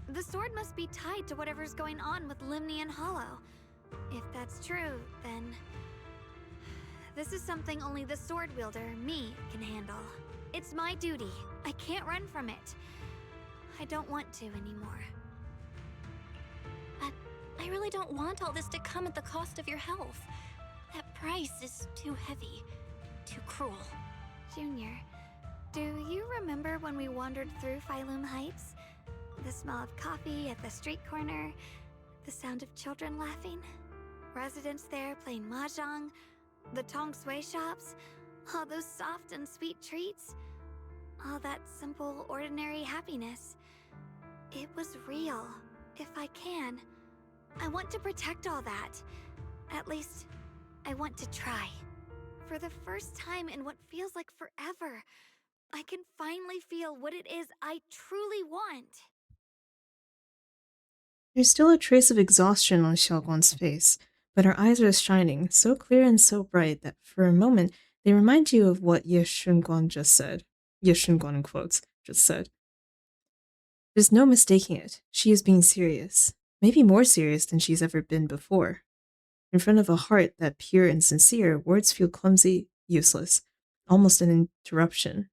the sword must be tied to whatever's going on with Limnian Hollow. If that's true, then... this is something only the sword wielder, me, can handle. It's my duty. I can't run from it. I don't want to anymore. But I really don't want all this to come at the cost of your health. That price is too heavy, too cruel. Junior, do you remember when we wandered through Phylum Heights? The smell of coffee at the street corner, the sound of children laughing, residents there playing mahjong, the tong sui shops, all those soft and sweet treats, all that simple, ordinary happiness. It was real, if I can. I want to protect all that. At least, I want to try. For the first time in what feels like forever, I can finally feel what it is I truly want. There's still a trace of exhaustion on Xiaoguan's face, but her eyes are shining, so clear and so bright that for a moment they remind you of what Ye Shunguan just said. Ye Shunguan, in quotes, just said. There's no mistaking it. She is being serious. Maybe more serious than she's ever been before. In front of a heart that pure and sincere, words feel clumsy, useless, almost an interruption.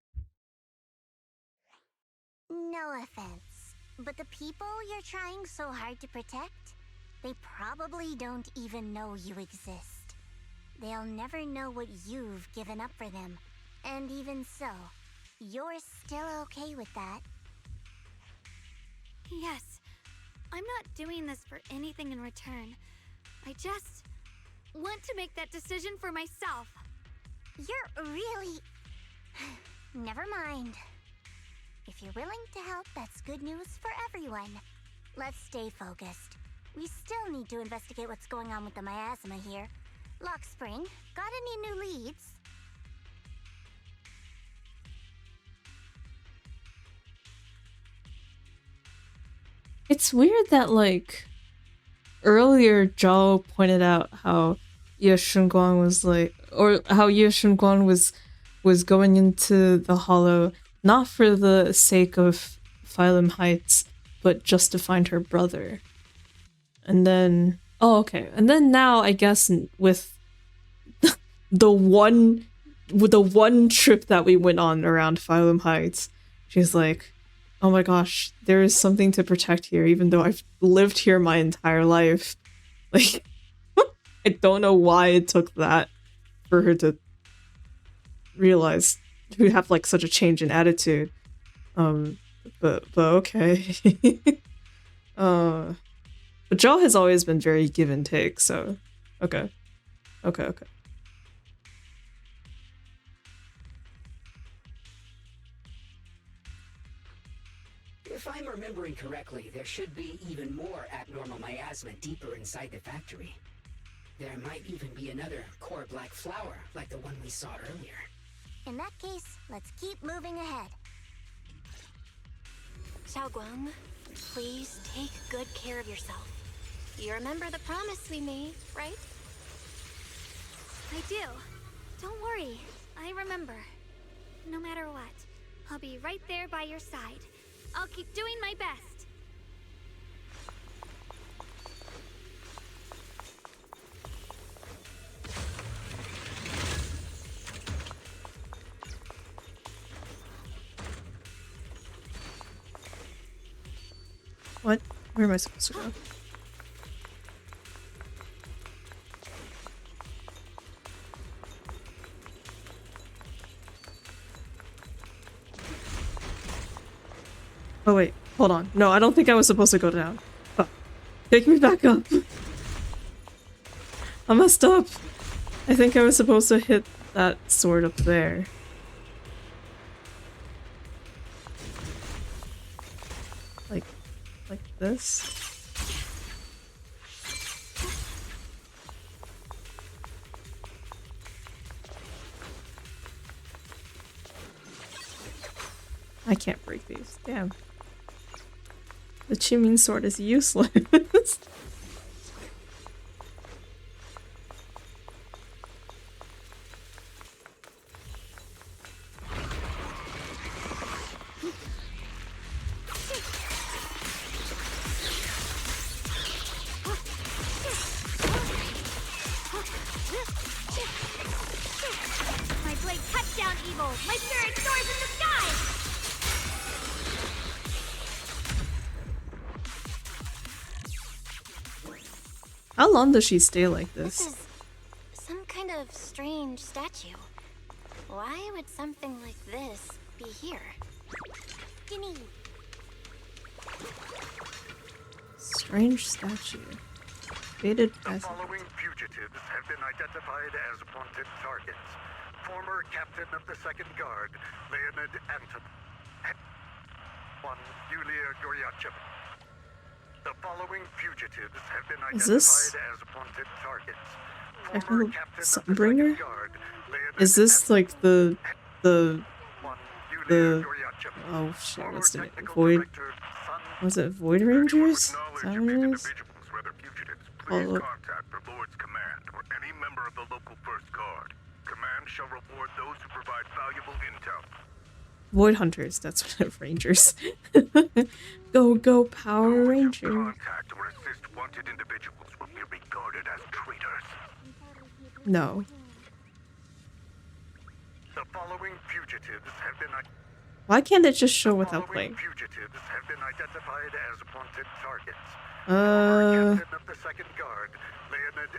offense, but the people you're trying so hard to protect, they probably don't even know you exist. They'll never know what you've given up for them. And even so, you're still okay with that. Yes, I'm not doing this for anything in return. I just want to make that decision for myself. You're really... Never mind. If you're willing to help, that's good news for everyone. Let's stay focused. We still need to investigate what's going on with the miasma here. Lockspring, got any new leads? It's weird that, like, earlier Zhao pointed out how Ye Shunguang was like, or how Ye Shunguang was going into the Hollow not for the sake of Phylum Heights, but just to find her brother. And then, oh, okay. And then now, I guess, with the one trip that we went on around Phylum Heights, she's like, oh my gosh, there is something to protect here, even though I've lived here my entire life. Like, I don't know why it took that for her to realize, to have like such a change in attitude. But okay. But Joe has always been very give and take, so okay. Okay. If I'm remembering correctly, there should be even more abnormal miasma deeper inside the factory. There might even be another core black flower, like the one we saw earlier. In that case, let's keep moving ahead. Xiaoguang, please take good care of yourself. You remember the promise we made, right? I do. Don't worry, I remember. No matter what, I'll be right there by your side. I'll keep doing my best. What? Where am I supposed to go? Oh wait, hold on. No, I don't think I was supposed to go down. Fuck. Take me back up. I messed up. I think I was supposed to hit that sword up there. Like this? I can't break these. Damn. The Qiming sword is useless. My blade cuts down evil. My spirit soars in the sky. How long does she stay like this? This is some kind of strange statue. Why would something like this be here? Gimme. Strange statue. Faded The present. following fugitives have been identified as wanted targets. Former captain of the Second Guard, Leonid Anton. One, Yulia Goryachev. The following fugitives have been Is identified this as wanted targets. technical Sunbringer? Is this like the oh shit, what's the name? Void, was it Void Rangers? Is that what it is? Follow. Contact the Lord's command or any member of the local First Guard. Command shall reward those who provide valuable intel. Void Hunters, that's what it Rangers. Go Power Ranger. Contact or assist wanted individuals will be regarded as traitors. No. The following fugitives have been Why can't it just show without playing? Fugitives have been identified as wanted targets. Captain of the Second Guard, Leonid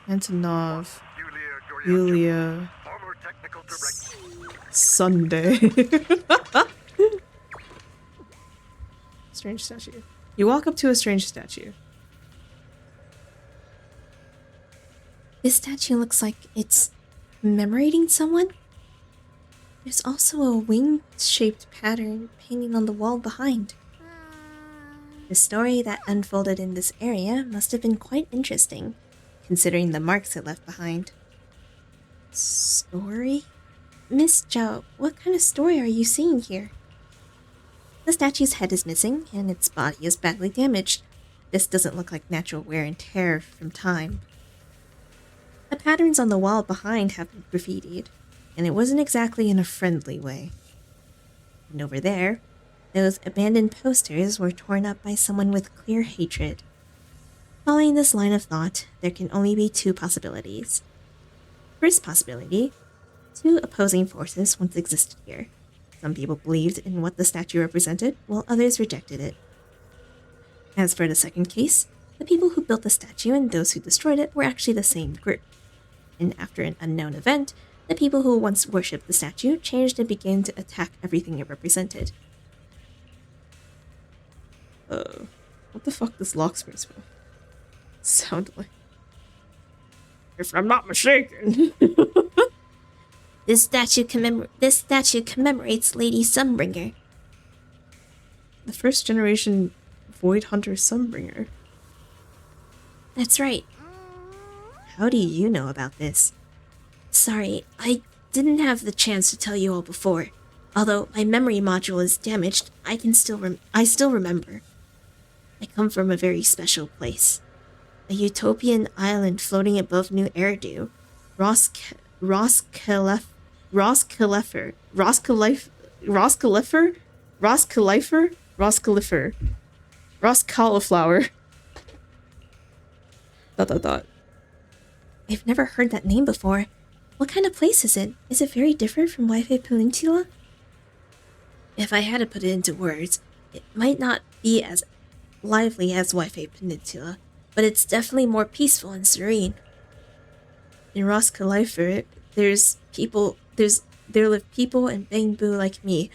Antonov. Yulia Yulia. former technical director. Sunday. Strange statue. You walk up to a strange statue. This statue looks like it's commemorating someone. There's also a wing-shaped pattern painting on the wall behind. The story that unfolded in this area must have been quite interesting, considering the marks it left behind. Story? Miss Zhao, what kind of story are you seeing here? The statue's head is missing, and its body is badly damaged. This doesn't look like natural wear and tear from time. The patterns on the wall behind have been graffitied, and it wasn't exactly in a friendly way. And over there, those abandoned posters were torn up by someone with clear hatred. Following this line of thought, there can only be two possibilities. First possibility, two opposing forces once existed here. Some people believed in what the statue represented, while others rejected it. As for the second case, the people who built the statue and those who destroyed it were actually the same group. And after an unknown event, the people who once worshipped the statue changed and began to attack everything it represented. What the fuck does locksmith smell? Sound like? If I'm not mistaken. This statue commemorates Lady Sunbringer. The first generation Void Hunter Sunbringer. That's right. How do you know about this? Sorry, I didn't have the chance to tell you all before. Although my memory module is damaged, I still remember. I come from a very special place. A utopian island floating above New Eridu. Roskalifer. Dot. I've never heard that name before. What kind of place is it? Is it very different from Wi-Fi Peninsula? If I had to put it into words, it might not be as lively as Wi-Fi Peninsula, but it's definitely more peaceful and serene. In Roskalifer, there live people and Bangbu like me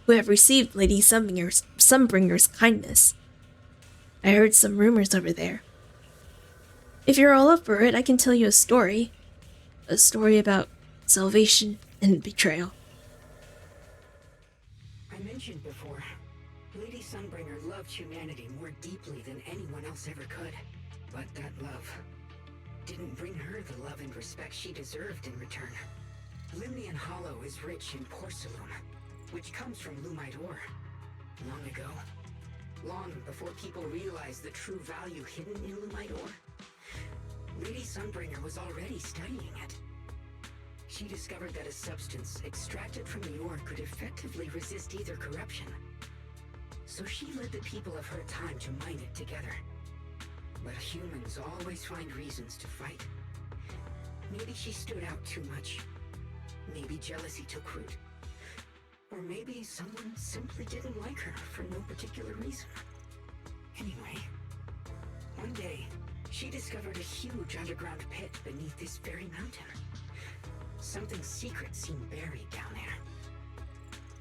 who have received Lady Sunbringer's kindness. I heard some rumors over there. If you're all up for it, I can tell you a story. A story about salvation and betrayal. I mentioned before, Lady Sunbringer loved humanity more deeply than anyone else ever could. But that love didn't bring her the love and respect she deserved in return. Limnian Hollow is rich in porcelain, which comes from Lumite ore. Long ago, long before people realized the true value hidden in Lumite ore, Lady Sunbringer was already studying it. She discovered that a substance extracted from the ore could effectively resist either corruption. So she led the people of her time to mine it together. But humans always find reasons to fight. Maybe she stood out too much. Maybe jealousy took root. Or maybe someone simply didn't like her for no particular reason. Anyway, one day, she discovered a huge underground pit beneath this very mountain. Something secret seemed buried down there.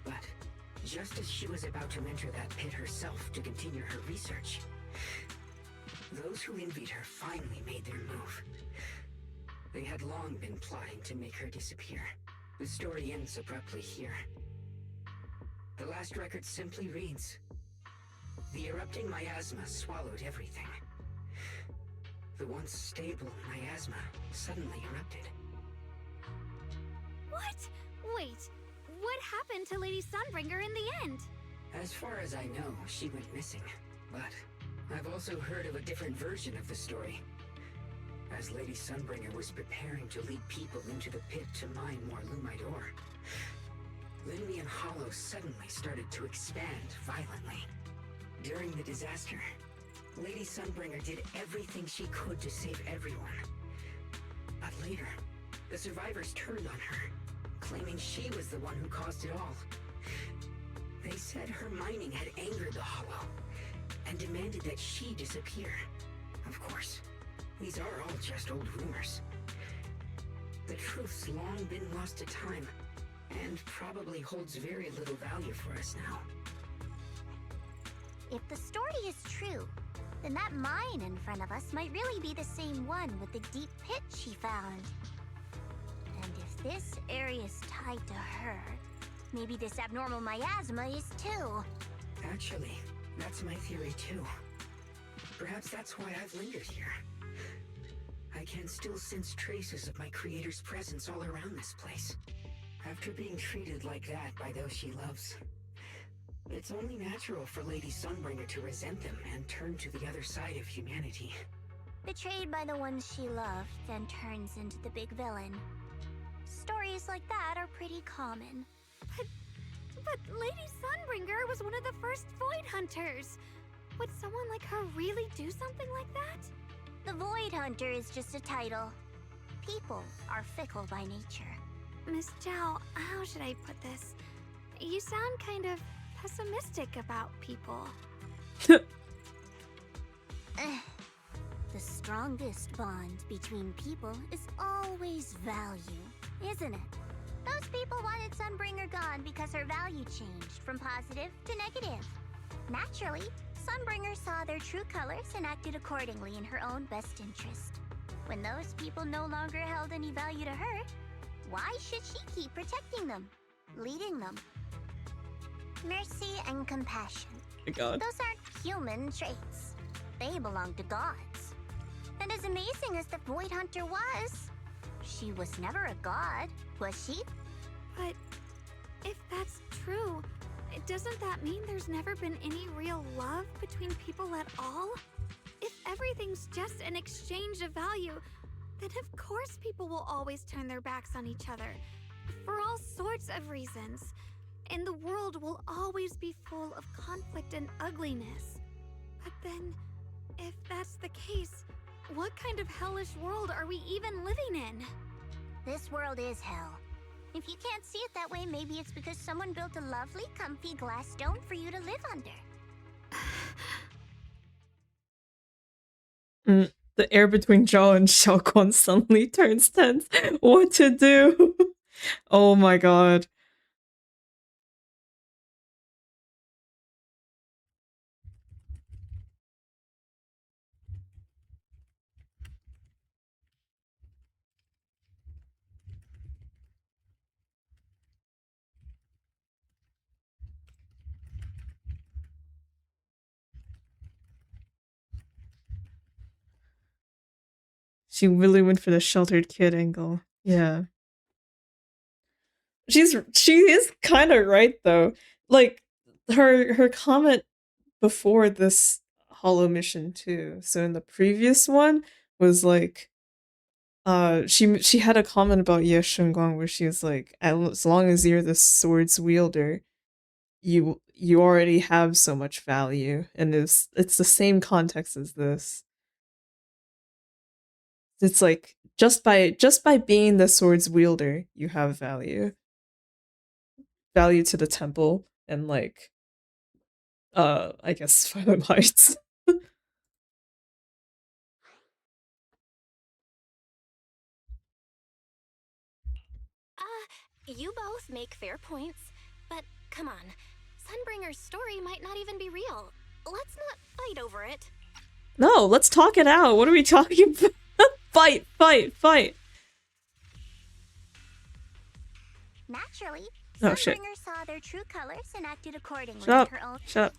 But just as she was about to enter that pit herself to continue her research, those who envied her finally made their move. They had long been plotting to make her disappear. The story ends abruptly here. The last record simply reads, "The erupting miasma swallowed everything." The once stable miasma suddenly erupted. What? Wait, what happened to Lady Sunbringer in the end? As far as I know, she went missing. But I've also heard of a different version of the story. As Lady Sunbringer was preparing to lead people into the pit to mine more Lumite ore, Limnian Hollow suddenly started to expand violently. During the disaster, Lady Sunbringer did everything she could to save everyone. But later, The survivors turned on her, claiming she was the one who caused it all. They said her mining had angered the Hollow, and demanded that she disappear. Of course, these are all just old rumors. The truth's long been lost to time, and probably holds very little value for us now. If the story is true, then that mine in front of us might really be the same one with the deep pit she found. And if this area is tied to her, maybe this abnormal miasma is too. Actually, that's my theory too. Perhaps that's why I've lingered here. I can still sense traces of my creator's presence all around this place. After being treated like that by those she loves, it's only natural for Lady Sunbringer to resent them and turn to the other side of humanity. Betrayed by the ones she loved, then turns into the big villain. Stories like that are pretty common. But Lady Sunbringer was one of the first Void Hunters. Would someone like her really do something like that? The Void Hunter is just a title. People are fickle by nature. Miss Zhao, how should I put this? You sound kind of pessimistic about people. The strongest bond between people is always value, isn't it? Those people wanted Sunbringer gone because her value changed from positive to negative. Naturally, Sunbringer saw their true colors and acted accordingly in her own best interest. When those people no longer held any value to her, why should she keep protecting them, leading them? Mercy and compassion. My God. Those aren't human traits. They belong to gods. And as amazing as the Void Hunter was, she was never a god, was she? But if that's true, doesn't that mean there's never been any real love between people at all? If everything's just an exchange of value, then of course people will always turn their backs on each other, for all sorts of reasons. And the world will always be full of conflict and ugliness. But then, if that's the case, what kind of hellish world are we even living in? This world is hell. If you can't see it that way, maybe it's because someone built a lovely, comfy glass dome for you to live under. The air between Zhao and Xiaoguan suddenly turns tense. What to do? Oh my God. She really went for the sheltered kid angle. Yeah. She is kind of right though. Like her comment before this hollow mission too. So in the previous one was like she had a comment about Ye Shengguang where she was like, as long as you're the sword's wielder, you already have so much value, and it's the same context as this. It's like just by being the sword's wielder, you have value. Value to the temple and like I guess Fire Heights. You both make fair points, but come on. Sunbringer's story might not even be real. Let's not fight over it. No, let's talk it out. What are we talking about? Fight, fight, fight. Naturally, Oh, shit. Sunbringer saw their true colors and acted accordingly Shut up. in her own. Shut up.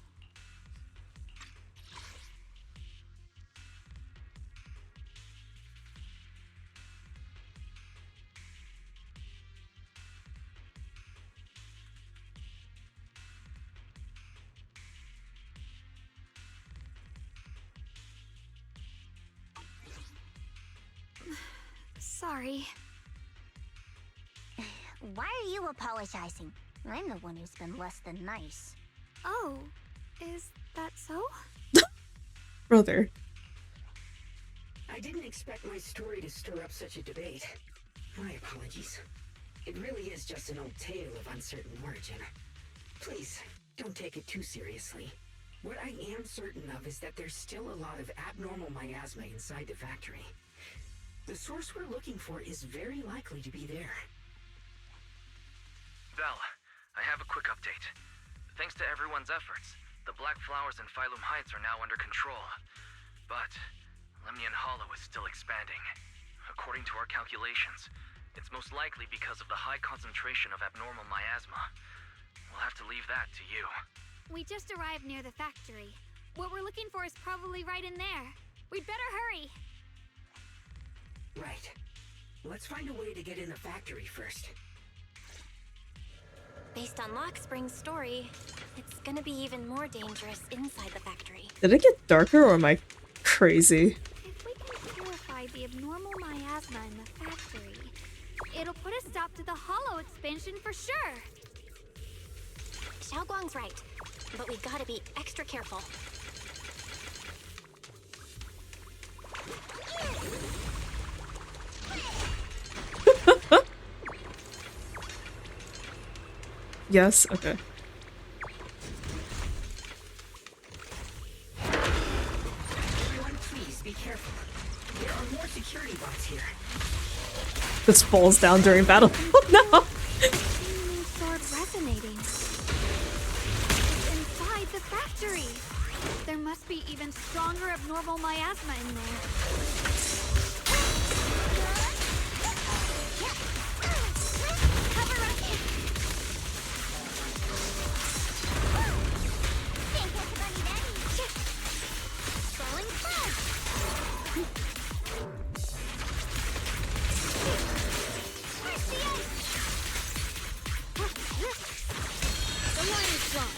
Sorry. Why are you apologizing? I'm the one who's been less than nice. Oh, is that so? Brother. I didn't expect my story to stir up such a debate. My apologies. It really is just an old tale of uncertain origin. Please, don't take it too seriously. What I am certain of is that there's still a lot of abnormal miasma inside the factory. The source we're looking for is very likely to be there. Val, I have a quick update. Thanks to everyone's efforts, the Black Flowers in Phylum Heights are now under control. But Lemnian Hollow is still expanding. According to our calculations, it's most likely because of the high concentration of abnormal miasma. We'll have to leave that to you. We just arrived near the factory. What we're looking for is probably right in there. We'd better hurry. Right. Let's find a way to get in the factory first. Based on Lockspring's story, it's gonna be even more dangerous inside the factory. Did it get darker or am I crazy? If we can purify the abnormal miasma in the factory, it'll put a stop to the Hollow expansion for sure. Xiaoguang's right, but we gotta be extra careful. Yes, okay. Everyone, please be careful. There are more security bots here. This falls down during battle. Oh no! Seeming sword resonating. It's inside the factory. There must be even stronger abnormal miasma in there. Cover rocket! Can't catch a bunny that easy. Throwing fudge! Where's the ice? The line is drawn.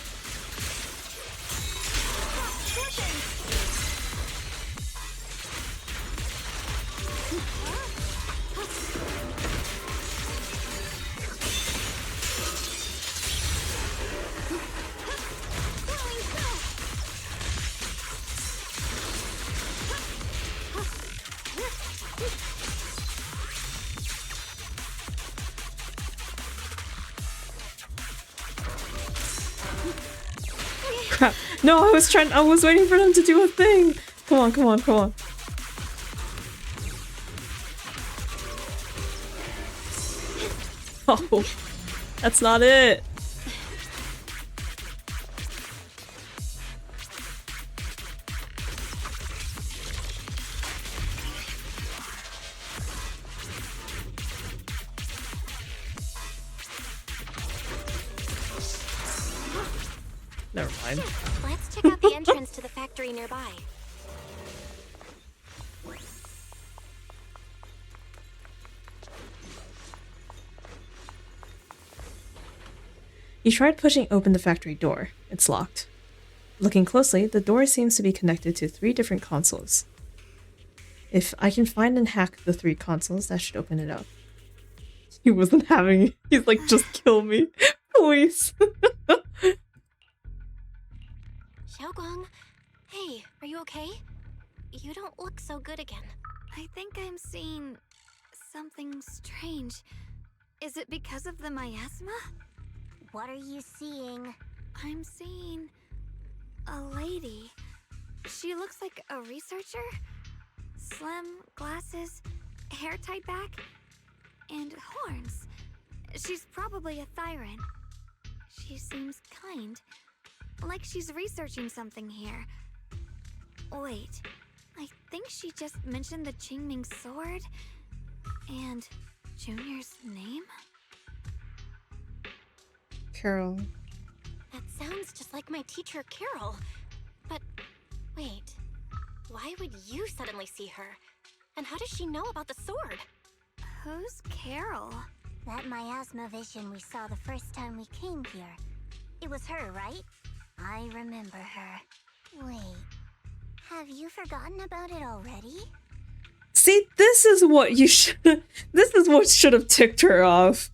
Crap. No, I was waiting for them to do a thing. Come on, come on, come on. Oh, that's not it. Never mind. Let's check out the entrance to the factory nearby. You tried pushing open the factory door. It's locked. Looking closely, the door seems to be connected to 3 different consoles. If I can find and hack the 3 consoles, that should open it up. He wasn't having it. He's like, just kill me. Please. Xiaoguang, hey, are you okay? You don't look so good again. I think I'm seeing something strange. Is it because of the miasma? What are you seeing? I'm seeing a lady. She looks like a researcher. Slim, glasses, hair tied back, and horns. She's probably a Thyran. She seems kind, like she's researching something here. Wait, I think she just mentioned the Qingming sword and Junior's name? Carol. That sounds just like my teacher, Carol. But wait, why would you suddenly see her? And how does she know about the sword? Who's Carol? That miasma vision we saw the first time we came here. It was her, right? I remember her. Wait, have you forgotten about it already? See, this is what you should. This is what should have ticked her off.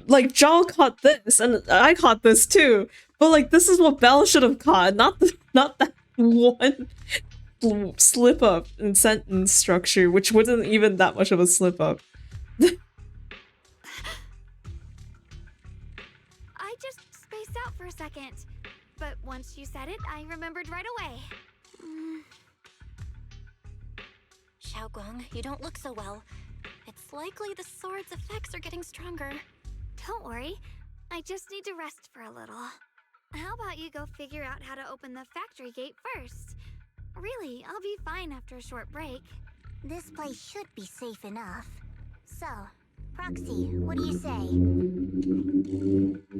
Like, Jal caught this, and I caught this too. But like, this is what Belle should have caught, not that one slip up in sentence structure, which wasn't even that much of a slip up. just spaced out for a second. But once you said it, I remembered right away. Xiaoguang, you don't look so well. It's likely the sword's effects are getting stronger. Don't worry. I just need to rest for a little. How about you go figure out how to open the factory gate first? Really, I'll be fine after a short break. This place should be safe enough. So, Proxy, what do you say?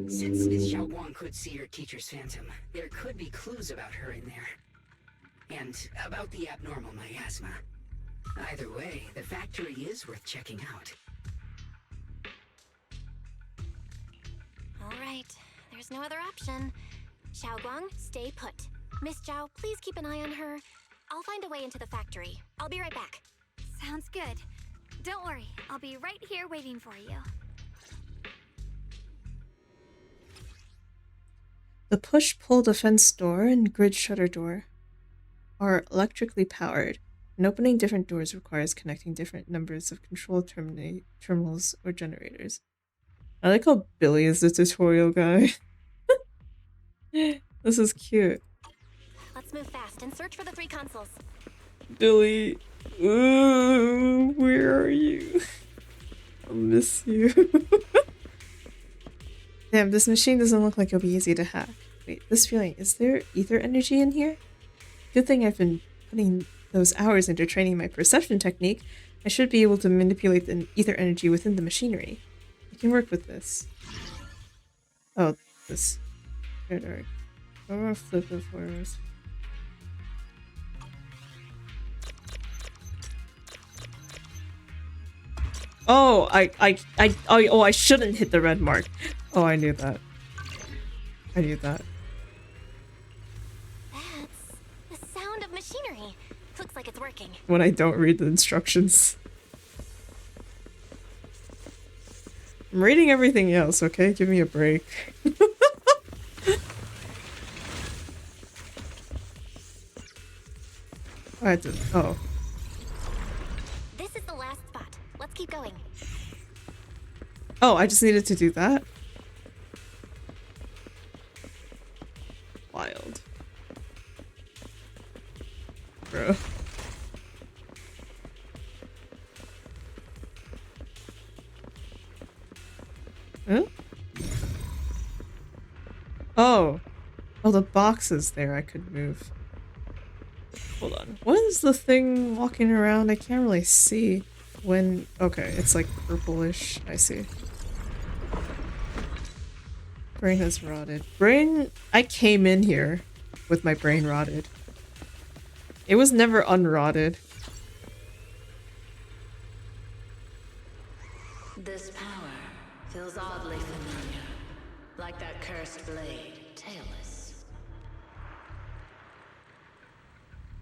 Since Miss Xiaoguang could see her teacher's phantom, there could be clues about her in there. And about the abnormal miasma. Either way, the factory is worth checking out. All right, there's no other option. Xiaoguang, stay put. Miss Zhao, please keep an eye on her. I'll find a way into the factory. I'll be right back. Sounds good. Don't worry, I'll be right here waiting for you. The push-pull defense door and grid shutter door are electrically powered, and opening different doors requires connecting different numbers of control terminals or generators. I like how Billy is the tutorial guy. This is cute. Let's move fast and search for the 3 consoles. Billy, ooh, where are you? I'll miss you. Damn, this machine doesn't look like it'll be easy to hack. Wait, this feeling, is there ether energy in here? Good thing I've been putting those hours into training my perception technique. I should be able to manipulate the ether energy within the machinery. I can work with this. Oh, this. I'm gonna flip it forwards. Oh, I shouldn't hit the red mark. Oh, I knew that. I knew that. That's the sound of machinery. Looks like it's working. When I don't read the instructions. I'm reading everything else, okay? Give me a break. I had to. Oh. This is the last spot. Let's keep going. Oh, I just needed to do that? Wild. Bro. Huh? Oh. Oh, the box is there. I could move. Hold on. What is the thing walking around? I can't really see. When... Okay, it's like purplish. I see. Brain has rotted. Brain... I came in here with my brain rotted. It was never unrotted. This power feels oddly familiar. Like that cursed blade, tailless.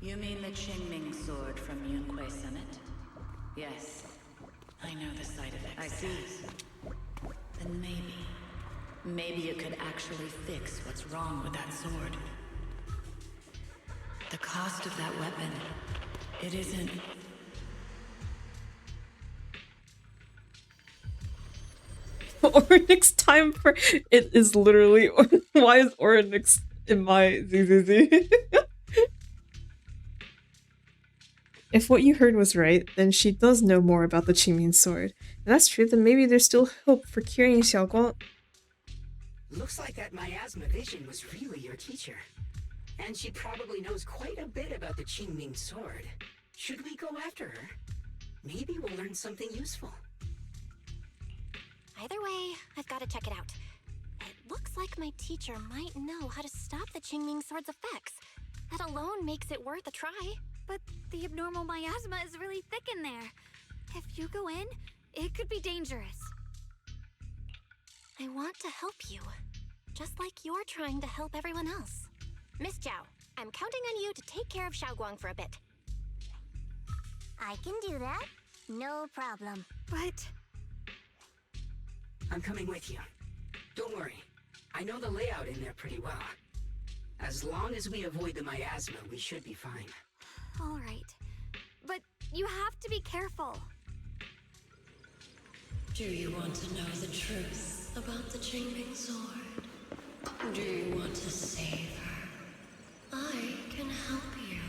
You mean the Qingming sword from Yunquei Summit? Yes. I know the side effects. I see. Then maybe it could actually fix what's wrong with that sword. The cost of that weapon, it isn't... Oryx time for... It is literally... Why is Oryx in my ZZZ? If what you heard was right, then she does know more about the Qingming sword. If that's true, then maybe there's still hope for curing Xiaoguang. Looks like that miasma vision was really your teacher. And she probably knows quite a bit about the Qingming sword. Should we go after her? Maybe we'll learn something useful. Either way, I've got to check it out. It looks like my teacher might know how to stop the Qingming sword's effects. That alone makes it worth a try. But the abnormal miasma is really thick in there. If you go in, it could be dangerous. I want to help you. Just like you're trying to help everyone else. Miss Zhao, I'm counting on you to take care of Xiaoguang for a bit. I can do that. No problem. But... I'm coming with you. Don't worry. I know the layout in there pretty well. As long as we avoid the miasma, we should be fine. All right. But you have to be careful. Do you want to know the truth about the Qingming sword? Do you want to save her? I can help you.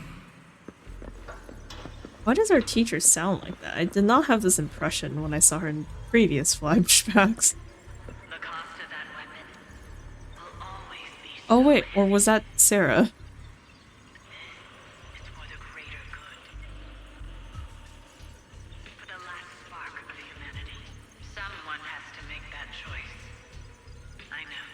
Why does our teacher sound like that? I did not have this impression when I saw her in previous flashbacks. The cost of that weapon will always be Oh wait, or was that Sarah? it's for the greater good. For the last spark of humanity. Someone has to make that choice. I know.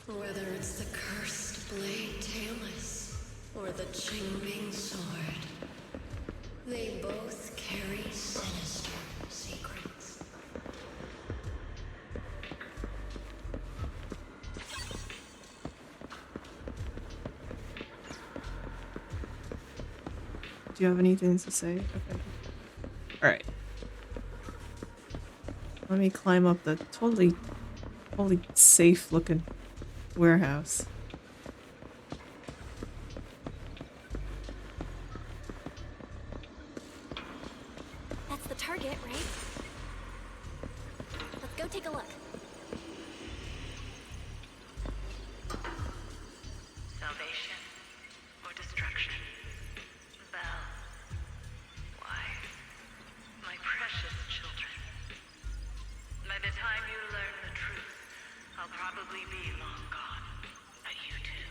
Whether it's the cursed blade Tailless or the Qingming sword, they both carry sinister secrets. Do you have anything to say? Okay. Alright. Let me climb up the totally safe looking warehouse. That's the target, right? Let's go take a look. Salvation or destruction? Belle. Why? My precious children. By the time you learn the truth, I'll probably be long gone. But you two,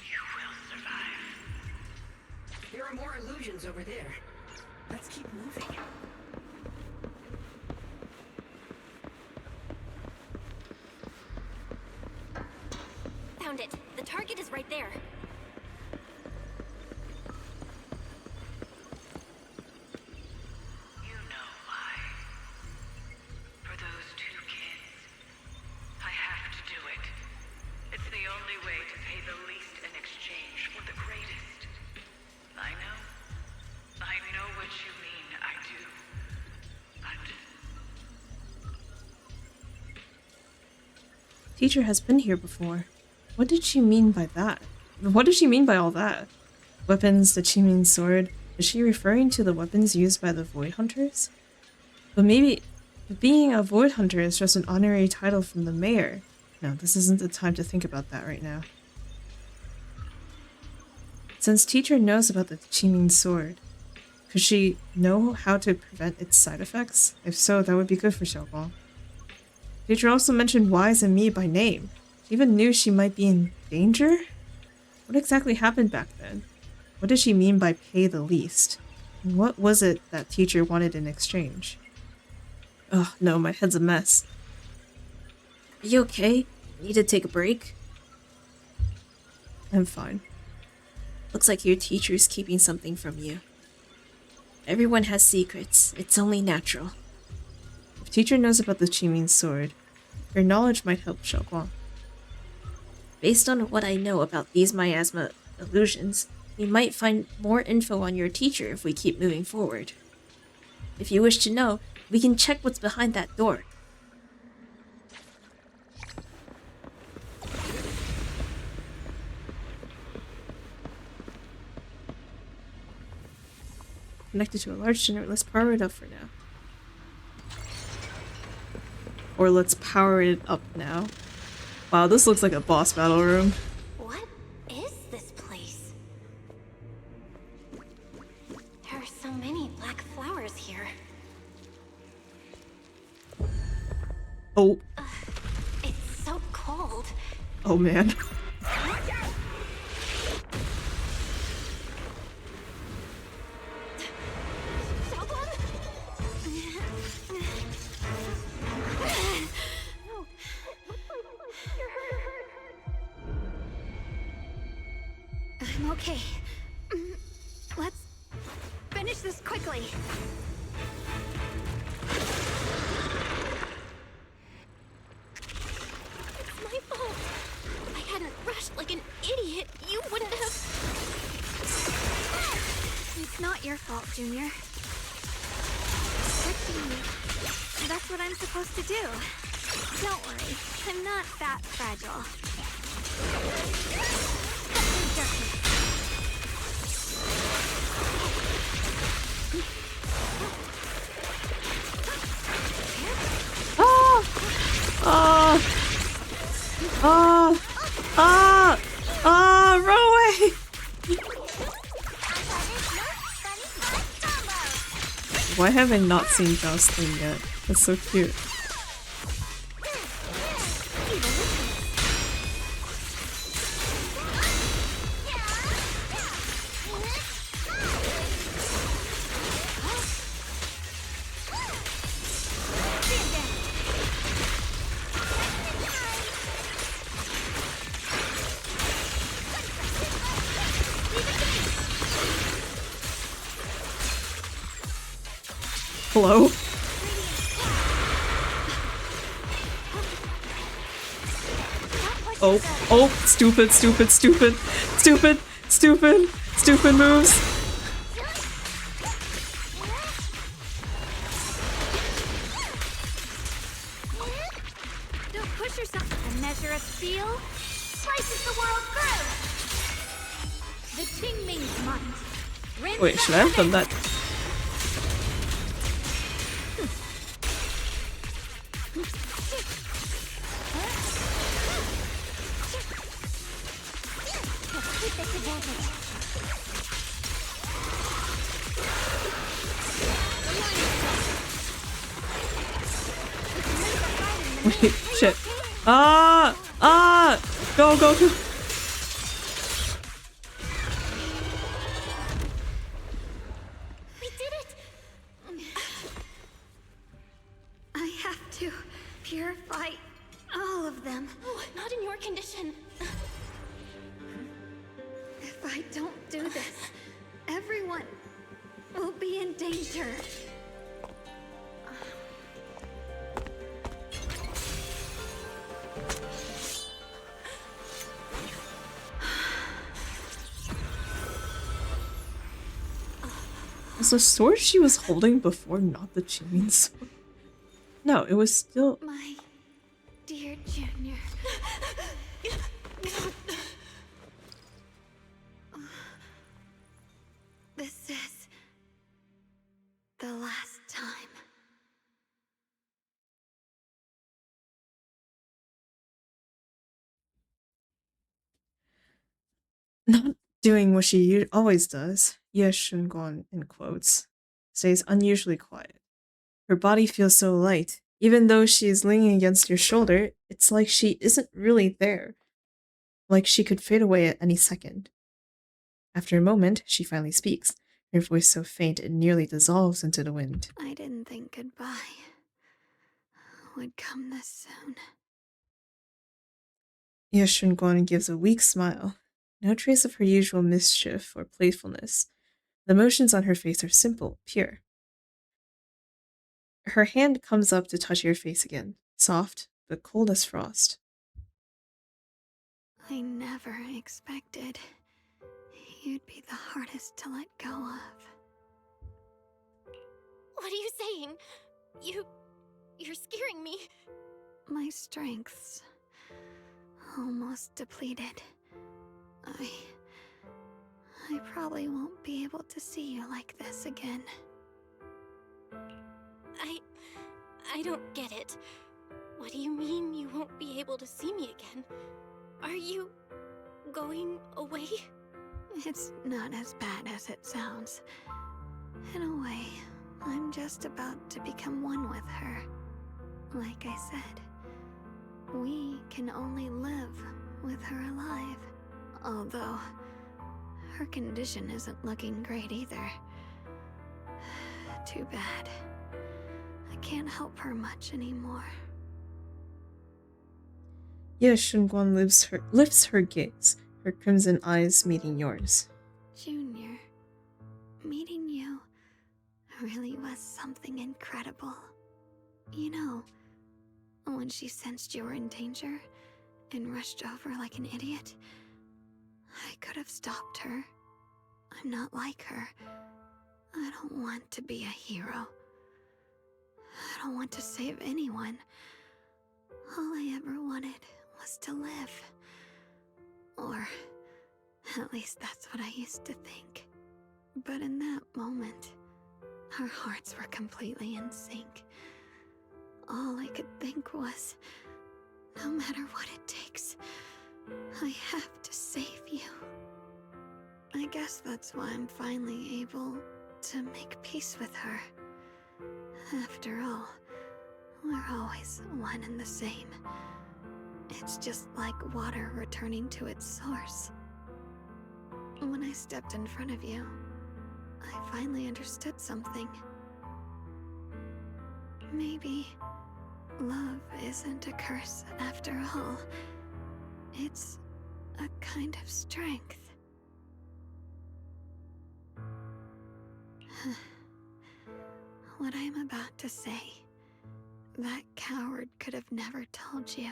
you will survive. There are more illusions over there. Let's keep moving. Found it. The target is right there. You know why. For those two kids, I have to do it. It's the only way to pay the least in exchange for the greatest. I know what you mean, I do. But Teacher has been here before. What did she mean by that? What does she mean by all that? Weapons, the Qingming sword. Is she referring to the weapons used by the Void Hunters? But maybe being a Void Hunter is just an honorary title from the mayor. No, this isn't the time to think about that right now. Since teacher knows about the Qingming sword, could she know how to prevent its side effects? If so, that would be good for Xiaoguang. Teacher also mentioned Wise and me by name. She even knew she might be in danger? What exactly happened back then? What did she mean by pay the least? And what was it that teacher wanted in exchange? Oh no, my head's a mess. Are you okay? Need to take a break? I'm fine. Looks like your teacher's keeping something from you. Everyone has secrets. It's only natural. If teacher knows about the Qingming sword, her knowledge might help Xiaoguang. Based on what I know about these miasma illusions, we might find more info on your teacher if we keep moving forward. If you wish to know, we can check what's behind that door. Connected to a large generator. Let's power it up for now. Or let's power it up now. Wow, this looks like a boss battle room. What is this place? There are so many black flowers here. Oh. It's so cold. Oh man. I'm okay. Let's finish this quickly. It's my fault. If I hadn't rushed like an idiot, you wouldn't have... It's not your fault, Junior. Protecting you. That's what I'm supposed to do. Don't worry, I'm not that fragile. Why have I not seen Jocelyn yet? That's so cute. Hello? Oh, oh, stupid, stupid, stupid, stupid, stupid, stupid moves. Don't push yourself. A measure of steel slices the world through. The Qingming's might. Rinse Wait, should I have done that? Wait, shit. Ah! Ah! Go, go, go! We did it! I have to purify all of them. Oh, not in your condition. If I don't do this, everyone will be in danger. Was the sword she was holding before not the Qingming sword? No, it was still... My dear Junior. This is the last time. Not doing what she always does, Ye Shunguan, in quotes, stays unusually quiet. Her body feels so light. Even though she is leaning against your shoulder, it's like she isn't really there. Like she could fade away at any second. After a moment, she finally speaks, her voice so faint it nearly dissolves into the wind. I didn't think goodbye would come this soon. Ye Shunguan gives a weak smile. No trace of her usual mischief or playfulness. The emotions on her face are simple, pure. Her hand comes up to touch your face again, soft, but cold as frost. I never expected you'd be the hardest to let go of. What are you saying? You're scaring me. My strength's almost depleted. I probably won't be able to see you like this again. I don't get it. What do you mean you won't be able to see me again? Are you going away? It's not as bad as it sounds. In a way, I'm just about to become one with her. Like I said, we can only live with her alive. Although, her condition isn't looking great either. Too bad. I can't help her much anymore. Ye Shunguan lifts her gaze, her crimson eyes meeting yours. Junior, meeting you really was something incredible. You know, when she sensed you were in danger and rushed over like an idiot, I could have stopped her. I'm not like her. I don't want to be a hero. I don't want to save anyone. All I ever wanted was to live. Or at least that's what I used to think. But in that moment, our hearts were completely in sync. All I could think was, no matter what it takes, I have to save you. I guess that's why I'm finally able to make peace with her. After all, we're always one and the same. It's just like water returning to its source. When I stepped in front of you, I finally understood something. Maybe love isn't a curse after all. It's a kind of strength. What I'm about to say, that coward could have never told you.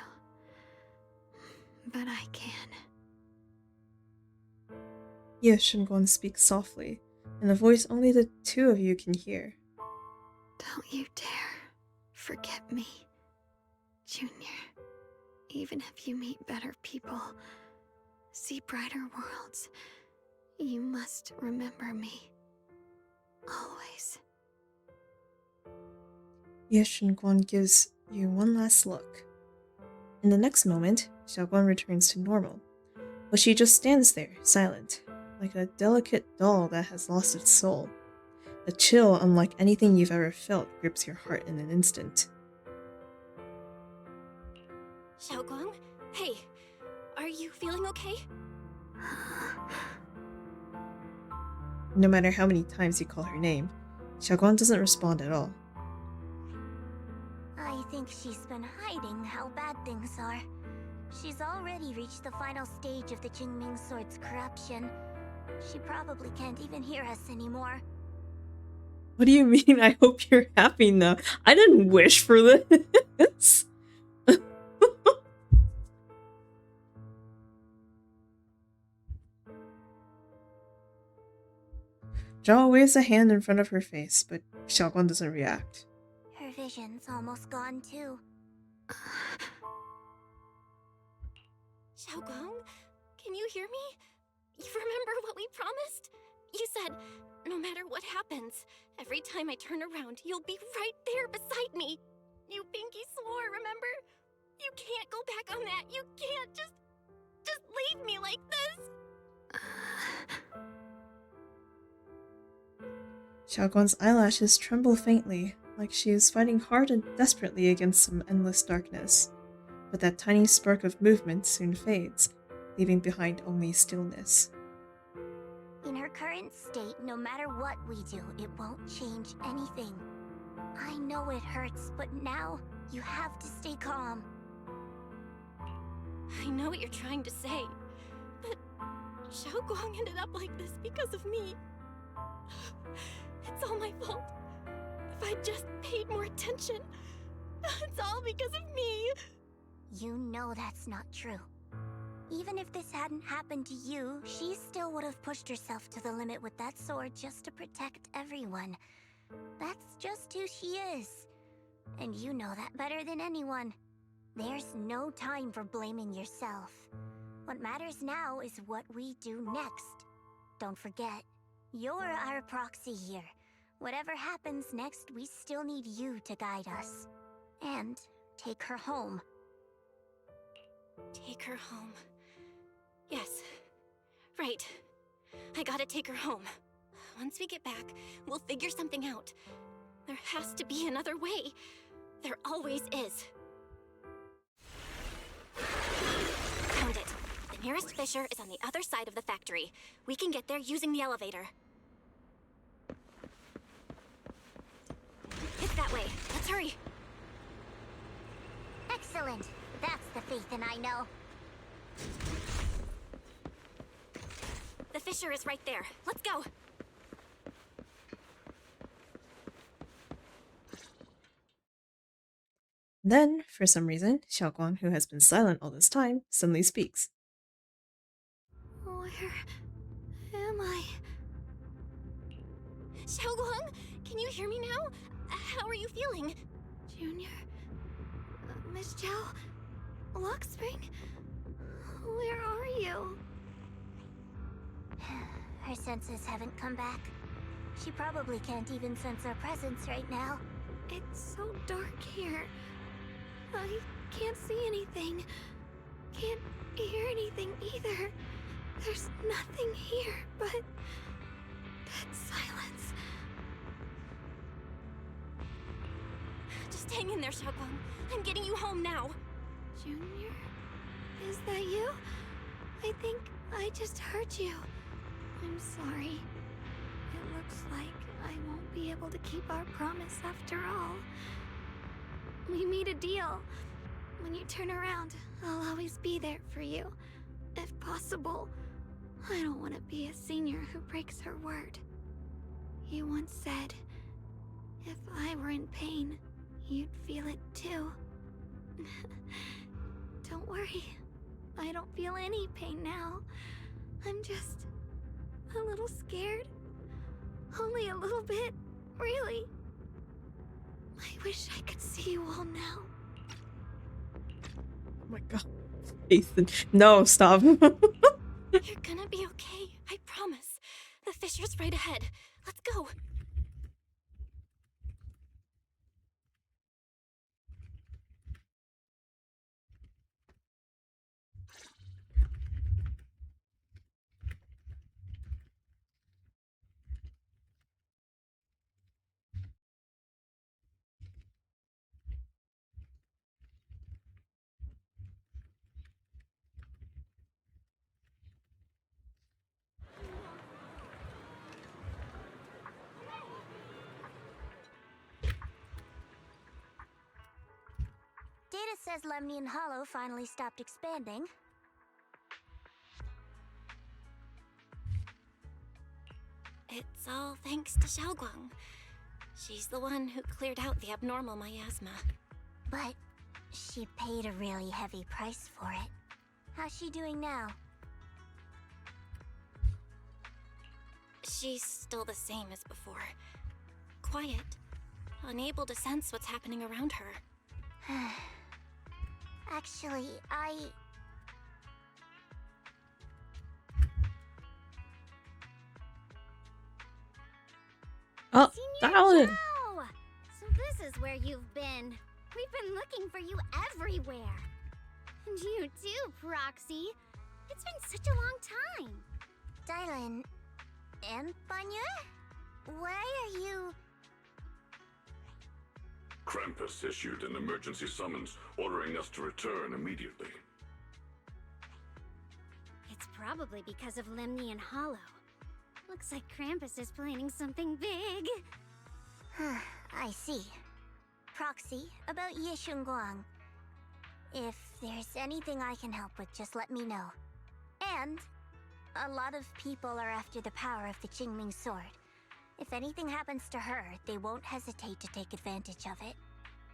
But I can. Yish and Gon speak softly, in a voice only the two of you can hear. Don't you dare forget me, Junior. Even if you meet better people, see brighter worlds, you must remember me. Always. Yish and Gon gives you one last look. In the next moment, Xiaoguan returns to normal, but she just stands there, silent, like a delicate doll that has lost its soul. A chill unlike anything you've ever felt grips your heart in an instant. Xiaoguang? Hey, are you feeling okay? No matter how many times you call her name, Xiaoguan doesn't respond at all. I think she's been hiding how bad things are. She's already reached the final stage of the Jingming Sword's corruption. She probably can't even hear us anymore. What do you mean, I hope you're happy now? I didn't wish for this. Zhao waves a hand in front of her face, but Xiaoguan doesn't react. Her vision's almost gone too. Xiaoguang, can you hear me? You remember what we promised? You said, no matter what happens, every time I turn around, you'll be right there beside me. You pinky swore, remember? You can't go back on that. You can't just leave me like this. Xiaoguan's eyelashes tremble faintly, like she is fighting hard and desperately against some endless darkness. But that tiny spark of movement soon fades, leaving behind only stillness. In her current state, no matter what we do, it won't change anything. I know it hurts, but now you have to stay calm. I know what you're trying to say, but Xiaoguang ended up like this because of me. It's all my fault. If I'd just paid more attention, it's all because of me. You know that's not true. Even if this hadn't happened to you, she still would have pushed herself to the limit with that sword just to protect everyone. That's just who she is. And you know that better than anyone. There's no time for blaming yourself. What matters now is what we do next. Don't forget, you're our proxy here. Whatever happens next, we still need you to guide us. And take her home. Take her home. Yes. Right. I gotta take her home. Once we get back, we'll figure something out. There has to be another way. There always is. Found it. The nearest fissure is on the other side of the factory. We can get there using the elevator. It's that way. Let's hurry. Excellent. That's the Phaethon I know. The fissure is right there. Let's go. Then, for some reason, Xiaoguang, who has been silent all this time, suddenly speaks. Where am I? Xiaoguang, can you hear me now? How are you feeling? Junior? Miss Zhao? Luxspring? Where are you? Her senses haven't come back. She probably can't even sense our presence right now. It's so dark here. I can't see anything. Can't hear anything either. There's nothing here but dead silence. Hang in there, Xiaoguang. I'm getting you home now. Junior? Is that you? I think I just hurt you. I'm sorry. It looks like I won't be able to keep our promise after all. We made a deal. When you turn around, I'll always be there for you. If possible. I don't want to be a senior who breaks her word. You once said, if I were in pain, you'd feel it too. Don't worry. I don't feel any pain now. I'm just a little scared. Only a little bit, really. I wish I could see you all now. Oh my god. Ethan. No, stop. You're gonna be okay, I promise. The fissure's right ahead. Let's go. Data says Lemnian Hollow finally stopped expanding. It's all thanks to Xiaoguang. She's the one who cleared out the abnormal miasma. But she paid a really heavy price for it. How's she doing now? She's still the same as before. Quiet, unable to sense what's happening around her. Actually, Oh, Dallin! Zhao! So this is where you've been. We've been looking for you everywhere. And you too, Proxy. It's been such a long time. Dylan and Banya? Why are you... Krampus issued an emergency summons ordering us to return immediately. It's probably because of Lemnian Hollow. Looks like Krampus is planning something big. I see. Proxy, about Yishunguang. If there's anything I can help with, just let me know. And a lot of people are after the power of the Qingming sword. If anything happens to her, they won't hesitate to take advantage of it.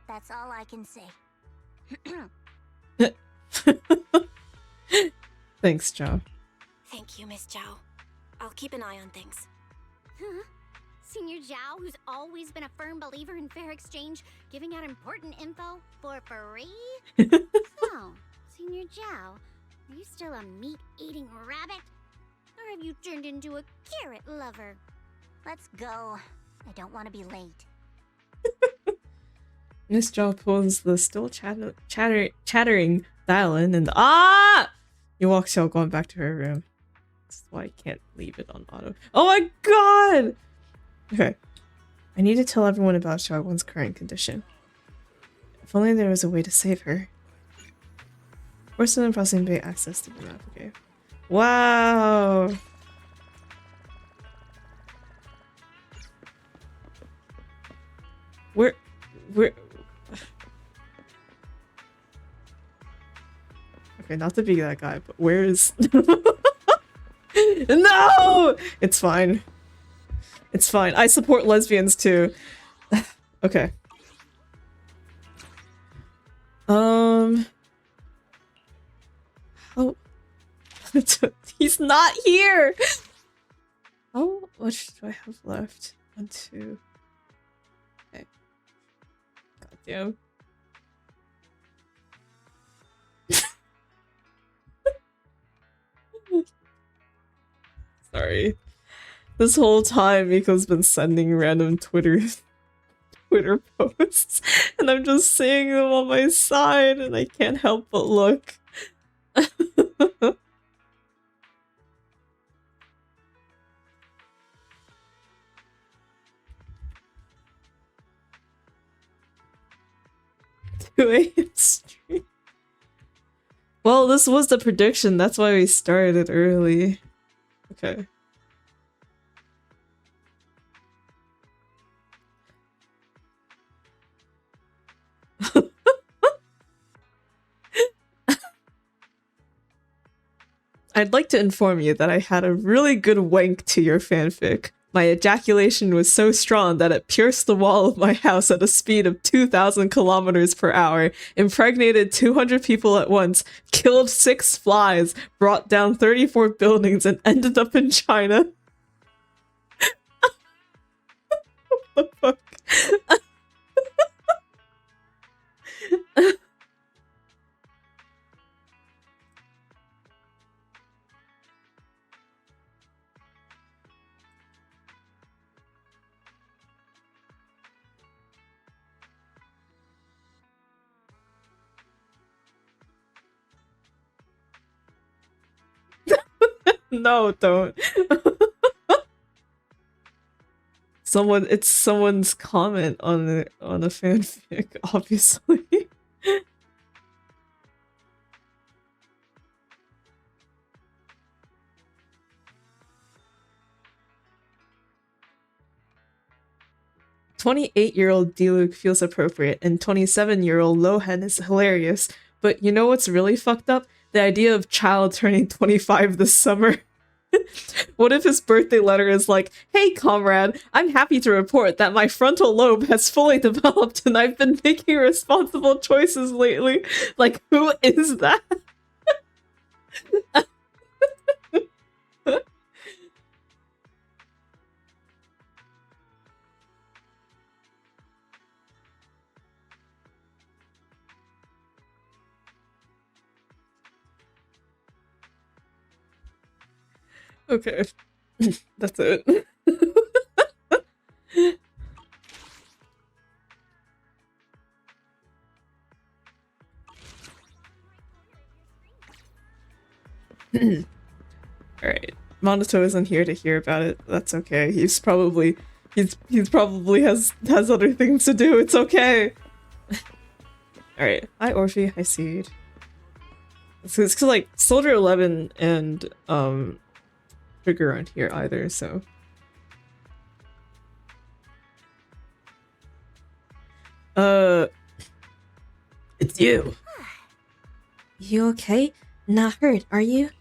That's all I can say. Thanks, Zhao. Thank you, Miss Zhao. I'll keep an eye on things. Huh? Senior Zhao, who's always been a firm believer in fair exchange, giving out important info for free? So, Senior Zhao, are you still a meat-eating rabbit? Or have you turned into a carrot lover? Let's go. I don't want to be late. Miss Zhao pulls the still chattering Dylan and you walk Xiaoguang back to her room. That's why I can't leave it on auto. Oh my god! Okay. I need to tell everyone about Xiaoguang's current condition. If only there was a way to save her. Porcelain Processing Bay access to the map. Okay. Wow! Where... Okay, not to be that guy, but where is... No! It's fine. It's fine. I support lesbians too. Okay. Oh. He's not here! How much do I have left? 1, 2... Okay. Goddamn. Sorry. This whole time Miko's been sending random Twitter posts and I'm just seeing them on my side and I can't help but look. a.m. stream. Well, this was the prediction. That's why we started early. Okay. I'd like to inform you that I had a really good wank to your fanfic. My ejaculation was so strong that it pierced the wall of my house at a speed of 2,000 kilometers per hour, impregnated 200 people at once, killed 6 flies, brought down 34 buildings, and ended up in China. What the fuck? No, don't. It's someone's comment on a fanfic, obviously. "28-year-old Diluc feels appropriate, and 27-year-old Lohan is hilarious. But you know what's really fucked up? The idea of child turning 25 this summer." What if his birthday letter is like, "Hey comrade, I'm happy to report that my frontal lobe has fully developed and I've been making responsible choices lately." Like, who is that? Okay. That's it. Alright. Monato isn't here to hear about it. That's okay. He's probably has other things to do. It's okay. Alright. Hi Orphe, hi Seed. It's cause like Soldier 11 and Trigger aren't here either, so. It's you. You okay? Not hurt, are you?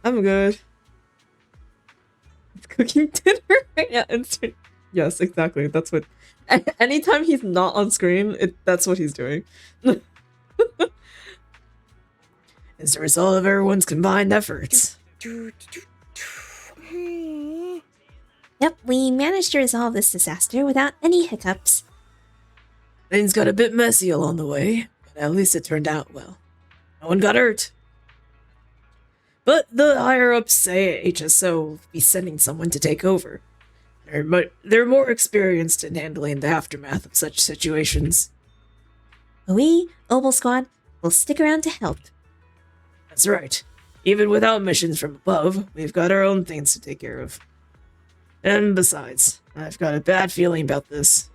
I'm good. It's cooking dinner right now. Yes, exactly. That's what. Anytime he's not on screen, that's what he's doing. It's the result of everyone's combined efforts. Yep, we managed to resolve this disaster without any hiccups. Things got a bit messy along the way, but at least it turned out well. No one got hurt. But the higher-ups say HSO will be sending someone to take over. They're more experienced in handling the aftermath of such situations. We, Obel Squad, will stick around to help. That's right. Even without missions from above, we've got our own things to take care of. And besides, I've got a bad feeling about this.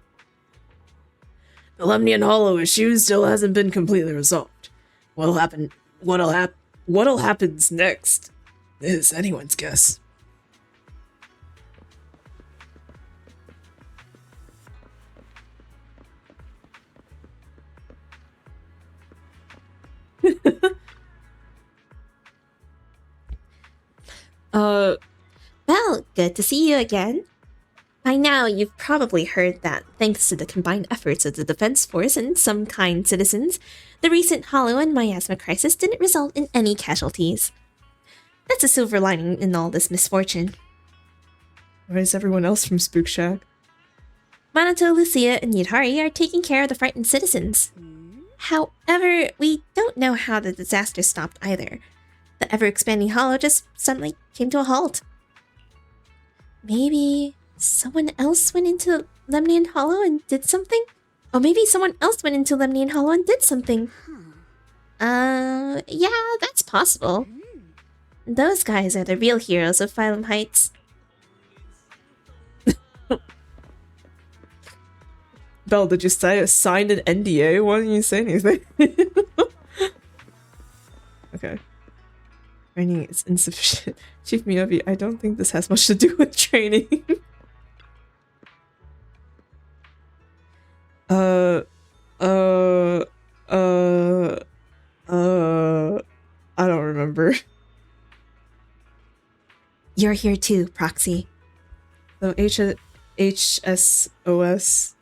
The Lemnian Hollow issue still hasn't been completely resolved. What'll happen next is anyone's guess. Well, good to see you again. By now, you've probably heard that, thanks to the combined efforts of the Defense Force and some kind citizens, the recent Hollow and Miasma crisis didn't result in any casualties. That's a silver lining in all this misfortune. Where's everyone else from Spook Shack? Manato, Lucia, and Yudhari are taking care of the frightened citizens. However, we don't know how the disaster stopped either. The ever-expanding Hollow just suddenly came to a halt. Maybe someone else went into Lemnian Hollow and did something? Or maybe someone else went into Lemnian Hollow and did something. Yeah, that's possible. Those guys are the real heroes of Phylum Heights. Belle, did you say signed an NDA? Why didn't you say anything? Okay. Training is insufficient. Chief Miyabi, I don't think this has much to do with training. I don't remember. You're here too, Proxy. So HSOS.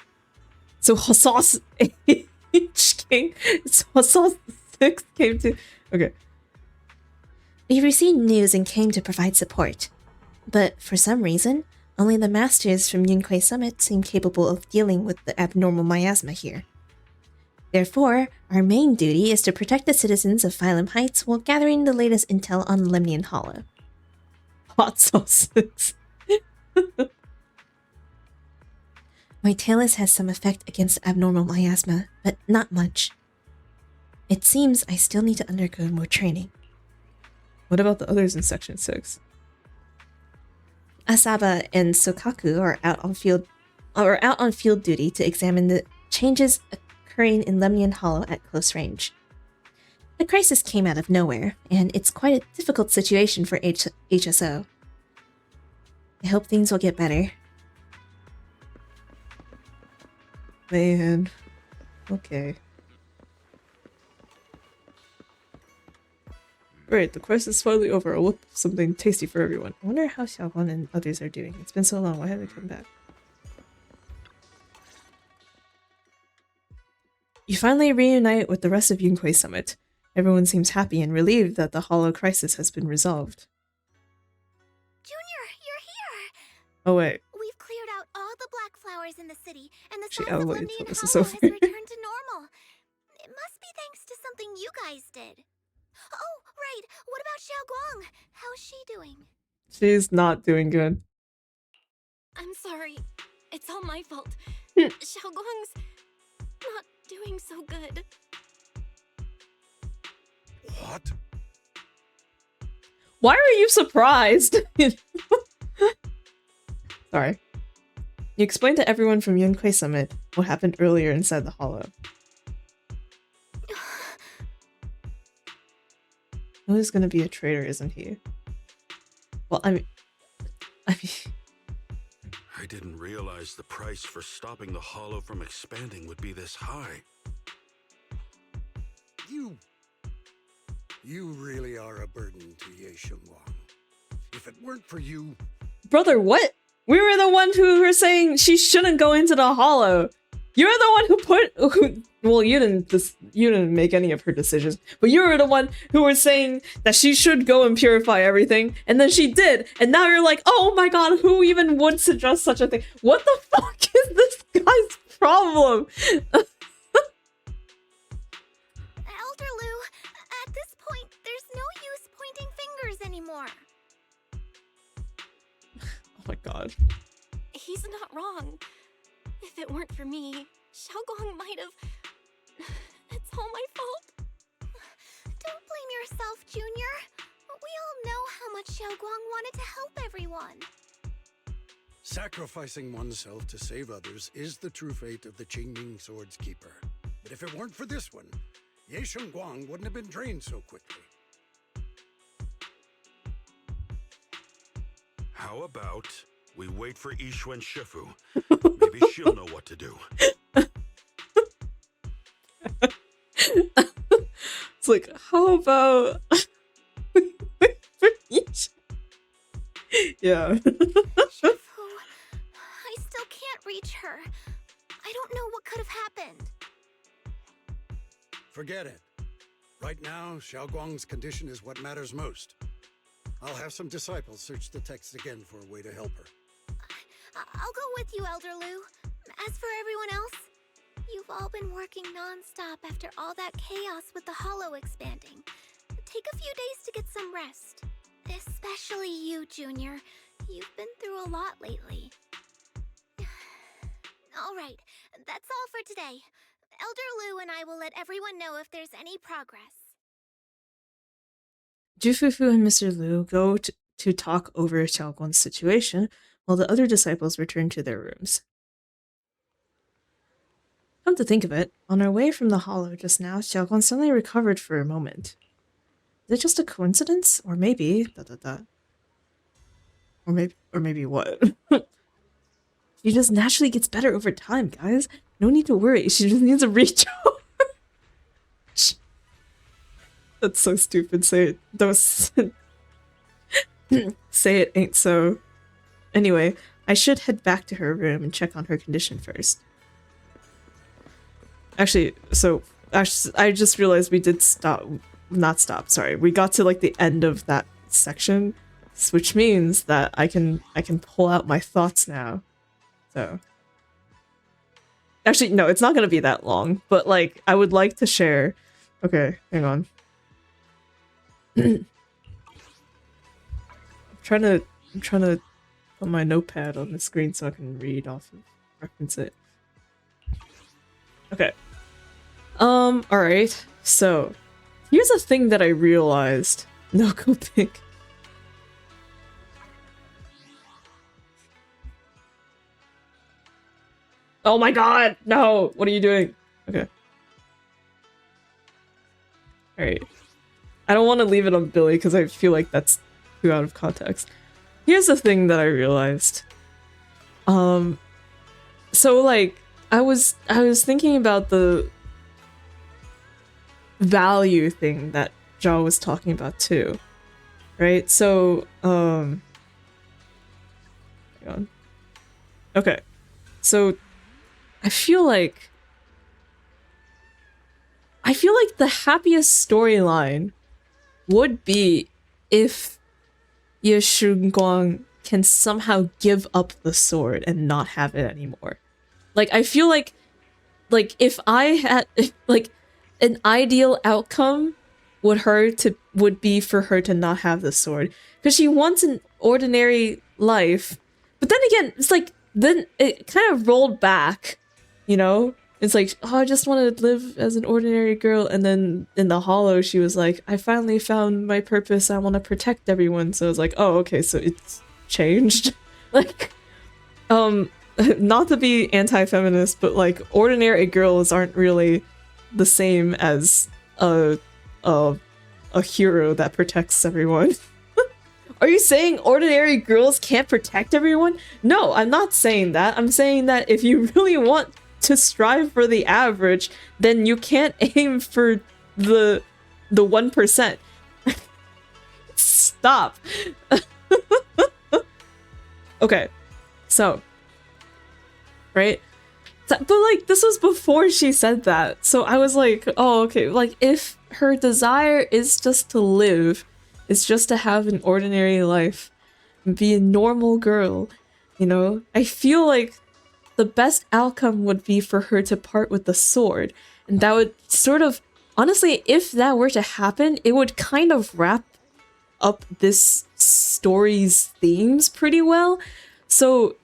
So Hassas H came. So Hassas 6 came to. Okay. We received news and came to provide support. But for some reason, only the masters from Yunquei Summit seem capable of dealing with the abnormal miasma here. Therefore, our main duty is to protect the citizens of Phylum Heights while gathering the latest intel on Lemnian Hollow. Hot sauce 6. My Talus has some effect against abnormal miasma, but not much. It seems I still need to undergo more training. What about the others in Section 6? Asaba and Sokaku are out on field duty to examine the changes occurring in Lemnian Hollow at close range. The crisis came out of nowhere, and it's quite a difficult situation for HSO. I hope things will get better. Man. Okay. Great, the quest is finally over. I'll look for something tasty for everyone. I wonder how Xiaoguan and others are doing. It's been so long, why haven't they come back? You finally reunite with the rest of Yunquei Summit. Everyone seems happy and relieved that the Hollow crisis has been resolved. Junior, you're here! Oh wait. We've cleared out all the black flowers in the city, and the Actually, size of wait Lemnian until this is Hollow over. has returned to normal. It must be thanks to something you guys did. Oh, right. What about Xiaoguang? How's she doing? She's not doing good. I'm sorry. It's all my fault. Xiaoguang's not doing so good. What? Why are you surprised? Sorry. You explained to everyone from Yunquei Summit what happened earlier inside the Hollow. Who's gonna be a traitor, isn't he? Well, I mean... I didn't realize the price for stopping the Hollow from expanding would be this high. You really are a burden to Ye Shengwang. If it weren't for you... Brother, what? We were the one who were saying she shouldn't go into the Hollow. You're the one well, you didn't make any of her decisions, but you were the one who were saying that she should go and purify everything, and then she did, and now you're like, oh my god, who even would suggest such a thing? What the fuck is this guy's problem? Elder Lu, at this point, there's no use pointing fingers anymore. Oh my god. He's not wrong. If it weren't for me, Xiaoguang might have... It's all my fault. Don't blame yourself, Junior. We all know how much Xiaoguang wanted to help everyone. Sacrificing oneself to save others is the true fate of the Qingming Sword's Keeper. But if it weren't for this one, Ye Shengwang wouldn't have been drained so quickly. How about we wait for Yishuan Shifu? Maybe she'll know what to do. It's like, how about... Yeah. Shifu, I still can't reach her. I don't know what could have happened. Forget it. Right now, Xiaoguang's condition is what matters most. I'll have some disciples search the text again for a way to help her. I'll go with you, Elder Lu. As for everyone else, you've all been working non-stop after all that chaos with the Hollow expanding. Take a few days to get some rest. Especially you, Junior. You've been through a lot lately. Alright, that's all for today. Elder Lu and I will let everyone know if there's any progress. Jufufu and Mr. Liu go to talk over Xiaoguan's situation, while the other disciples return to their rooms. Come to think of it, on our way from the hollow just now, Xiaoguang suddenly recovered for a moment. Is it just a coincidence? Or maybe... Or maybe what? She just naturally gets better over time, guys. No need to worry, she just needs a recharge. That's so stupid, say it. Don't say it ain't so. Anyway, I should head back to her room and check on her condition first. Actually, I just realized we did not stop, sorry. We got to like the end of that section, which means that I can pull out my thoughts now. So actually, no, it's not gonna be that long, but like I would like to share. Okay, hang on. I'm trying to put my notepad on the screen so I can read off of reference it. Okay. Alright. So here's a thing that I realized. No, go pink. Oh my god! No! What are you doing? Okay. Alright. I don't want to leave it on Billy because I feel like that's too out of context. Here's the thing that I realized. So like I was thinking about the value thing that Zhao was talking about too. Right? So hang on. Okay. So I feel like the happiest storyline would be if Ye Shunguang can somehow give up the sword and not have it anymore. Like, I feel like if I had like an ideal outcome would be for her to not have the sword, because she wants an ordinary life. But then again, it's like then it kind of rolled back, you know? It's like, oh, I just want to live as an ordinary girl, and then in the hollow she was like, I finally found my purpose, I want to protect everyone. So I was like, oh, okay, so it's changed. Like, not to be anti-feminist, but like ordinary girls aren't really the same as a hero that protects everyone. Are you saying ordinary girls can't protect everyone? No, I'm not saying that. I'm saying that if you really want to strive for the average, then you can't aim for the 1%. Stop. Okay, so right, but like this was before she said that, so I was like, oh, okay, like if her desire is just to live, it's just to have an ordinary life and be a normal girl, you know, I feel like the best outcome would be for her to part with the sword. And that would sort of, honestly, if that were to happen, it would kind of wrap up this story's themes pretty well. So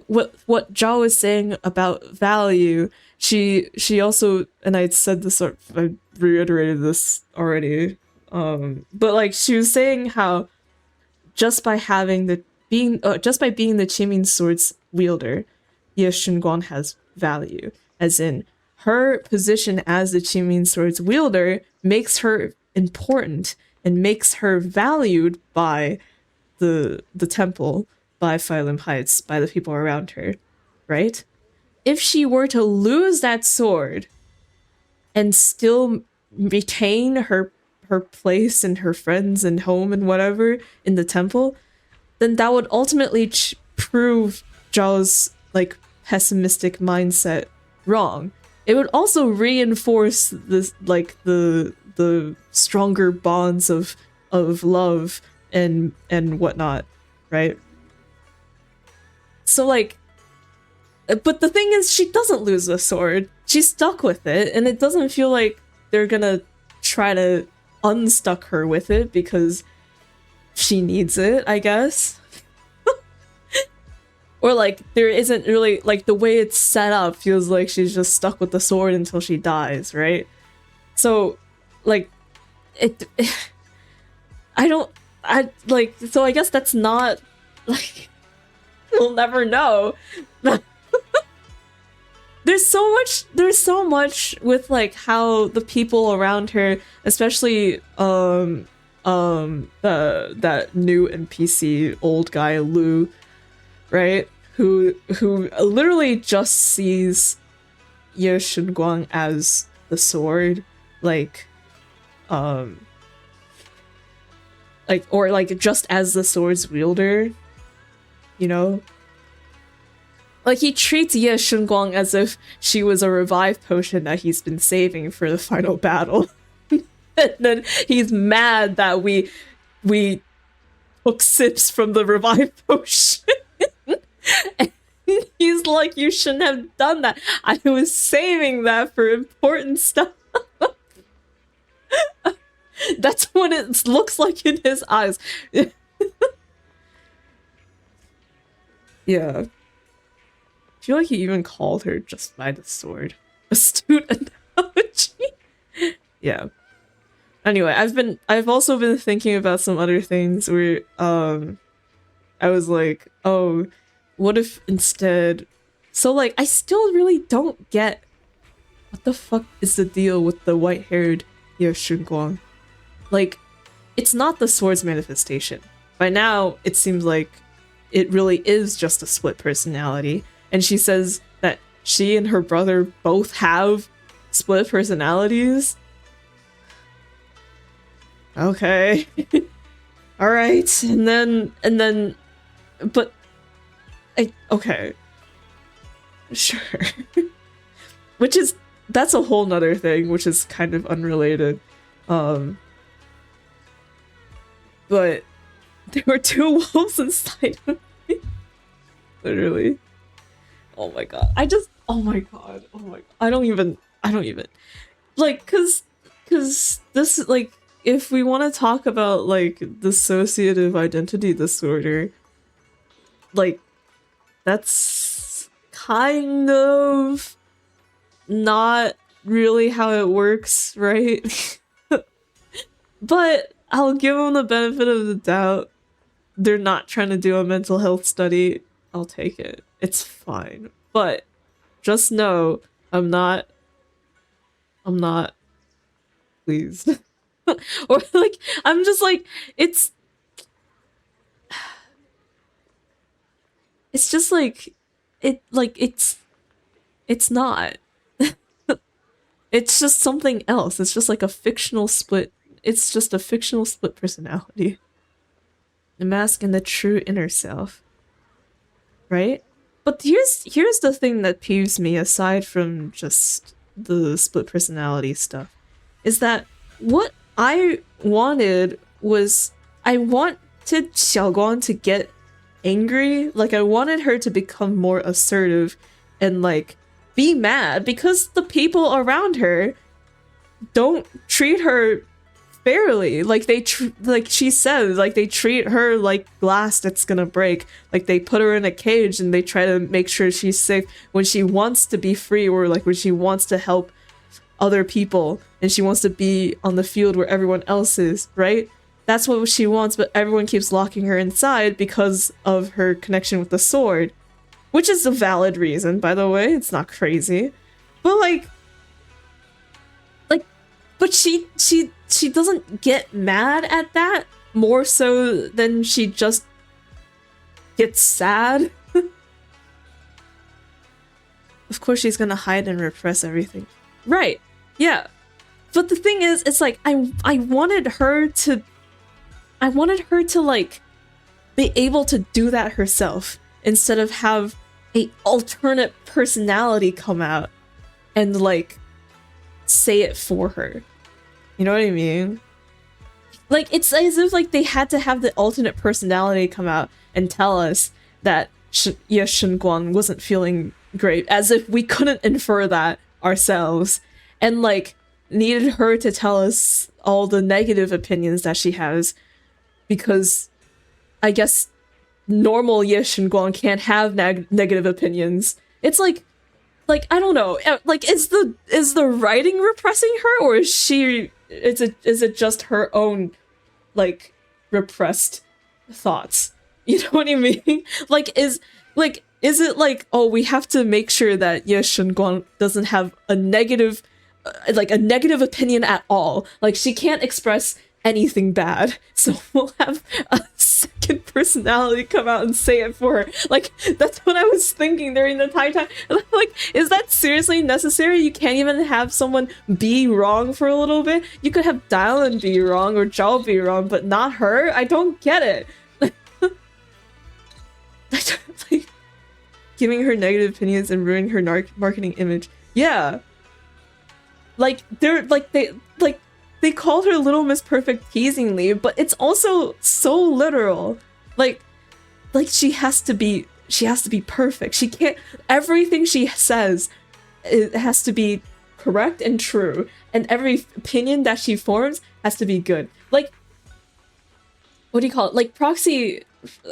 what Zhao was saying about value, she also, and I said this, or I reiterated this already, but like she was saying how just by being the Qingming sword's wielder, Ye Shunguang has value, as in her position as the Qingming sword's wielder makes her important and makes her valued by the temple, by Phylum Heights, by the people around her, right? If she were to lose that sword and still retain her place and her friends and home and whatever in the temple, then that would ultimately prove Zhao's like pessimistic mindset wrong. It would also reinforce this, like the stronger bonds of love and whatnot, right? So like, but the thing is, she doesn't lose the sword. She's stuck with it, and it doesn't feel like they're gonna try to unstuck her with it because she needs it, I guess. Or like there isn't really, like the way it's set up feels like she's just stuck with the sword until she dies, right? So like so I guess that's not, like, we'll never know. there's so much with like how the people around her, especially that new NPC old guy Lu, right? Who literally just sees Ye Shunguang as the sword, like or like just as the sword's wielder, you know? Like, he treats Ye Shunguang as if she was a revive potion that he's been saving for the final battle. And then he's mad that we took sips from the revive potion. And he's like, you shouldn't have done that. I was saving that for important stuff. That's what it looks like in his eyes. Yeah. I feel like he even called her just by the sword. Astute analogy. Yeah. Anyway, I've also been thinking about some other things where I was like, oh, what if instead, so like I still really don't get what the fuck is the deal with the white-haired Ye Shunguang. Like, it's not the sword's manifestation. By now, it seems like it really is just a split personality. And she says that she and her brother both have split personalities. Okay. All right. And then, but okay. Sure. That's a whole nother thing, which is kind of unrelated. But there were two wolves inside of me. Literally. Oh my god. Oh my god. I don't even like, cause this, like, if we want to talk about like dissociative identity disorder, like, that's kind of not really how it works, right? But I'll give them the benefit of the doubt. They're not trying to do a mental health study. I'll take it. It's fine. But just know I'm not pleased. Or like, I'm just like, it's just like, it's not. It's just something else. It's just like a fictional split. It's just a fictional split personality. The mask and the true inner self. Right? But here's the thing that peeves me, aside from just the split personality stuff, is that what I wanted was, I wanted Xiaoguang to get angry. Like, I wanted her to become more assertive and like be mad because the people around her don't treat her fairly. Like, like she says, like, they treat her like glass that's gonna break. Like, they put her in a cage and they try to make sure she's safe when she wants to be free, or like when she wants to help other people and she wants to be on the field where everyone else is, right? That's what she wants, but everyone keeps locking her inside because of her connection with the sword, which is a valid reason, by the way. It's not crazy. But like but she doesn't get mad at that more so than she just gets sad. Of course she's gonna hide and repress everything. Right. Yeah. But the thing is, it's like I wanted her to like be able to do that herself instead of have a alternate personality come out and like say it for her. You know what I mean? Like, it's as if like they had to have the alternate personality come out and tell us that Ye Shunguang wasn't feeling great, as if we couldn't infer that ourselves, and like needed her to tell us all the negative opinions that she has, because I guess normal Ye Shunguang can't have negative opinions. It's like I don't know. Like, is the writing repressing her, or is it just her own like repressed thoughts? You know what I mean? Like, Is it like, oh, we have to make sure that Ye Shenguang doesn't have a negative, like a negative opinion at all. Like she can't express anything bad. So we'll have a second personality come out and say it for her. Like that's what I was thinking during the time. Like, is that seriously necessary? You can't even have someone be wrong for a little bit. You could have Dylan be wrong or Zhao be wrong, but not her. I don't get it. Like, giving her negative opinions and ruining her marketing image. Yeah. Like they called her Little Miss Perfect teasingly, but it's also so literal. Like she has to be perfect. She can't, everything she says, it has to be correct and true, and every opinion that she forms has to be good. Like, what do you call it? Like Proxy,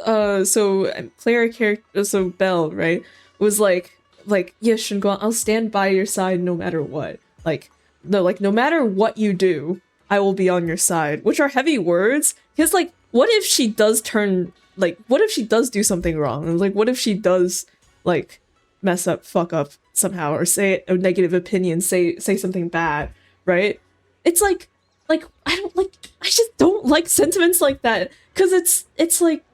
so player character, so Belle, right, was like, yeah, Shenguang, I'll stand by your side no matter what. Like, no, like no matter what you do, I will be on your side. Which are heavy words, because like, what if she does turn, like, what if she does do something wrong? Like, what if she does like mess up, fuck up somehow, or say a negative opinion, say something bad, right? It's like I just don't like sentiments like that, because it's like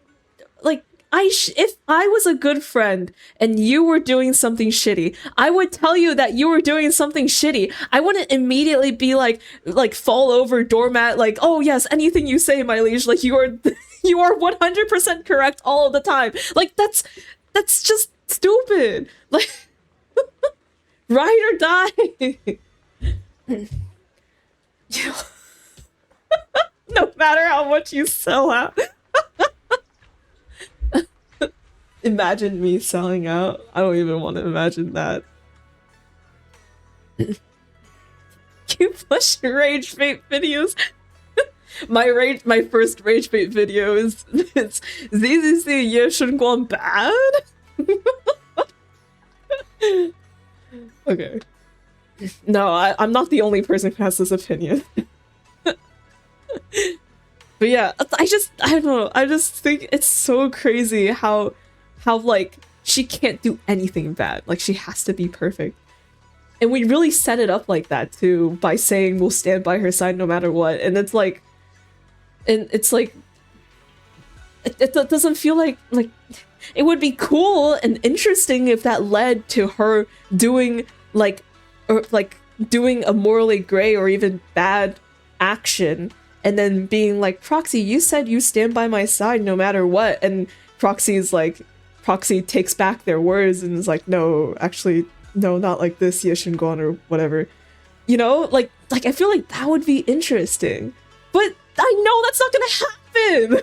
if I was a good friend and you were doing something shitty, I would tell you that you were doing something shitty. I wouldn't immediately be like fall over doormat, like, oh yes, anything you say, my liege, like you are 100% correct all of the time. Like that's just stupid. Like ride or die. No matter how much you sell out. Imagine me selling out. I don't even want to imagine that. You push rage bait videos. My first rage bait video is ZZC Ye Shenguang bad? Okay. No, I'm not the only person who has this opinion. But yeah, I don't know. I just think it's so crazy how like she can't do anything bad. Like she has to be perfect. And we really set it up like that too, by saying we'll stand by her side no matter what. And it's like it doesn't feel like it would be cool and interesting if that led to her doing doing a morally gray or even bad action, and then being like, Proxy, you said you stand by my side no matter what, and Proxy takes back their words and is like, no, actually, no, not like this, Ye Shenguang, or whatever. You know, like I feel like that would be interesting. But I know that's not gonna happen!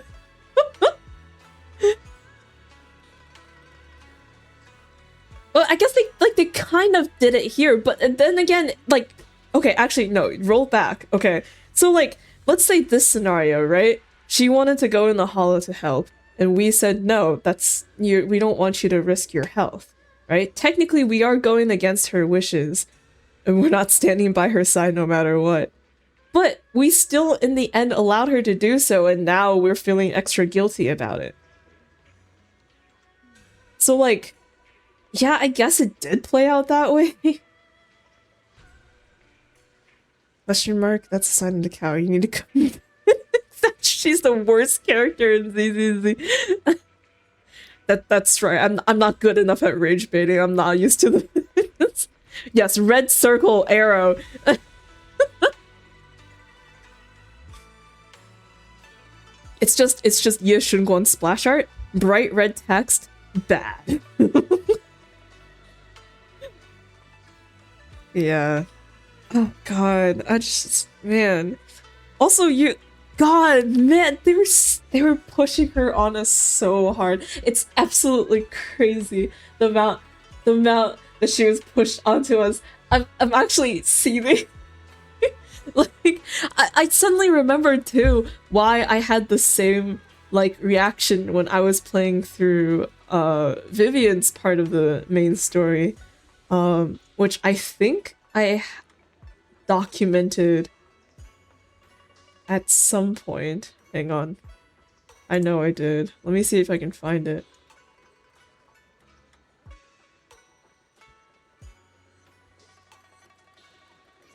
Well, I guess they kind of did it here, but then again, like, okay, actually, no, roll back. Okay, so like, let's say this scenario, right? She wanted to go in the hollow to help, and we said, no, we don't want you to risk your health, right? Technically, we are going against her wishes, and we're not standing by her side no matter what. But we still, in the end, allowed her to do so, and now we're feeling extra guilty about it. So, like, yeah, I guess it did play out that way. Question mark? That's a sign of the cow. You need to come. She's the worst character in ZZZ. That's right. I'm not good enough at rage baiting. I'm not used to the. Yes, red circle arrow. It's just Ye Shenguang splash art, bright red text, bad. Yeah. Oh god, man. Also, God, man, they were pushing her on us so hard. It's absolutely crazy the amount that she was pushed onto us. I'm actually seething. Like, I suddenly remembered too why I had the same like reaction when I was playing through Vivian's part of the main story, which I think I documented at some point. Hang on. I know I did. Let me see if I can find it.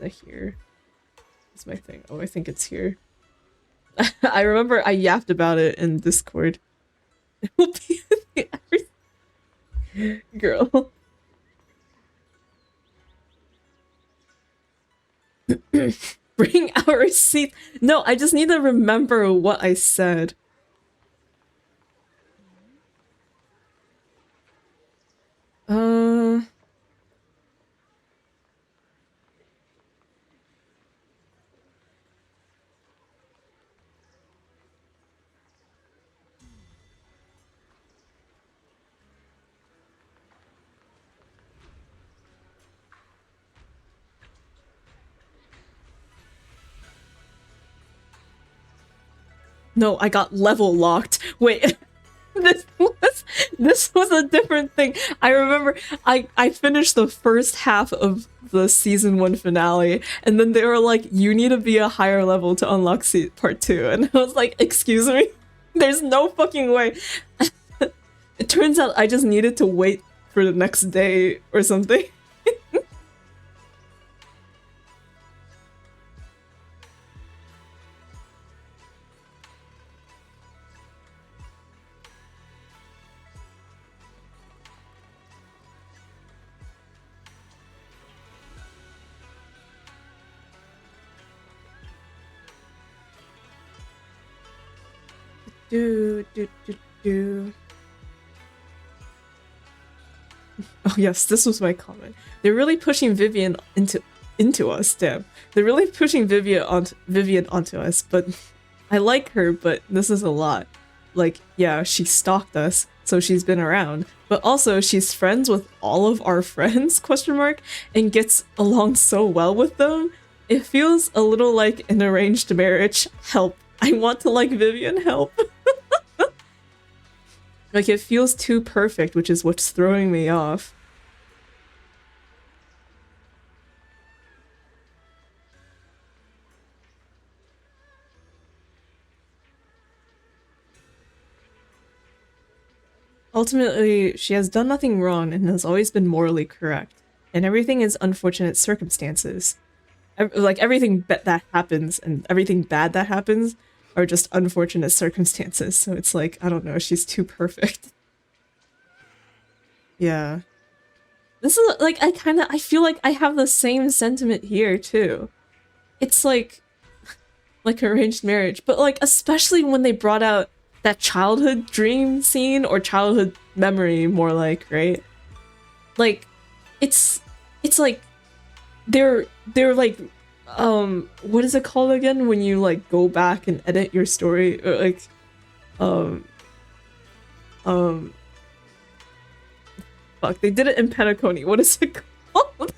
kinda here. That's my thing. Oh, I think it's here. I remember I yapped about it in Discord. It will be girl. Bring our receipt. No, I just need to remember what I said. No, I got level locked. Wait, this was a different thing. I remember I finished the first half of the season 1 finale, and then they were like, "You need to be a higher level to unlock part 2," and I was like, "Excuse me, there's no fucking way." It turns out I just needed to wait for the next day or something. Do. Oh yes, this was my comment. They're really pushing Vivian into us. Damn, they're really pushing Vivian onto us. But I like her, but this is a lot. Like, yeah, she stalked us, so she's been around. But also, she's friends with all of our friends? Question mark, and gets along so well with them. It feels a little like an arranged marriage. Help! I want to like Vivian. Help! Like, it feels too perfect, which is what's throwing me off. Ultimately, she has done nothing wrong and has always been morally correct. And everything is unfortunate circumstances. Like, everything that happens and everything bad that happens are just unfortunate circumstances. So it's like, I don't know, she's too perfect. Yeah. This is, like, I feel like I have the same sentiment here, too. It's like arranged marriage, but like, especially when they brought out that childhood dream scene, or childhood memory, more like, right? Like, it's like, they're like, what is it called again when you like go back and edit your story, or like, fuck, they did it in Penacony. What is it called?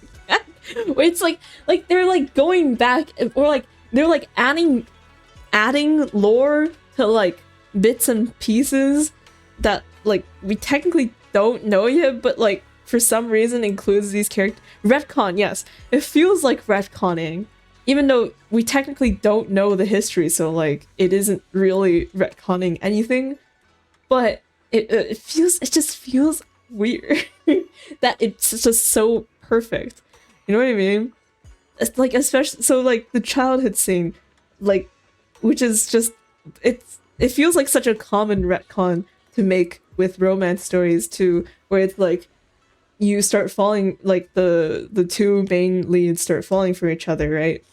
Where it's like they're like going back, or like they're like adding lore to like bits and pieces that like we technically don't know yet, but like for some reason includes these characters. Retcon, yes. It feels like retconning, even though we technically don't know the history, so like it isn't really retconning anything, but it just feels weird that it's just so perfect. You know what I mean? It's like, especially so like the childhood scene, like, which is just, it feels like such a common retcon to make with romance stories too, where it's like you start falling, like the two main leads start falling for each other, right?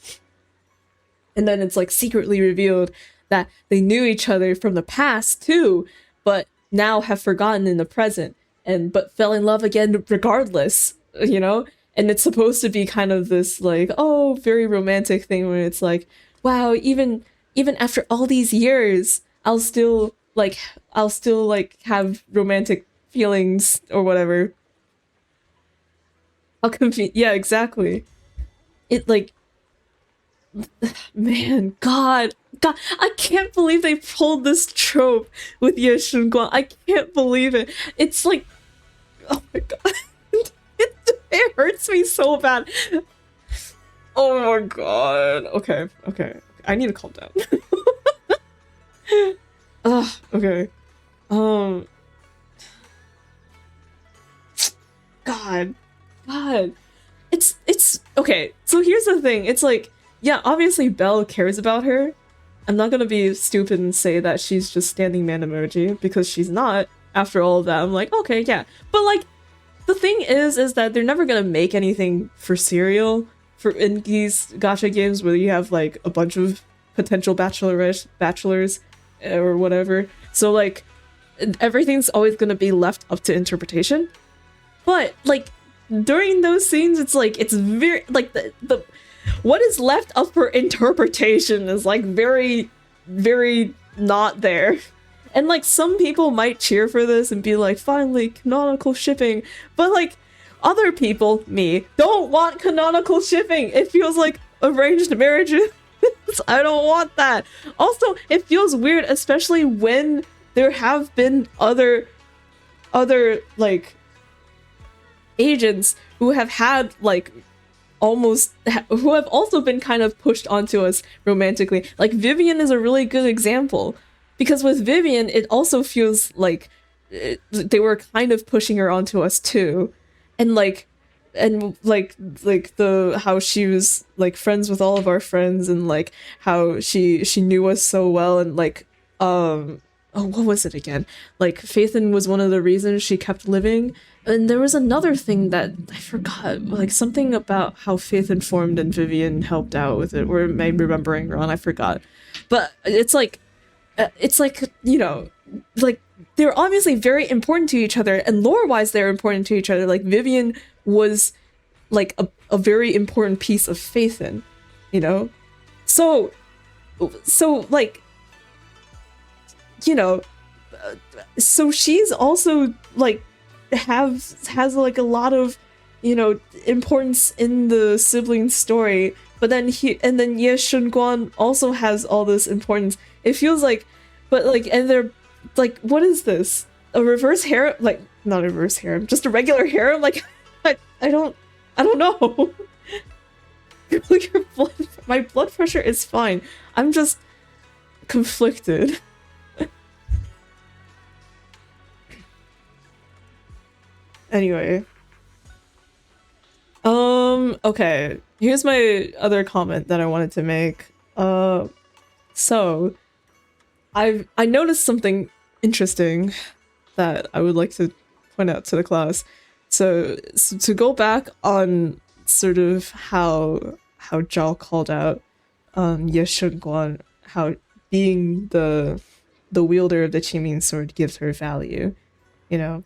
And then it's like secretly revealed that they knew each other from the past too, but now have forgotten in the present, but fell in love again regardless, you know? And it's supposed to be kind of this like, oh, very romantic thing where it's like, wow, even after all these years, I'll still like have romantic feelings or whatever. How convenient. Yeah, exactly. It like, man, God, I can't believe they pulled this trope with Ye Shunguang. I can't believe it. It's like, oh my God. It hurts me so bad. Oh my God. Okay. I need to calm down. Ugh, okay. God. it's okay. So here's the thing. It's like, yeah, obviously Belle cares about her. I'm not gonna be stupid and say that she's just standing man emoji, because she's not. After all of that, I'm like, okay, yeah. But like, the thing is that they're never gonna make anything for cereal for in these gacha games where you have like a bunch of potential bachelors or whatever. So like, everything's always gonna be left up to interpretation. But like, during those scenes, it's like, it's very like the what is left up for interpretation is like very, very not there. And like, some people might cheer for this and be like, finally, canonical shipping. But like, other people, me, don't want canonical shipping. It feels like arranged marriages. I don't want that. Also, it feels weird, especially when there have been other like agents who have had like who have also been kind of pushed onto us romantically. Like Vivian is a really good example, because with Vivian it also feels like they were kind of pushing her onto us too, and like the how she was like friends with all of our friends, and like how she knew us so well, and like oh, what was it again? Like, Phaethon was one of the reasons she kept living. And there was another thing that I forgot, like something about how Phaethon formed and Vivian helped out with it. Or am I remembering wrong? I forgot. But it's like, you know, like, they're obviously very important to each other, and lore-wise they're important to each other. Like, Vivian was like a very important piece of Phaethon, you know? So like, you know, so she's also like has like a lot of, you know, importance in the sibling story, but then Ye Shunguan also has all this importance. It feels like, but like, and they're like, what is this, a reverse harem? Like, not a reverse harem, just a regular harem? Like, I don't know. My blood pressure is fine, I'm just conflicted. Anyway. Okay. Here's my other comment that I wanted to make. So I noticed something interesting that I would like to point out to the class. So to go back on sort of how Zhao called out Ye Shunguan, how being the wielder of the Qiming sword gives her value, you know.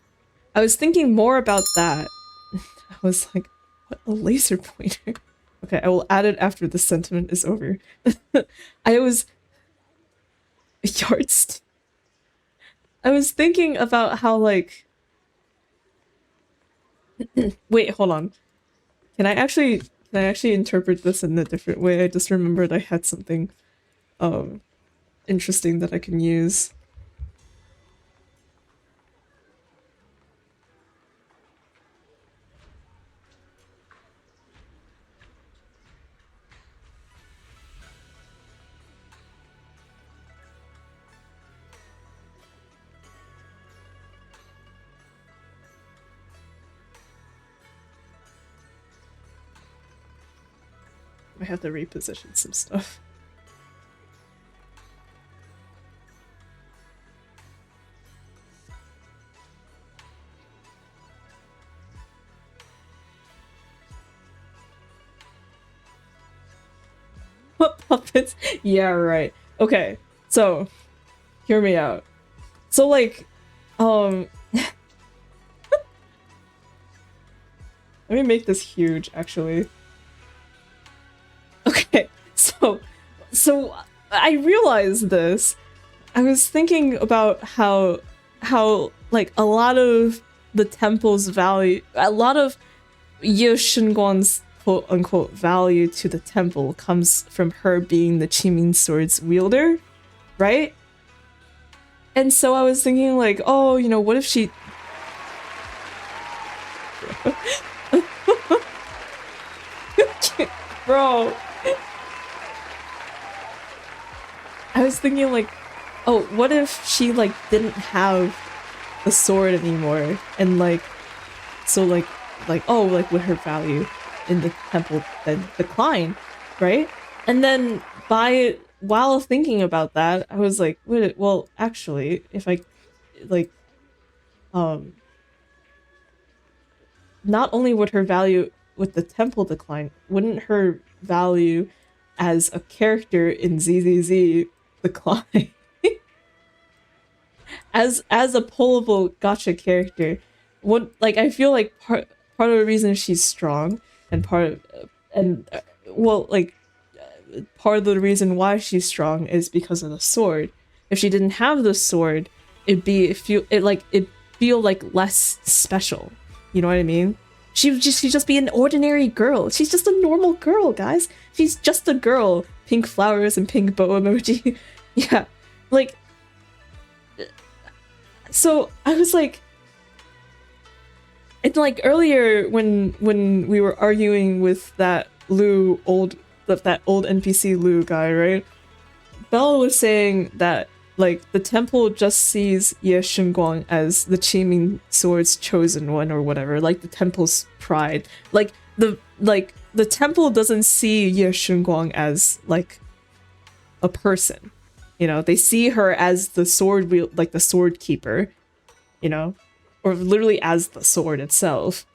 I was thinking more about that. I was like, what, a laser pointer? Okay, I will add it after the sentiment is over. I was thinking about how, like, wait, hold on. Can I actually interpret this in a different way? I just remembered I had something interesting that I can use. I have to reposition some stuff. What puppets? Yeah, right. Okay, so hear me out. So like, let me make this huge, actually. Okay, so I realized this. I was thinking about how like a lot of the temple's value, a lot of Ye Shunguan's quote-unquote value to the temple comes from her being the Qiming sword's wielder, right? And so I was thinking like, oh, you know, what if she... Bro. I was thinking like, oh, what if she like didn't have the sword anymore, and like, so like oh, like with her value. in the temple then decline, right? And then while thinking about that, I was like, wait, well, actually, if I like not only would her value with the temple decline, wouldn't her value as a character in ZZZ decline? as a pullable gacha character, what, like, I feel like part of the reason she's strong and part of the reason why she's strong is because of the sword. If she didn't have the sword, it'd feel like less special. You know what I mean? She'd just be an ordinary girl. She's just a normal girl, guys. She's just a girl. Pink flowers and pink bow emoji. Yeah. Like, so I was like, it's like earlier when we were arguing with that old NPC Lou guy, right? Bella was saying that like the temple just sees Ye Shunguang as the Qiming Sword's chosen one or whatever, like the temple's pride. Like the temple doesn't see Ye Shunguang as like a person. You know, they see her as the sword like the sword keeper, you know, or literally as the sword itself.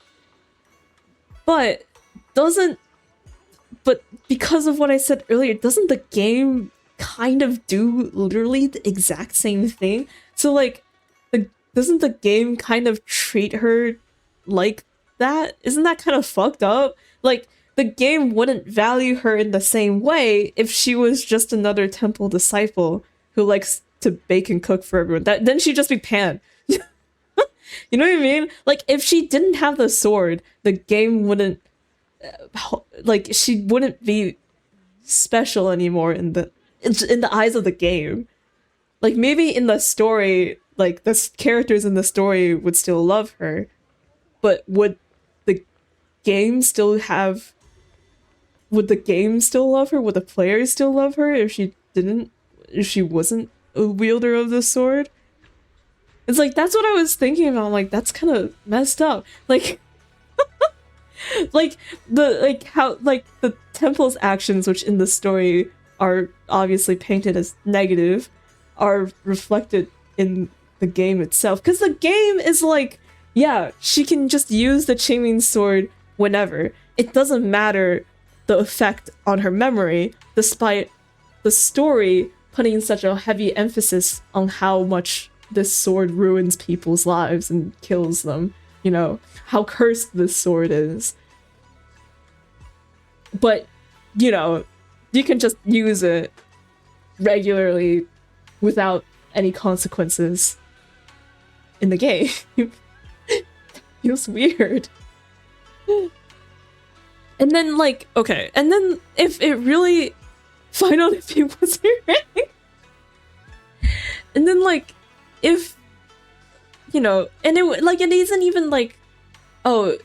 But because of what I said earlier, doesn't the game kind of do literally the exact same thing? So like, doesn't the game kind of treat her like that? Isn't that kind of fucked up? Like, the game wouldn't value her in the same way if she was just another temple disciple who likes to bake and cook for everyone. Then she'd just be Pan. You know what I mean? Like, if she didn't have the sword, the game wouldn't like, she wouldn't be special anymore in the eyes of the game. Like, maybe in the story, like, the characters in the story would still love her, but would the game still love her? Would the players still love her if she wasn't a wielder of the sword? It's like, that's what I was thinking about. Like, that's kind of messed up. Like, how the temple's actions, which in the story are obviously painted as negative, are reflected in the game itself. Because the game is like, yeah, she can just use the Qingming sword whenever. It doesn't matter the effect on her memory, despite the story putting such a heavy emphasis on how much this sword ruins people's lives and kills them. You know, how cursed this sword is. But, you know, you can just use it regularly without any consequences in the game. Feels weird. And then, like, okay, and then if it really find out if he was right. And then, like, if, you know, and it isn't even like, oh,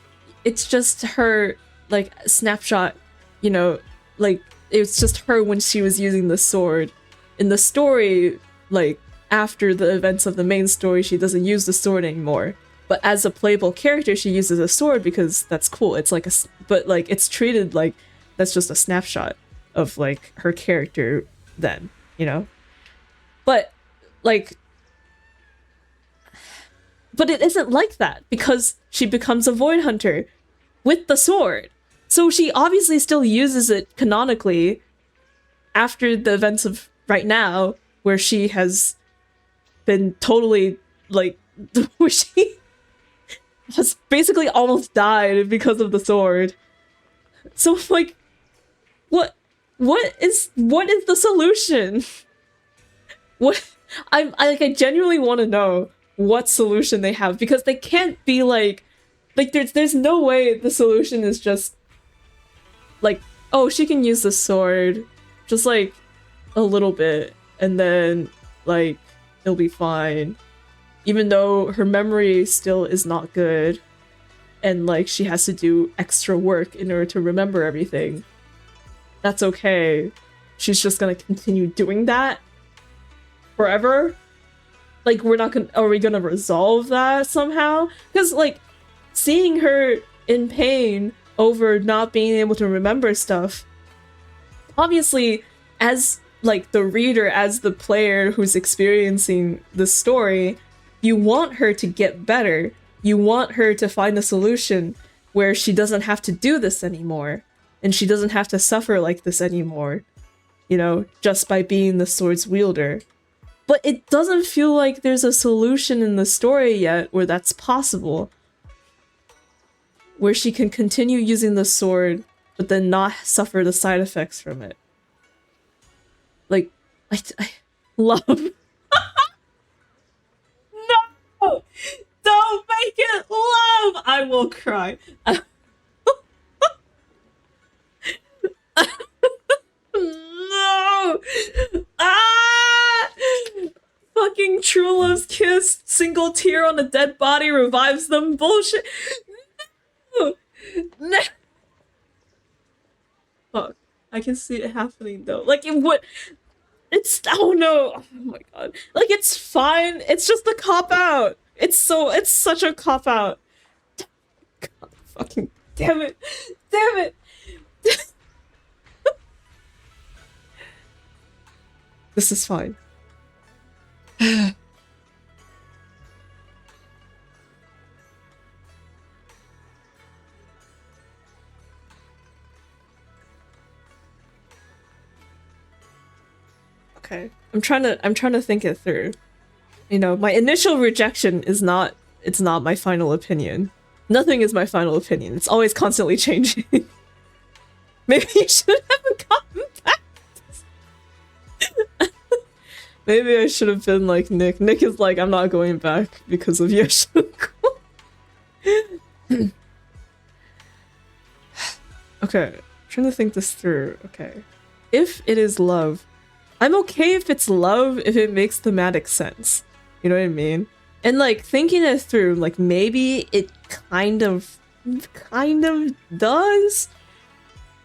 it's just her, like, snapshot, you know, like, it's just her when she was using the sword. In the story, like, after the events of the main story, she doesn't use the sword anymore. But as a playable character, she uses a sword because that's cool. It's like but like, it's treated like that's just a snapshot of like her character then, you know? But like, but it isn't like that because she becomes a void hunter with the sword. So she obviously still uses it canonically after the events of right now, where she has been totally like, where she has basically almost died because of the sword. So like, what is the solution? I genuinely want to know what solution they have, because they can't be like there's no way the solution is just like, oh, she can use the sword just like a little bit and then like it'll be fine. Even though her memory still is not good and like she has to do extra work in order to remember everything. That's okay. She's just gonna continue doing that forever? Like, are we gonna resolve that somehow? Because like, seeing her in pain over not being able to remember stuff, obviously, as like the reader, as the player who's experiencing the story, you want her to get better. You want her to find a solution where she doesn't have to do this anymore, and she doesn't have to suffer like this anymore, you know, just by being the sword's wielder. But it doesn't feel like there's a solution in the story yet where that's possible. Where she can continue using the sword, but then not suffer the side effects from it. Like, I love... No! Don't make it love! I will cry. No! Ah! Fucking true love's kiss, single tear on a dead body revives them. Bullshit. No! No! Fuck. I can see it happening though. Like it would. It's oh no. Oh my god. Like it's fine. It's just a cop out. It's such a cop out. God, fucking damn it. Damn it. This is fine. Okay. I'm trying to think it through. You know, my initial rejection is not my final opinion. Nothing is my final opinion. It's always constantly changing. Maybe you should have gotten back. Maybe I should have been like Nick. Nick is like, I'm not going back because of Yoshinko. Okay, trying to think this through. Okay. If it is love, I'm okay if it's love if it makes thematic sense. You know what I mean? And like thinking it through, like maybe it kind of does.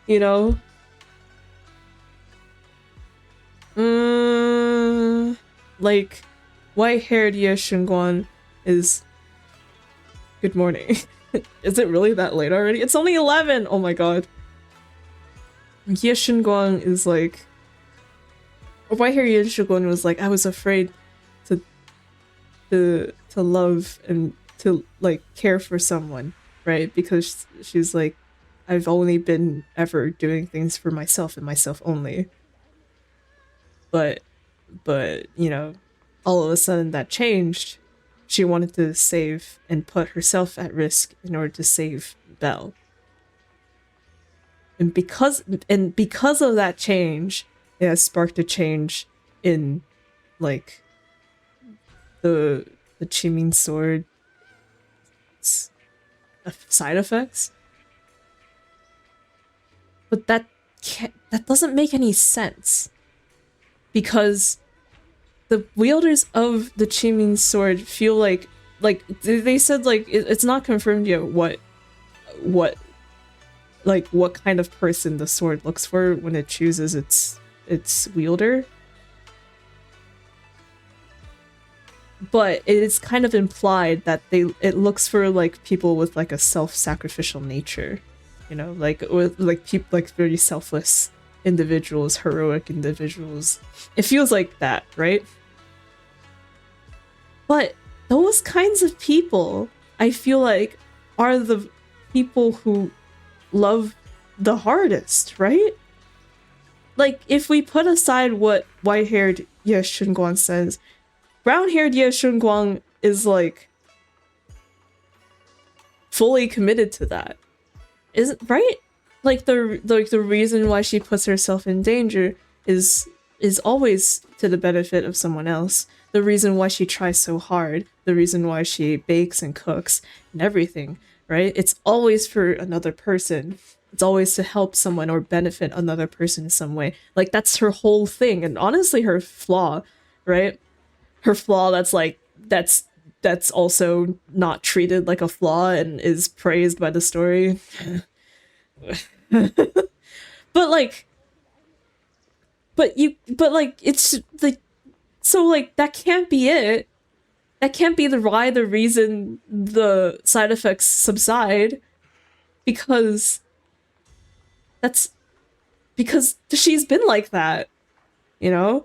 You know? Like white-haired Ye Shunguan is good morning. Is it really that late already? It's only 11! Oh my god. Ye Shunguan is like... White-haired Ye Shunguan was like, I was afraid to love and to like care for someone, right? Because she's like, I've only been ever doing things for myself and myself only. But you know, all of a sudden that changed. She wanted to save and put herself at risk in order to save Belle. And because of that change, it has sparked a change in like the Chimin sword side effects. But that doesn't make any sense. Because the wielders of the Chimin sword feel like they said like it's not confirmed yet what kind of person the sword looks for when it chooses its wielder. But it is kind of implied that it looks for like people with like a self-sacrificial nature, you know, like with like people like very selfless individuals, heroic individuals. It feels like that, right? But those kinds of people, I feel like, are the people who love the hardest, right? Like, if we put aside what white-haired Ye Shunguan says, brown-haired Ye Shunguan is, like, fully committed to that. Isn't right? Like the reason why she puts herself in danger is always to the benefit of someone else. The reason why she tries so hard, the reason why she bakes and cooks and everything, right? It's always for another person. It's always to help someone or benefit another person in some way. Like that's her whole thing. And honestly, her flaw, right? Her flaw that's also not treated like a flaw and is praised by the story. but it's like, so like that can't be it. That can't be the reason the side effects subside. because that's because she's been like that, you know?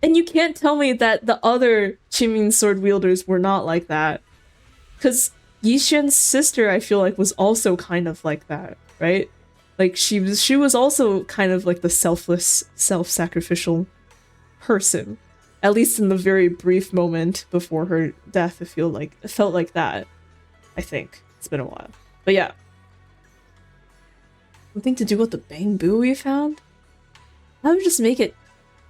And you can't tell me that the other Qiming sword wielders were not like that. Because Yixuan's sister, I feel like, was also kind of like that, right? Like, she was also kind of like the selfless, self-sacrificial person. At least in the very brief moment before her death, it felt like that. I think. It's been a while. But yeah. Something to do with the bamboo we found? That would just make it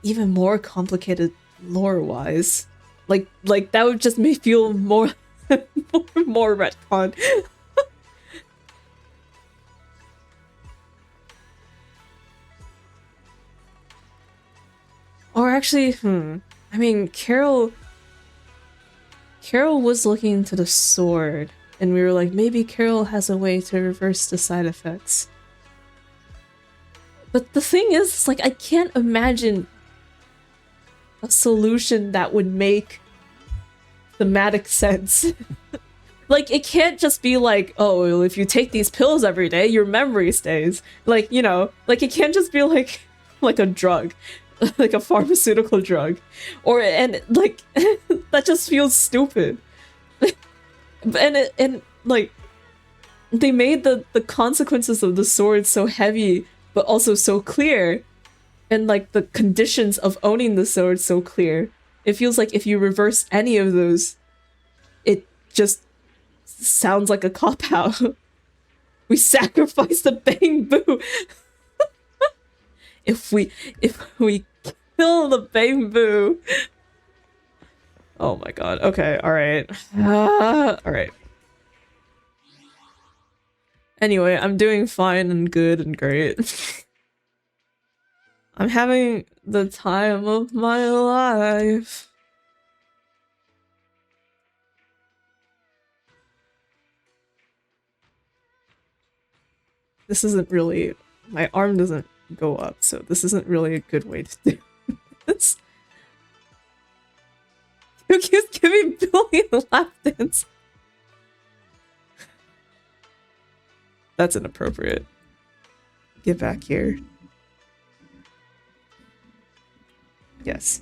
even more complicated lore-wise. Like that would just make me feel more more retcon. Or actually, I mean, Carol was looking into the sword, and we were like, maybe Carol has a way to reverse the side effects. But the thing is, like, I can't imagine a solution that would make thematic sense. Like, it can't just be like, oh, well, if you take these pills every day, your memory stays. Like, you know, like, it can't just be like a drug. Like a pharmaceutical drug. And like, that just feels stupid. and like, they made the consequences of the sword so heavy, but also so clear. And like, the conditions of owning the sword so clear. It feels like if you reverse any of those, it just sounds like a cop-out. We sacrifice the bamboo. If we kill the bamboo. Oh my god. Okay, alright. Alright. Anyway, I'm doing fine and good and great. I'm having the time of my life. This isn't really... My arm doesn't go up, so this isn't really a good way to do this. You keep giving Billy a lap dance. That's inappropriate. Get back here. Yes.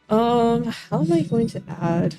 How am I going to add...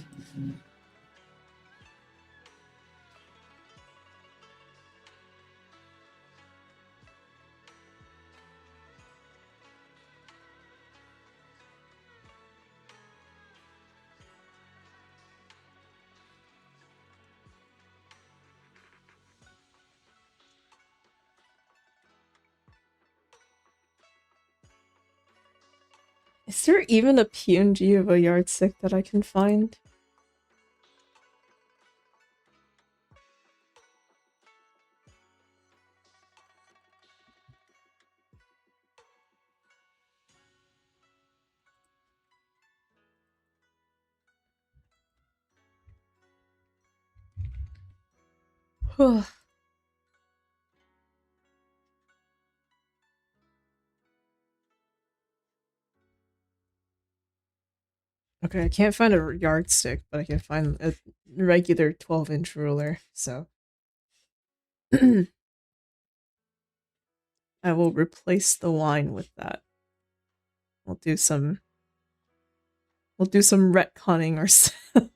Is there even a PNG of a yardstick that I can find? Okay, I can't find a yardstick, but I can find a regular 12-inch ruler, so... I will replace the wine with that. We'll do some retconning ourselves.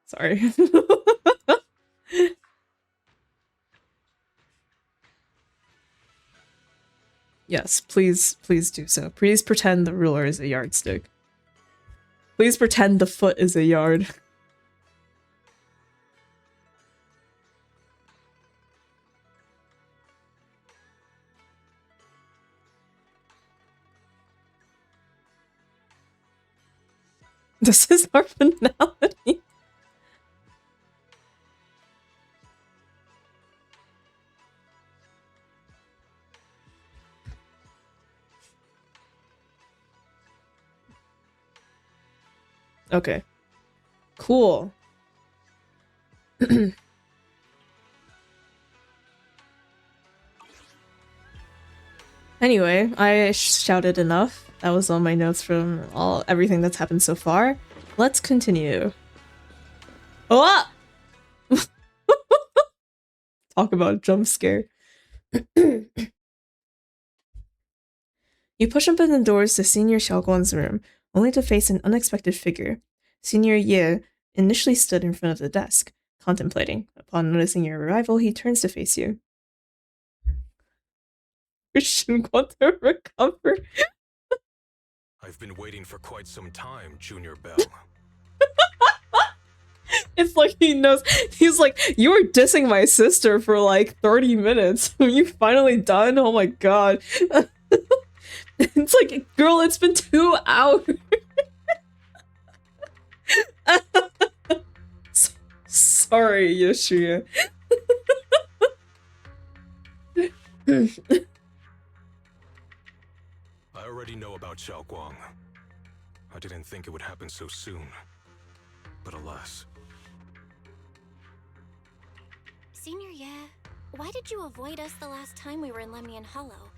Sorry. Yes, please do so. Please pretend the ruler is a yardstick. Please pretend the foot is a yard. This is our finality. Okay. Cool. Anyway, I shouted enough. That was all my notes from everything that's happened so far. Let's continue. Oh! Talk about a jump scare. You push open the doors to Senior Xiaoguang's room, only to face an unexpected figure. Senior Ye initially stood in front of the desk, contemplating. Upon noticing your arrival, he turns to face you. Christian want to recover. I've been waiting for quite some time, Junior Bell. It's like he knows. He's like, you were dissing my sister for like 30 minutes. Are you finally done? Oh my god. It's like, girl, it's been 2 hours. Sorry, Yoshia. I already know about Xiaoguang. I didn't think it would happen so soon. But alas. Senior Ye, why did you avoid us the last time we were in Lemnian Hollow?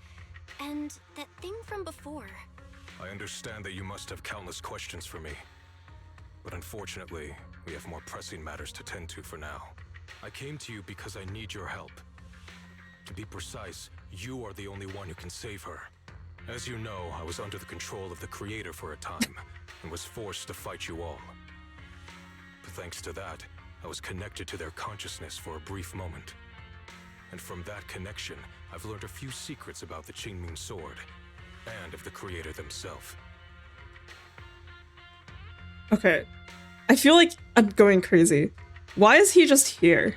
And that thing from before? I understand that you must have countless questions for me. But unfortunately, we have more pressing matters to tend to for now. I came to you because I need your help. To be precise, you are the only one who can save her. As you know, I was under the control of the Creator for a time, and was forced to fight you all. But thanks to that, I was connected to their consciousness for a brief moment. And from that connection, I've learned a few secrets about the Qingming Sword, and of the Creator themselves. Okay. I feel like I'm going crazy. Why is he just here?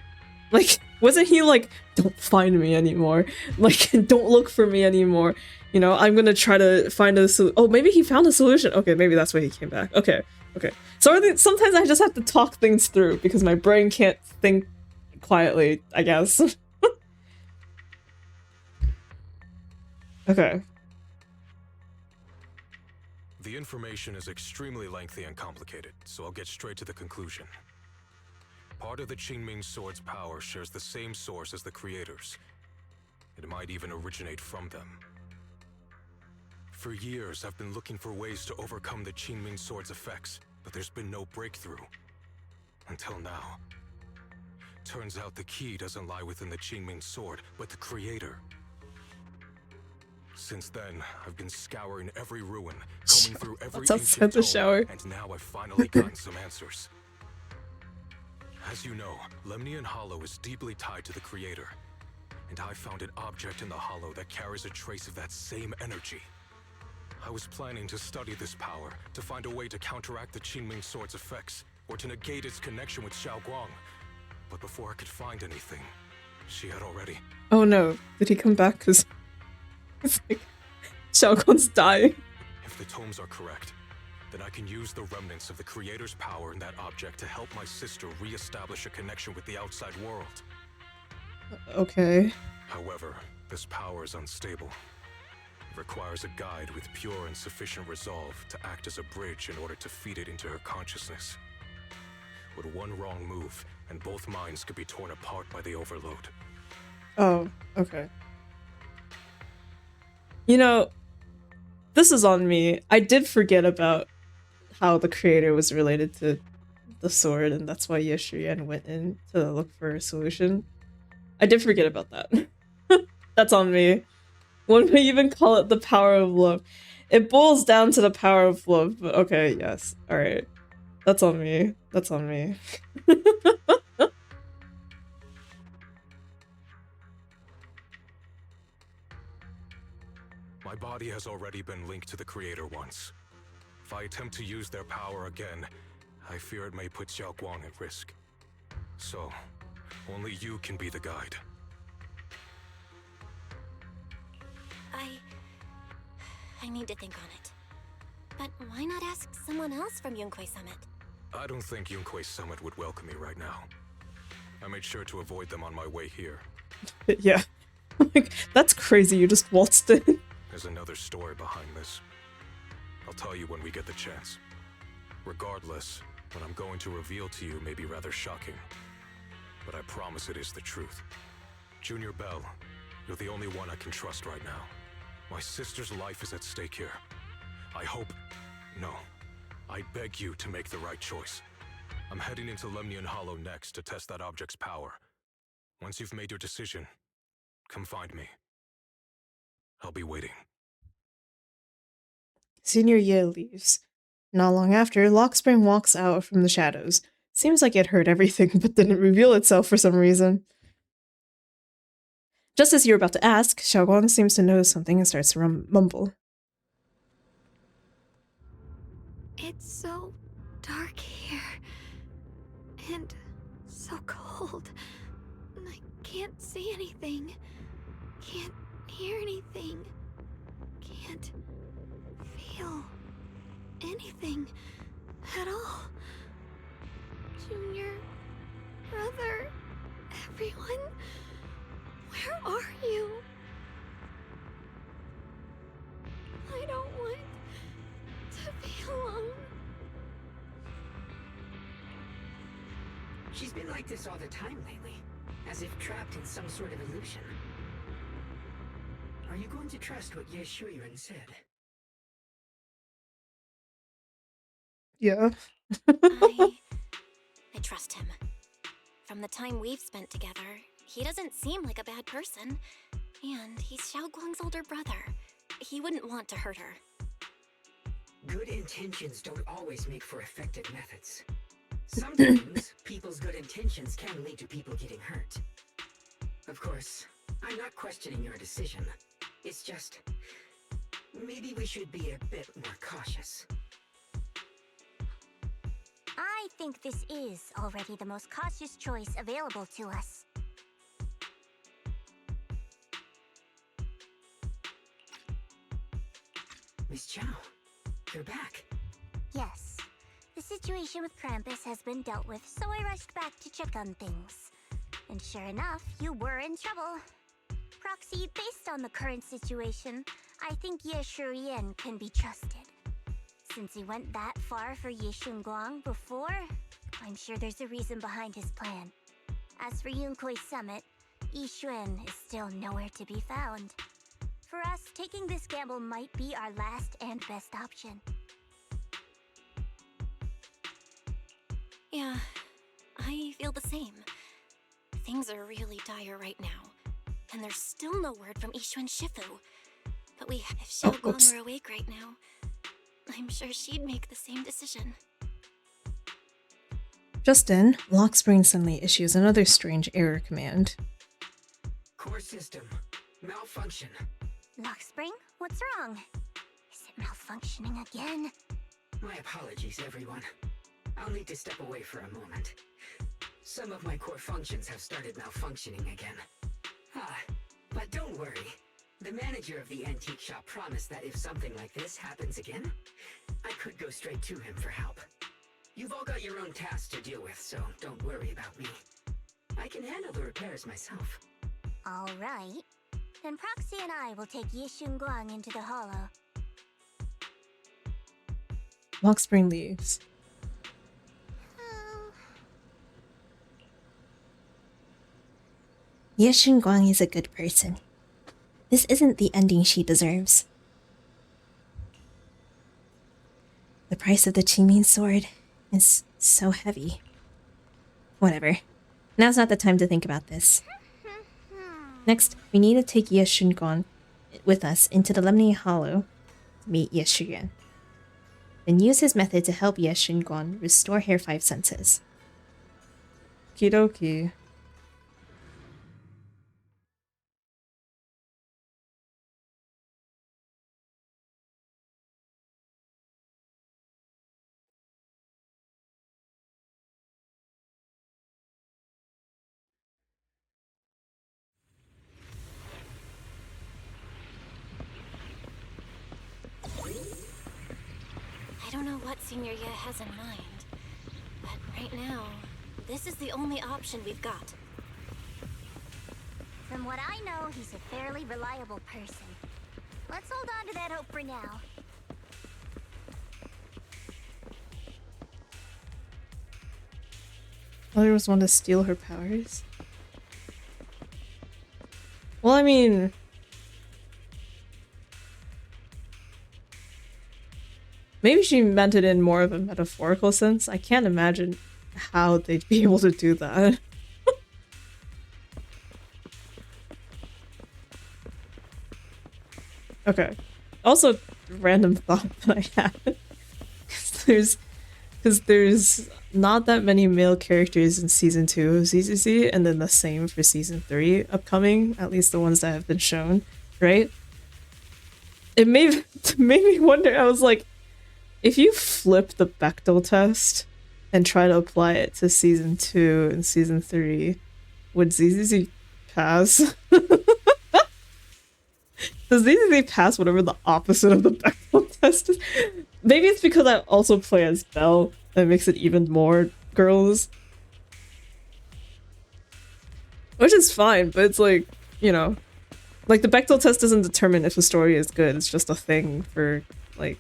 Like, wasn't he like, don't find me anymore? Like, don't look for me anymore. You know, I'm gonna try to find a solution. Oh, maybe he found a solution. Okay, maybe that's why he came back. Okay, okay. So sometimes I just have to talk things through because my brain can't think quietly, I guess. Okay. The information is extremely lengthy and complicated, so I'll get straight to the conclusion. Part of the Qingming Sword's power shares the same source as the Creator's. It might even originate from them. For years, I've been looking for ways to overcome the Qingming Sword's effects, but there's been no breakthrough. Until now. Turns out the key doesn't lie within the Qingming Sword, but the Creator. Since then, I've been scouring every ruin, combing through every ancient tome, and now I've finally gotten some answers. As you know, Lemnian Hollow is deeply tied to the Creator, and I found an object in the Hollow that carries a trace of that same energy. I was planning to study this power, to find a way to counteract the Qingming Sword's effects, or to negate its connection with Xiaoguang. But before I could find anything, she had already... Oh no, did he come back? Because it's like, Xiaoguang's dying. If the tomes are correct, then I can use the remnants of the Creator's power in that object to help my sister re-establish a connection with the outside world. Okay. However, this power is unstable. It requires a guide with pure and sufficient resolve to act as a bridge in order to feed it into her consciousness. With one wrong move, and both minds could be torn apart by the overload. Oh, okay. You know, this is on me. I did forget about how the Creator was related to the sword, and that's why Yeshuyan went in to look for a solution. I did forget about that. That's on me. One may even call it the power of love. It boils down to the power of love, but okay, yes. Alright. That's on me. That's on me. My body has already been linked to the Creator once. If I attempt to use their power again, I fear it may put Xiaoguang at risk. So, only you can be the guide. I need to think on it. But why not ask someone else from Yunquei Summit? I don't think Yunquei Summit would welcome me right now. I made sure to avoid them on my way here. Yeah. Like, that's crazy, you just waltzed in. There's another story behind this. I'll tell you when we get the chance. Regardless, what I'm going to reveal to you may be rather shocking. But I promise it is the truth. Junior Bell, you're the only one I can trust right now. My sister's life is at stake here. I hope... No. I beg you to make the right choice. I'm heading into Lemnian Hollow next to test that object's power. Once you've made your decision, come find me. I'll be waiting. Senior Ye leaves. Not long after, Lockspring walks out from the shadows. Seems like it heard everything, but didn't reveal itself for some reason. Just as you're about to ask, Xiaoguang seems to notice something and starts to mumble. It's so dark here. And so cold. I can't see anything. Can't hear anything. Can't feel anything at all. Junior, brother, everyone, where are you? I don't want to be alone. She's been like this all the time lately, as if trapped in some sort of illusion. Are you going to trust what Ye Shuyan said? Yeah. I trust him. From the time we've spent together, he doesn't seem like a bad person. And he's Xiaoguang's older brother. He wouldn't want to hurt her. Good intentions don't always make for effective methods. Sometimes, people's good intentions can lead to people getting hurt. Of course, I'm not questioning your decision. It's just, maybe we should be a bit more cautious. I think this is already the most cautious choice available to us. Miss Chow, you're back. Yes. The situation with Krampus has been dealt with, so I rushed back to check on things. And sure enough, you were in trouble. Proxy, based on the current situation, I think Ye Shuyan can be trusted. Since he went that far for Ye Shunguang before, I'm sure there's a reason behind his plan. As for Yunkoi Summit, Yixuan is still nowhere to be found. For us, taking this gamble might be our last and best option. Yeah, I feel the same. Things are really dire right now, and there's still no word from Yixuan Shifu. But if Xiaoguang were awake right now, I'm sure she'd make the same decision. Just then, Lockspring suddenly issues another strange error command. Core system, malfunction. Lockspring, what's wrong? Is it malfunctioning again? My apologies, everyone. I'll need to step away for a moment. Some of my core functions have started malfunctioning again. But don't worry. The manager of the antique shop promised that if something like this happens again, I could go straight to him for help. You've all got your own tasks to deal with, so don't worry about me. I can handle the repairs myself. All right. Then Proxy and I will take Ye Shunguang into the hollow. Lockspring leaves. Ye Shunguang is a good person. This isn't the ending she deserves. The price of the Qiming sword is so heavy. Whatever. Now's not the time to think about this. Next, we need to take Ye Shunguang with us into the Lemni Hollow to meet Ye Shuyan. Then use his method to help Ye Shunguang restore her 5 senses. Kidoki. I don't know what Senior Ye has in mind, but right now, this is the only option we've got. From what I know, he's a fairly reliable person. Let's hold on to that hope for now. Others want to steal her powers? Well, I mean... maybe she meant it in more of a metaphorical sense. I can't imagine how they'd be able to do that. Okay. Also, random thought that I had. Because there's not that many male characters in season 2 of ZZZ, and then the same for season 3 upcoming, at least the ones that have been shown, right? It made me wonder, I was like, if you flip the Bechdel test and try to apply it to season 2 and season 3, would ZZZ pass? Does ZZZ pass whatever the opposite of the Bechdel test is? Maybe it's because I also play as Belle that makes it even more girls. Which is fine, but it's like, you know, like the Bechdel test doesn't determine if a story is good, it's just a thing for, like,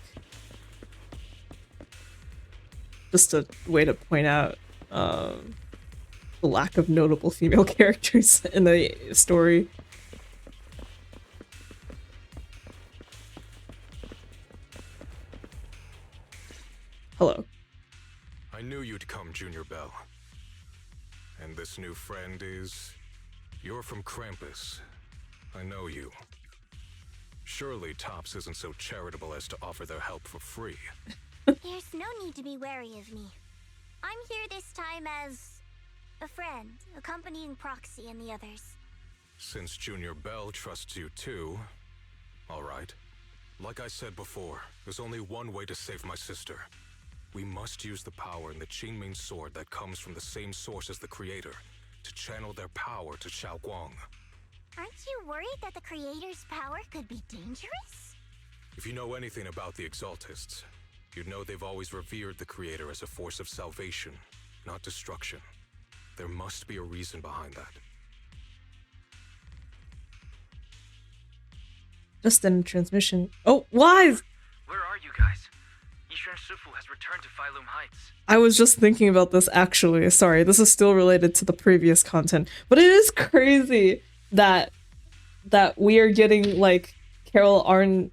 just a way to point out the lack of notable female characters in the story. Hello. I knew you'd come, Junior Bell. And this new friend is... You're from Krampus. I know you. Surely Tops isn't so charitable as to offer their help for free. There's no need to be wary of me. I'm here this time as a friend, accompanying Proxy and the others. Since Junior Bell trusts you too, all right. Like I said before, there's only one way to save my sister. We must use the power in the Qingming sword that comes from the same source as the creator to channel their power to Xiaoguang. Aren't you worried that the creator's power could be dangerous? If you know anything about the Exaltists, you'd know they've always revered the creator as a force of salvation, not destruction. There must be a reason behind that. Just in transmission. Oh, Wise! Where are you guys? Yishuan Shifu has returned to Failum Heights. I was just thinking about this actually. Sorry, this is still related to the previous content. But it is crazy that we are getting, like, Carol Arna?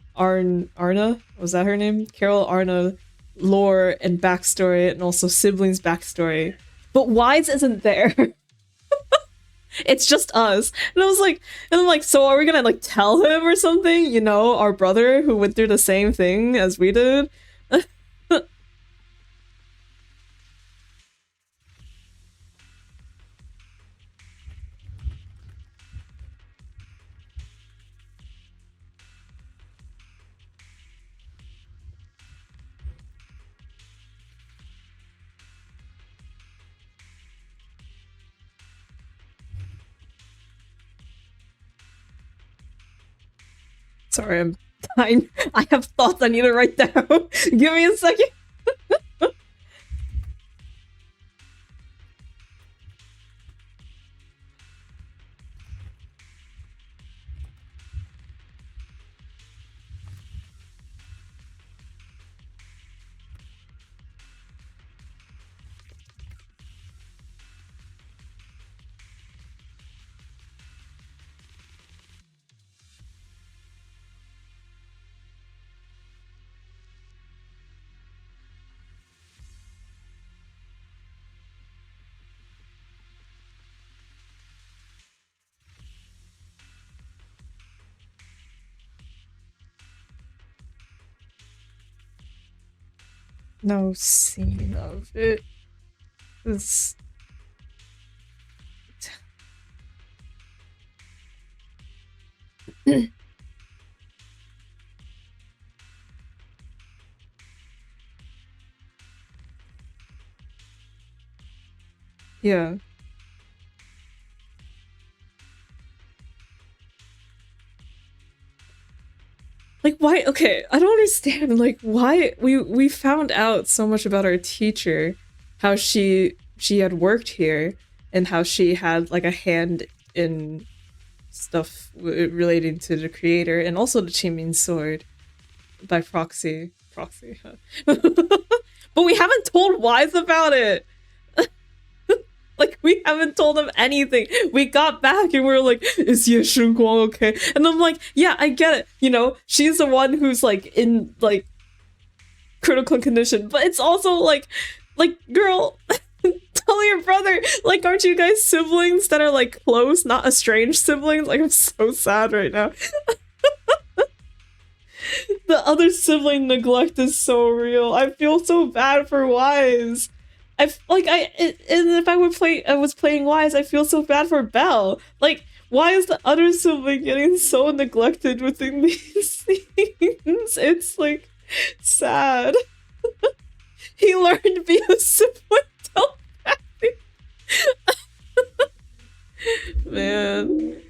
Was that her name? Carol Arna lore and backstory, and also siblings backstory. But Wise isn't there. It's just us. And I'm like, so are we gonna, like, tell him or something? You know, our brother who went through the same thing as we did? Sorry, I have thoughts I need to write down. Give me a second. No scene of it. It's... yeah. Like, why? Okay, I don't understand. Like, why we found out so much about our teacher, how she had worked here, and how she had, like, a hand in stuff relating to the creator, and also the Qingming sword by proxy. Proxy, huh? But we haven't told Wise about it. Like, we haven't told him anything. We got back and we were like, is Ye Shunguang okay? And I'm like, yeah, I get it. You know, she's the one who's, like, in, like, critical condition. But it's also like, girl, tell your brother. Like, aren't you guys siblings that are, like, close, not estranged siblings? Like, I'm so sad right now. The other sibling neglect is so real. I feel so bad for Wise. And if I was playing Wise, I feel so bad for Belle. Like, why is the other sibling getting so neglected within these scenes? It's like sad. He learned via sibling telepathy. Man.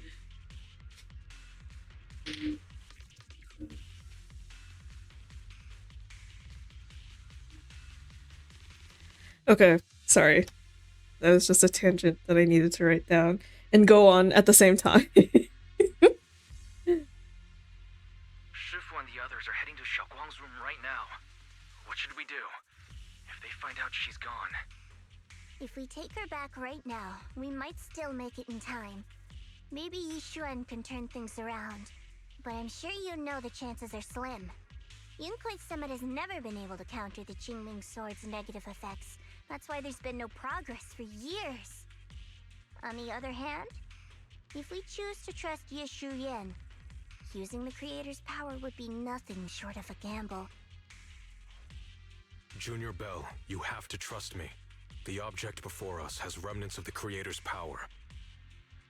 Okay, sorry. That was just a tangent that I needed to write down and go on at the same time. Shifu and the others are heading to Xiaoguang's room right now. What should we do? If they find out she's gone. If we take her back right now, we might still make it in time. Maybe Yishuan can turn things around, but I'm sure you know the chances are slim. Yunkui's Summit has never been able to counter the Qingming Sword's negative effects. That's why there's been no progress for years. On the other hand, if we choose to trust Yishu Yan, using the Creator's power would be nothing short of a gamble. Junior Bell, you have to trust me. The object before us has remnants of the Creator's power.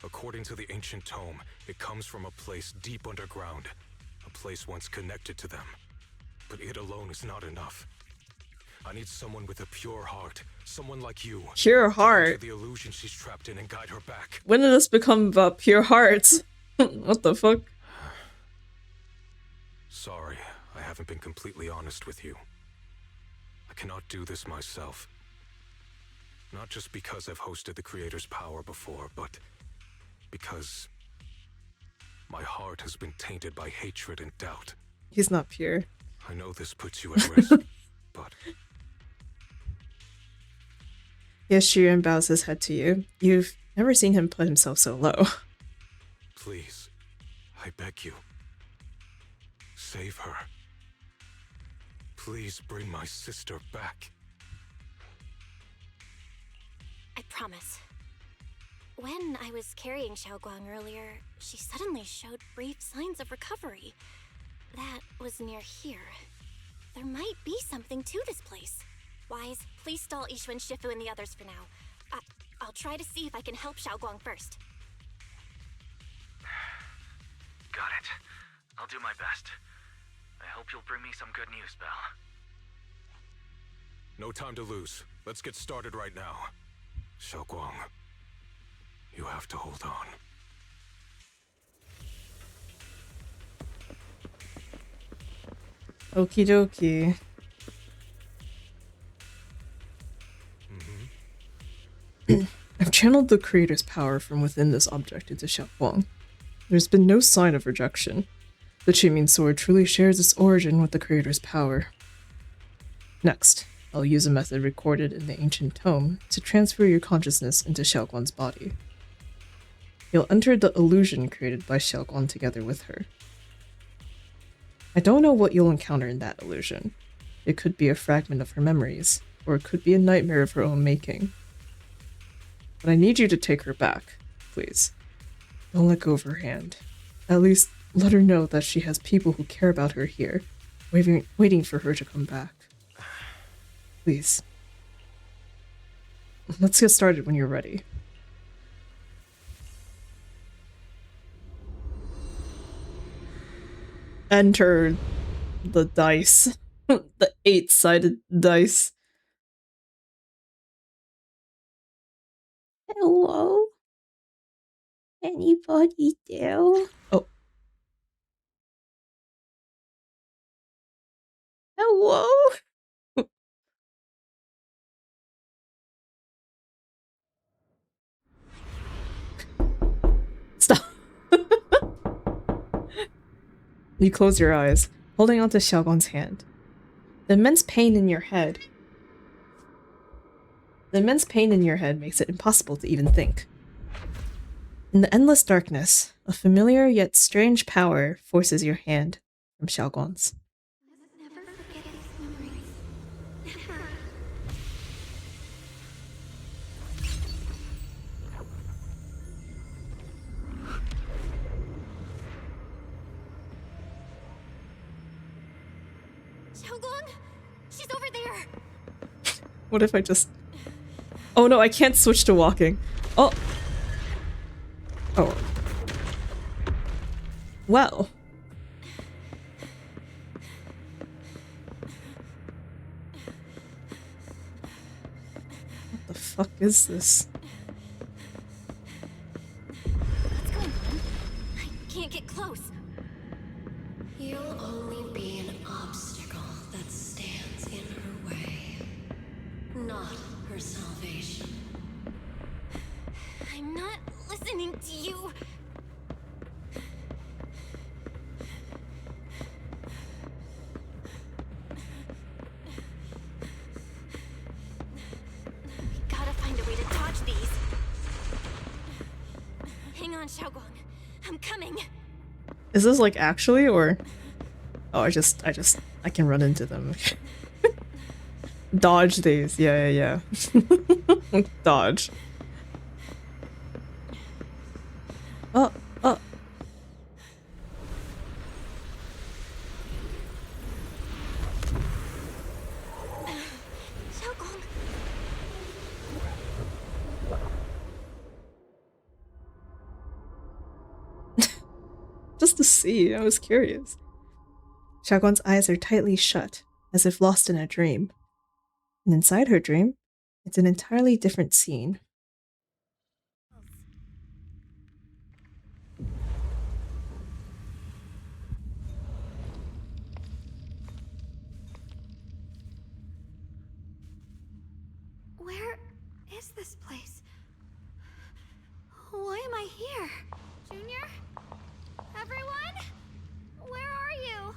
According to the ancient tome, it comes from a place deep underground, a place once connected to them. But it alone is not enough. I need someone with a pure heart, someone like you. Pure heart? The illusion she's trapped in and guide her back. When did this become about pure hearts? What the fuck? Sorry, I haven't been completely honest with you. I cannot do this myself. Not just because I've hosted the Creator's power before, but because my heart has been tainted by hatred and doubt. He's not pure. I know this puts you at risk, but... Yes, Shiren bows his head to you. You've never seen him put himself so low. Please, I beg you. Save her. Please bring my sister back. I promise. When I was carrying Xiaoguang earlier, she suddenly showed brief signs of recovery. That was near here. There might be something to this place. Wise, please stall Ishu and Shifu and the others for now. I'll try to see if I can help Xiaoguang first. Got it. I'll do my best. I hope you'll bring me some good news, Belle. No time to lose. Let's get started right now. Xiaoguang, you have to hold on. Okie dokie. I've channeled the Creator's power from within this object into Xiaoguang. There's been no sign of rejection. The Qingming Sword truly shares its origin with the Creator's power. Next, I'll use a method recorded in the ancient tome to transfer your consciousness into Xiaoguang's body. You'll enter the illusion created by Xiaoguang together with her. I don't know what you'll encounter in that illusion. It could be a fragment of her memories, or it could be a nightmare of her own making. But I need you to take her back, please. Don't let go of her hand. At least, let her know that she has people who care about her here, waiting for her to come back. Please. Let's get started when you're ready. Enter the dice. The 8-sided dice. Hello? Anybody there? Oh. Hello? Stop. You close your eyes, holding onto Xiaoguang's hand. The immense pain in your head makes it impossible to even think. In the endless darkness, a familiar yet strange power forces your hand from Xiaoguang's. Xiaogong! She's over there! What if I just... Oh no, I can't switch to walking. Oh. Oh. Well. What the fuck is this? What's going on? I can't get close. You'll only be an obstacle that stands in her way, not her salvation. I'm not listening to you. We gotta find a way to dodge these. Hang on, Xiaogong. I'm coming. Is this like actually or... Oh, I can run into them. Dodge these. Yeah. Dodge. Oh. Xiaogong. Just to see, I was curious. Xiaoguan's eyes are tightly shut, as if lost in a dream. And inside her dream, it's an entirely different scene. Where is this place? Why am I here? Junior? Everyone? Where are you?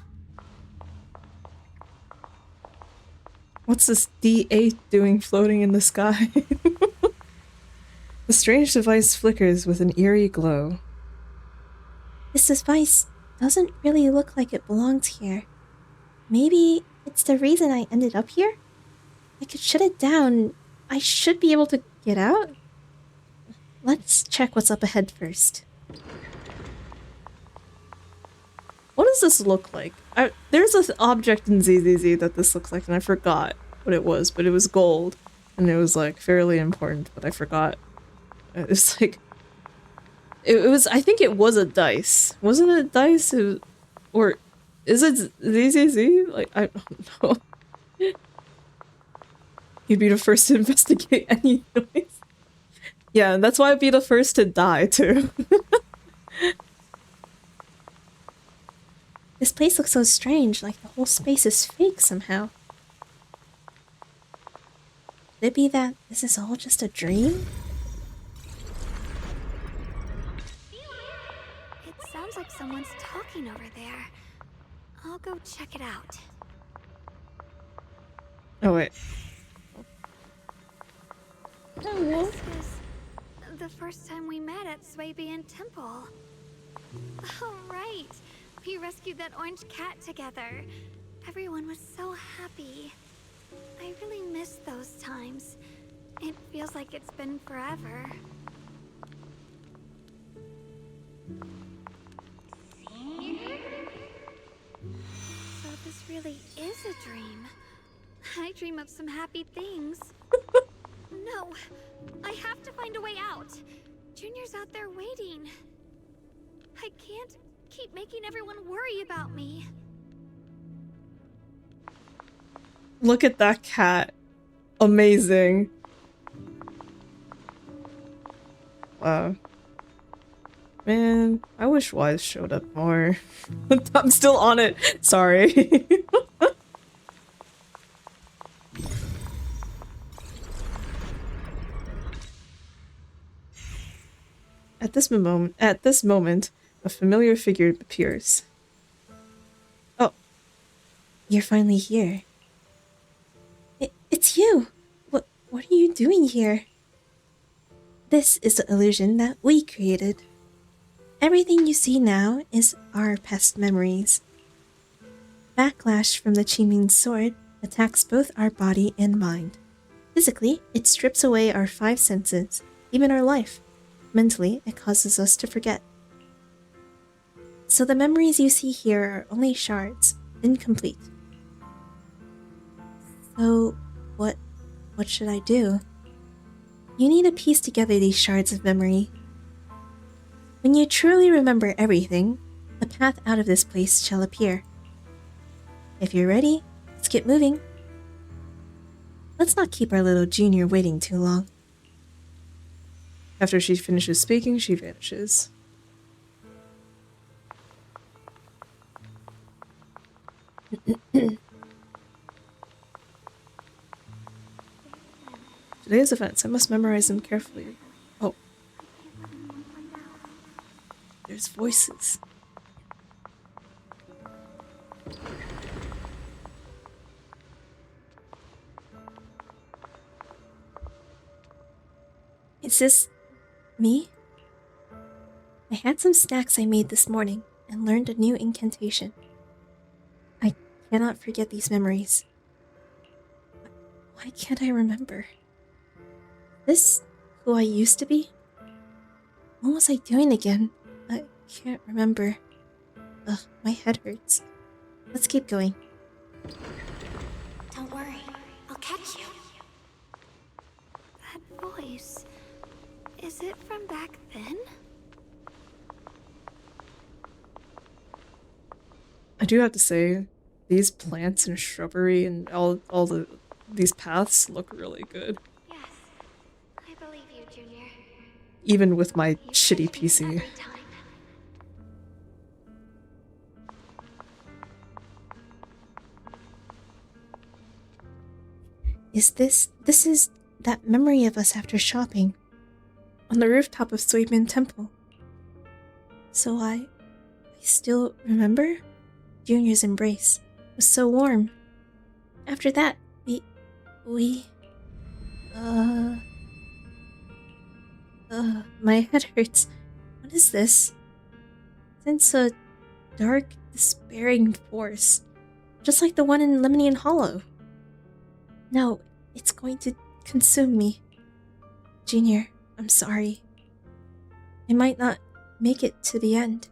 What's this D8 doing floating in the sky? The strange device flickers with an eerie glow. This device doesn't really look like it belongs here. Maybe it's the reason I ended up here? I could shut it down. I should be able to get out. Let's check what's up ahead first. What does this look like? There's an object in ZZZ that this looks like, and I forgot what it was, but it was gold, and it was like fairly important, but I forgot. It's like it was. I think it was a dice. Wasn't it a dice? Or is it ZZZ? Like I don't know. You'd be the first to investigate any noise. Yeah, and that's why I'd be the first to die too. This place looks so strange, like the whole space is fake somehow. Could it be that this is all just a dream? It sounds like someone's talking over there. I'll go check it out. Oh wait. This was the first time we met at Swabian Temple. Oh, right. We rescued that orange cat together. Everyone was so happy. I really miss those times. It feels like it's been forever. So this really is a dream. I dream of some happy things. No, I have to find a way out. Junior's out there waiting. I can't keep making everyone worry about me. Look at that cat. Amazing. Wow. Man, I wish Wise showed up more. I'm still on it. Sorry. At this moment, a familiar figure appears. Oh, you're finally here. It's you! What are you doing here? This is the illusion that we created. Everything you see now is our past memories. Backlash from the Qiming's sword attacks both our body and mind. Physically, it strips away our 5 senses, even our life. Mentally, it causes us to forget. So the memories you see here are only shards, incomplete. So, what should I do? You need to piece together these shards of memory. When you truly remember everything, the path out of this place shall appear. If you're ready, let's get moving. Let's not keep our little junior waiting too long. After she finishes speaking, she vanishes. Today's events, I must memorize them carefully. Oh. There's voices. Is this me? I had some snacks I made this morning and learned a new incantation. I cannot forget these memories. Why can't I remember? This who I used to be? What was I doing again? I can't remember. Ugh, my head hurts. Let's keep going. Don't worry, I'll catch you. That voice. Is it from back then? I do have to say, these plants and shrubbery and all these paths look really good. Yes, I believe you, Junior. Even with my shitty PC. This is that memory of us after shopping on the rooftop of Suimin Temple. So I still remember? Junior's embrace was so warm. After that, my head hurts. What is this? Sense a dark, despairing force, just like the one in Lemonian Hollow. No, it's going to consume me. Junior, I'm sorry. I might not make it to the end.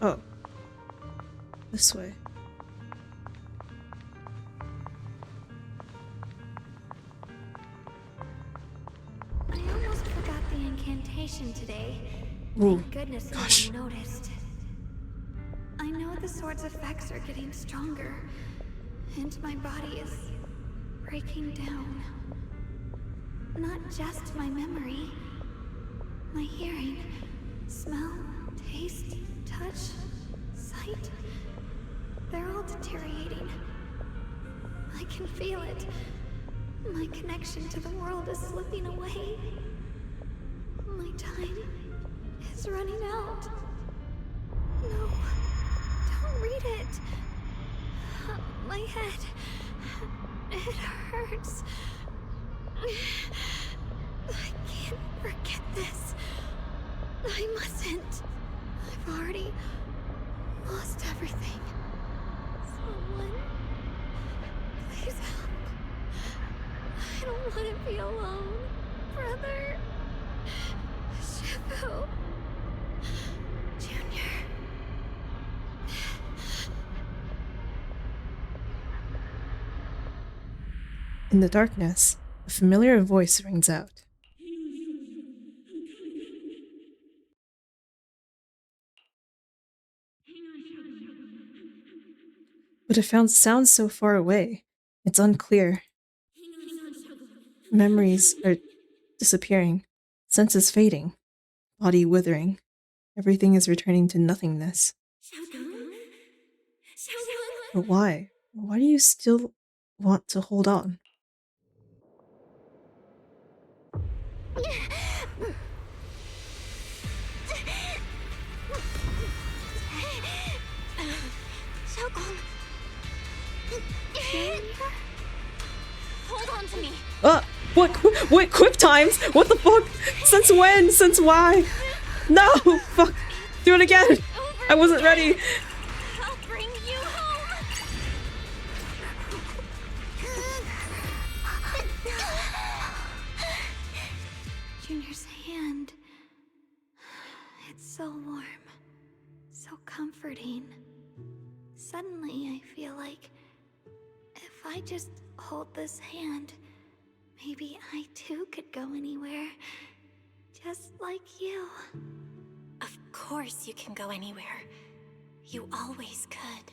Oh. This way. I almost forgot the incantation today. Ooh, Thank goodness gosh. no one noticed. I know the sword's effects are getting stronger, and my body is breaking down. Not just my memory, my hearing, smell, taste, touch, sight. They're all deteriorating. I can feel it. My connection to the world is slipping away. My time is running out. No, don't read it. My head, it hurts. I can't forget this. I mustn't. I've already lost everything. Someone, please help. I don't want to be alone, brother. Shifu. Junior. In the darkness, a familiar voice rings out. But it sounds so far away. It's unclear. Memories are disappearing. Senses fading. Body withering. Everything is returning to nothingness. But why? Why do you still want to hold on? Hold on to me. What quick times? What the fuck? Since when? Since why? No! Fuck! Do it again! I wasn't ready! I'll bring you home. Junior's hand. It's so warm. So comforting. Suddenly, I feel like if I just hold this hand, maybe I too could go anywhere. Just like you. Of course you can go anywhere. You always could.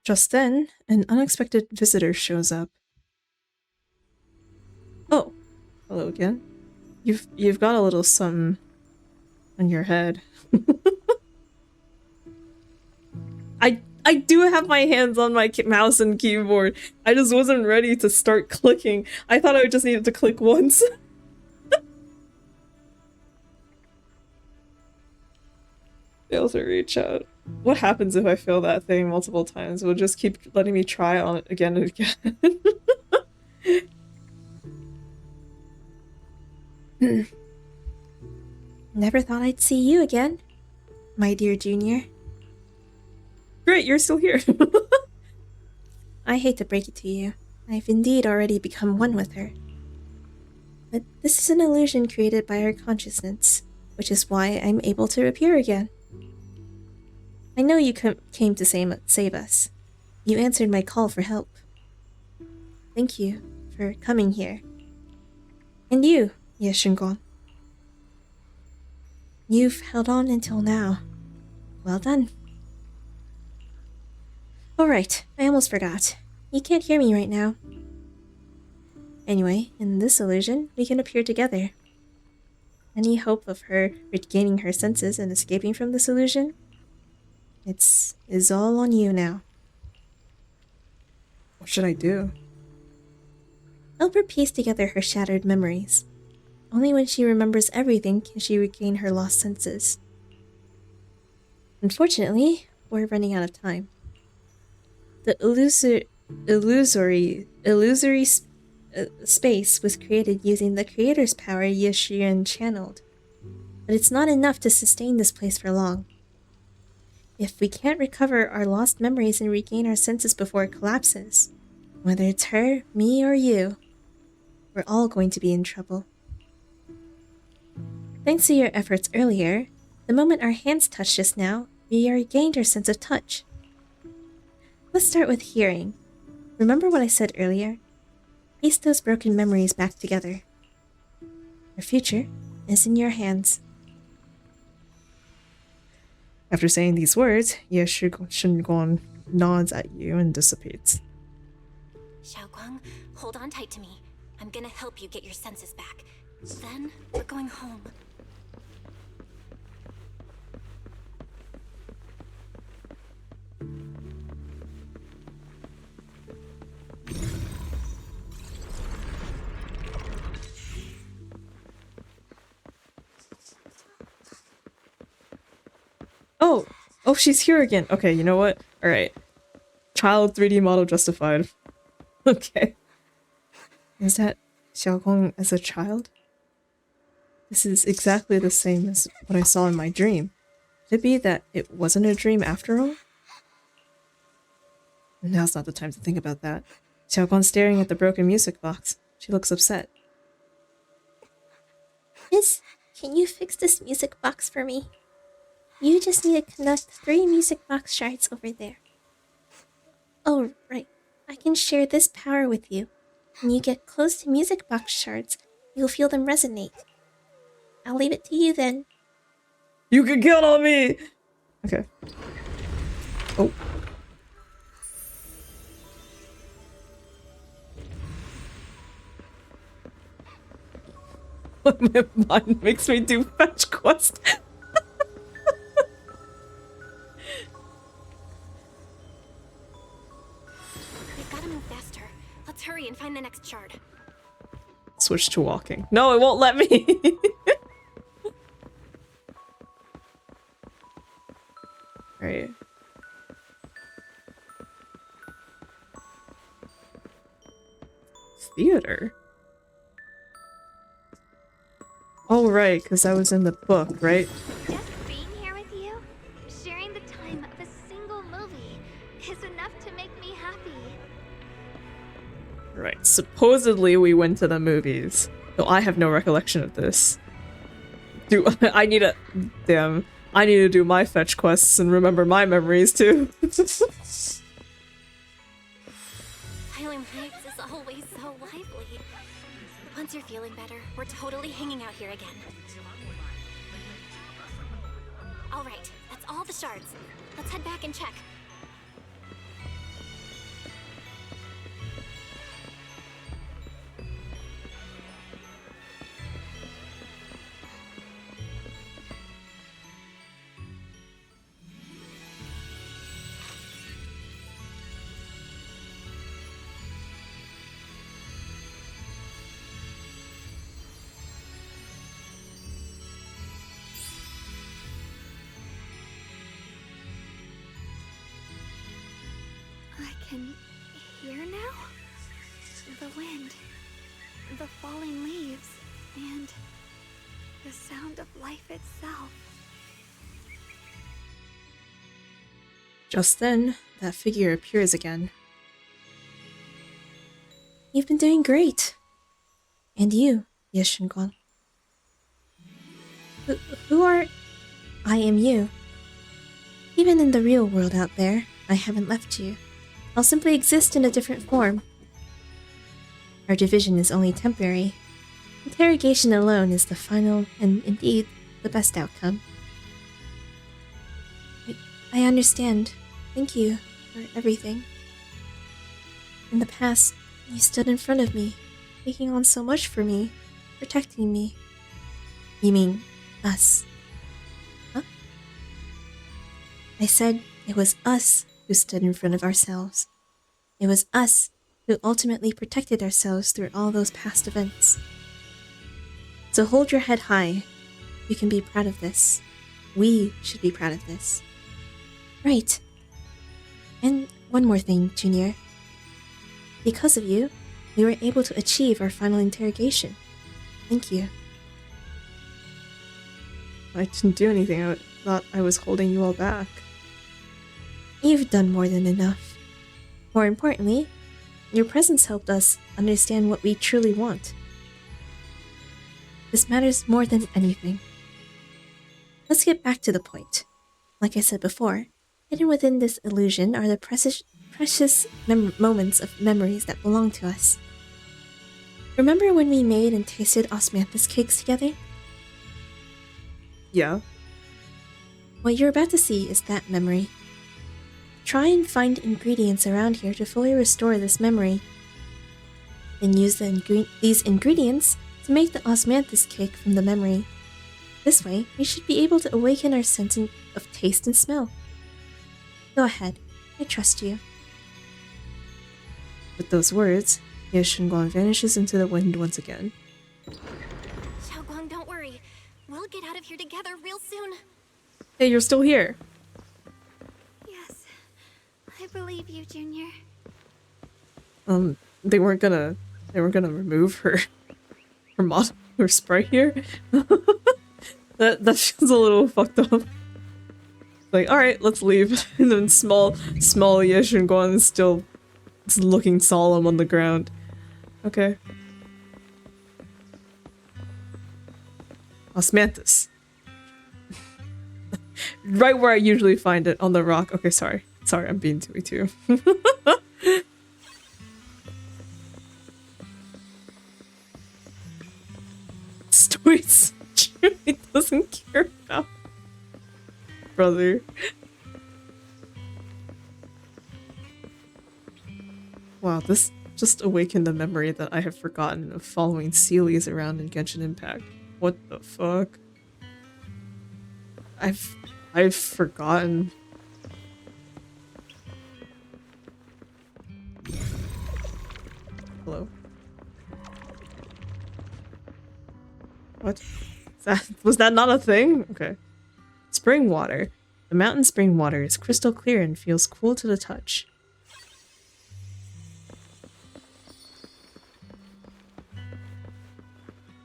Just then, an unexpected visitor shows up. Oh, hello again. You've got a little something on your head. I do have my hands on my mouse and keyboard. I just wasn't ready to start clicking. I thought I just needed to click once. Fail to reach out. What happens if I fail that thing multiple times? It will just keep letting me try on it again and again. Never thought I'd see you again, my dear Junior. Great, you're still here. I hate to break it to you. I've indeed already become one with her. But this is an illusion created by our consciousness, which is why I'm able to appear again. I know you came to save us. You answered my call for help. Thank you for coming here. And you, Yeshungon. You've held on until now. Well done. Alright, I almost forgot. You can't hear me right now. Anyway, in this illusion, we can appear together. Any hope of her regaining her senses and escaping from this illusion? Is all on you now. What should I do? Help her piece together her shattered memories. Only when she remembers everything can she regain her lost senses. Unfortunately, we're running out of time. The illusory space was created using the creator's power Yeshun channeled, but it's not enough to sustain this place for long. If we can't recover our lost memories and regain our senses before it collapses, whether it's her, me, or you, we're all going to be in trouble. Thanks to your efforts earlier, the moment our hands touched just now, we regained our sense of touch. Let's start with hearing. Remember what I said earlier? Piece those broken memories back together. Your future is in your hands. After saying these words, Yeshungon nods at you and dissipates. Xiaoguang, hold on tight to me. I'm gonna help you get your senses back. Then, we're going home. Oh, she's here again. Okay, you know what? Alright. Child 3D model justified. Okay. Is that Xiaoguang as a child? This is exactly the same as what I saw in my dream. Could it be that it wasn't a dream after all? Now's not the time to think about that. Xiaoguang's staring at the broken music box. She looks upset. Miss, can you fix this music box for me? You just need to connect 3 music box shards over there. Oh, right. I can share this power with you. When you get close to music box shards, you'll feel them resonate. I'll leave it to you then. You can count on me! Okay. Oh. My mind makes me do fetch quest. We've gotta move faster. Let's hurry and find the next shard. Switch to walking. No, it won't let me. Right. Theater? Oh, right, because I was in the book, right? Just being here with you, sharing the time of a single movie, is enough to make me happy. Right. Supposedly we went to the movies, though I have no recollection of this. do I need to damn. I need to do my fetch quests and remember my memories too. Highland Heights is always so lively. Once you're feeling better, we're totally hanging out here again. All right, that's all the shards. Let's head back and check. I can hear now? The wind, the falling leaves, and the sound of life itself. Just then, that figure appears again. You've been doing great. And you, Yeshunguan. Who are... I am you. Even in the real world out there, I haven't left you. I'll simply exist in a different form. Our division is only temporary. Interrogation alone is the final and indeed the best outcome. I understand. Thank you for everything. In the past, you stood in front of me, taking on so much for me, protecting me. You mean us? Huh? I said it was us who stood in front of ourselves. It was us who ultimately protected ourselves through all those past events. So hold your head high. You can be proud of this. We should be proud of this. Right. And one more thing, Junior. Because of you, we were able to achieve our final interrogation. Thank you. I didn't do anything. I thought I was holding you all back. You've done more than enough. More importantly, your presence helped us understand what we truly want. This matters more than anything. Let's get back to the point. Like I said before, hidden within this illusion are the precious moments of memories that belong to us. Remember when we made and tasted osmanthus cakes together? Yeah. What you're about to see is that memory. Try and find ingredients around here to fully restore this memory. Then use these ingredients to make the osmanthus cake from the memory. This way, we should be able to awaken our sense of taste and smell. Go ahead, I trust you. With those words, Yeshunguan vanishes into the wind once again. Xiaoguang, don't worry. We'll get out of here together real soon. Hey, you're still here. Yes, I believe you, Junior. They weren't gonna remove her model, her sprite here. that feels a little fucked up. Like, alright, let's leave. And then small Yeshunguan is still looking solemn on the ground. Okay. Osmanthus. Right where I usually find it, on the rock. Okay, sorry. Sorry, I'm being too. Stories he doesn't care about. Brother. Wow, this just awakened a memory that I have forgotten of following Seelies around in Genshin Impact. What the fuck? I've forgotten. Hello? What? Was that not a thing? Okay. Spring water. The mountain spring water is crystal clear and feels cool to the touch.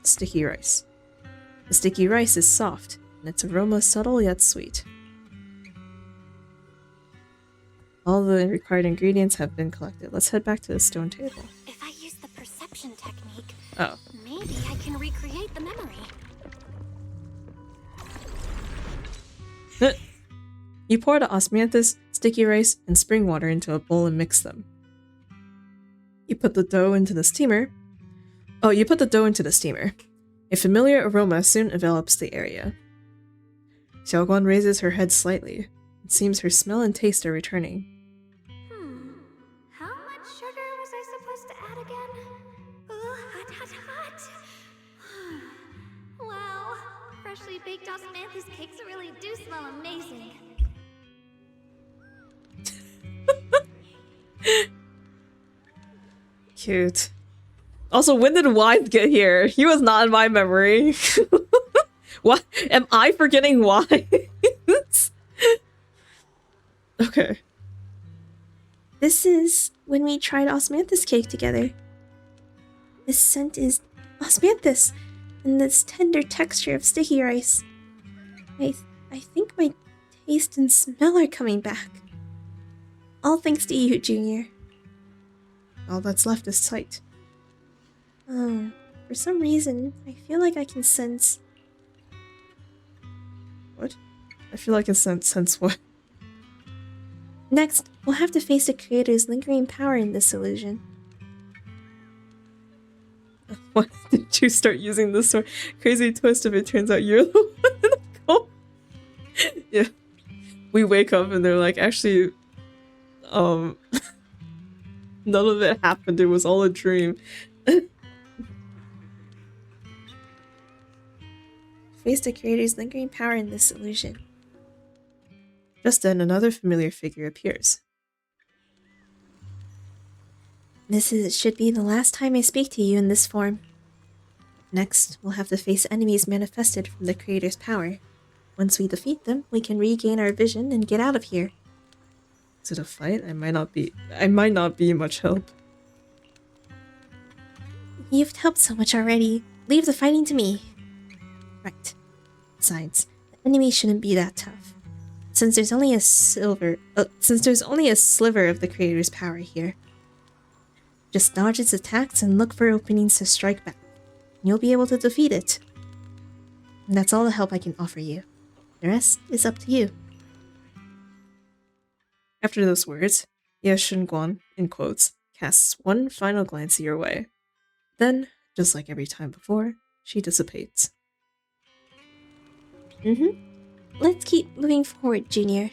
Sticky rice. The sticky rice is soft, and its aroma subtle yet sweet. All the required ingredients have been collected. Let's head back to the stone table. If I use the perception technique, Oh. maybe I can recreate the memory. You pour the osmanthus, sticky rice, and spring water into a bowl and mix them. You put the dough into the steamer. You put the dough into the steamer. A familiar aroma soon envelops the area. Xiaoguan raises her head slightly. It seems her smell and taste are returning. How much sugar was I supposed to add again? Ooh, hot, hot, hot. Wow, freshly baked osmanthus cakes really do smell amazing. Cute. Also, when did Wythe get here? He was not in my memory. What? Am I forgetting why? Okay. This is when we tried osmanthus cake together. This scent is osmanthus, and this tender texture of sticky rice. I think my taste and smell are coming back. All thanks to you, Junior. All that's left is sight. Oh, for some reason, I feel like I can sense... What? I feel like I sense what? Next, we'll have to face the creator's lingering power in this illusion. Why did you start using this sort crazy twist if it turns out you're the one in the cult? Yeah. We wake up and they're like, actually, none of it happened. It was all a dream. Face the creator's lingering power in this illusion. Just then, another familiar figure appears. Should be the last time I speak to you in this form. Next, we'll have to face enemies manifested from the creator's power. Once we defeat them, we can regain our vision and get out of here. Is it a fight? I might not be much help. You've helped so much already. Leave the fighting to me. Right. Besides, the enemy shouldn't be that tough. Since there's only a sliver of the creator's power here. Just dodge its attacks and look for openings to strike back. You'll be able to defeat it. And that's all the help I can offer you. The rest is up to you. After those words, Ye Shunguan, in quotes, casts one final glance your way. Then, just like every time before, she dissipates. Let's keep moving forward, Junior.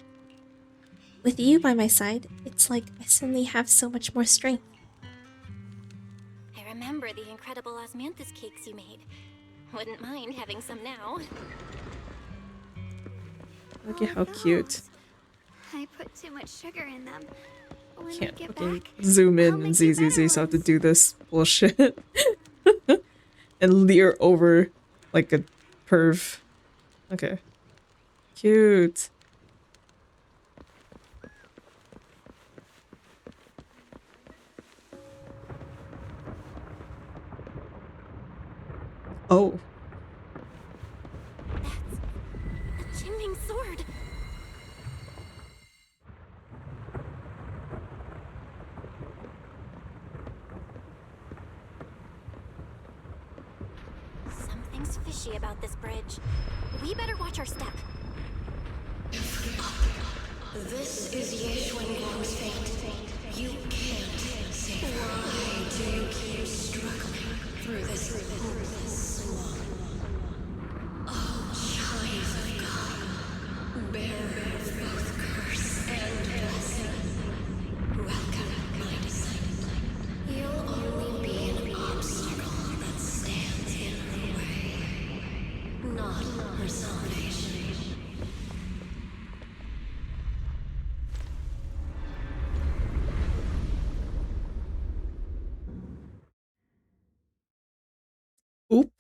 With you by my side, it's like I suddenly have so much more strength. I remember the incredible osmanthus cakes you made. Wouldn't mind having some now. Look at how cute. I put too much sugar in them. When Can't I get fucking back, zoom in I'll and make you better ZZZ, so I have to ones. do this bullshit. And leer over like a perv. Okay. Cute. Oh. A Qingming sword. Something's fishy about this bridge. We better watch our step. This is Yeshuan-Guang's fate. You can't save her. Why do you keep struggling through this hopeless swamp? Oh, child of God, bearer of both curse and blessing, welcome, my disciple. You'll only be an obstacle that stands in her way, not her salvation. Oop.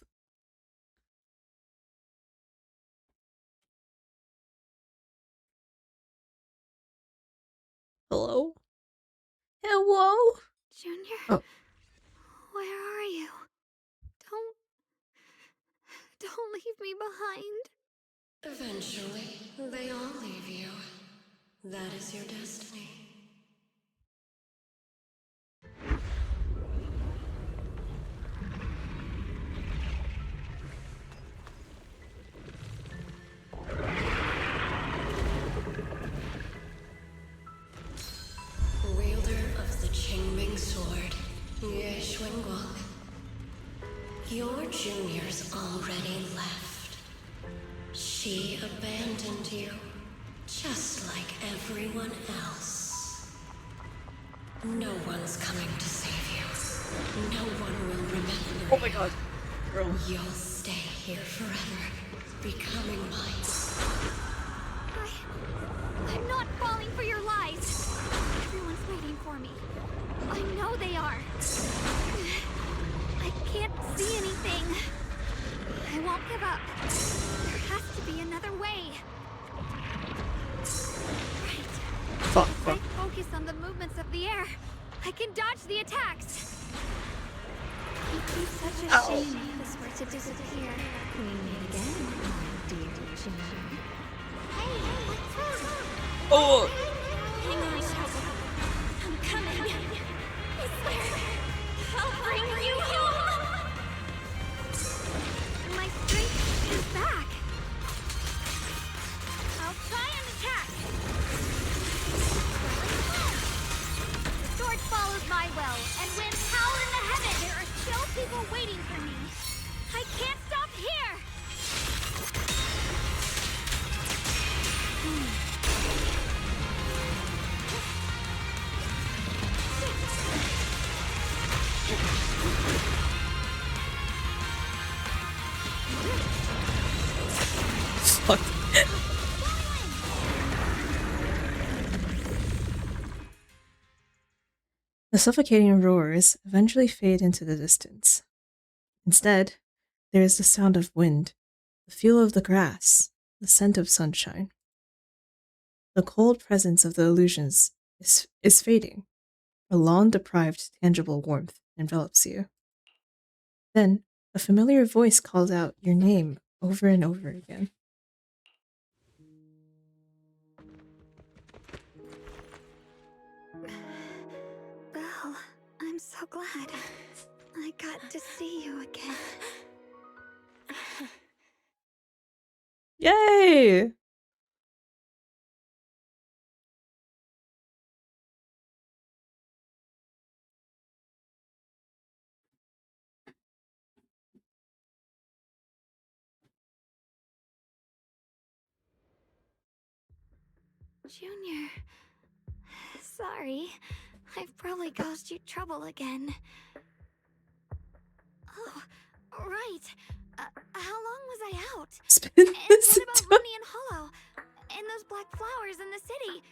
Hello? Hello? Junior? Oh. Where are you? Don't leave me behind. Eventually, they all leave you. That is your destiny. Junior's already left. She abandoned you, just like everyone else. No one's coming to save you. No one will remember. Oh my god. Girl. You'll stay here forever, becoming mine. I'm not falling for your lies. Everyone's waiting for me. I know they are. I can't see anything. I won't give up. There has to be another way. Right. If I focus on the movements of the air, I can dodge the attacks. It'd be such a shame if this were to disappear. We meet again, dear Junior. Hey, what's wrong? Oh! Hang on, I'm coming. I swear, I'll bring you home. My strength is back. I'll try and attack. The sword follows my will and wins power in the heavens. There are still people waiting for me. I can't stop here. Fuck. The suffocating roars eventually fade into the distance. Instead, there is the sound of wind, the feel of the grass, the scent of sunshine. The cold presence of the illusions is fading. A long-deprived, tangible warmth envelops you. Then, a familiar voice calls out your name over and over again. Belle, I'm so glad. I got to see you again. Yay! Junior, sorry. I've probably caused you trouble again. Oh, right. How long was I out? And what about Lenny and Hollow? And those black flowers in the city?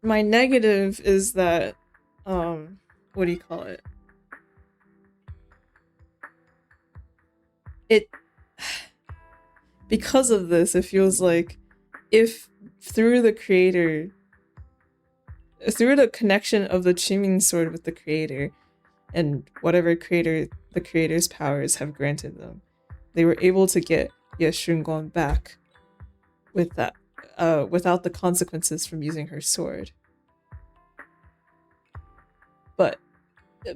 My negative is that, what do you call it? Because of this, it feels like if through the connection of the Chimin sword with the creator, and whatever the creator's powers have granted them, they were able to get Yeshungon back with that, without the consequences from using her sword. But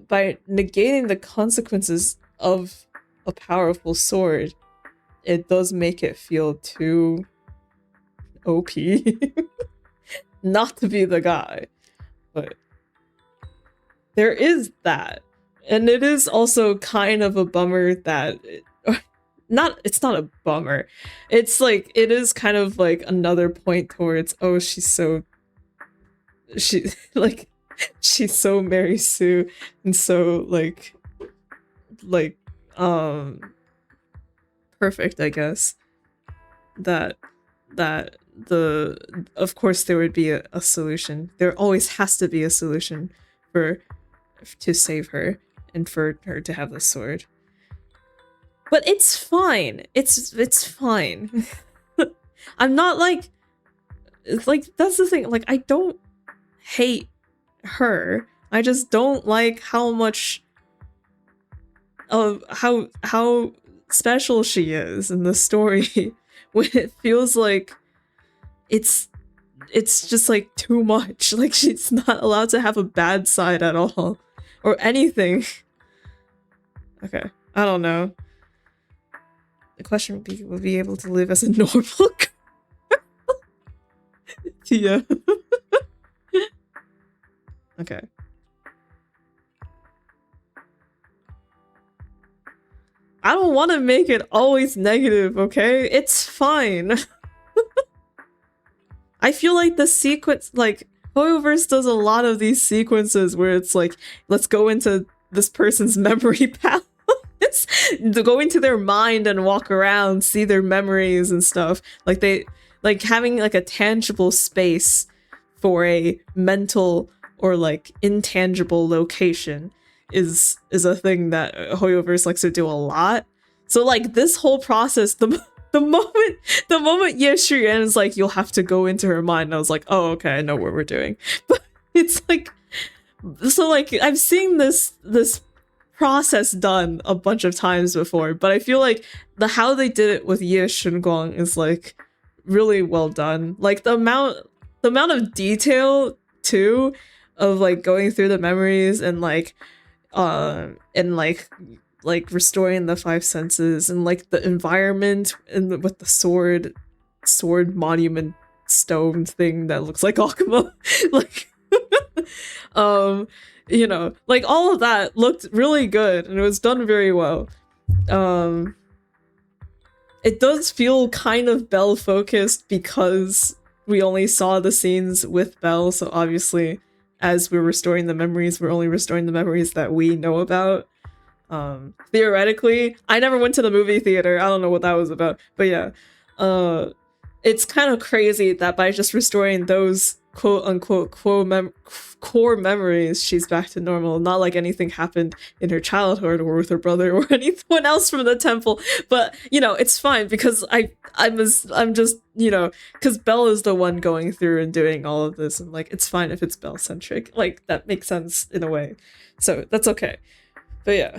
by negating the consequences of a powerful sword, it does make it feel too OP. Not to be the guy, but there is that. And it is also kind of a bummer that it's not a bummer. It's like, it is kind of like another point towards, oh, she's so Mary Sue and so perfect, I guess. That of course there would be a solution. There always has to be a solution to save her and for her to have the sword. But it's fine. It's fine. I'm not like that's the thing. Like, I don't hate her. I just don't like how much of how special she is in the story. When it feels like it's just like too much. Like, she's not allowed to have a bad side at all or anything. Okay, I don't know. The question would be, will be able to live as a normal girl? Yeah. Okay. I don't want to make it always negative, okay? It's fine. I feel like the sequence, like, Hoyoverse does a lot of these sequences where it's like, let's go into this person's memory palace, to go into their mind and walk around, see their memories and stuff. Like like having like a tangible space for a mental or like intangible location is a thing that Hoyoverse likes to do a lot. So like this whole process, the moment Ye Shuyan is like, you'll have to go into her mind, I was like, oh, okay, I know what we're doing. But it's like, so like I've seen this process done a bunch of times before, but I feel like how they did it with Ye Shunguang is like really well done. Like the amount of detail too of like going through the memories and like restoring the five senses and like the environment and with the sword monument stone thing that looks like Akuma. Like you know, like all of that looked really good and it was done very well. It does feel kind of Belle focused because we only saw the scenes with Belle, so obviously as we're restoring the memories, we're only restoring the memories that we know about. Theoretically, I never went to the movie theater. I don't know what that was about, but yeah. It's kind of crazy that by just restoring those quote-unquote core memories, she's back to normal. Not like anything happened in her childhood or with her brother or anyone else from the temple. But, you know, it's fine because I'm just, you know, because Belle is the one going through and doing all of this. And, like, it's fine if it's Belle-centric. Like, that makes sense in a way. So, that's okay. But yeah.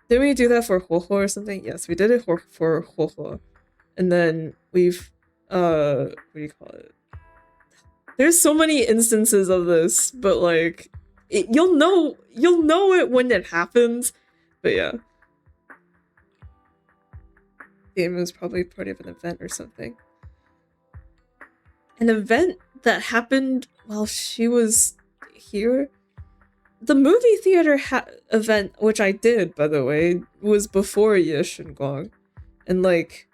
Did we do that for Huohuo or something? Yes, we did it for Huohuo. And then we've what do you call it? There's so many instances of this, but like you'll know it when it happens. But yeah. Game was probably part of an event or something. An event that happened while she was here? The movie theater event, which I did, by the way, was before Ye Shunguang. And like,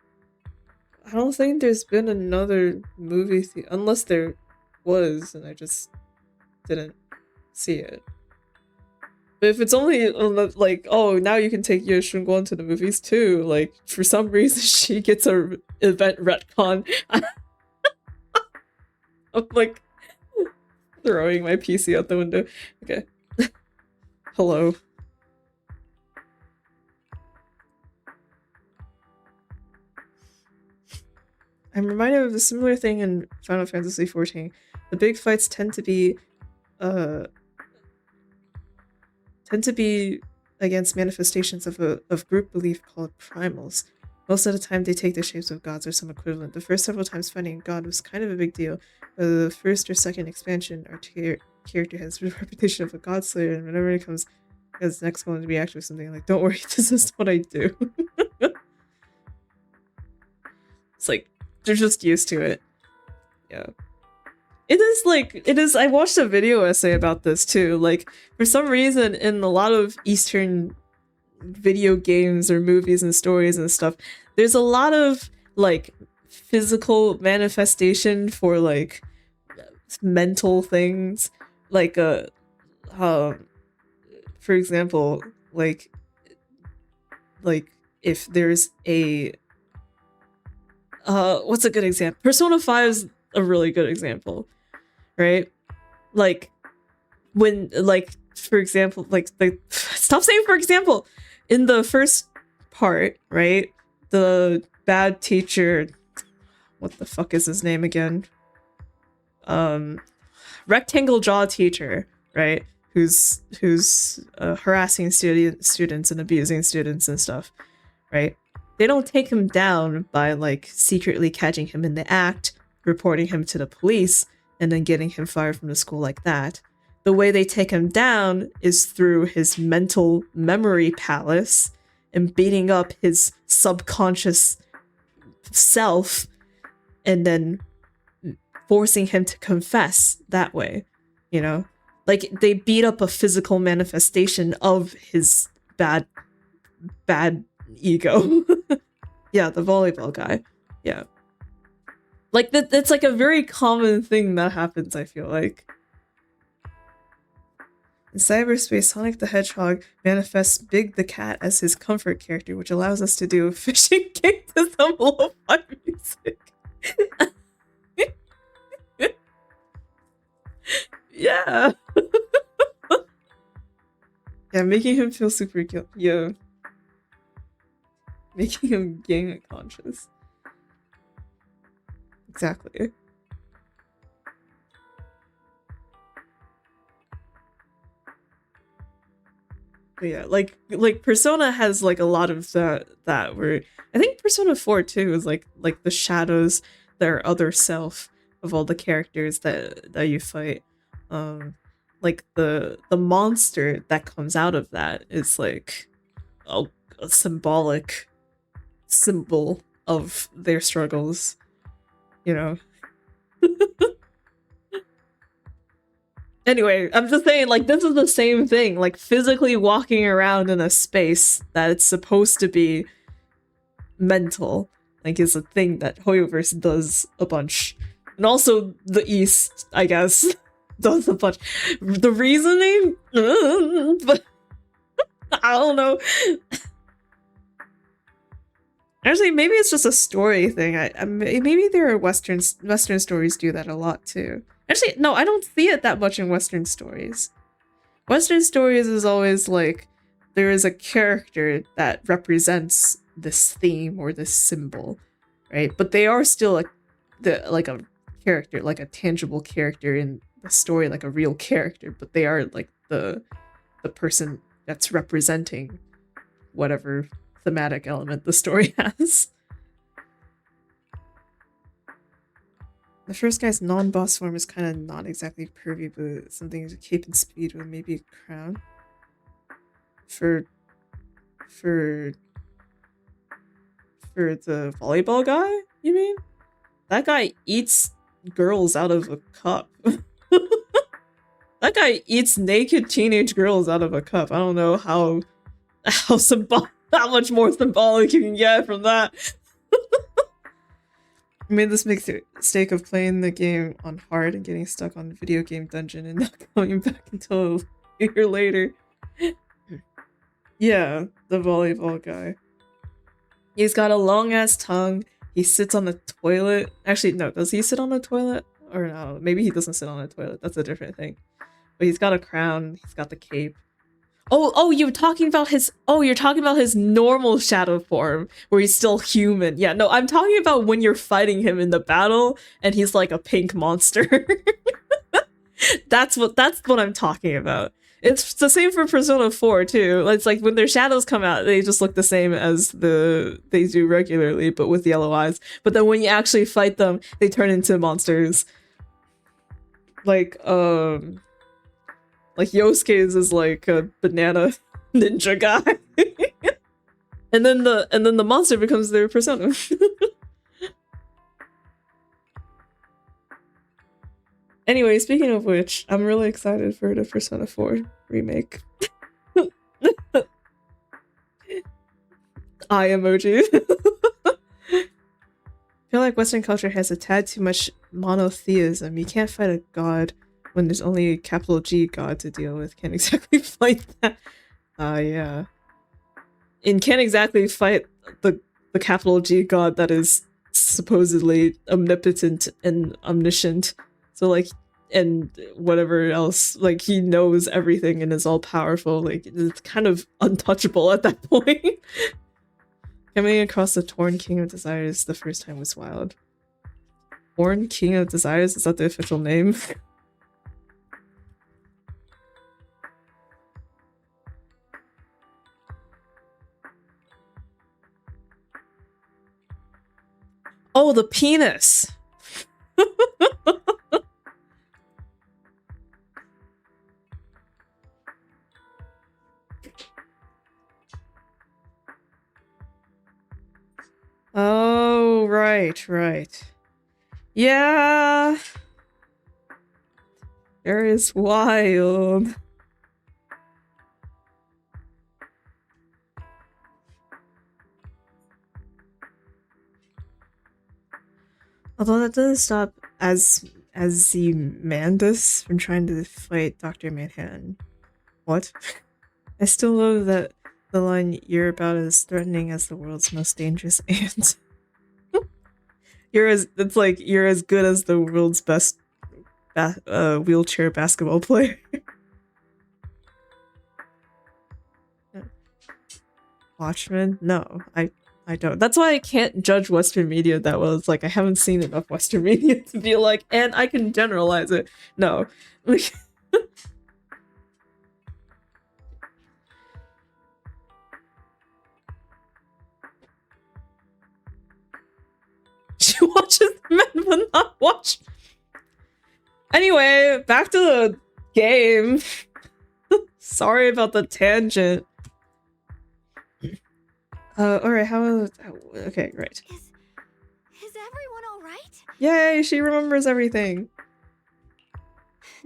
I don't think there's been another movie theater, unless there was, and I just didn't see it. But if it's only like, oh, now you can take Ye Shunguang to the movies too, like, for some reason she gets a event retcon. I'm like, throwing my PC out the window. Okay. Hello. I'm reminded of a similar thing in Final Fantasy XIV. The big fights tend to be against manifestations of group belief called primals. Most of the time they take the shapes of gods or some equivalent. The first several times fighting a god was kind of a big deal, but the first or second expansion, our character has the reputation of a god slayer, and whenever it comes as next one to react with something like, don't worry, this is what I do. It's like, they're just used to it. Yeah. It is, I watched a video essay about this too. Like, for some reason, in a lot of Eastern video games or movies and stories and stuff, there's a lot of, like, physical manifestation for, like, mental things. Like, for example, like if there's a what's a good example? Persona 5 is a really good example, right? Like when, like, for example, like stop saying for example, in the first part, right? The bad teacher, what the fuck is his name again? Rectangle jaw teacher, right? Who's harassing students and abusing students and stuff, right? They don't take him down by, like, secretly catching him in the act, reporting him to the police, and then getting him fired from the school like that. The way they take him down is through his mental memory palace and beating up his subconscious self and then forcing him to confess that way, you know? Like, they beat up a physical manifestation of his bad ego. Yeah, the volleyball guy. Yeah. Like, that's like a very common thing that happens, I feel like. In cyberspace, Sonic the Hedgehog manifests Big the Cat as his comfort character, which allows us to do a fishing game to some lo-fi music. Yeah. Yeah, making him feel super guilty. Yeah. Making him gang conscious. Exactly. But yeah, like Persona has like a lot of that where I think Persona 4 too is like the shadows, their other self of all the characters that you fight. Like the monster that comes out of that is like a symbolic symbol of their struggles, you know. Anyway, I'm just saying, like, this is the same thing. Like, physically walking around in a space that it's supposed to be mental, like, is a thing that Hoyoverse does a bunch. And also the East, I guess, does a bunch. The reasoning? But I don't know. Actually, maybe it's just a story thing. Maybe there are Western stories do that a lot, too. Actually, no, I don't see it that much in Western stories. Western stories is always like, there is a character that represents this theme or this symbol, right? But they are still like a character, like a tangible character in the story, like a real character, but they are like the person that's representing whatever thematic element the story has. The first guy's non-boss form is kind of not exactly pervy, but something to keep in speed with maybe a crown. For the volleyball guy, you mean? That guy eats girls out of a cup. That guy eats naked teenage girls out of a cup. I don't know how much more symbolic you can get from that. I made this mistake of playing the game on hard and getting stuck on video game dungeon and not coming back until a year later. Yeah, the volleyball guy. He's got a long ass tongue. He sits on the toilet. Actually, no, does he sit on the toilet? Or no, maybe he doesn't sit on the toilet. That's a different thing. But he's got a crown. He's got the cape. Oh, you're talking about his normal shadow form where he's still human. Yeah, no, I'm talking about when you're fighting him in the battle and he's like a pink monster. That's what I'm talking about. It's the same for Persona 4 too. It's like when their shadows come out, they just look the same as they do regularly, but with yellow eyes. But then when you actually fight them, they turn into monsters. Like Yosuke's is like a banana ninja guy. and then the monster becomes their persona. Anyway, speaking of which, I'm really excited for the Persona 4 remake. Eye emoji. I feel like Western culture has a tad too much monotheism. You can't fight a god when there's only a capital G god to deal with. Can't exactly fight that. Yeah. And can't exactly fight the capital G god that is supposedly omnipotent and omniscient. So like, and whatever else, like he knows everything and is all powerful. Like it's kind of untouchable at that point. Coming across the Torn King of Desires the first time was wild. Torn King of Desires, is that the official name? Oh, the penis! Oh, right. Yeah. There is wild. Although that doesn't stop Ozymandias from trying to fight Dr. Manhattan. What? I still love that the line, "You're about as threatening as the world's most dangerous ant." It's like, you're as good as the world's best wheelchair basketball player. Watchmen? No, I don't. That's why I can't judge Western media that well. It's like, I haven't seen enough Western media to be like, and I can generalize it. No. Like, she watches men but not watch. Anyway, back to the game. Sorry about the tangent. Alright, okay, great. Is everyone alright? Yay, she remembers everything.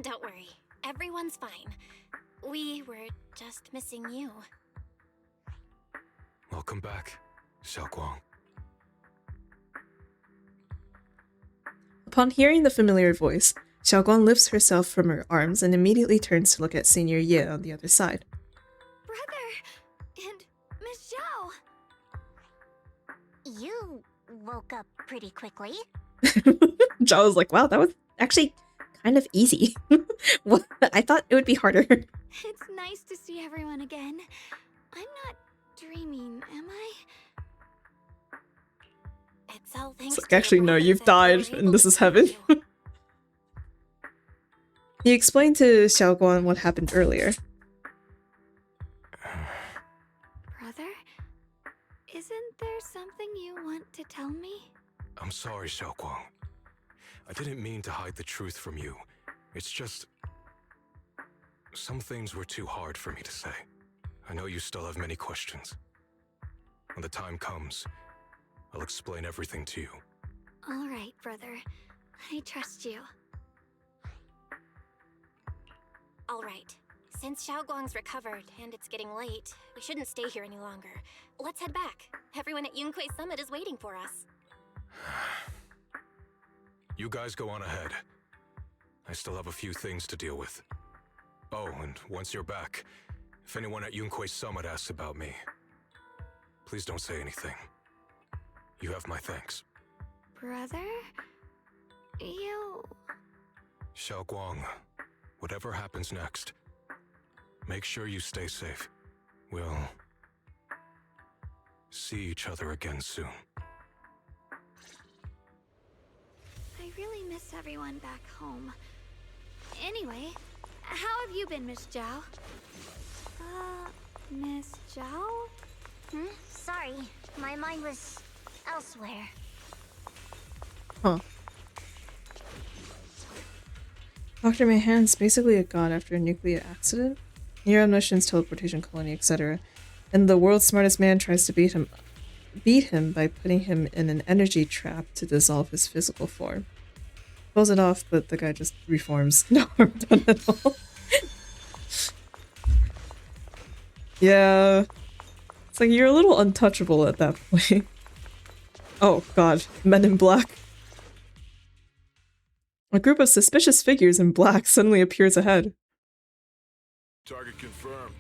Don't worry, everyone's fine. We were just missing you. Welcome back, Xiaoguang. Upon hearing the familiar voice, Xiaoguang lifts herself from her arms and immediately turns to look at Senior Ye on the other side. Brother! And Miss Zhao! You woke up pretty quickly. Zhao was like, wow, that was actually kind of easy. I thought it would be harder. It's nice to see everyone again. I'm not dreaming, am I? It's all thanks It's like, actually, no, you've died, and this is heaven. He explained to Xiaoguang what happened earlier. Brother? Isn't there something you want to tell me? I'm sorry, Xiaoguang. I didn't mean to hide the truth from you. It's just... some things were too hard for me to say. I know you still have many questions. When the time comes, I'll explain everything to you. Alright, brother. I trust you. Alright. Since Xiaoguang's recovered and it's getting late, we shouldn't stay here any longer. Let's head back. Everyone at Yunquei Summit is waiting for us. You guys go on ahead. I still have a few things to deal with. Oh, and once you're back, if anyone at Yunquei Summit asks about me, please don't say anything. You have my thanks. Brother? You... Xiaoguang, whatever happens next, make sure you stay safe. We'll see each other again soon. I really miss everyone back home. Anyway, how have you been, Miss Zhao? Miss Zhao? Sorry, my mind was elsewhere. Huh. Dr. Manhattan's basically a god after a nuclear accident, near omniscience, teleportation, colony, etc. And the world's smartest man tries to beat him by putting him in an energy trap to dissolve his physical form. Pulls it off, but the guy just reforms. No harm done at all. Yeah. It's like, you're a little untouchable at that point. Oh god, men in black. A group of suspicious figures in black suddenly appears ahead. Target confirmed.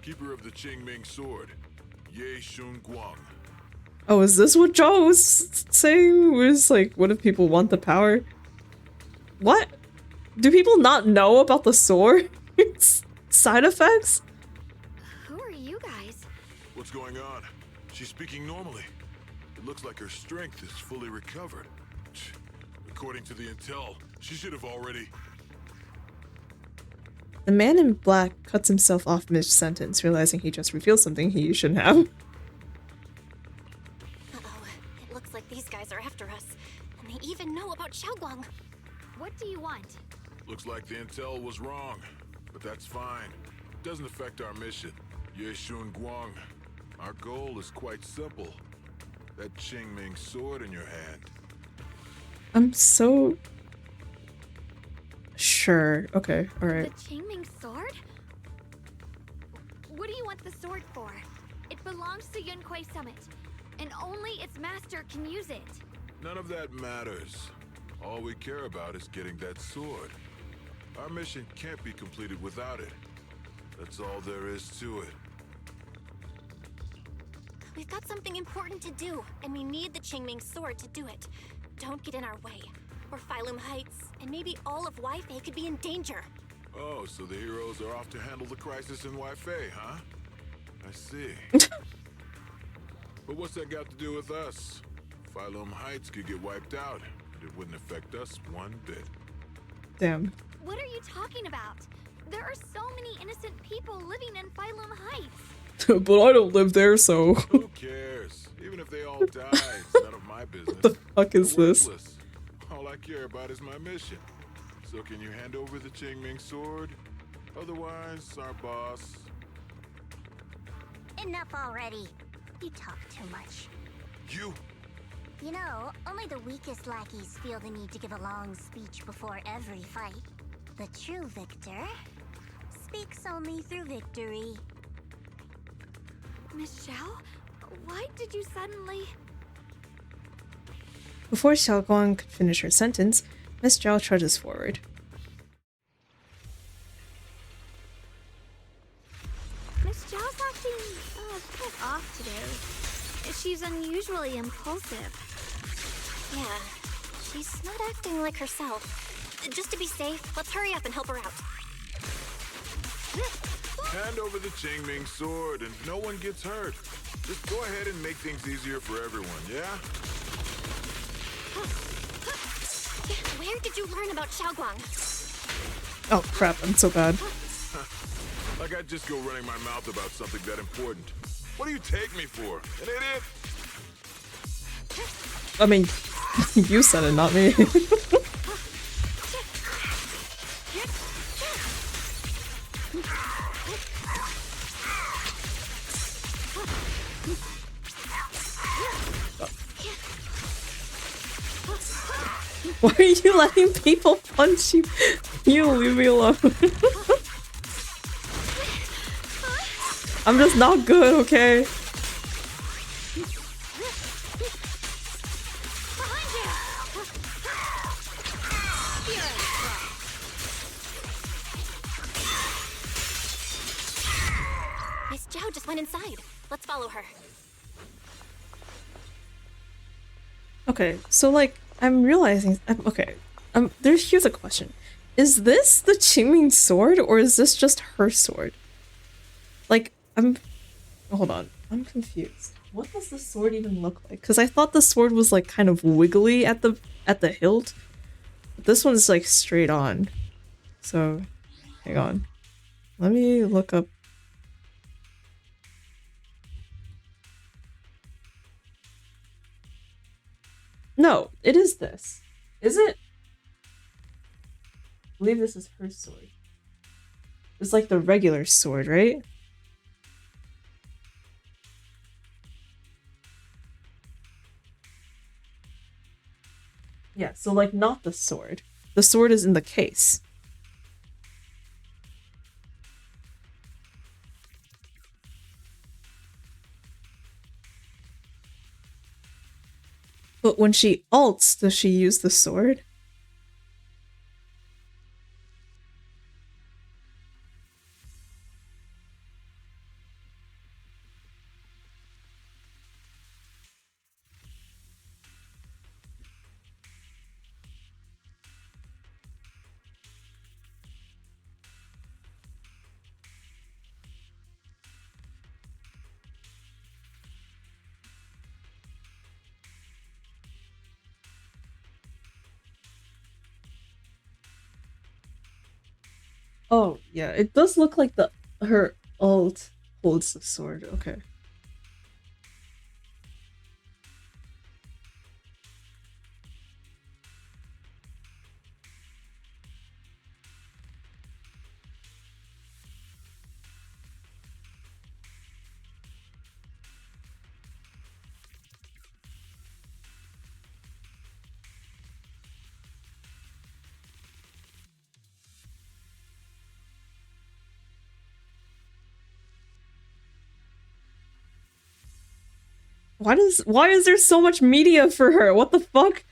Keeper of the Qingming sword, Ye Shun Guang. Oh, is this what Zhao was saying? Was like, what if people want the power? What? Do people not know about the sword? Side effects? Who are you guys? What's going on? She's speaking normally. It looks like her strength is fully recovered. According to the intel, she should have already... The man in black cuts himself off mid-sentence, realizing he just revealed something he shouldn't have. Uh-oh, it looks like these guys are after us. And they even know about Xiaoguang. What do you want? Looks like the intel was wrong, but that's fine. Doesn't affect our mission. Ye Shun Guang, our goal is quite simple. That Qingming sword in your hand. I'm so... Sure. Okay, alright. The Qingming sword? What do you want the sword for? It belongs to Yunquei Summit, and only its master can use it. None of that matters. All we care about is getting that sword. Our mission can't be completed without it. That's all there is to it. We've got something important to do, and we need the Qingming sword to do it. Don't get in our way, or Phylum Heights, and maybe all of Wi-Fi could be in danger. Oh, so the heroes are off to handle the crisis in Wi-Fi, huh? I see. But what's that got to do with us? Phylum Heights could get wiped out, but it wouldn't affect us one bit. Damn. What are you talking about? There are so many innocent people living in Phylum Heights. But I don't live there, so. Who cares? Even if they all die, it's none of my business. What the fuck is They're this? worthless. All I care about is my mission. So can you hand over the Qingming sword? Otherwise, our boss... Enough already. You talk too much. You? You know, only the weakest lackeys feel the need to give a long speech before every fight. The true victor speaks only through victory. Miss Xiao, why did you suddenly... Before Xiaoguang could finish her sentence, Miss Zhao trudges forward. Miss Zhao's acting a bit off today. She's unusually impulsive. Yeah, she's not acting like herself. Just to be safe, let's hurry up and help her out. Hand over the Qingming sword and no one gets hurt. Just go ahead and make things easier for everyone, yeah? Where did you learn about Xiaoguang? Oh crap, I'm so bad. Like I'd just go running my mouth about something that important. What do you take me for? An idiot? I mean, you said it, not me. Why are you letting people punch you? You leave me alone. I'm just not good, okay? Miss Zhao just went inside. Let's follow her. Okay, so like, I'm realizing, okay, here's a question. Is this the Qingming sword, or is this just her sword? Like, hold on, I'm confused. What does the sword even look like? Because I thought the sword was like kind of wiggly at the hilt. But this one's like straight on. So, hang on. Let me look up. No, it is this. Is it? I believe this is her sword. It's like the regular sword, right? Yeah, so like not the sword. The sword is in the case. But when she ults, does she use the sword? Oh, yeah, it does look like her ult holds the sword. Okay. why is there so much media for her? What the fuck?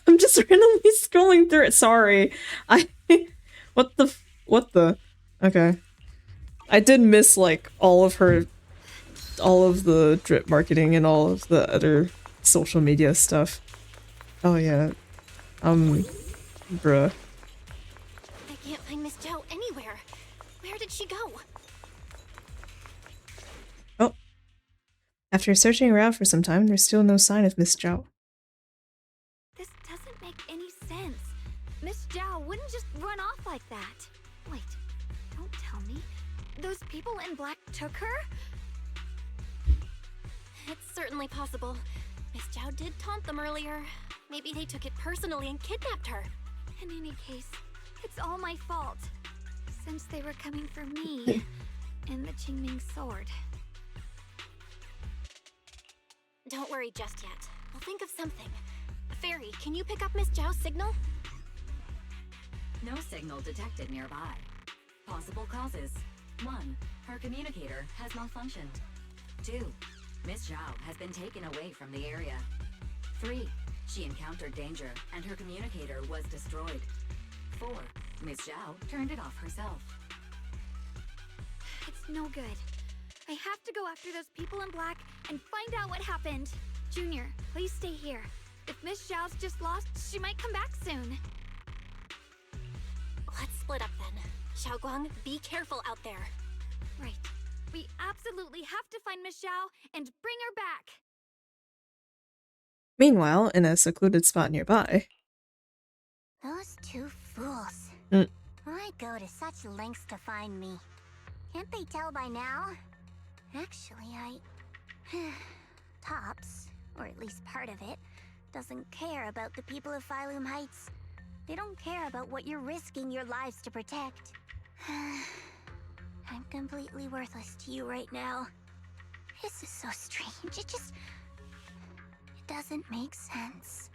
I'm just randomly scrolling through it. Sorry. What the okay. I did miss like all of the drip marketing and all of the other social media stuff. Oh yeah. Bruh. I can't find Miss Zhao anywhere. Where did she go? Oh. After searching around for some time, there's still no sign of Miss Zhao. This doesn't make any sense. Miss Zhao wouldn't just run off like that. Wait, don't tell me. Those people in black took her? It's certainly possible. Miss Zhao did taunt them earlier. Maybe they took it personally and kidnapped her. In any case, it's all my fault. Since they were coming for me and the Qingming sword. Don't worry just yet. We'll think of something. Fairy, can you pick up Miss Zhao's signal? No signal detected nearby. Possible causes. 1. Her communicator has malfunctioned. 2. Miss Zhao has been taken away from the area. 3. She encountered danger and her communicator was destroyed. 4. Miss Zhao turned it off herself. It's no good. I have to go after those people in black and find out what happened. Junior, please stay here. If Miss Zhao's just lost, she might come back soon. Let's split up then. Xiaoguang, be careful out there. Right. We absolutely have to find Miss Zhao and bring her back. Meanwhile, in a secluded spot nearby. Those two fools. Mm. Why go to such lengths to find me? Can't they tell by now? Actually, Tops, or at least part of it, doesn't care about the people of Phylum Heights. They don't care about what you're risking your lives to protect. I'm completely worthless to you right now. This is so strange. It doesn't make sense.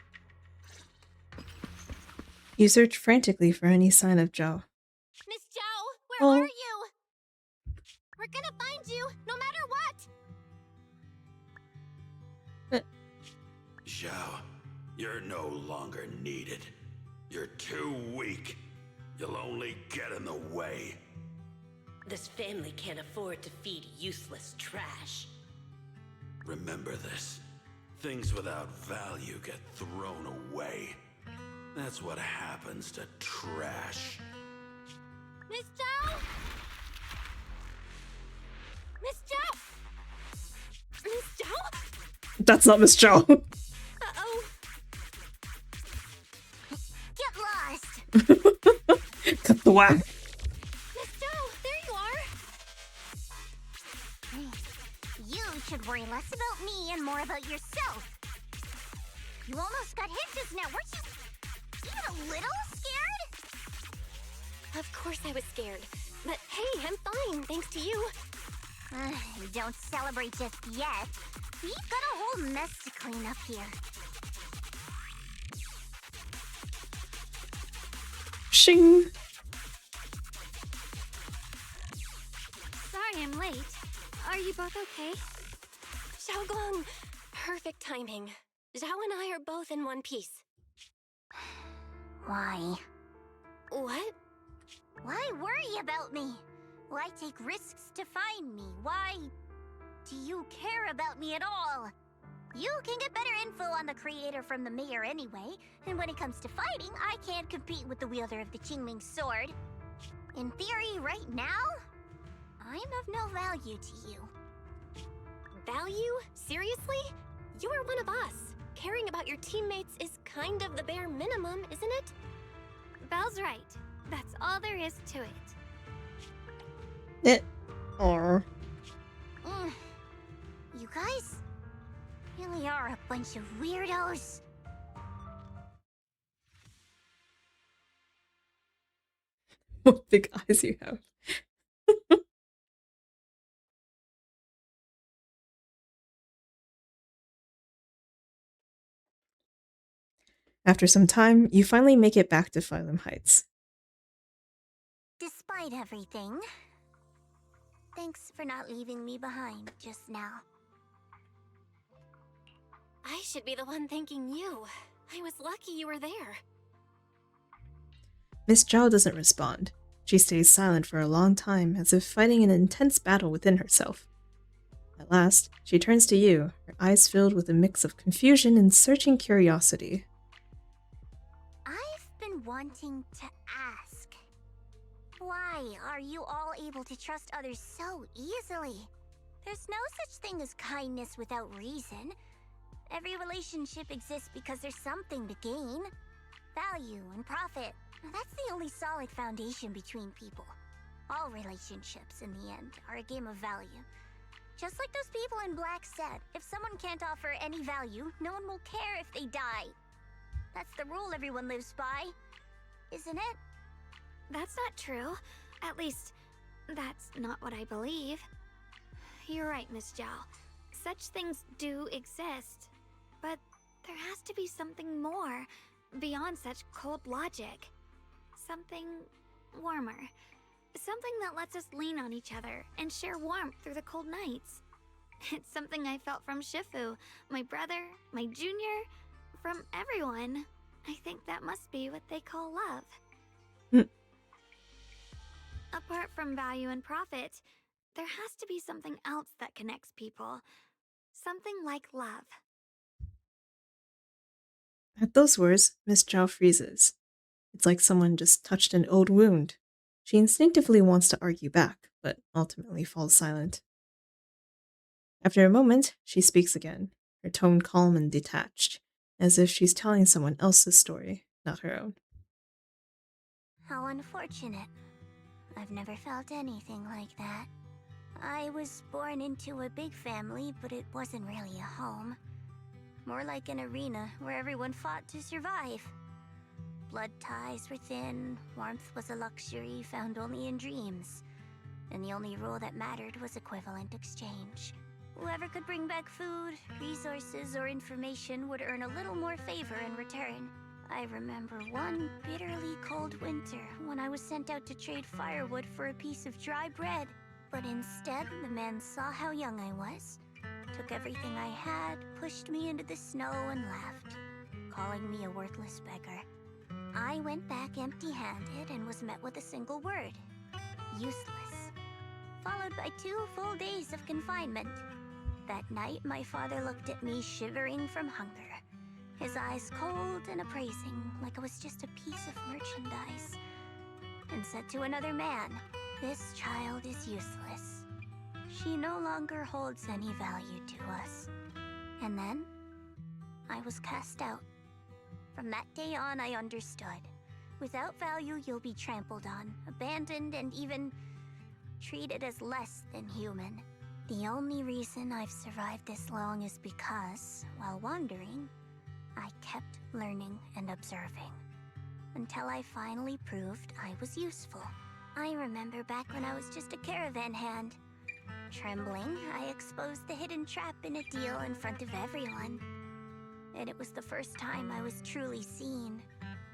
You search frantically for any sign of Zhao. Miss Zhao, where are you? We're gonna find you, no matter what! Zhao, you're no longer needed. You're too weak. You'll only get in the way. This family can't afford to feed useless trash. Remember this. Things without value get thrown away. That's what happens to trash. Miss Zhao? Miss Zhao? Miss Zhao? That's not Miss Zhao. Uh-oh. Get lost! Cut the whack. Miss Zhao, there you are! You should worry less about me and more about yourself. You almost got hit just now, weren't you even a little scared? Of course I was scared. But hey, I'm fine, thanks to you. Don't celebrate just yet. We've got a whole mess to clean up here. Shing! Sorry I'm late. Are you both okay? Xiaoguang, perfect timing. Zhao and I are both in one piece. Why? What? Why worry about me? Why take risks to find me? Why do you care about me at all? You can get better info on the creator from the mayor anyway, and when it comes to fighting, I can't compete with the wielder of the Qingming sword. In theory, right now, I'm of no value to you. Value? Seriously? You are one of us. Caring about your teammates is kind of the bare minimum, isn't it? Belle's right. That's all there is to it. Or You guys really are a bunch of weirdos. what big eyes you have. After some time, you finally make it back to Phylum Heights. Despite everything, thanks for not leaving me behind just now. I should be the one thanking you. I was lucky you were there. Miss Zhao doesn't respond. She stays silent for a long time, as if fighting an intense battle within herself. At last, she turns to you, her eyes filled with a mix of confusion and searching curiosity. I've been wanting to ask. Why are you all able to trust others so easily? There's no such thing as kindness without reason. Every relationship exists because there's something to gain. Value and profit. That's the only solid foundation between people. All relationships, in the end, are a game of value. Just like those people in Black said, if someone can't offer any value, no one will care if they die. That's the rule everyone lives by, isn't it? That's not true. At least, that's not what I believe. You're right, Miss Zhao. Such things do exist. But there has to be something more, beyond such cold logic. Something warmer. Something that lets us lean on each other and share warmth through the cold nights. It's something I felt from Shifu, my brother, my junior, from everyone. I think that must be what they call love. Apart from value and profit, there has to be something else that connects people. Something like love. At those words, Miss Zhao freezes. It's like someone just touched an old wound. She instinctively wants to argue back, but ultimately falls silent. After a moment, she speaks again, her tone calm and detached, as if she's telling someone else's story, not her own. How unfortunate. I've never felt anything like that. I was born into a big family, but it wasn't really a home. More like an arena where everyone fought to survive. Blood ties were thin, warmth was a luxury found only in dreams, and the only rule that mattered was equivalent exchange. Whoever could bring back food, resources, or information would earn a little more favor in return. I remember one bitterly cold winter when I was sent out to trade firewood for a piece of dry bread. But instead, the man saw how young I was, took everything I had, pushed me into the snow, and left, calling me a worthless beggar. I went back empty-handed and was met with a single word: useless. Followed by 2 full days of confinement. That night, my father looked at me shivering from hunger, his eyes cold and appraising, like I was just a piece of merchandise, and said to another man, "This child is useless. She no longer holds any value to us." And then, I was cast out. From that day on, I understood. Without value, you'll be trampled on, abandoned, and even treated as less than human. The only reason I've survived this long is because, while wandering, I kept learning and observing. Until I finally proved I was useful. I remember back when I was just a caravan hand. Trembling, I exposed the hidden trap in a deal in front of everyone. And it was the first time I was truly seen.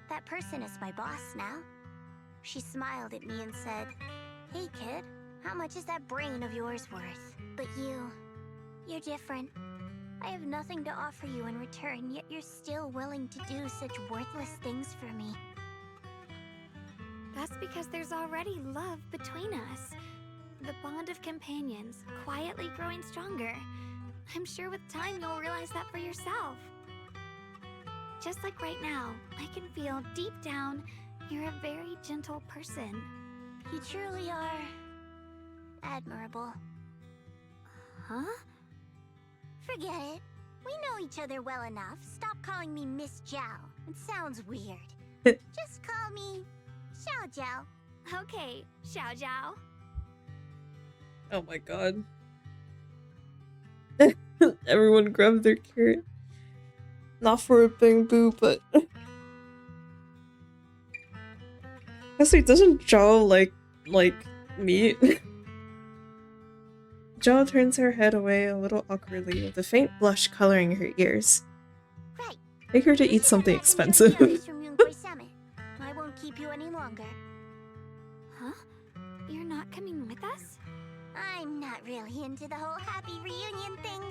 That person is my boss now. She smiled at me and said, "Hey kid, how much is that brain of yours worth?" But you're different. I have nothing to offer you in return, yet you're still willing to do such worthless things for me. That's because there's already love between us. The bond of companions, quietly growing stronger. I'm sure with time you'll realize that for yourself. Just like right now, I can feel deep down you're a very gentle person. You truly are admirable. Huh? Forget it. We know each other well enough. Stop calling me Miss Zhao. It sounds weird. Just call me Xiao Zhao. Okay, Xiao Zhao. Oh my god. Everyone grabbed their carrot. Not for a bamboo, but... Actually, doesn't Zhao like meat? Zhao turns her head away a little awkwardly with a faint blush coloring her ears. Right. Take her to eat something expensive. I won't keep you any longer. Huh? You're not coming with us? I'm not really into the whole happy reunion thing.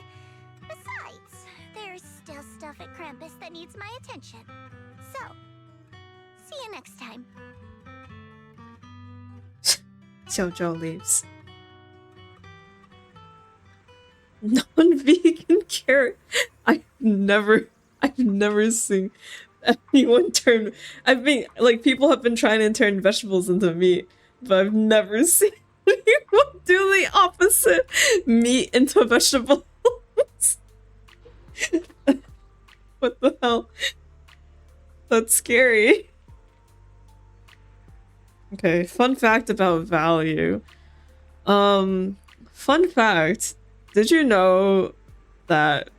Besides, there's still stuff at Krampus that needs my attention. So, see you next time. Xiaozhou leaves. Non-vegan carrot. I've never seen anyone turn. I've been like people have been trying to turn vegetables into meat, but I've never seen anyone do the opposite: meat into vegetables. What the hell? That's scary. Okay, fun fact about value. Fun fact. Did you know that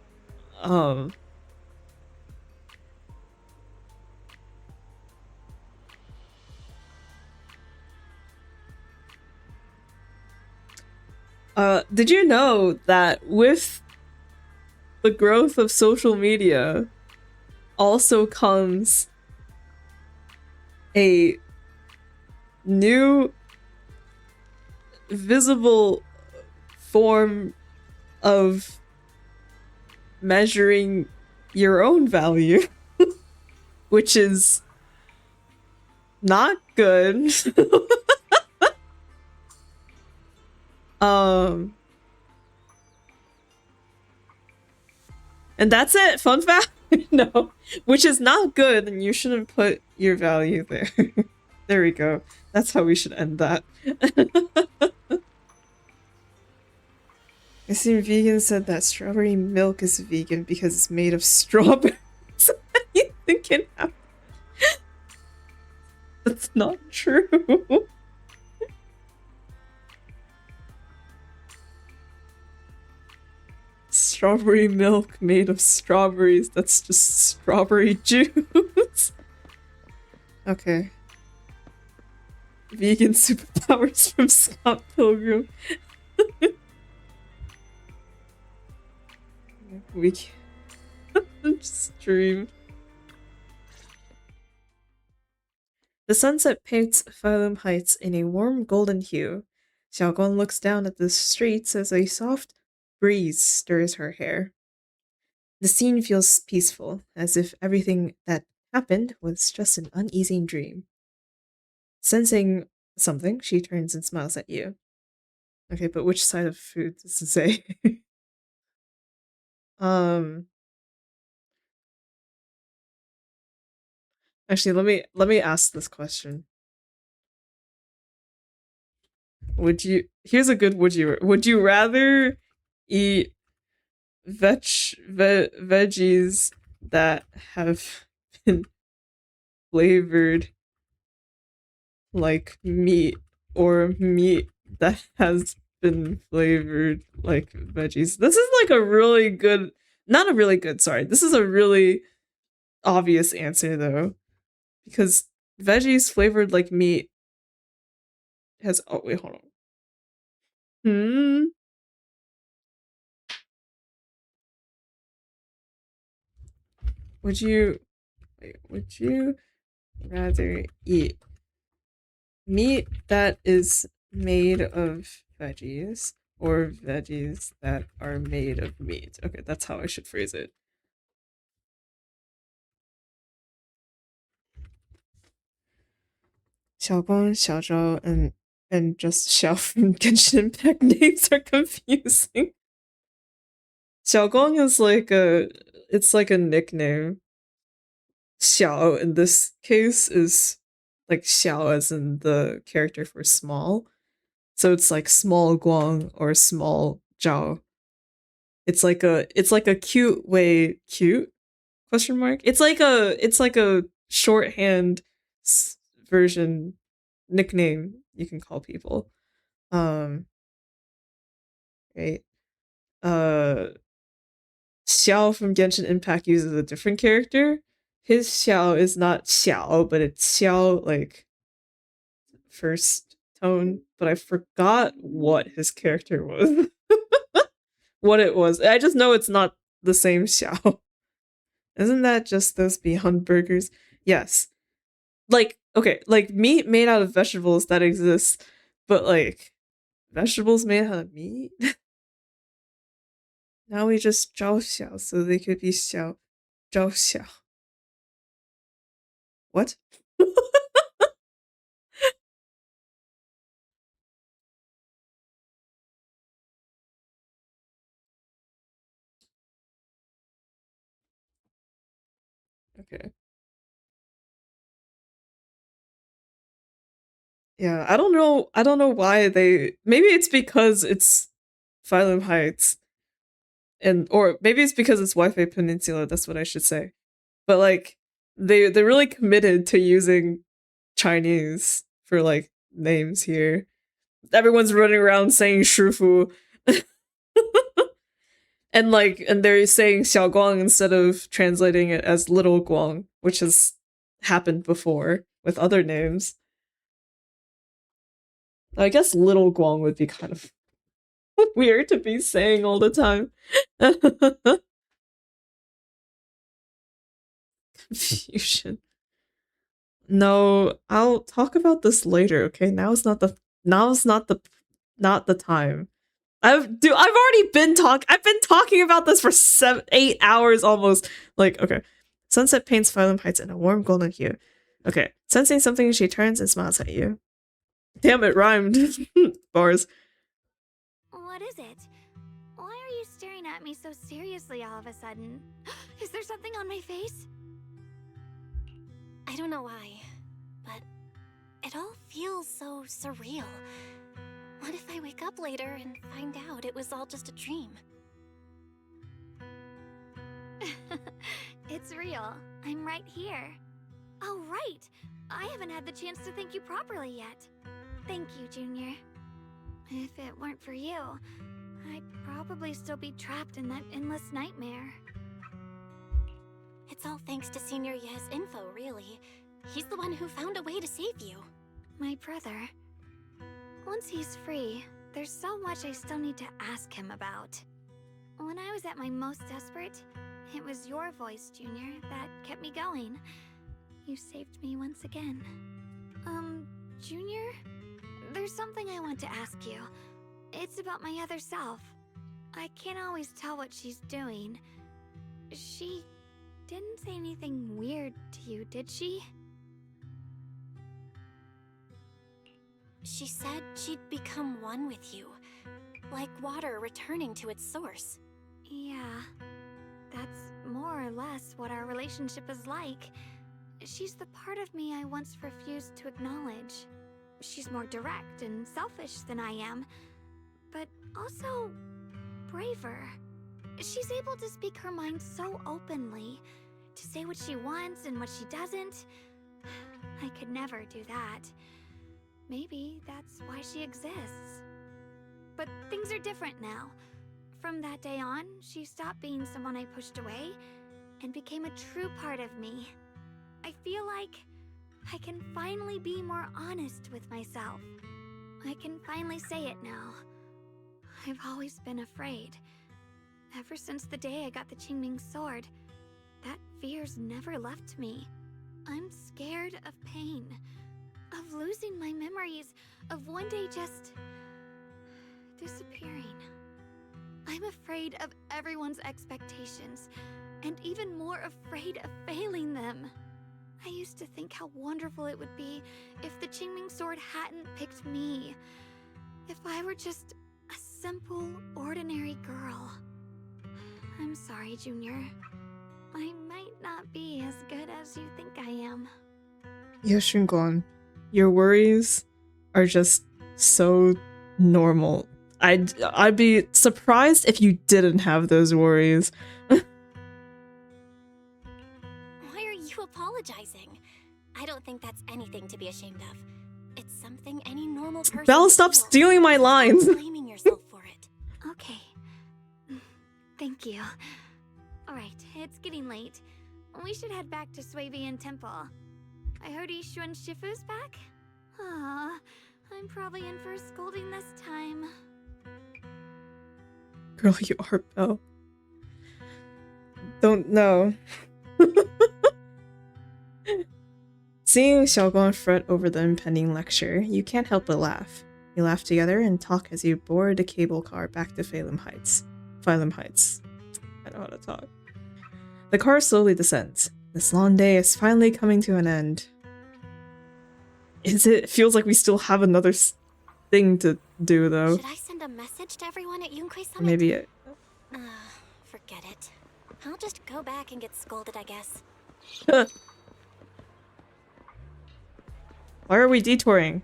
did you know that with the growth of social media also comes a new visible form of measuring your own value, which is not good. And that's it. Fun fact. No, which is not good, and you shouldn't put your value there. There we go. That's how we should end that. I seen vegan said that strawberry milk is vegan because it's made of strawberries. Anything can happen. That's not true. Strawberry milk made of strawberries. That's just strawberry juice. Okay. Vegan superpowers from Scott Pilgrim. We can stream. The sunset paints Phylum Heights in a warm golden hue. Xiaoguang looks down at the streets as a soft breeze stirs her hair. The scene feels peaceful, as if everything that happened was just an uneasy dream. Sensing something, she turns and smiles at you. Okay, but which side of food does it say? Actually, let me ask this question. Here's a good would you rather eat veggies that have been flavored like meat, or meat that has been flavored like veggies? This is like a really good, not a really good, sorry. This is a really obvious answer though, because veggies flavored like meat has, oh wait, hold on. Would you rather eat meat that is made of veggies or veggies that are made of meat? Okay, that's how I should phrase it. Xiaoguang, Xiaozhou, and just Xiao from Genshin Impact names are confusing. Xiaoguang is like it's like a nickname. Xiao in this case is like Xiao as in the character for small. So it's like small Guang or small Zhao. It's like a cute way, cute question mark. It's like a shorthand version nickname you can call people. Right. Xiao from Genshin Impact uses a different character. His Xiao is not Xiao, but it's Xiao like first tone, but I forgot what his character was. What it was. I just know it's not the same Xiao. Isn't that just those Beyond Burgers? Yes. Like, okay, like meat made out of vegetables that exists, but like vegetables made out of meat? Now we just 招小 so they could be 小招小. What? Okay. Yeah, I don't know why they, maybe it's because it's Phylum Heights or maybe it's because it's Wi-Fi Peninsula, that's what I should say. But like they're really committed to using Chinese for like names here. Everyone's running around saying Shifu. And they're saying Xiaoguang instead of translating it as Little Guang, which has happened before with other names. I guess Little Guang would be kind of weird to be saying all the time. Confusion. No, I'll talk about this later, okay? Now's not the time. I've already been talking about this for 8 hours almost. Like, okay. Sunset paints Phylum Heights in a warm golden hue. Okay. Sensing something, she turns and smiles at you. Damn, it rhymed. Bars. What is it? Why are you staring at me so seriously all of a sudden? Is there something on my face? I don't know why, but it all feels so surreal. What if I wake up later and find out it was all just a dream? It's real. I'm right here. Oh, right! I haven't had the chance to thank you properly yet. Thank you, Junior. If it weren't for you, I'd probably still be trapped in that endless nightmare. It's all thanks to Senior Ye's info, really. He's the one who found a way to save you. My brother. Once he's free, there's so much I still need to ask him about. When I was at my most desperate, it was your voice, Junior, that kept me going. You saved me once again. Junior? There's something I want to ask you. It's about my other self. I can't always tell what she's doing. She didn't say anything weird to you, did she? She said she'd become one with you, like water returning to its source. Yeah, that's more or less what our relationship is like. She's the part of me I once refused to acknowledge. She's more direct and selfish than I am, but also braver. She's able to speak her mind so openly, to say what she wants and what she doesn't. I could never do that. Maybe that's why she exists. But things are different now. From that day on, she stopped being someone I pushed away and became a true part of me. I feel like I can finally be more honest with myself. I can finally say it now. I've always been afraid. Ever since the day I got the Qingming sword, that fear's never left me. I'm scared of pain, of losing my memories, of one day just disappearing. I'm afraid of everyone's expectations, and even more afraid of failing them. I used to think how wonderful it would be if the Qingming sword hadn't picked me. If I were just a simple, ordinary girl. I'm sorry, Junior. I might not be as good as you think I am. Yoshungon, your worries are just so normal. I'd be surprised if you didn't have those worries. Why are you apologizing? I don't think that's anything to be ashamed of. It's something any normal person Belle, stop stealing my lines! Stop blaming yourself for it. Okay. Thank you. Alright, it's getting late. We should head back to Swabian Temple. I heard Ishu and Shifu's back? Aw, I'm probably in for a scolding this time. Girl, you are Belle. Don't know. Seeing Xiaoguang fret over the impending lecture, you can't help but laugh. You laugh together and talk as you board the cable car back to Phylum Heights. Phylum Heights. I know how to talk. The car slowly descends. This long day is finally coming to an end. It feels like we still have another thing to do, though. Should I send a message to everyone at Yunquei Summit? Maybe Forget it. I'll just go back and get scolded, I guess. Why are we detouring?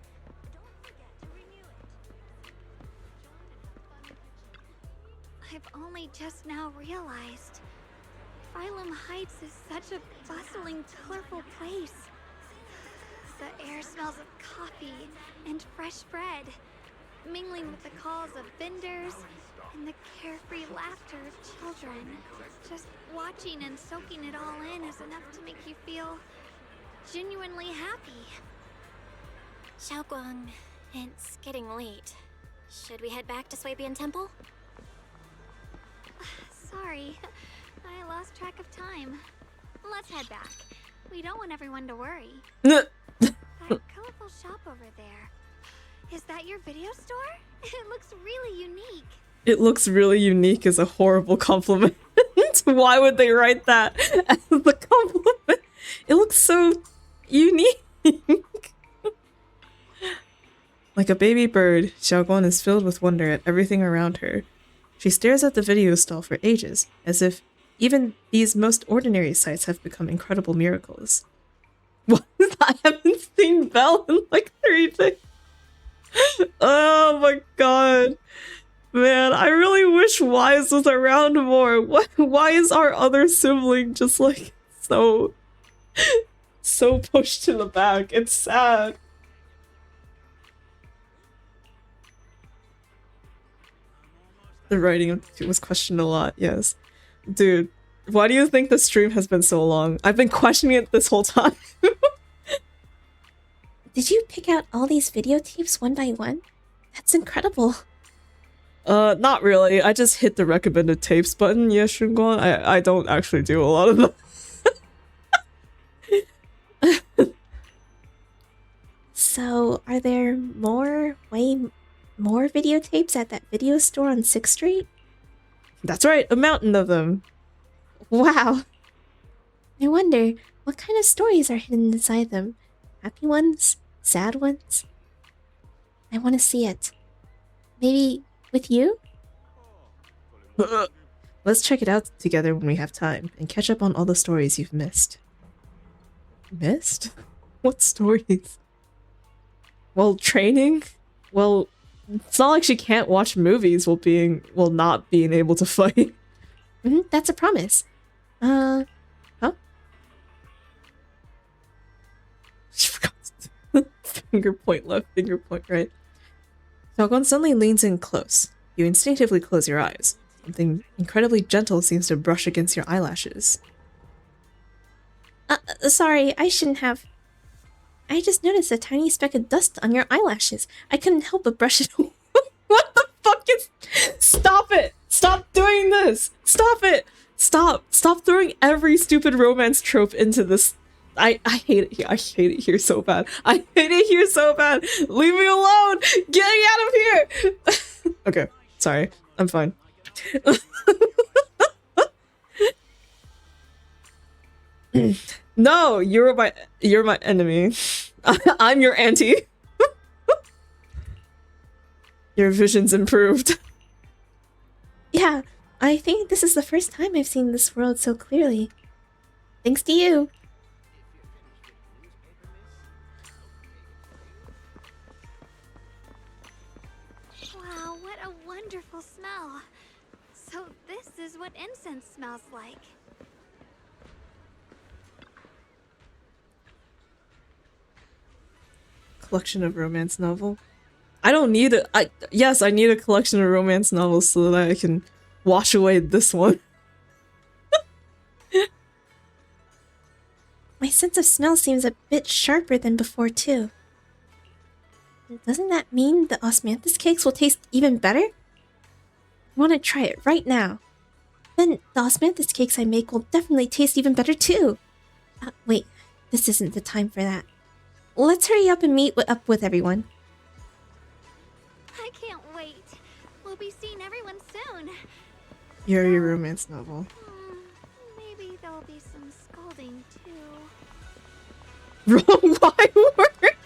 I've only just now realized Phylum Heights is such a bustling, colorful place. The air smells of coffee and fresh bread, mingling with the calls of vendors and the carefree laughter of children. Just watching and soaking it all in is enough to make you feel genuinely happy. Xiaoguang, it's getting late. Should we head back to Swabian Temple? Sorry, I lost track of time. Let's head back. We don't want everyone to worry. That colorful shop over there. Is that your video store? It looks really unique. It looks really unique is a horrible compliment. Why would they write that as a compliment? It looks so unique. Like a baby bird, Xiaoguan is filled with wonder at everything around her. She stares at the video stall for ages, as if even these most ordinary sights have become incredible miracles. What? I haven't seen Belle in like 3 days. Oh my god. Man, I really wish Wise was around more. Why is our other sibling just like so pushed to the back? It's sad. The writing was questioned a lot, yes. Dude, why do you think the stream has been so long? I've been questioning it this whole time. Did you pick out all these videotapes one by one? That's incredible. Not really. I just hit the recommended tapes button, yeah, Shunguan. I don't actually do a lot of them. So, are there way more videotapes at that video store on 6th Street? That's right, a mountain of them. Wow. I wonder, what kind of stories are hidden inside them? Happy ones? Sad ones? I want to see it. Maybe with you? Let's check it out together when we have time, and catch up on all the stories you've missed. Missed? What stories? Well, training? Well, it's not like she can't watch movies while not being able to fight. That's a promise. Huh? She forgot. Finger point left, finger point right. Xiaoguan suddenly leans in close. You instinctively close your eyes. Something incredibly gentle seems to brush against your eyelashes. Sorry, I shouldn't have. I just noticed a tiny speck of dust on your eyelashes. I couldn't help but brush it away. What the fuck is... Stop it! Stop doing this! Stop it! Stop throwing every stupid romance trope into this. I hate it here. I hate it here so bad. I hate it here so bad. Leave me alone! Get me out of here! Okay, sorry. I'm fine. No, you're my enemy. I'm your auntie. Your vision's improved. Yeah, I think this is the first time I've seen this world so clearly. Thanks to you. Wow, what a wonderful smell. So this is what incense smells like. Collection of romance novel. I don't need it. Yes, I need a collection of romance novels so that I can wash away this one. My sense of smell seems a bit sharper than before too. Doesn't that mean the osmanthus cakes will taste even better? I want to try it right now. Then the osmanthus cakes I make will definitely taste even better too. Wait, this isn't the time for that. Let's hurry up and meet up with everyone. I can't wait. We'll be seeing everyone soon. Yuri romance novel. Maybe there'll be some scolding too. Wrong Y word.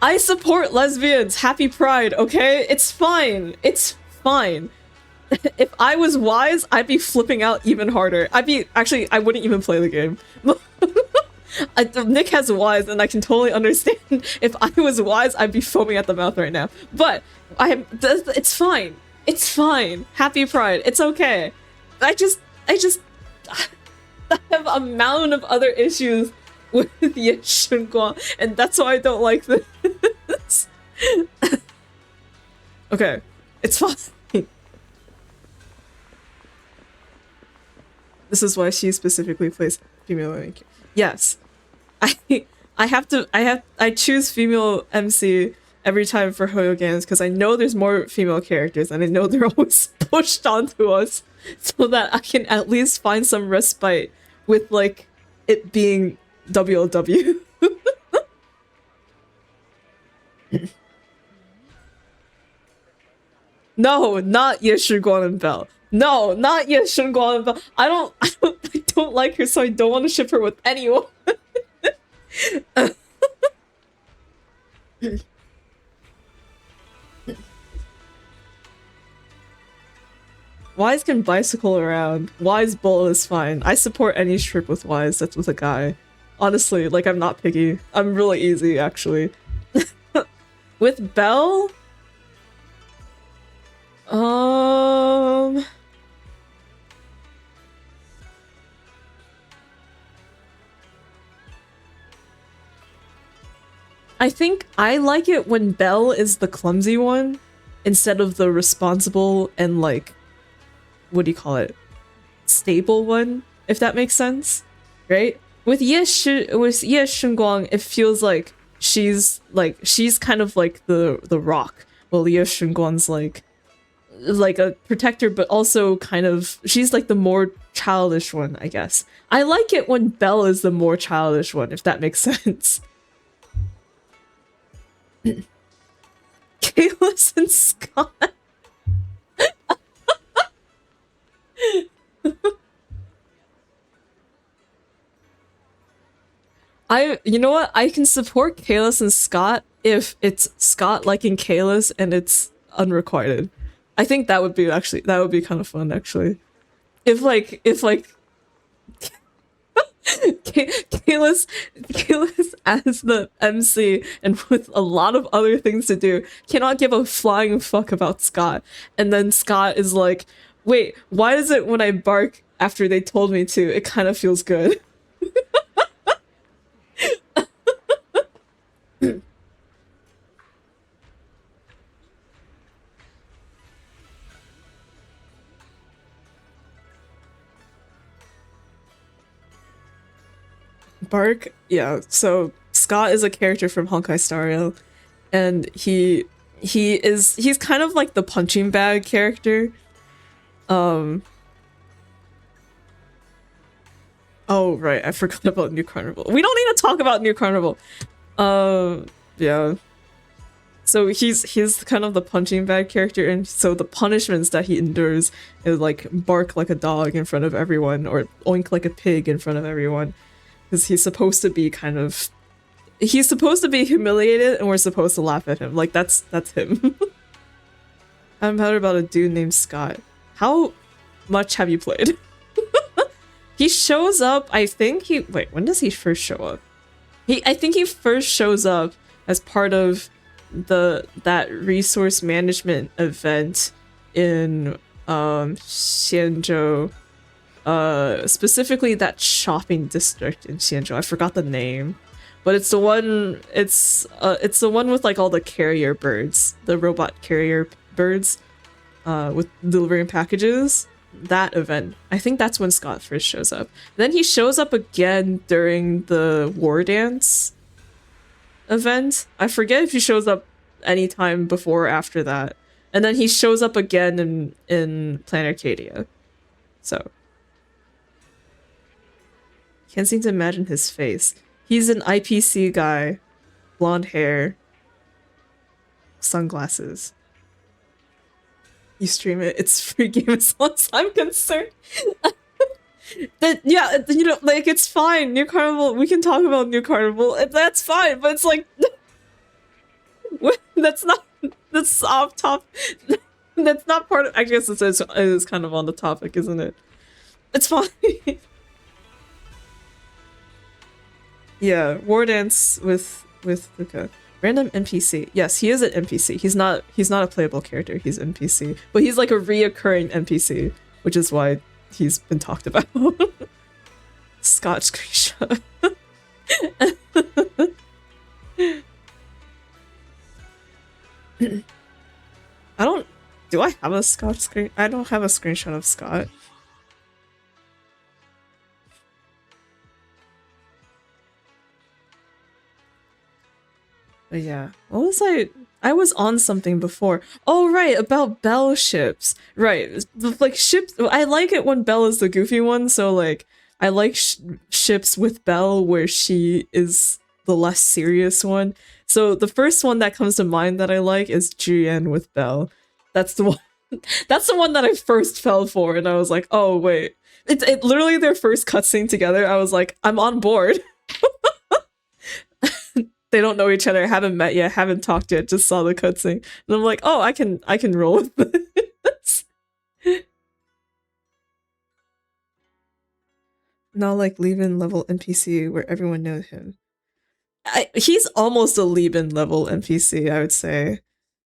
I support lesbians. Happy Pride, okay? It's fine. It's fine. If I was wise, I'd be flipping out even harder. Actually, I wouldn't even play the game. Nick has wise, and I can totally understand. If I was wise, I'd be foaming at the mouth right now. But it's fine. It's fine. Happy Pride. It's okay. I just I have a mountain of other issues with Ye Shunguang, and that's why I don't like this. Okay, it's fine. This is why she specifically plays female link. Yes. I choose female MC every time for Hoyo games because I know there's more female characters and I know they're always pushed onto us so that I can at least find some respite with like it being WLW. No, not Ye Shiguan and Belle. No, not Ye Shiguan and Belle. I don't like her, so I don't want to ship her with anyone. Wise can bicycle around. Wise bull is fine. I support any trip with Wise that's with a guy. Honestly, like, I'm not picky. I'm really easy, actually. With Belle? I think I like it when Belle is the clumsy one instead of the responsible and like, what do you call it? Stable one, if that makes sense, right? With Ye Shunguang, it feels like she's kind of like the rock, while Ye Shunguang's like a protector, but also kind of she's like the more childish one, I guess. I like it when Belle is the more childish one, if that makes sense. Kalis and Scott. You know what? I can support Kalis and Scott if it's Scott liking Kalis and it's unrequited. I think that would be kind of fun, actually. If Kalis as the MC and with a lot of other things to do cannot give a flying fuck about Scott, and then Scott is like, wait, why is it when I bark after they told me to, it kind of feels good? Bark, yeah. So Scott is a character from Honkai Star Rail, and he's kind of like the punching bag character. Oh right, I forgot about New Carnival. We don't need to talk about New Carnival. Yeah. So he's kind of the punching bag character, and so the punishments that he endures is like bark like a dog in front of everyone, or oink like a pig in front of everyone. Because he's supposed to be humiliated and we're supposed to laugh at him. Like, that's him. I'm heard about a dude named Scott. How much have you played? He shows up, I think wait, when does he first show up? I think he first shows up as part of that resource management event in Xianzhou. Specifically that shopping district in Xianzhou. I forgot the name, but it's the one. It's the one with like all the carrier birds, the robot carrier birds, with delivering packages. That event. I think that's when Scott first shows up. Then he shows up again during the War Dance event. I forget if he shows up anytime before or after that. And then he shows up again in Planet Arcadia. So. Can't seem to imagine his face. He's an IPC guy. Blonde hair. Sunglasses. You stream it. It's free game as far as I'm concerned. That yeah, you know, like it's fine. New Carnival. We can talk about New Carnival. That's fine. But it's like that's not. That's off top. That's not part of. I guess it is kind of on the topic, isn't it? It's fine. Yeah, War Dance with Luca. Random NPC. Yes, he is an NPC. He's not a playable character. He's NPC, but he's like a reoccurring NPC, which is why he's been talked about. Scott screenshot. I don't. Do I have a Scott screen? I don't have a screenshot of Scott. But yeah, what was I was on something before. Oh right, about Belle ships. Right, like ships. I like it when Belle is the goofy one. So like, I like ships with Belle where she is the less serious one. So the first one that comes to mind that I like is Julian with Belle. That's the one. That's the one that I first fell for, and I was like, oh wait, it literally their first cutscene together. I was like, I'm on board. They don't know each other, haven't met yet, haven't talked yet, just saw the cutscene. And I'm like, oh, I can roll with this. Not like Leben level NPC where everyone knows him. He's almost a Leben level NPC, I would say.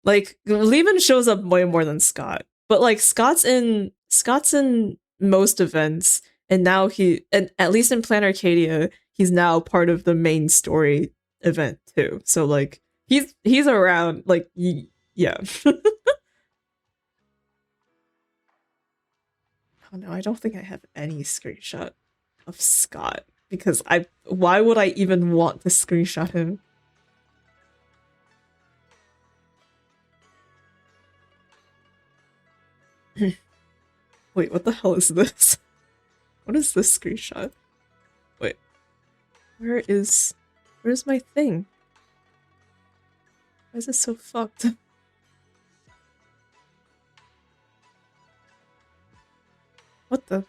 Like, Leben shows up way more than Scott. But like Scott's in most events, and now and at least in Plan Arcadia, he's now part of the main story event too. So like he's around, like yeah. Oh no, I don't think I have any screenshot of Scott because why would I even want to screenshot him? Wait, what the hell is this? What is this screenshot? Wait. Where's my thing? Why is it so fucked? What the?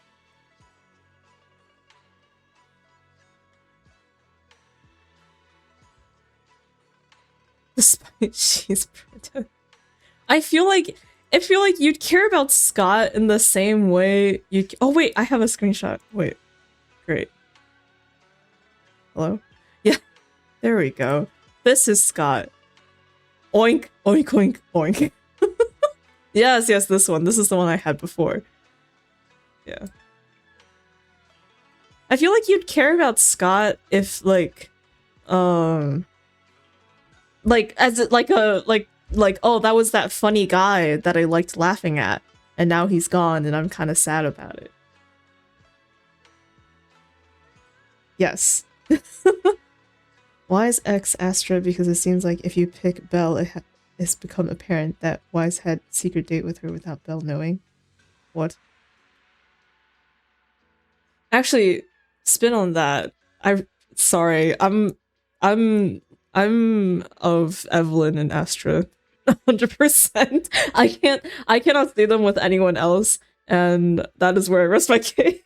Despite she's pretend. I feel like you'd care about Scott in the same way you. Oh wait, I have a screenshot. Wait, great. Hello? Yeah, there we go. This is Scott. Oink, oink, oink, oink. Yes, this one. This is the one I had before. Yeah. I feel like you'd care about Scott if like as it like oh, that was that funny guy that I liked laughing at, and now he's gone and I'm kind of sad about it. Yes. Why is X Astra? Because it seems like if you pick Belle, it's become apparent that Wise had secret date with her without Belle knowing. What? Actually, spin on that. Sorry, I'm of Evelyn and Astra. 100%. I cannot see them with anyone else, and that is where I rest my case.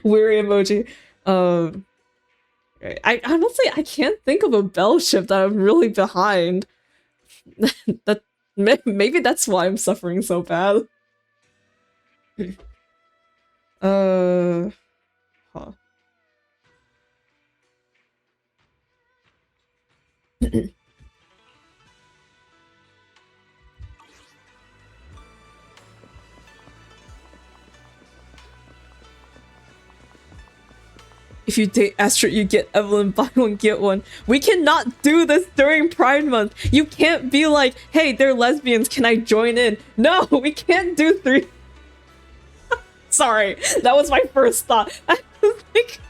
Weary emoji. I honestly I can't think of a Belle ship that I'm really behind. That maybe that's why I'm suffering so bad. Huh. If you date Astra, you get Evelyn, buy one, get one. We cannot do this during Pride Month. You can't be like, hey, they're lesbians, can I join in? No, we can't do 3. Sorry, that was my first thought. I was like...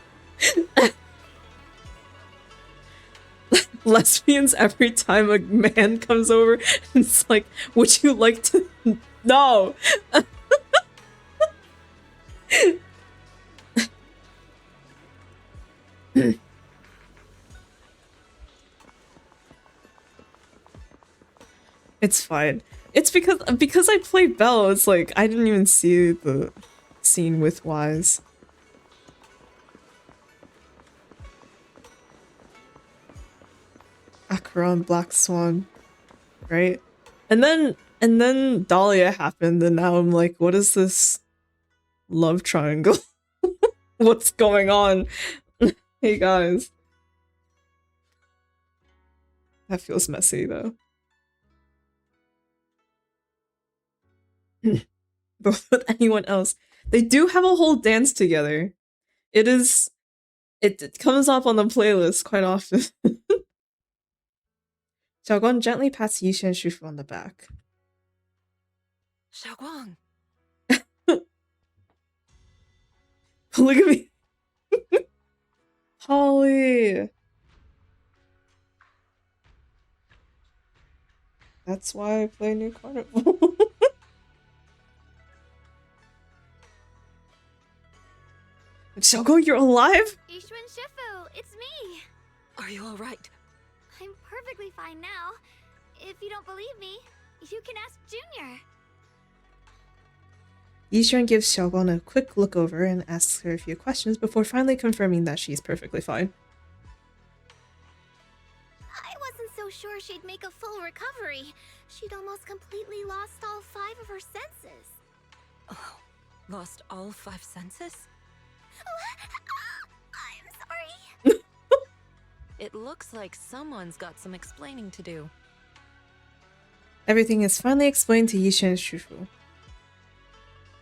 lesbians every time a man comes over. It's like, would you like to... No! It's fine. It's because I play Belle, it's like I didn't even see the scene with Wise. Acheron, Black Swan, right? And then Dahlia happened, and now I'm like, what is this love triangle? What's going on? Hey guys. That feels messy though. Both with anyone else. They do have a whole dance together. It comes up on the playlist quite often. Xiaoguang gently pats Yixuan and Shufu on the back. Xiaoguang. Polygamy. Holly. That's why I play New Carnival. Xiaoguang, you're alive? Yixuan Shifu, it's me. Are you alright? I'm perfectly fine now. If you don't believe me, you can ask Junior. Yixuan gives Xiaoguang a quick look over and asks her a few questions before finally confirming that she's perfectly fine. I wasn't so sure she'd make a full recovery. She'd almost completely lost all 5 of her senses. Oh, lost all 5 senses? I'm sorry. It looks like someone's got some explaining to do. Everything is finally explained to Yixuan and Shufu,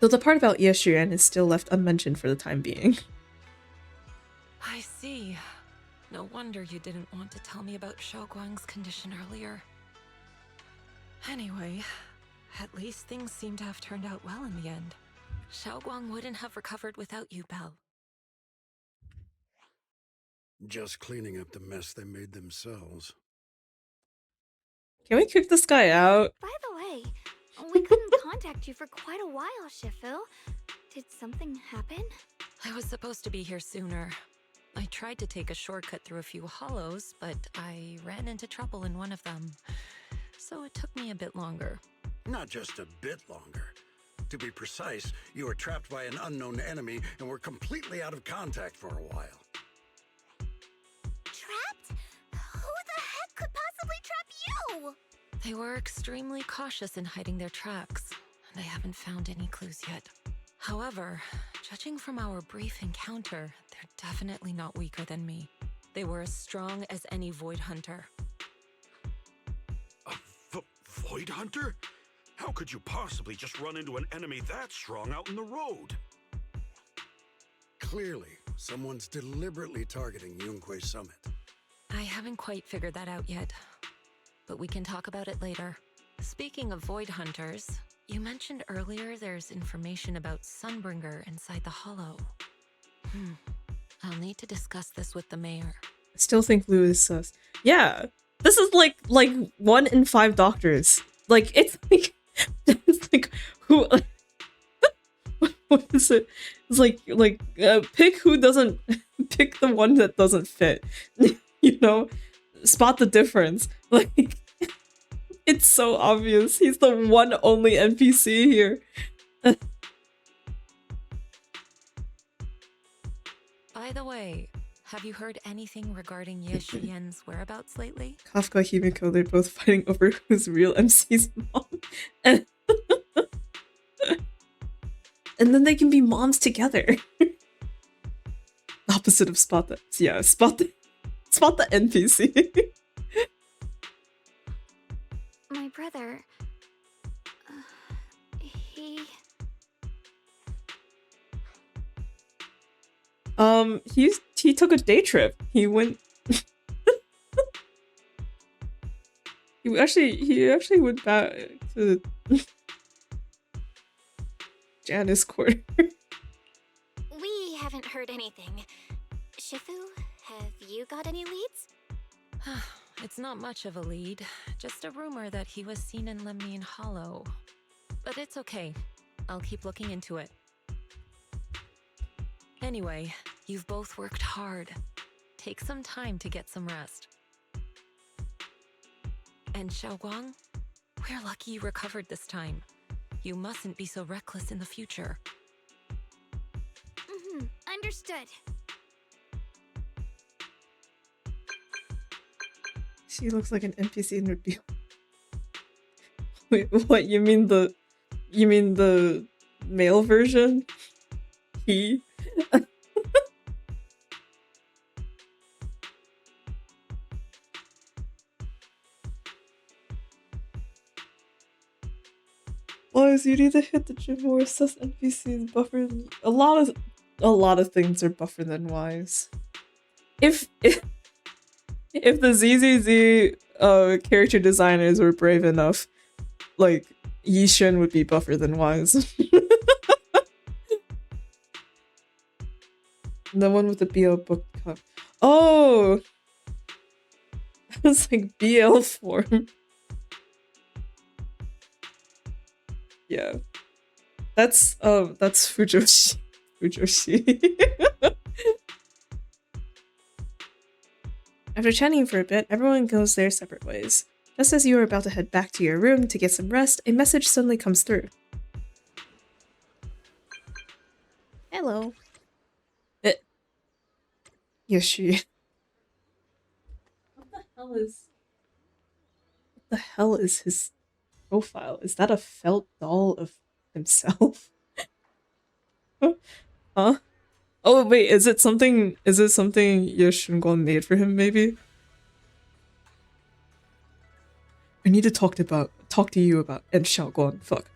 though the part about Yeshuan is still left unmentioned for the time being. I see. No wonder you didn't want to tell me about Xiaoguang's condition earlier. Anyway, at least things seem to have turned out well in the end. Xiaoguang wouldn't have recovered without you, Belle. Just cleaning up the mess they made themselves. Can we kick this guy out? By the way, we couldn't contact you for quite a while, Shifu. Did something happen? I was supposed to be here sooner. I tried to take a shortcut through a few hollows, but I ran into trouble in one of them. So it took me a bit longer. Not just a bit longer. To be precise, you were trapped by an unknown enemy and were completely out of contact for a while. Trapped? Who the heck could possibly trap you? They were extremely cautious in hiding their tracks, and I haven't found any clues yet. However, judging from our brief encounter, they're definitely not weaker than me. They were as strong as any Void Hunter. A Void Hunter? How could you possibly just run into an enemy that strong out in the road? Clearly, someone's deliberately targeting Yunquay Summit. I haven't quite figured that out yet, but we can talk about it later. Speaking of Void Hunters, you mentioned earlier there's information about Sunbringer inside the Hollow. I'll need to discuss this with the mayor. I still think Lou is sus. Yeah, this is like 1 in 5 doctors. Like it's like who? What is it? It's like pick who doesn't pick the one that doesn't fit. You know, spot the difference. Like it's so obvious. He's the one only NPC here. By the way, have you heard anything regarding Ye Shiyan's whereabouts lately? Kafka, Himiko, they're both fighting over who's real MC's mom. And then they can be moms together. Opposite of spot the spot the NPC. My brother... he took a day trip. He went... he actually went back to Janice quarter. We haven't heard anything. Shifu, have you got any leads? It's not much of a lead, just a rumor that he was seen in Lemnian Hollow. But it's okay. I'll keep looking into it. Anyway, you've both worked hard. Take some time to get some rest. And Xiaoguang, We're lucky you recovered this time. You mustn't be so reckless in the future. Understood. She looks like an NPC in Reveal. Wait, what? You mean the male version? He? Boys, you need to hit the gym more. Assess NPCs buffer than a lot of things are buffer than wise. If the ZZZ character designers were brave enough, like Yishun would be buffer than wise. The one with the BL book cup. Oh, it's like BL form. Yeah, that's Fujoshi. After chatting for a bit, everyone goes their separate ways. Just as you are about to head back to your room to get some rest, a message suddenly comes through. Hello. Yoshi. What the hell is his profile? Is that a felt doll of himself? Huh? Oh wait, is it something Yoshungon made for him maybe? I need to talk to you about and Xiaoguan. Fuck.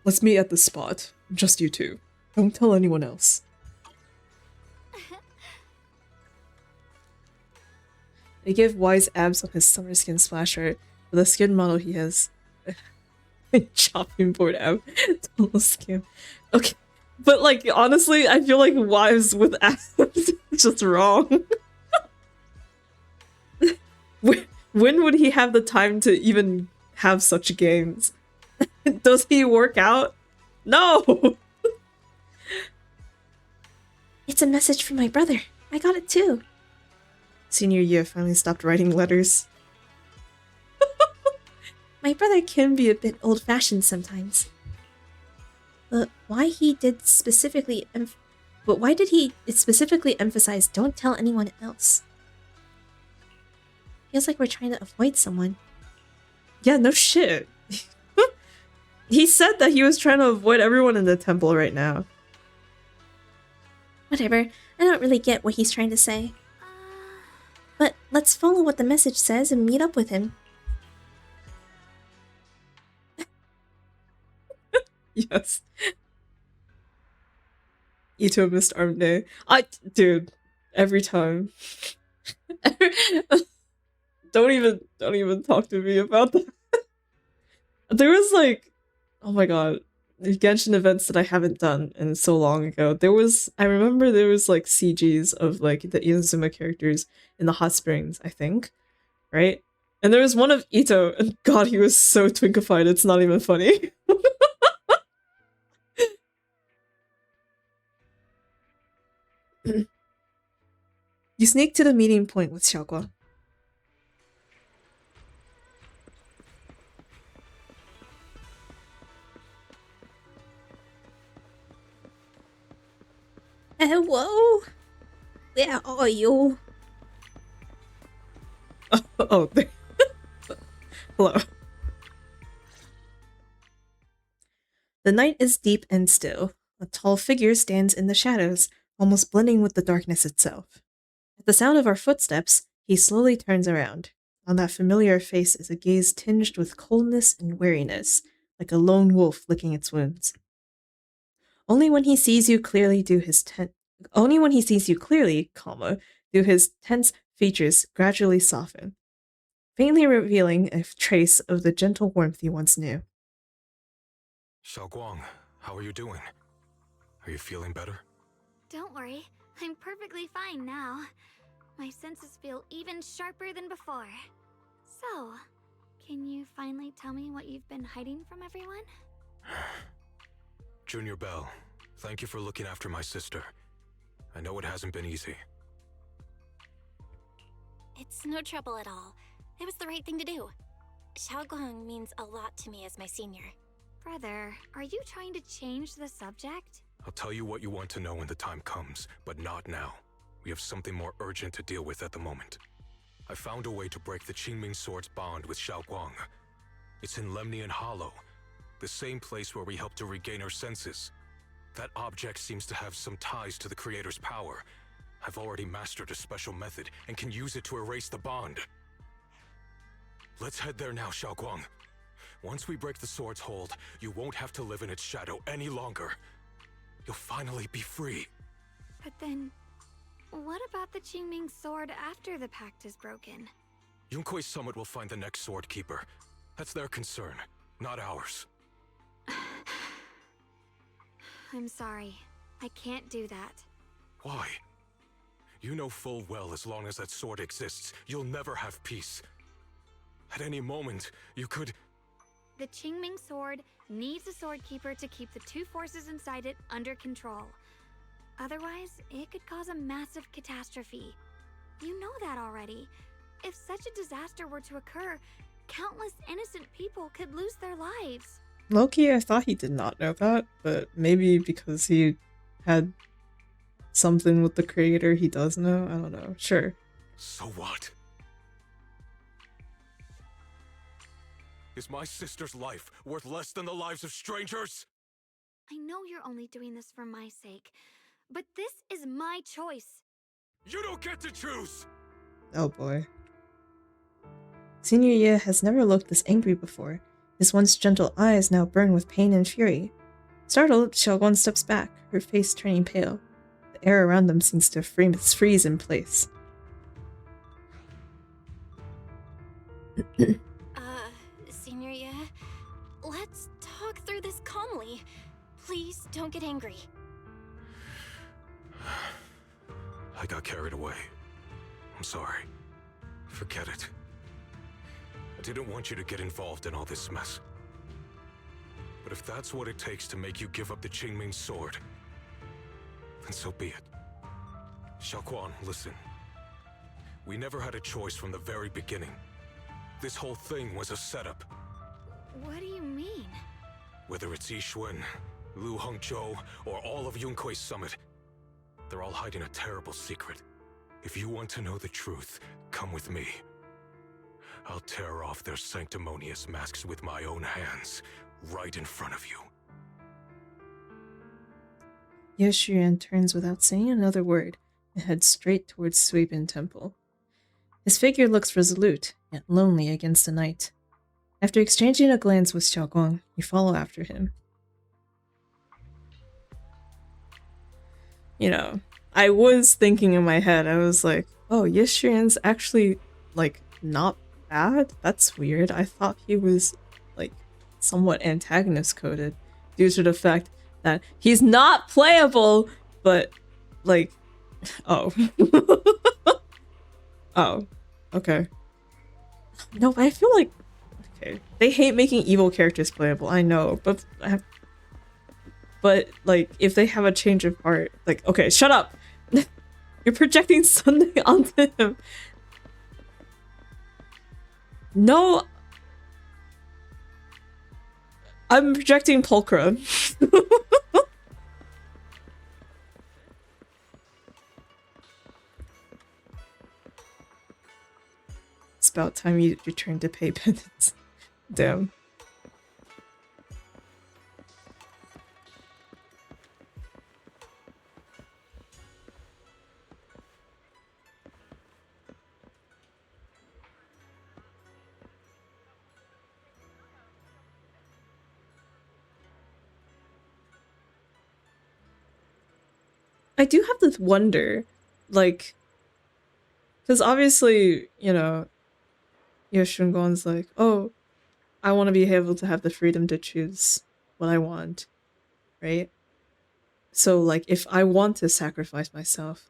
Let's meet at the spot. Just you two. Don't tell anyone else. They give Wise abs on his summer skin splasher. For the skin model he has a chopping board ab. Total scam. Okay. But like honestly, I feel like Wise with abs is just wrong. When would he have the time to even have such games? Does he work out? No! It's a message from my brother. I got it too. Senior year finally stopped writing letters. My brother can be a bit old-fashioned sometimes. But why did he specifically emphasize don't tell anyone else? Feels like we're trying to avoid someone. Yeah, no shit. He said that he was trying to avoid everyone in the temple right now. Whatever, I don't really get what he's trying to say. But let's follow what the message says and meet up with him. Yes. Ito missed arm day. Dude, every time. Don't even talk to me about that. There was like, oh my god, the Genshin events that I haven't done in so long ago. I remember there was like CGs of like the Inazuma characters in the hot springs, I think, right? And there was one of Ito, and god, he was so twinkified, it's not even funny. You sneak to the meeting point with Xiaoguang. Hello? Where are you? Oh, hello. The night is deep and still. A tall figure stands in the shadows, almost blending with the darkness itself. At the sound of our footsteps, he slowly turns around. On that familiar face is a gaze tinged with coldness and weariness, like a lone wolf licking its wounds. Only when he sees you clearly do his tense features gradually soften, faintly revealing a trace of the gentle warmth you once knew. Xiaoguang, how are you doing? Are you feeling better? Don't worry, I'm perfectly fine now. My senses feel even sharper than before. So, can you finally tell me what you've been hiding from everyone? Junior Bell, thank you for looking after my sister. I know it hasn't been easy. It's no trouble at all. It was the right thing to do. Xiaoguang means a lot to me as my senior. Brother, are you trying to change the subject? I'll tell you what you want to know when the time comes, but not now. We have something more urgent to deal with at the moment. I found a way to break the Qingming Sword's bond with Xiaoguang. It's in Lemnian Hollow, the same place where we helped to regain our senses. That object seems to have some ties to the Creator's power. I've already mastered a special method and can use it to erase the bond. Let's head there now, Xiaoguang. Once we break the sword's hold, you won't have to live in its shadow any longer. You'll finally be free. But then, what about the Qingming sword after the pact is broken? Yunkuei Summit will find the next sword keeper. That's their concern, not ours. I'm sorry. I can't do that. Why? You know full well as long as that sword exists, you'll never have peace. At any moment, you could... The Qingming sword needs a sword keeper to keep the two forces inside it under control. Otherwise, it could cause a massive catastrophe. You know that already. If such a disaster were to occur, countless innocent people could lose their lives. Loki, I thought he did not know that, but maybe because he had something with the creator he does know? I don't know. Sure. So what? Is my sister's life worth less than the lives of strangers? I know you're only doing this for my sake, but this is my choice. You don't get to choose! Oh boy. Senior Ye has never looked this angry before. His once gentle eyes now burn with pain and fury. Startled, Xiaoguang steps back, her face turning pale. The air around them seems to freeze in place. Senior Ye, let's talk through this calmly. Please don't get angry. I got carried away. I'm sorry. Forget it. I didn't want you to get involved in all this mess. But if that's what it takes to make you give up the Qingming sword, then so be it. Xiaoguang, listen. We never had a choice from the very beginning. This whole thing was a setup. What do you mean? Whether it's Yixuan, Lu Hongzhou, or all of Yunkuei Summit, they're all hiding a terrible secret. If you want to know the truth, come with me. I'll tear off their sanctimonious masks with my own hands, right in front of you. Ye Xuan turns without saying another word and heads straight towards Suibin Temple. His figure looks resolute, yet lonely against the night. After exchanging a glance with Xiaoguang, you follow after him. You know, I was thinking in my head, I was like, oh, Ye Xuan's actually, like, not bad? That's weird. I thought he was, like, somewhat antagonist-coded due to the fact that he's not playable, but, like, oh. Oh, okay. No, I feel like, okay, they hate making evil characters playable, I know, but like, if they have a change of heart, like, okay, shut up! You're projecting something onto him. No! I'm projecting Pulchra. It's about time you return to pay penance. Damn. I do have this wonder, like, because obviously, you know, Yoshungon's like, oh, I want to be able to have the freedom to choose what I want, right? So, like, if I want to sacrifice myself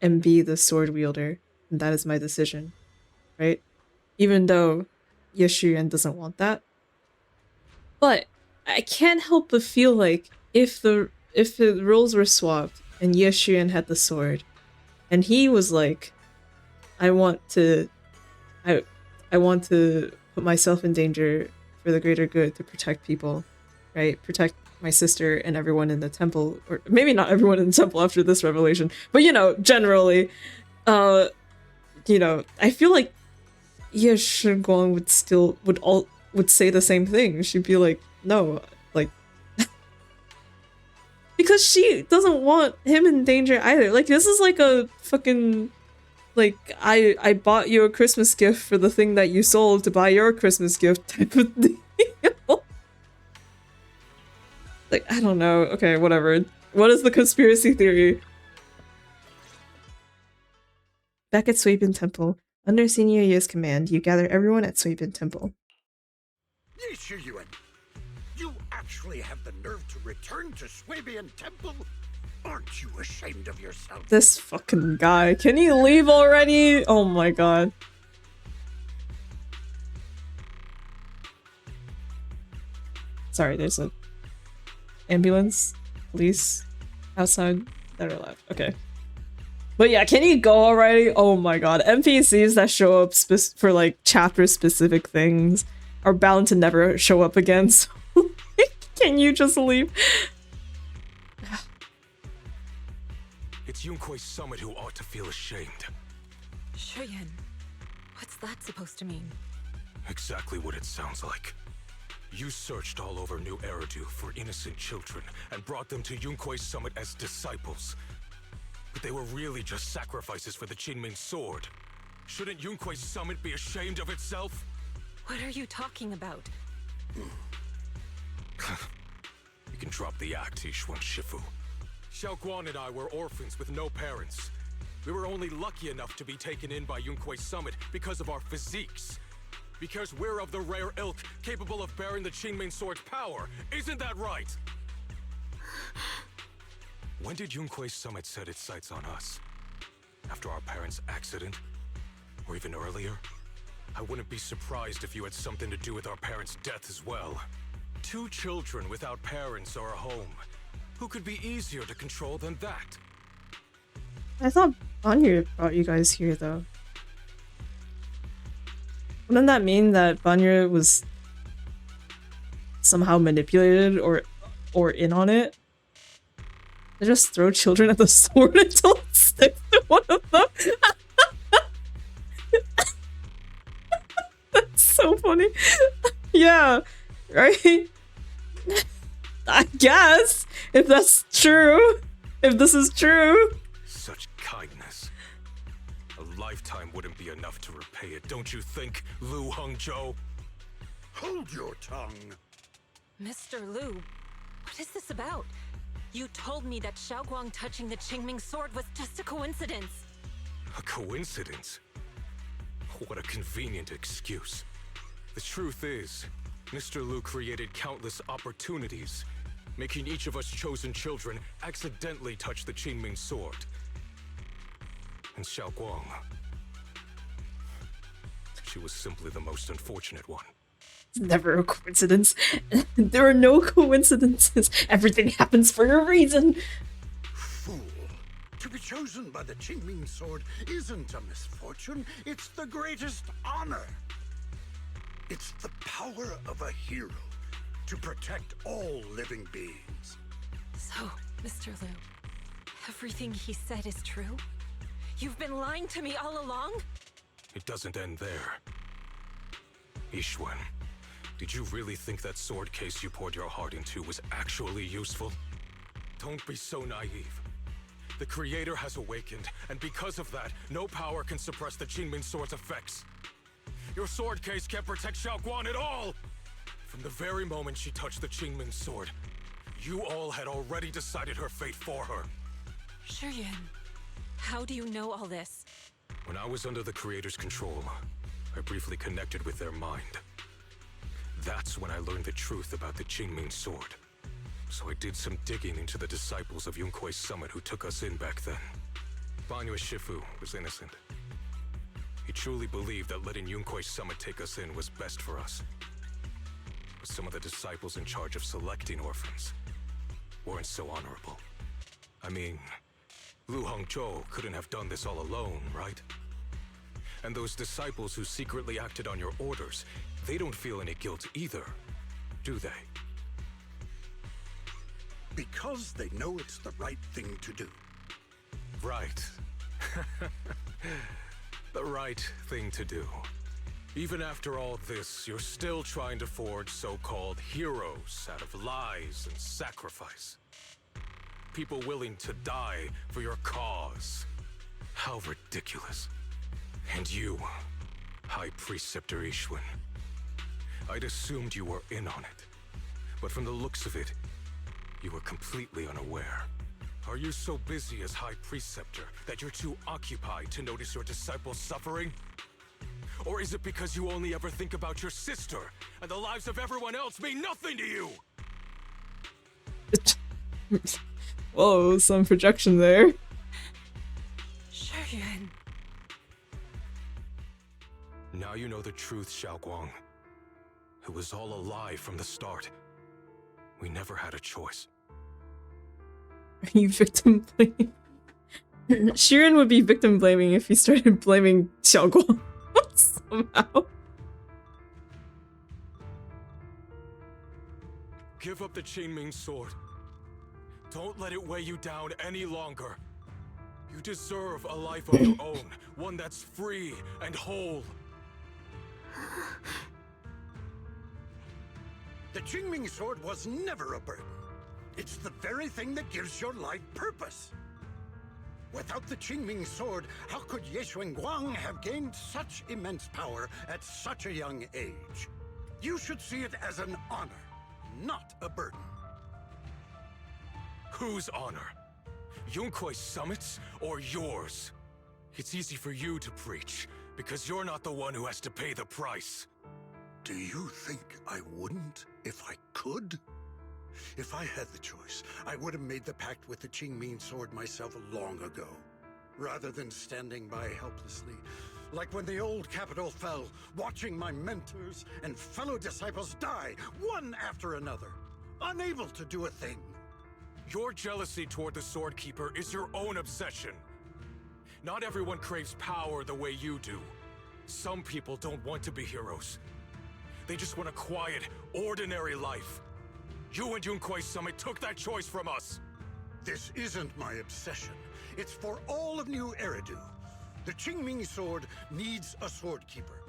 and be the sword wielder, then that is my decision, right? Even though Yeshuyan doesn't want that. But I can't help but feel like if the roles were swapped and Yeshuyan had the sword, and he was like, I want to put myself in danger for the greater good to protect people, right? Protect my sister and everyone in the temple, or maybe not everyone in the temple after this revelation, but you know, generally, you know, I feel like Ye Shiguang would say the same thing. She'd be like, no, like, because she doesn't want him in danger either. Like, this is like a fucking, like, I bought you a Christmas gift for the thing that you sold to buy your Christmas gift type of deal. Like, I don't know. Okay, whatever. What is the conspiracy theory? Back at Suibin Temple, under Senior Ye's command, you gather everyone at Suibin Temple. Ye Shiyuan, you actually have the nerve to return to Swabian Temple? Aren't you ashamed of yourself? This fucking guy. Can you leave already? Oh my god. Sorry, there's a ambulance, police outside that are left. Okay. But yeah, can you go already? Oh my god. NPCs that show up for like chapter specific things are bound to never show up again. So can you just leave? It's Yunkui's summit who ought to feel ashamed. Shuyan, what's that supposed to mean? Exactly what it sounds like. You searched all over New Eridu for innocent children and brought them to Yunkui's summit as disciples. But they were really just sacrifices for the Qinming sword. Shouldn't Yunkui's summit be ashamed of itself? What are you talking about? You can drop the act, Yishuan Shifu. Xiaoguan and I were orphans with no parents. We were only lucky enough to be taken in by Yunkui's summit because of our physiques. Because we're of the rare ilk capable of bearing the Qinming sword's power. Isn't that right? When did Yunkui's summit set its sights on us? After our parents' accident? Or even earlier? I wouldn't be surprised if you had something to do with our parents' death as well. 2 children without parents or a home. Who could be easier to control than that? I thought Banyu brought you guys here though. Wouldn't that mean that Banyu was somehow manipulated or in on it? They just throw children at the sword until it sticks to one of them. That's so funny. Yeah, right? I guess, if that's true. If this is true. Such kindness. A lifetime wouldn't be enough to repay it, don't you think, Lu Hongzhou? Hold your tongue. Mr. Lu, what is this about? You told me that Xiaoguang touching the Qingming sword was just a coincidence. A coincidence? What a convenient excuse. The truth is, Mr. Lu created countless opportunities, making each of us chosen children accidentally touch the Qinming sword. And Xiaoguang, she was simply the most unfortunate one. It's never a coincidence. There are no coincidences. Everything happens for a reason. Fool. To be chosen by the Qingming sword isn't a misfortune, it's the greatest honor. It's the power of a hero to protect all living beings. So, Mr. Lu, everything he said is true? You've been lying to me all along? It doesn't end there. Yishuan, did you really think that sword case you poured your heart into was actually useful? Don't be so naive. The Creator has awakened, and because of that, no power can suppress the Qinming sword's effects. Your sword case can't protect Xiaoguan at all! From the very moment she touched the Qingming sword, you all had already decided her fate for her. Shuyan, how do you know all this? When I was under the Creator's control, I briefly connected with their mind. That's when I learned the truth about the Qingming sword. So I did some digging into the disciples of Yunkui's summit who took us in back then. Banyu Shifu was innocent. He truly believed that letting Yunkui's summit take us in was best for us. But some of the disciples in charge of selecting orphans weren't so honorable. I mean, Lu Hongzhou couldn't have done this all alone, right? And those disciples who secretly acted on your orders, they don't feel any guilt either, do they? Because they know it's the right thing to do. Right. The right thing to do. Even after all this, you're still trying to forge so-called heroes out of lies and sacrifice. People willing to die for your cause. How ridiculous. And you, High Preceptor Ishwin. I'd assumed you were in on it. But from the looks of it, you were completely unaware. Are you so busy as High Preceptor that you're too occupied to notice your disciples suffering? Or is it because you only ever think about your sister, and the lives of everyone else mean nothing to you? Whoa, some projection there. Shuyan. Now you know the truth, Xiaoguang. It was all a lie from the start. We never had a choice. Are you victim blaming? Shirin would be victim blaming if he started blaming Xiaoguang somehow. Give up the Qingming sword. Don't let it weigh you down any longer. You deserve a life of your own, one that's free and whole. The Qingming sword was never a burden. It's the very thing that gives your life purpose. Without the Qingming sword, how could Ye Guang have gained such immense power at such a young age? You should see it as an honor, not a burden. Whose honor? Yunkui's summit's or yours? It's easy for you to preach, because you're not the one who has to pay the price. Do you think I wouldn't if I could? If I had the choice, I would have made the pact with the Qingming sword myself long ago, rather than standing by helplessly, like when the old capital fell, watching my mentors and fellow disciples die, one after another, unable to do a thing. Your jealousy toward the Sword Keeper is your own obsession. Not everyone craves power the way you do. Some people don't want to be heroes. They just want a quiet, ordinary life. You and Yunkui's summit took that choice from us. This isn't my obsession. It's for all of New Eridu. The Qingming sword needs a sword keeper.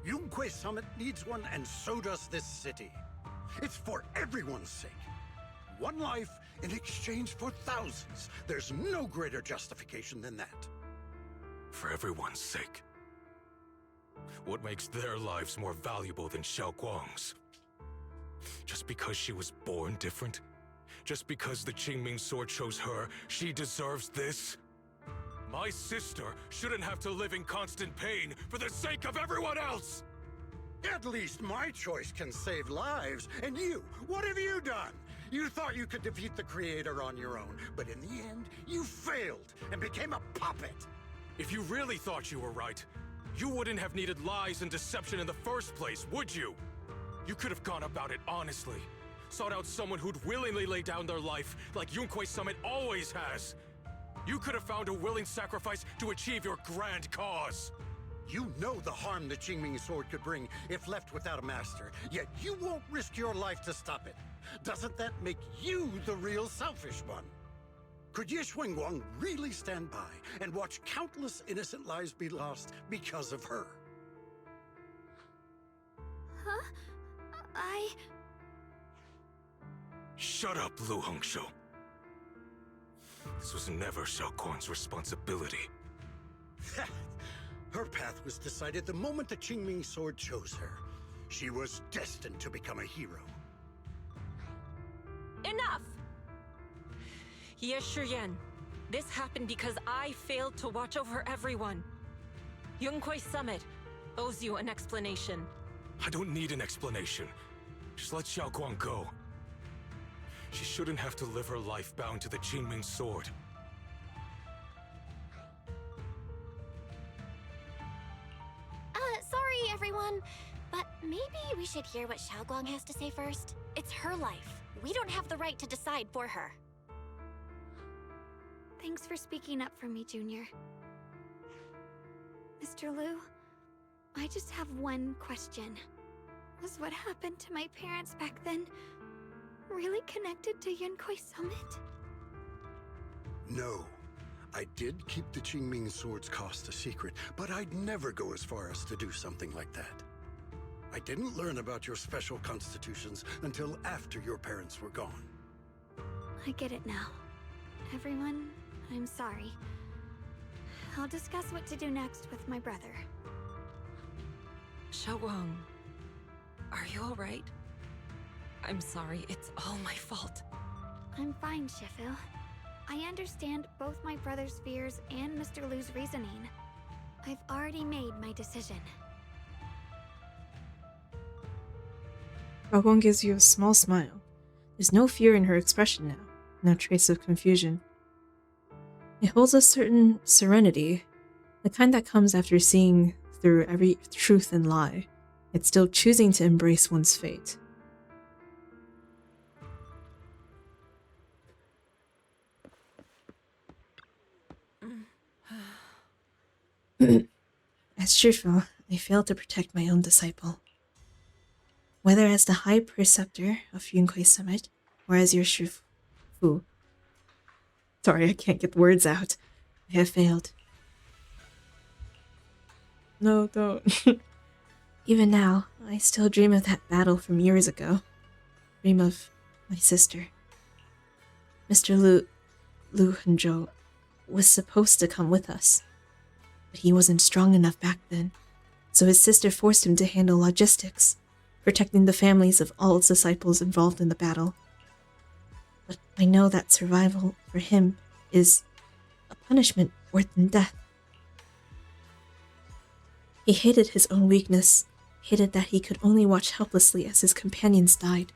Yunkui's summit needs one, and so does this city. It's for everyone's sake. One life in exchange for thousands. There's no greater justification than that. For everyone's sake. What makes their lives more valuable than Xiaoguang's? Just because she was born different? Just because the Qingming sword chose her, she deserves this? My sister shouldn't have to live in constant pain for the sake of everyone else! At least my choice can save lives. And you, what have you done? You thought you could defeat the Creator on your own, but in the end, you failed and became a puppet. If you really thought you were right, you wouldn't have needed lies and deception in the first place, would you? You could have gone about it honestly. Sought out someone who'd willingly lay down their life, like Yunkui's summit always has. You could have found a willing sacrifice to achieve your grand cause. You know the harm the Qingming sword could bring if left without a master, yet you won't risk your life to stop it. Doesn't that make you the real selfish one? Could Ye Guang really stand by and watch countless innocent lives be lost because of her? Huh? Shut up, Lu Hongshou. This was never Xiaoguang's responsibility. Her path was decided the moment the Qingming sword chose her. She was destined to become a hero. Enough! Ye Shiyan, this happened because I failed to watch over everyone. Yunkui's summit owes you an explanation. I don't need an explanation. Just let Xiaoguang go. She shouldn't have to live her life bound to the Qingming sword. Sorry, everyone, but maybe we should hear what Xiaoguang has to say first. It's her life. We don't have the right to decide for her. Thanks for speaking up for me, Junior. Mr. Liu, I just have one question. Was what happened to my parents back then really connected to Yunkoi Summit? No. I did keep the Qingming Sword's cost a secret, but I'd never go as far as to do something like that. I didn't learn about your special constitutions until after your parents were gone. I get it now. Everyone, I'm sorry. I'll discuss what to do next with my brother. Xiaoguang, are you alright? I'm sorry, it's all my fault. I'm fine, Shifu. I understand both my brother's fears and Mr. Lu's reasoning. I've already made my decision. Xiaoguang gives you a small smile. There's no fear in her expression now, no trace of confusion. It holds a certain serenity, the kind that comes after seeing through every truth and lie, yet still choosing to embrace one's fate. As Shifu, I failed to protect my own disciple. Whether as the High Preceptor of Yunkoi Summit, or as your Shifu. Sorry, I can't get the words out. I have failed. No, don't. Even now, I still dream of that battle from years ago. Dream of my sister. Mr. Lu Henzhou was supposed to come with us, but he wasn't strong enough back then, so his sister forced him to handle logistics, protecting the families of all its disciples involved in the battle. But I know that survival for him is a punishment worse than death. He hated his own weakness, hated that he could only watch helplessly as his companions died.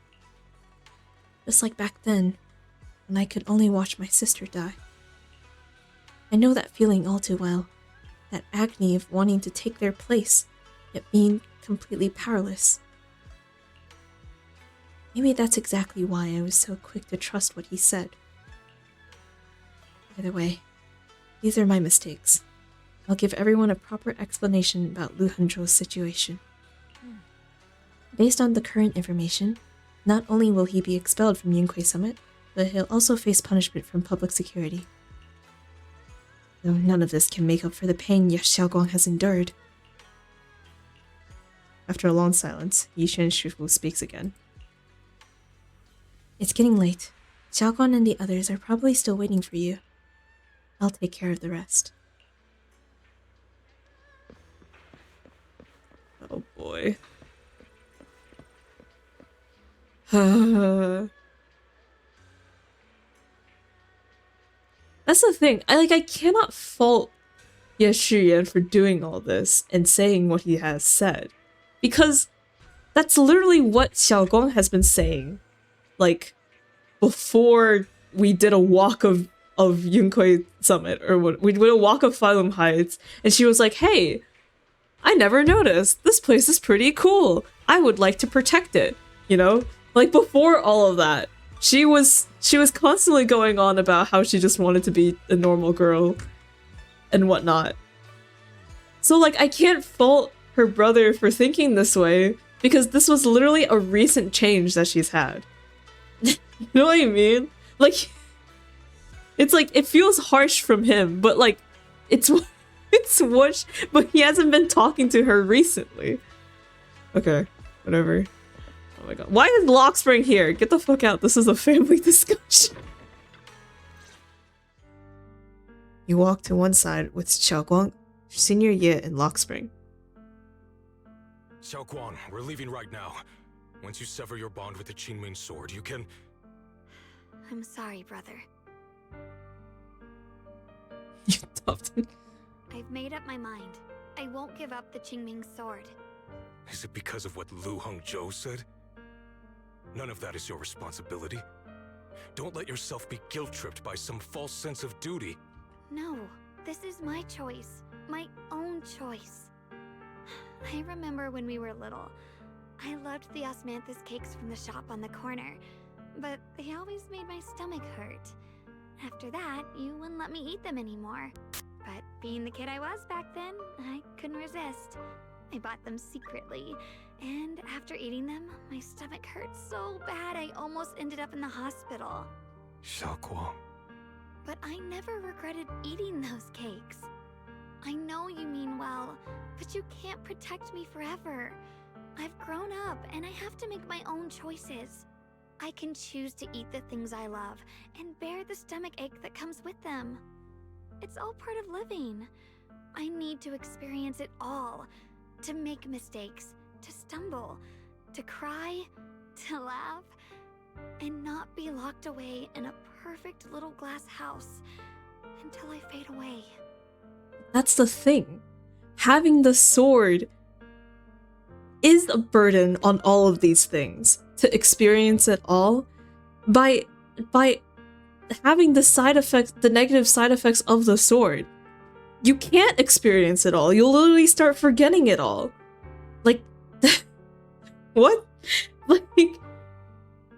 Just like back then, when I could only watch my sister die. I know that feeling all too well, that agony of wanting to take their place, yet being completely powerless. Maybe that's exactly why I was so quick to trust what he said. Either way, these are my mistakes. I'll give everyone a proper explanation about Lu Henzhou's situation. Based on the current information, not only will he be expelled from Yunkoi Summit, but he'll also face punishment from public security. Though none of this can make up for the pain Xiaoguang has endured. After a long silence, Yishan Shifu speaks again. It's getting late. Xiaoguang and the others are probably still waiting for you. I'll take care of the rest. Oh boy. That's the thing. I cannot fault Yeshuyan for doing all this and saying what he has said. Because that's literally what Xiaoguang has been saying. Like, before we did a walk of Yunkoi Summit, or what we did a walk of Phylum Heights, and she was like, hey, I never noticed. This place is pretty cool. I would like to protect it. You know? Like, before all of that, she was constantly going on about how she just wanted to be a normal girl and whatnot. So, like, I can't fault her brother for thinking this way, because this was literally a recent change that she's had. You know what I mean? Like, it's like, it feels harsh from him, but like, it's what, but he hasn't been talking to her recently. Okay, whatever. Oh my god. Why is Lockspring here? Get the fuck out. This is a family discussion. You walk to one side with Xiaoguang, Senior Ye, and Lockspring. Xiaoguang, we're leaving right now. Once you sever your bond with the Qingming Sword, you can... I'm sorry, brother. You stopped him. I've made up my mind. I won't give up the Qingming Sword. Is it because of what Lu Henzhou said? None of that is your responsibility. Don't let yourself be guilt-tripped by some false sense of duty. No, this is my choice. My own choice. I remember when we were little. I loved the osmanthus cakes from the shop on the corner, but they always made my stomach hurt. After that, you wouldn't let me eat them anymore. But being the kid I was back then, I couldn't resist. I bought them secretly, and after eating them, my stomach hurt so bad I almost ended up in the hospital. Xiaoguang. But I never regretted eating those cakes. I know you mean well, but you can't protect me forever. I've grown up, and I have to make my own choices. I can choose to eat the things I love, and bear the stomach ache that comes with them. It's all part of living. I need to experience it all. To make mistakes, to stumble, to cry, to laugh, and not be locked away in a perfect little glass house until I fade away. That's the thing. Having the sword is a burden on all of these things. To experience it all by having the side effects, the negative side effects of the sword. You can't experience it all. You'll literally start forgetting it all. Like, what? Like,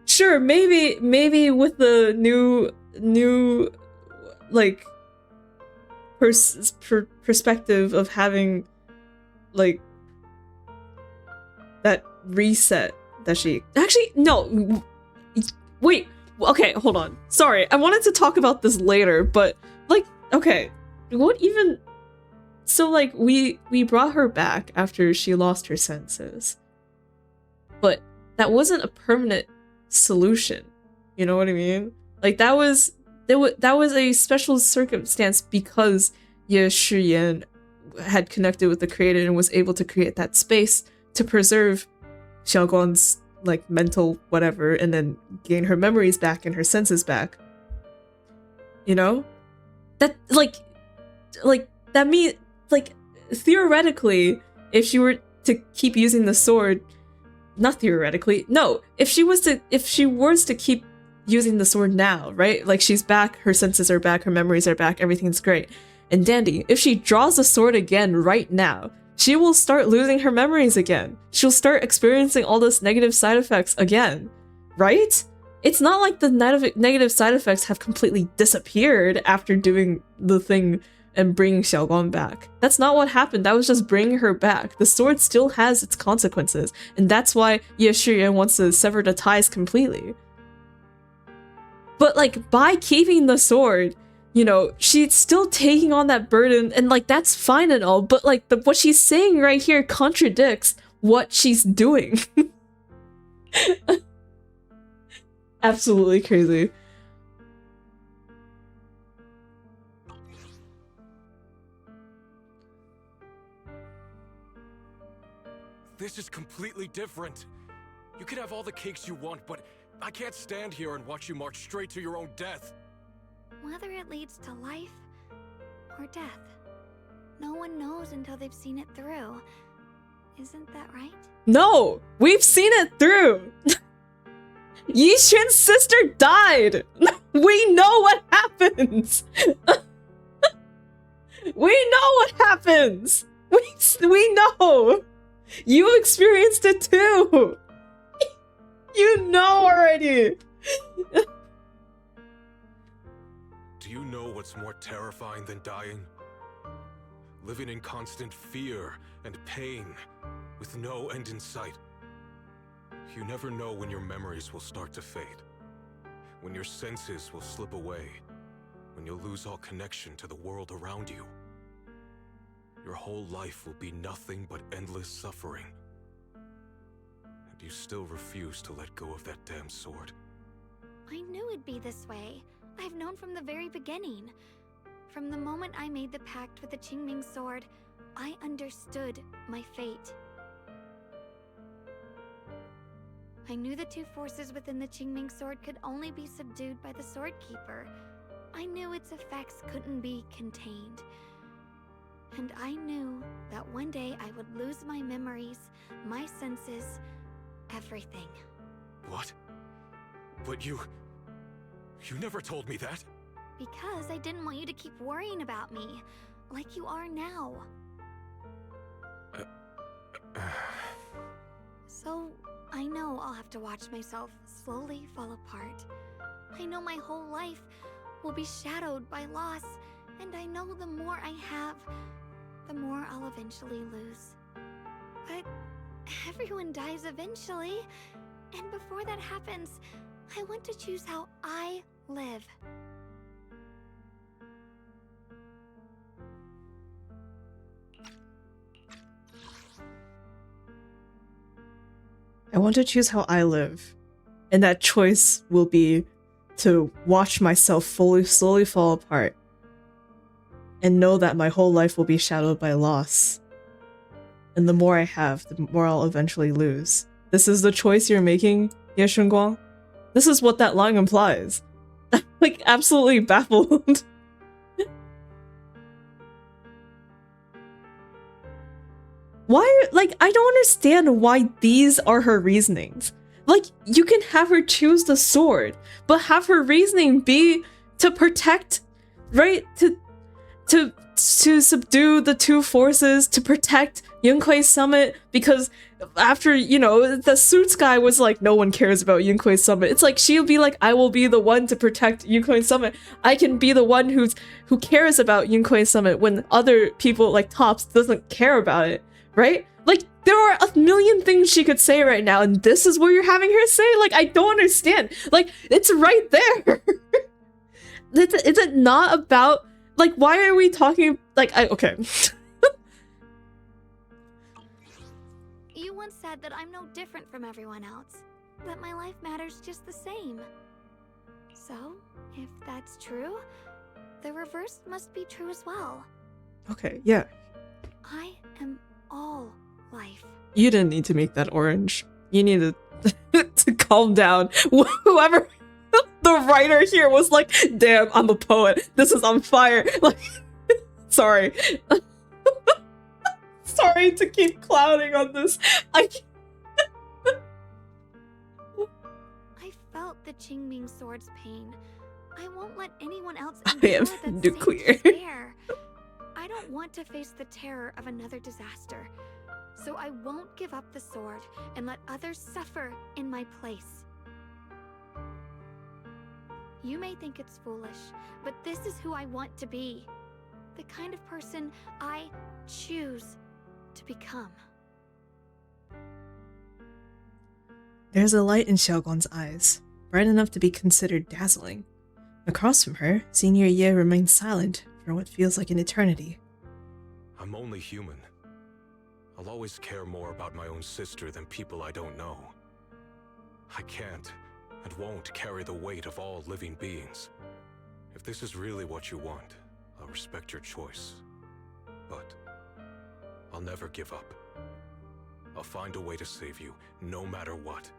sure, maybe with the new like perspective of having like that reset that she actually no wait, okay, hold on, sorry, I wanted to talk about this later, but like, okay, what even, so like we brought her back after she lost her senses, but that wasn't a permanent solution, you know what I mean? Like that was a special circumstance because Ye Shiyan had connected with the creator and was able to create that space to preserve Xiaoguang's like mental whatever and then gain her memories back and her senses back. You know? That like that mean like theoretically if she were to keep using the sword, not theoretically, no, if she was to keep using the sword now, right? Like she's back, her senses are back, her memories are back, everything's great and dandy. If she draws the sword again right now, she will start losing her memories again. She'll start experiencing all this negative side effects again, right? It's not like the negative side effects have completely disappeared after doing the thing and bringing Xiaoguang back. That's not what happened. That was just bringing her back. The sword still has its consequences, and that's why Ye Shiyan wants to sever the ties completely. But like, by keeping the sword, you know, she's still taking on that burden, and like, that's fine and all, but like, what she's saying right here contradicts what she's doing. Absolutely crazy. This is completely different. You can have all the cakes you want, but I can't stand here and watch you march straight to your own death. Whether it leads to life or death, no one knows until they've seen it through. Isn't that right? No! We've seen it through! Yixuan's sister died! We know what happens! We know what happens! We know! You experienced it too! You know already! Do you know what's more terrifying than dying? Living in constant fear and pain, with no end in sight. You never know when your memories will start to fade, when your senses will slip away, when you'll lose all connection to the world around you. Your whole life will be nothing but endless suffering. And you still refuse to let go of that damn sword. I knew it'd be this way. I've known from the very beginning. From the moment I made the pact with the Qingming sword, I understood my fate. I knew the two forces within the Qingming sword could only be subdued by the Sword Keeper. I knew its effects couldn't be contained. And I knew that one day I would lose my memories, my senses, everything. What? But you never told me that. Because I didn't want you to keep worrying about me, like you are now. So, I know I'll have to watch myself slowly fall apart. I know my whole life will be shadowed by loss, and I know the more I have, the more I'll eventually lose. But everyone dies eventually. And before that happens, I want to choose how I live. I want to choose how I live. And that choice will be to watch myself slowly fall apart. And know that my whole life will be shadowed by loss. And the more I have, the more I'll eventually lose. This is the choice you're making, Ye Shunguang? This is what that line implies. I'm like absolutely baffled. Why, like, I don't understand why these are her reasonings. Like, you can have her choose the sword, but have her reasoning be to protect, right? To subdue the two forces, to protect Yunkui's summit, because after, you know, the Suits guy was like, no one cares about Yunkui's summit. It's like, she'll be like, I will be the one to protect Yunkui's summit. I can be the one who cares about Yunkui's summit when other people, like Tops, doesn't care about it, right? Like, there are a million things she could say right now, and this is what you're having her say? Like, I don't understand. Like, it's right there. Is it not about... Like, why are we talking... Like, okay. You once said that I'm no different from everyone else. That my life matters just the same. So, if that's true, the reverse must be true as well. Okay, yeah. I am all life. You didn't need to make that orange. You needed to calm down. Whoever... The writer here was like, damn, I'm a poet. This is on fire. Like, sorry. Sorry to keep clouding on this. I felt the Qingming sword's pain. I won't let anyone else I am endure that nuclear. same despair. I don't want to face the terror of another disaster. So I won't give up the sword and let others suffer in my place. You may think it's foolish, but this is who I want to be. The kind of person I choose to become. There's a light in Xiaoguang's eyes, bright enough to be considered dazzling. Across from her, Senior Ye remains silent for what feels like an eternity. I'm only human. I'll always care more about my own sister than people I don't know. I can't and won't carry the weight of all living beings. If this is really what you want, I'll respect your choice. But I'll never give up. I'll find a way to save you, no matter what.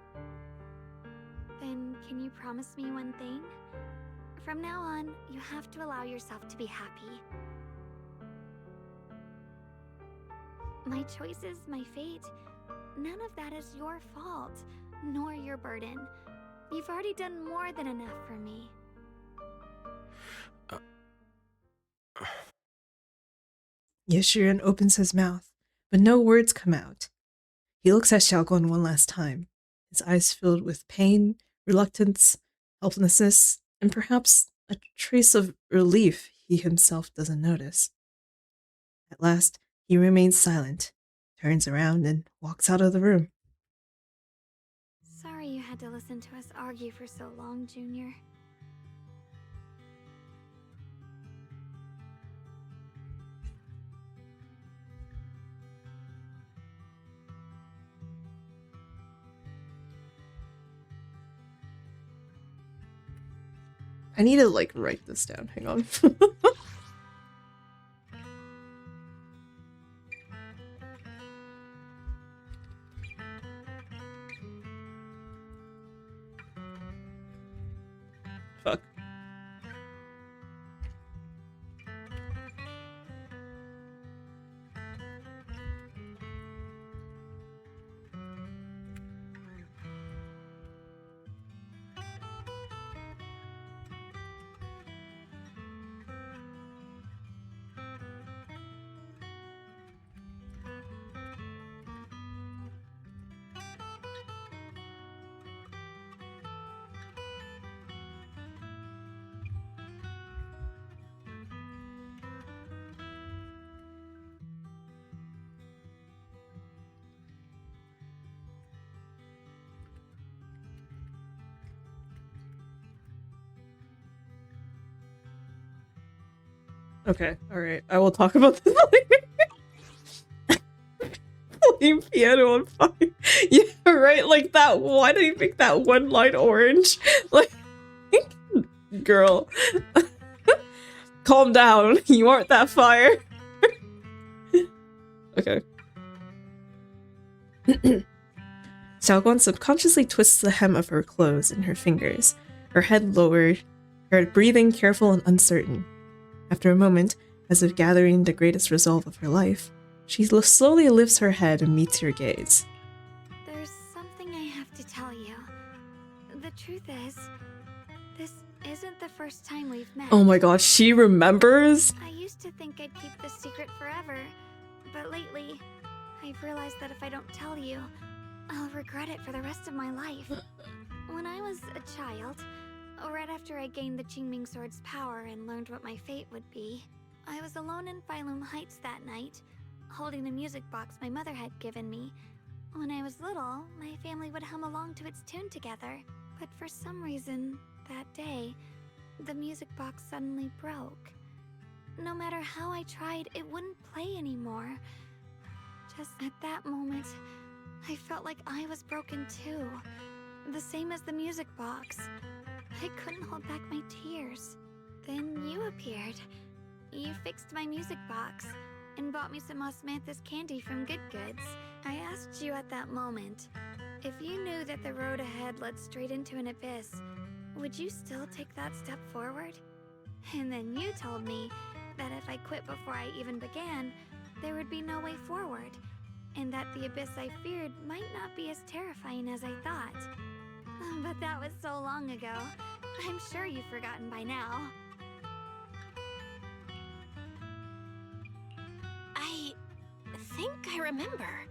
Then can you promise me one thing? From now on, you have to allow yourself to be happy. My choices, my fate, none of that is your fault, nor your burden. You've already done more than enough for me. Yeshiren opens his mouth, but no words come out. He looks at Xiaoguang one last time, his eyes filled with pain, reluctance, helplessness, and perhaps a trace of relief he himself doesn't notice. At last, he remains silent, turns around, and walks out of the room. Sorry you had to listen to us argue for so long, Junior. I need to, like, write this down. Hang on. Fuck. Okay, alright. I will talk about this later. Playing piano on fire. Yeah, right? Like that. Why did he make that one line orange? Like, girl. Calm down. You aren't that fire. Okay. Xiaoguan subconsciously twists the hem of her clothes in her fingers, her head lowered, her breathing careful and uncertain. After a moment, as if gathering the greatest resolve of her life, she slowly lifts her head and meets your gaze. There's something I have to tell you. The truth is, this isn't the first time we've met. Oh my god, she remembers? I used to think I'd keep this secret forever, but lately, I've realized that if I don't tell you, I'll regret it for the rest of my life. When I was a child, right after I gained the Qingming Sword's power and learned what my fate would be, I was alone in Phylum Heights that night, holding the music box my mother had given me. When I was little, my family would hum along to its tune together, but for some reason, that day, the music box suddenly broke. No matter how I tried, it wouldn't play anymore. Just at that moment, I felt like I was broken too. The same as the music box. I couldn't hold back my tears. Then you appeared. You fixed my music box and bought me some osmanthus candy from Good Goods. I asked you at that moment, if you knew that the road ahead led straight into an abyss, would you still take that step forward? And then you told me that if I quit before I even began, there would be no way forward, and that the abyss I feared might not be as terrifying as I thought. But that was so long ago. I'm sure you've forgotten by now. I think I remember.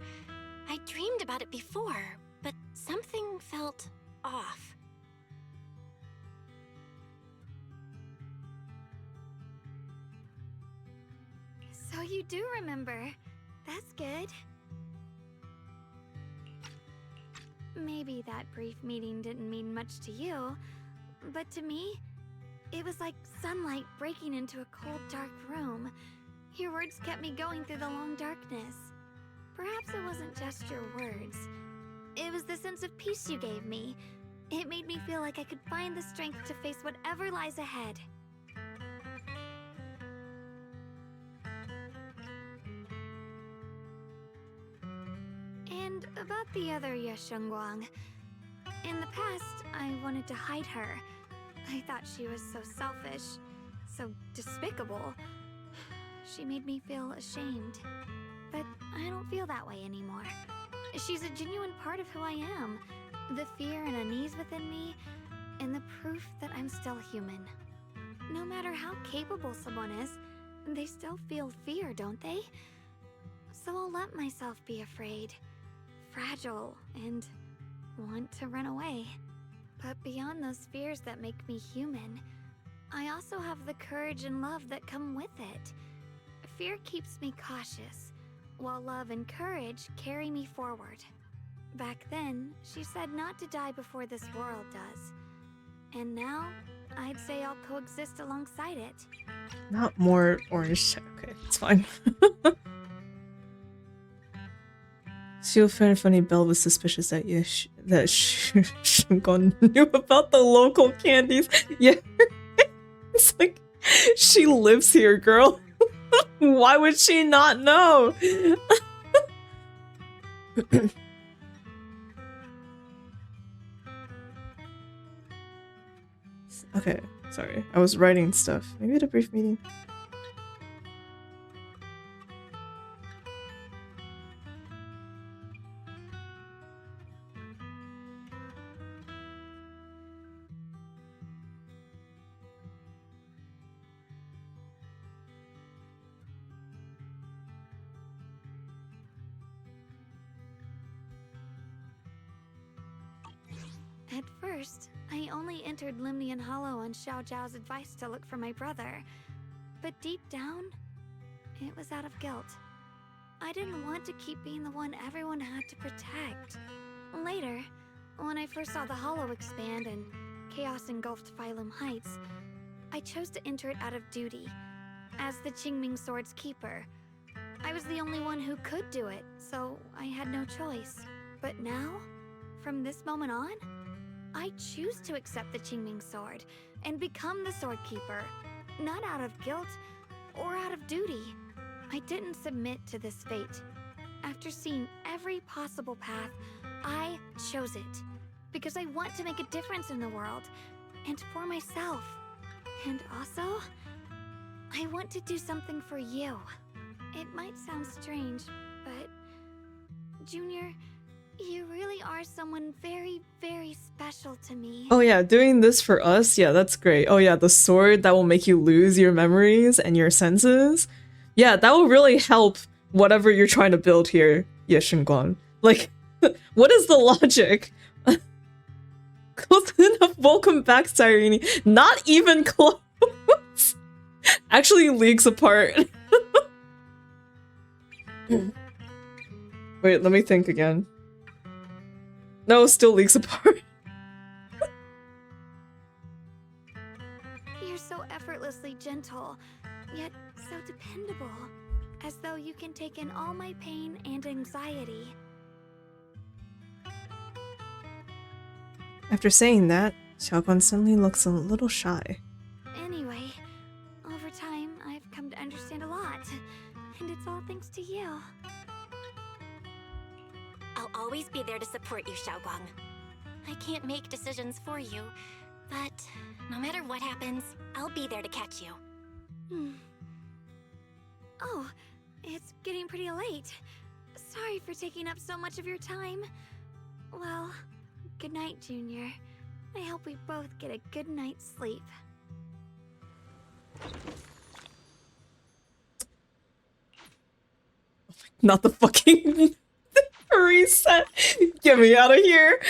I dreamed about it before, but something felt off. So you do remember. That's good. Maybe that brief meeting didn't mean much to you, but to me, it was like sunlight breaking into a cold, dark room. Your words kept me going through the long darkness. Perhaps it wasn't just your words. It was the sense of peace you gave me. It made me feel like I could find the strength to face whatever lies ahead. And about the other Yeshengguang. In the past, I wanted to hide her. I thought she was so selfish, so despicable. She made me feel ashamed. But I don't feel that way anymore. She's a genuine part of who I am. The fear and unease within me, and the proof that I'm still human. No matter how capable someone is, they still feel fear, don't they? So I'll let myself be afraid, fragile, and want to run away. But beyond those fears that make me human, I also have the courage and love that come with it. Fear keeps me cautious, while love and courage carry me forward. Back then, she said not to die before this world does. And now, I'd say I'll coexist alongside it. Not more orange. Okay, it's fine. She'll find funny Belle was suspicious that Shungon knew about the local candies. Yeah. It's like, she lives here, girl. Why would she not know? Okay, sorry. I was writing stuff. Maybe at a brief meeting. At first, I only entered Limnian Hollow on Xiao Zhao's advice to look for my brother. But deep down, it was out of guilt. I didn't want to keep being the one everyone had to protect. Later, when I first saw the Hollow expand and chaos engulfed Phylum Heights, I chose to enter it out of duty. as the Qingming Sword's keeper. I was the only one who could do it, so I had no choice. But now, from this moment on, I choose to accept the Qingming Sword and become the Sword Keeper, not out of guilt or out of duty. I didn't submit to this fate. After seeing every possible path, I chose it because I want to make a difference in the world and for myself. And also, I want to do something for you. It might sound strange, but Junior, you really are someone very, very special to me. Oh yeah, doing this for us, yeah, that's great. Oh yeah, the sword that will make you lose your memories and your senses. Yeah, that will really help whatever you're trying to build here, Yeshunguan. Like, what is the logic? Close enough, welcome back, Cyrene. Not even close. Actually leagues apart. Wait, let me think again. No, still leagues apart. You're so effortlessly gentle, yet so dependable. As though you can take in all my pain and anxiety. After saying that, Xiaoguan suddenly looks a little shy. Anyway, over time, I've come to understand a lot. And it's all thanks to you. I'll always be there to support you, Xiaoguang. I can't make decisions for you, but no matter what happens, I'll be there to catch you. Oh, it's getting pretty late. Sorry for taking up so much of your time. Well, good night, Junior. I hope we both get a good night's sleep. Not the fucking reset. Get me out of here.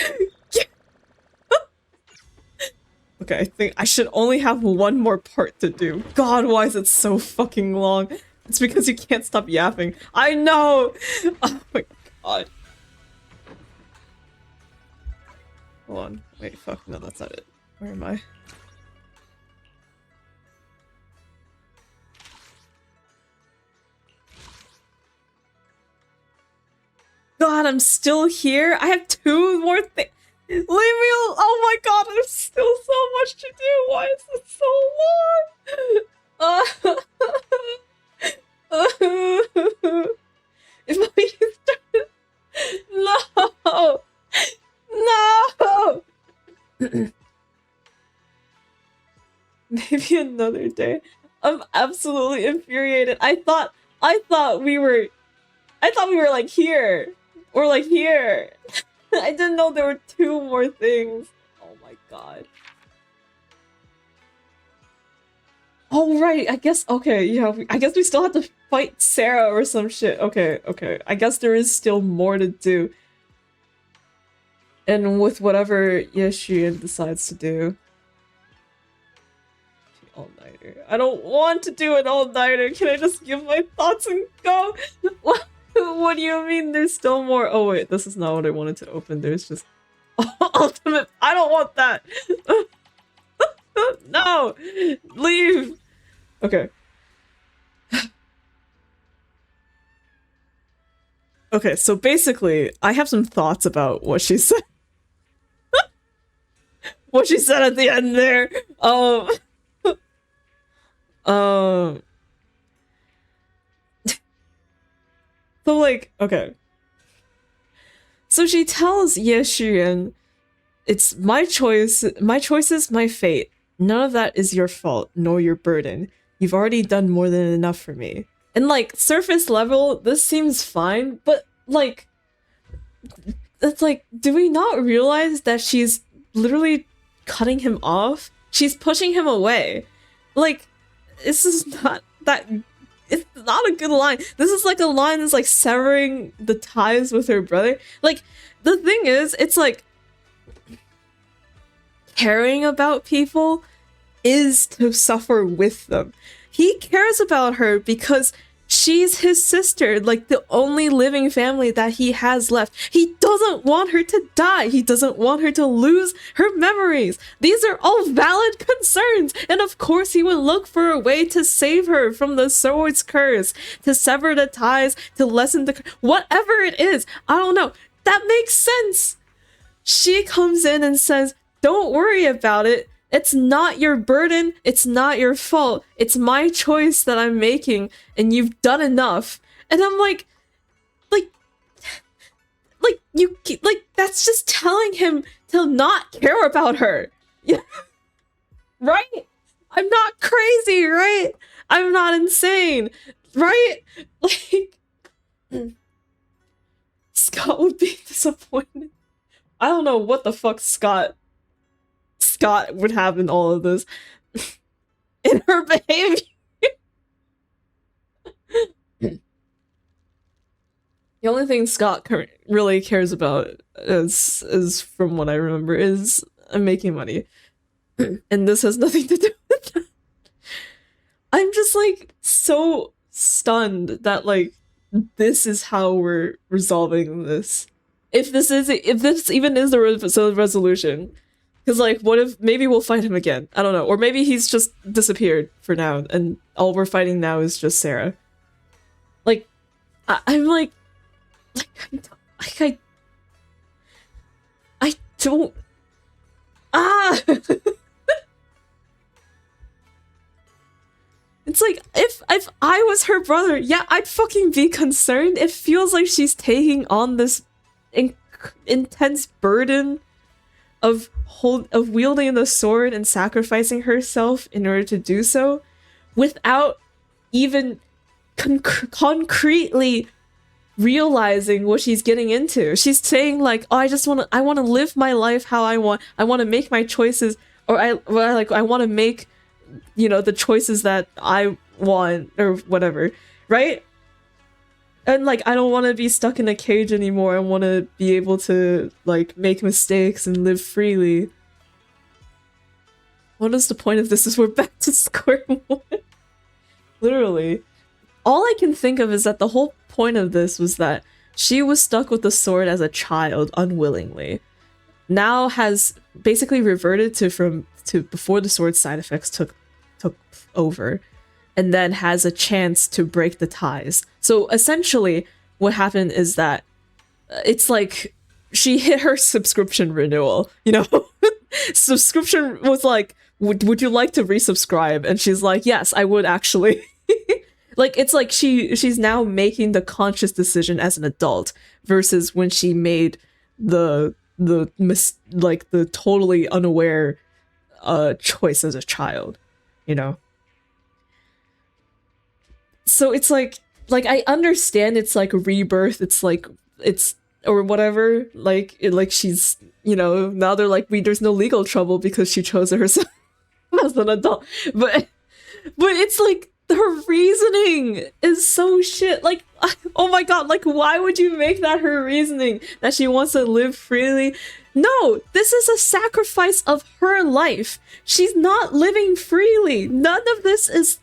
Okay, I think I should only have one more part to do. God, why is it so fucking long? It's because you can't stop yapping. I know! Oh my god. Hold on. Wait, fuck. No, that's not it. Where am I? God, I'm still here? I have 2 more things. Leave me alone. Oh my god, there's still so much to do. Why is it so long? If I started... No! No! Maybe another day. I'm absolutely infuriated. I thought we were like here. Or like here. I didn't know there were 2 more things. Oh my god. Oh right, I guess, okay, yeah, I guess we still have to fight Sarah or some shit. Okay, okay. I guess there is still more to do. And with whatever Yeshian decides to do. All-nighter. I don't want to do an all-nighter. Can I just give my thoughts and go? What do you mean there's still more? Oh wait, this is not what I wanted to open. There's just ultimate. I don't want that. No, leave. Okay. Okay, so basically, I have some thoughts about what she said. What she said at the end there. So like, okay. So she tells Ye Shiren, it's my choice, my choice is my fate. None of that is your fault, nor your burden. You've already done more than enough for me. And like, surface level, this seems fine, but like, it's like, do we not realize that she's literally cutting him off? She's pushing him away. Like, this is not that... It's not a good line. This is like a line that's like severing the ties with her brother. Like, the thing is, it's like caring about people is to suffer with them. He cares about her because She's his sister, like the only living family that he has left. He doesn't want her to die. He doesn't want her to lose her memories. These are all valid concerns. And of course he would look for a way to save her from the sword's curse, to sever the ties, to lessen the whatever it is. I don't know. That makes sense. She comes in and says, "Don't worry about it. It's not your burden. It's not your fault. It's my choice that I'm making, and you've done enough." And I'm like, that's just telling him to not care about her. Yeah. Right? I'm not crazy, right? I'm not insane, right? Like, Scott would be disappointed. I don't know what the fuck Scott would have in all of this. In her behavior. The only thing Scott really cares about is from what I remember is making money. And this has nothing to do with that. I'm just like so stunned that like this is how we're resolving this. If this even is the resolution. Because, like, what if maybe we'll fight him again? I don't know. Or maybe he's just disappeared for now, and all we're fighting now is just Sarah. Like, I'm like, I don't. Ah! It's like, if I was her brother, yeah, I'd fucking be concerned. It feels like she's taking on this intense burden of wielding the sword and sacrificing herself in order to do so without even concretely realizing what she's getting into. She's saying like, "Oh, I want to live my life how I want. I want to make my choices, or I want to make, you know, the choices that I want or whatever." Right? And like, I don't want to be stuck in a cage anymore. I want to be able to like make mistakes and live freely. What is the point of this? Is we're back to square one. Literally. All I can think of is that the whole point of this was that she was stuck with the sword as a child unwillingly. Now has basically reverted to before the sword's side effects took over. And then has a chance to break the ties. So essentially, what happened is that it's like she hit her subscription renewal. You know, subscription was like, "Would you like to resubscribe?" And she's like, "Yes, I would actually." Like, it's like she's now making the conscious decision as an adult versus when she made the totally unaware choice as a child. You know. So it's like I understand it's like a rebirth, it's or whatever, like she's, you know, now they're like, there's no legal trouble because she chose it herself as an adult, but it's like her reasoning is so shit. Like, oh my god, like, why would you make that her reasoning, that she wants to live freely? No, this is a sacrifice of her life. She's not living freely. None of this is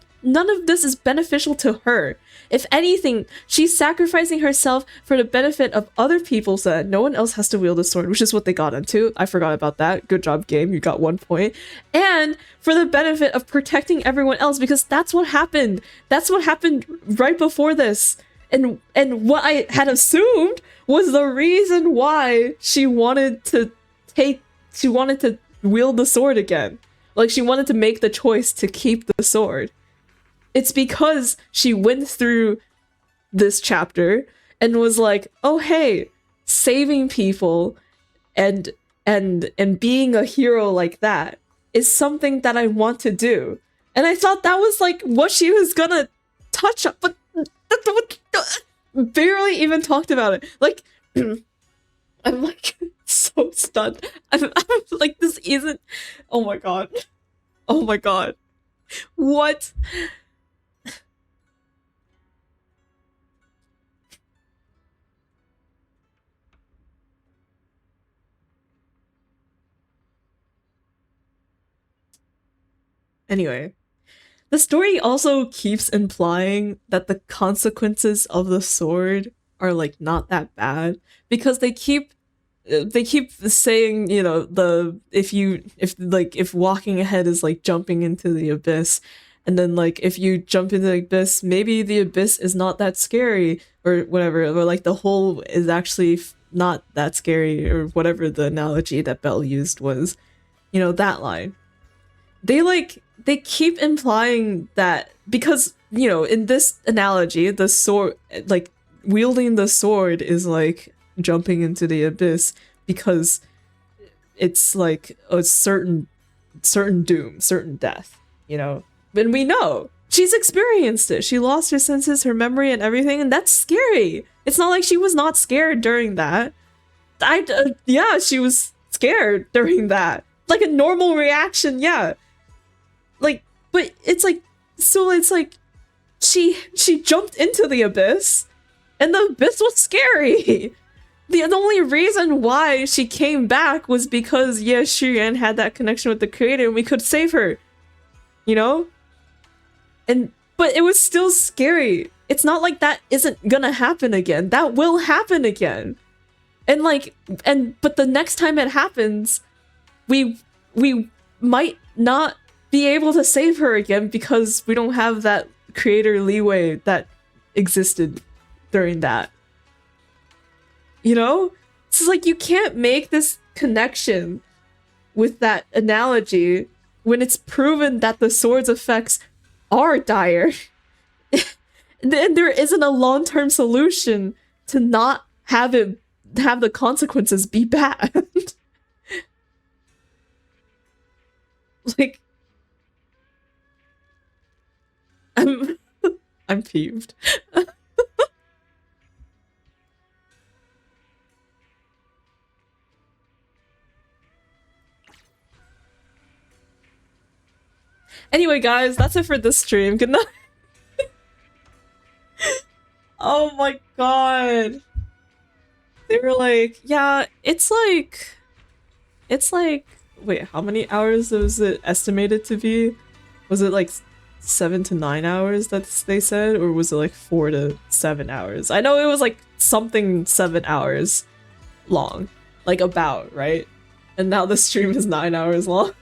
beneficial to her. If anything, she's sacrificing herself for the benefit of other people so that no one else has to wield a sword, which is what they got into. I forgot about that. Good job, game. You got 1 point. And for the benefit of protecting everyone else, because that's what happened. That's what happened right before this. And what I had assumed was the reason why she wanted to wield the sword again. Like, she wanted to make the choice to keep the sword. It's because she went through this chapter and was like, "Oh hey, saving people and being a hero like that is something that I want to do." And I thought that was like what she was gonna touch up, but barely even talked about it. Like, I'm like so stunned. I'm like, this isn't. Oh my god. Oh my god. What? Anyway, the story also keeps implying that the consequences of the sword are like not that bad because they keep saying, you know, the if walking ahead is like jumping into the abyss, and then like if you jump into the abyss, maybe the abyss is not that scary or whatever, or like the hole is actually not that scary or whatever the analogy that Belle used was, you know, that line. They keep implying that because, you know, in this analogy, the sword, like wielding the sword is like jumping into the abyss because it's like a certain doom, certain death, you know. And we know she's experienced it. She lost her senses, her memory, and everything, and that's scary. It's not like she was not scared during that. Yeah, she was scared during that. Like a normal reaction, yeah. Like, but it's like, so it's like she jumped into the abyss, and the abyss was scary. The only reason why she came back was because, yeah, Shurian had that connection with the creator and we could save her. You know? But it was still scary. It's not like that isn't gonna happen again. That will happen again. But the next time it happens, we might not be able to save her again because we don't have that creator leeway that existed during that. You know? It's like you can't make this connection with that analogy when it's proven that the sword's effects are dire. Then there isn't a long-term solution to not have the consequences be bad. Like, I'm peeved. Anyway, guys, that's it for this stream. Good night. Oh my god. They were like, yeah, it's like, wait, how many hours was it estimated to be? Was it like 7 to 9 hours that they said, or was it like 4 to 7 hours? I know it was like something 7 hours long, like about, right? And now the stream is 9 hours long.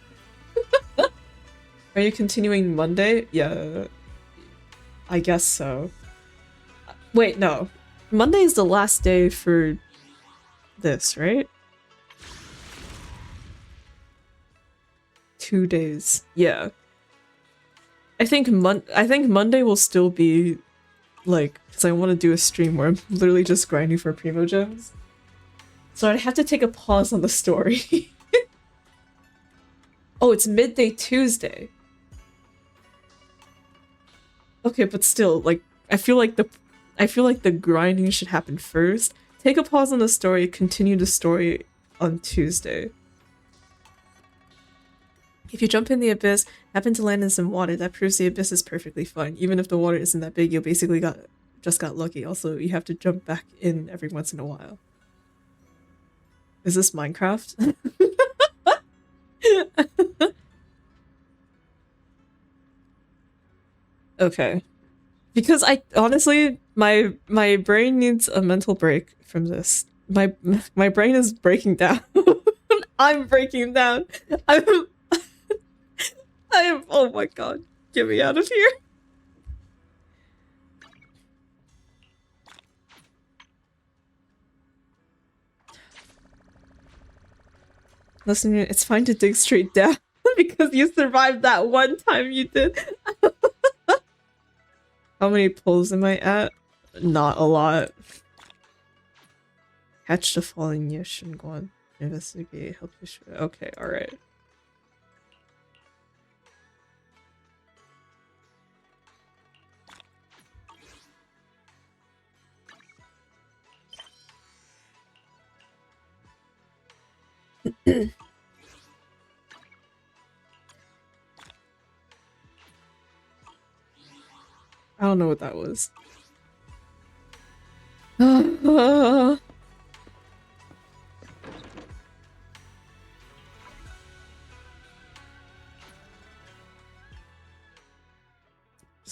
Are you continuing Monday? Yeah, I guess so. Wait, no. Monday is the last day for this, right? 2 days. Yeah. I think Monday will still be like, because I want to do a stream where I'm literally just grinding for Primo Gems. So I'd have to take a pause on the story. Oh, it's midday Tuesday. Okay, but still, like, I feel like the grinding should happen first. Take a pause on the story, continue the story on Tuesday. If you jump in the abyss, happen to land in some water, that proves the abyss is perfectly fine. Even if the water isn't that big, you basically just got lucky. Also, you have to jump back in every once in a while. Is this Minecraft? Okay. Because I honestly, my brain needs a mental break from this. My brain is breaking down. I'm breaking down. I'm oh my god. Get me out of here. Listen, it's fine to dig straight down because you survived that one time you did. How many pulls am I at? Not a lot. Catch the falling Yoshinguan. Investigate, help fish. Okay, alright. I don't know what that was.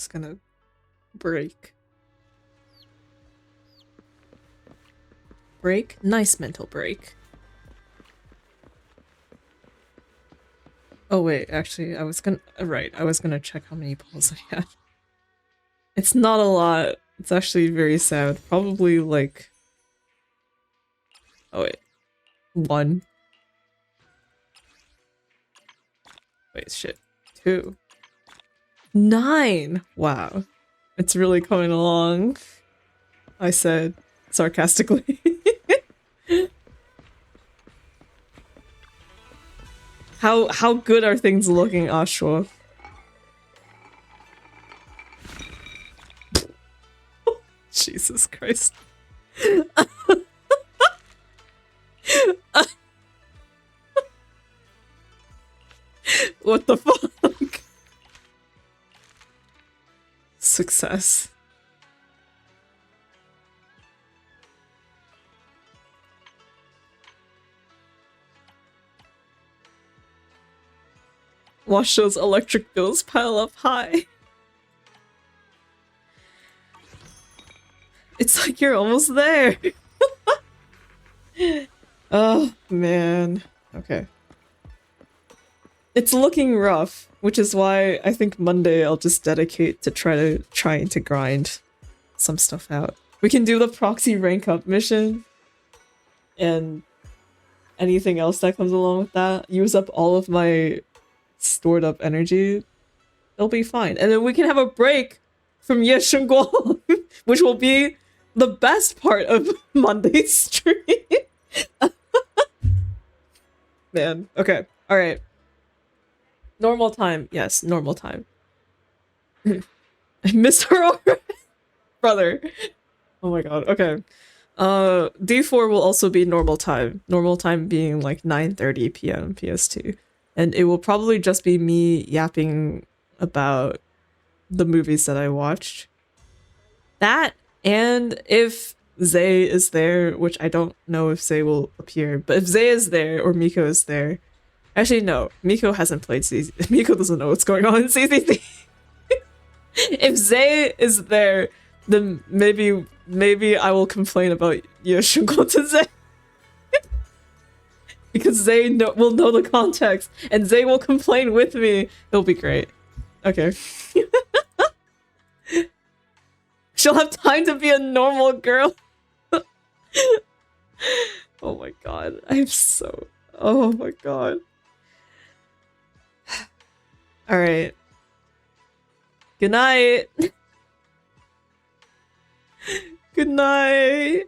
Just gonna break. Break? Nice mental break. Oh wait, actually, I was gonna check how many balls I had. It's not a lot. It's actually very sad. Probably like... Oh wait. 1. Wait, shit. 2. 9! Wow. It's really coming along. I said sarcastically. How good are things looking, Ashwa? Jesus Christ. What the fuck? Success. Watch those electric bills pile up high. It's like you're almost there. Oh, man. Okay. It's looking rough, which is why I think Monday I'll just dedicate to trying to grind some stuff out. We can do the proxy rank up mission and anything else that comes along with that. Use up all of my stored up energy. It'll be fine. And then we can have a break from Ye Shengguang, which will be the best part of Monday's stream. Man, okay. Alright. Normal time. Yes, normal time. I missed her already. Brother. Oh my god, okay. D4 will also be normal time. Normal time being like 9:30 p.m. PS2. And it will probably just be me yapping about the movies that I watched. That, and if Zay is there, which I don't know if Zay will appear, but if Zay is there or Miko is there, actually no, Miko hasn't played CZ. Miko doesn't know what's going on in CCC. If Zay is there, then maybe I will complain about Yoshiko to Zay. Because Zay will know the context, and Zay will complain with me. It'll be great. Okay. She'll have time to be a normal girl. Oh my god. I'm so... Oh my god. Alright. Good night. Good night.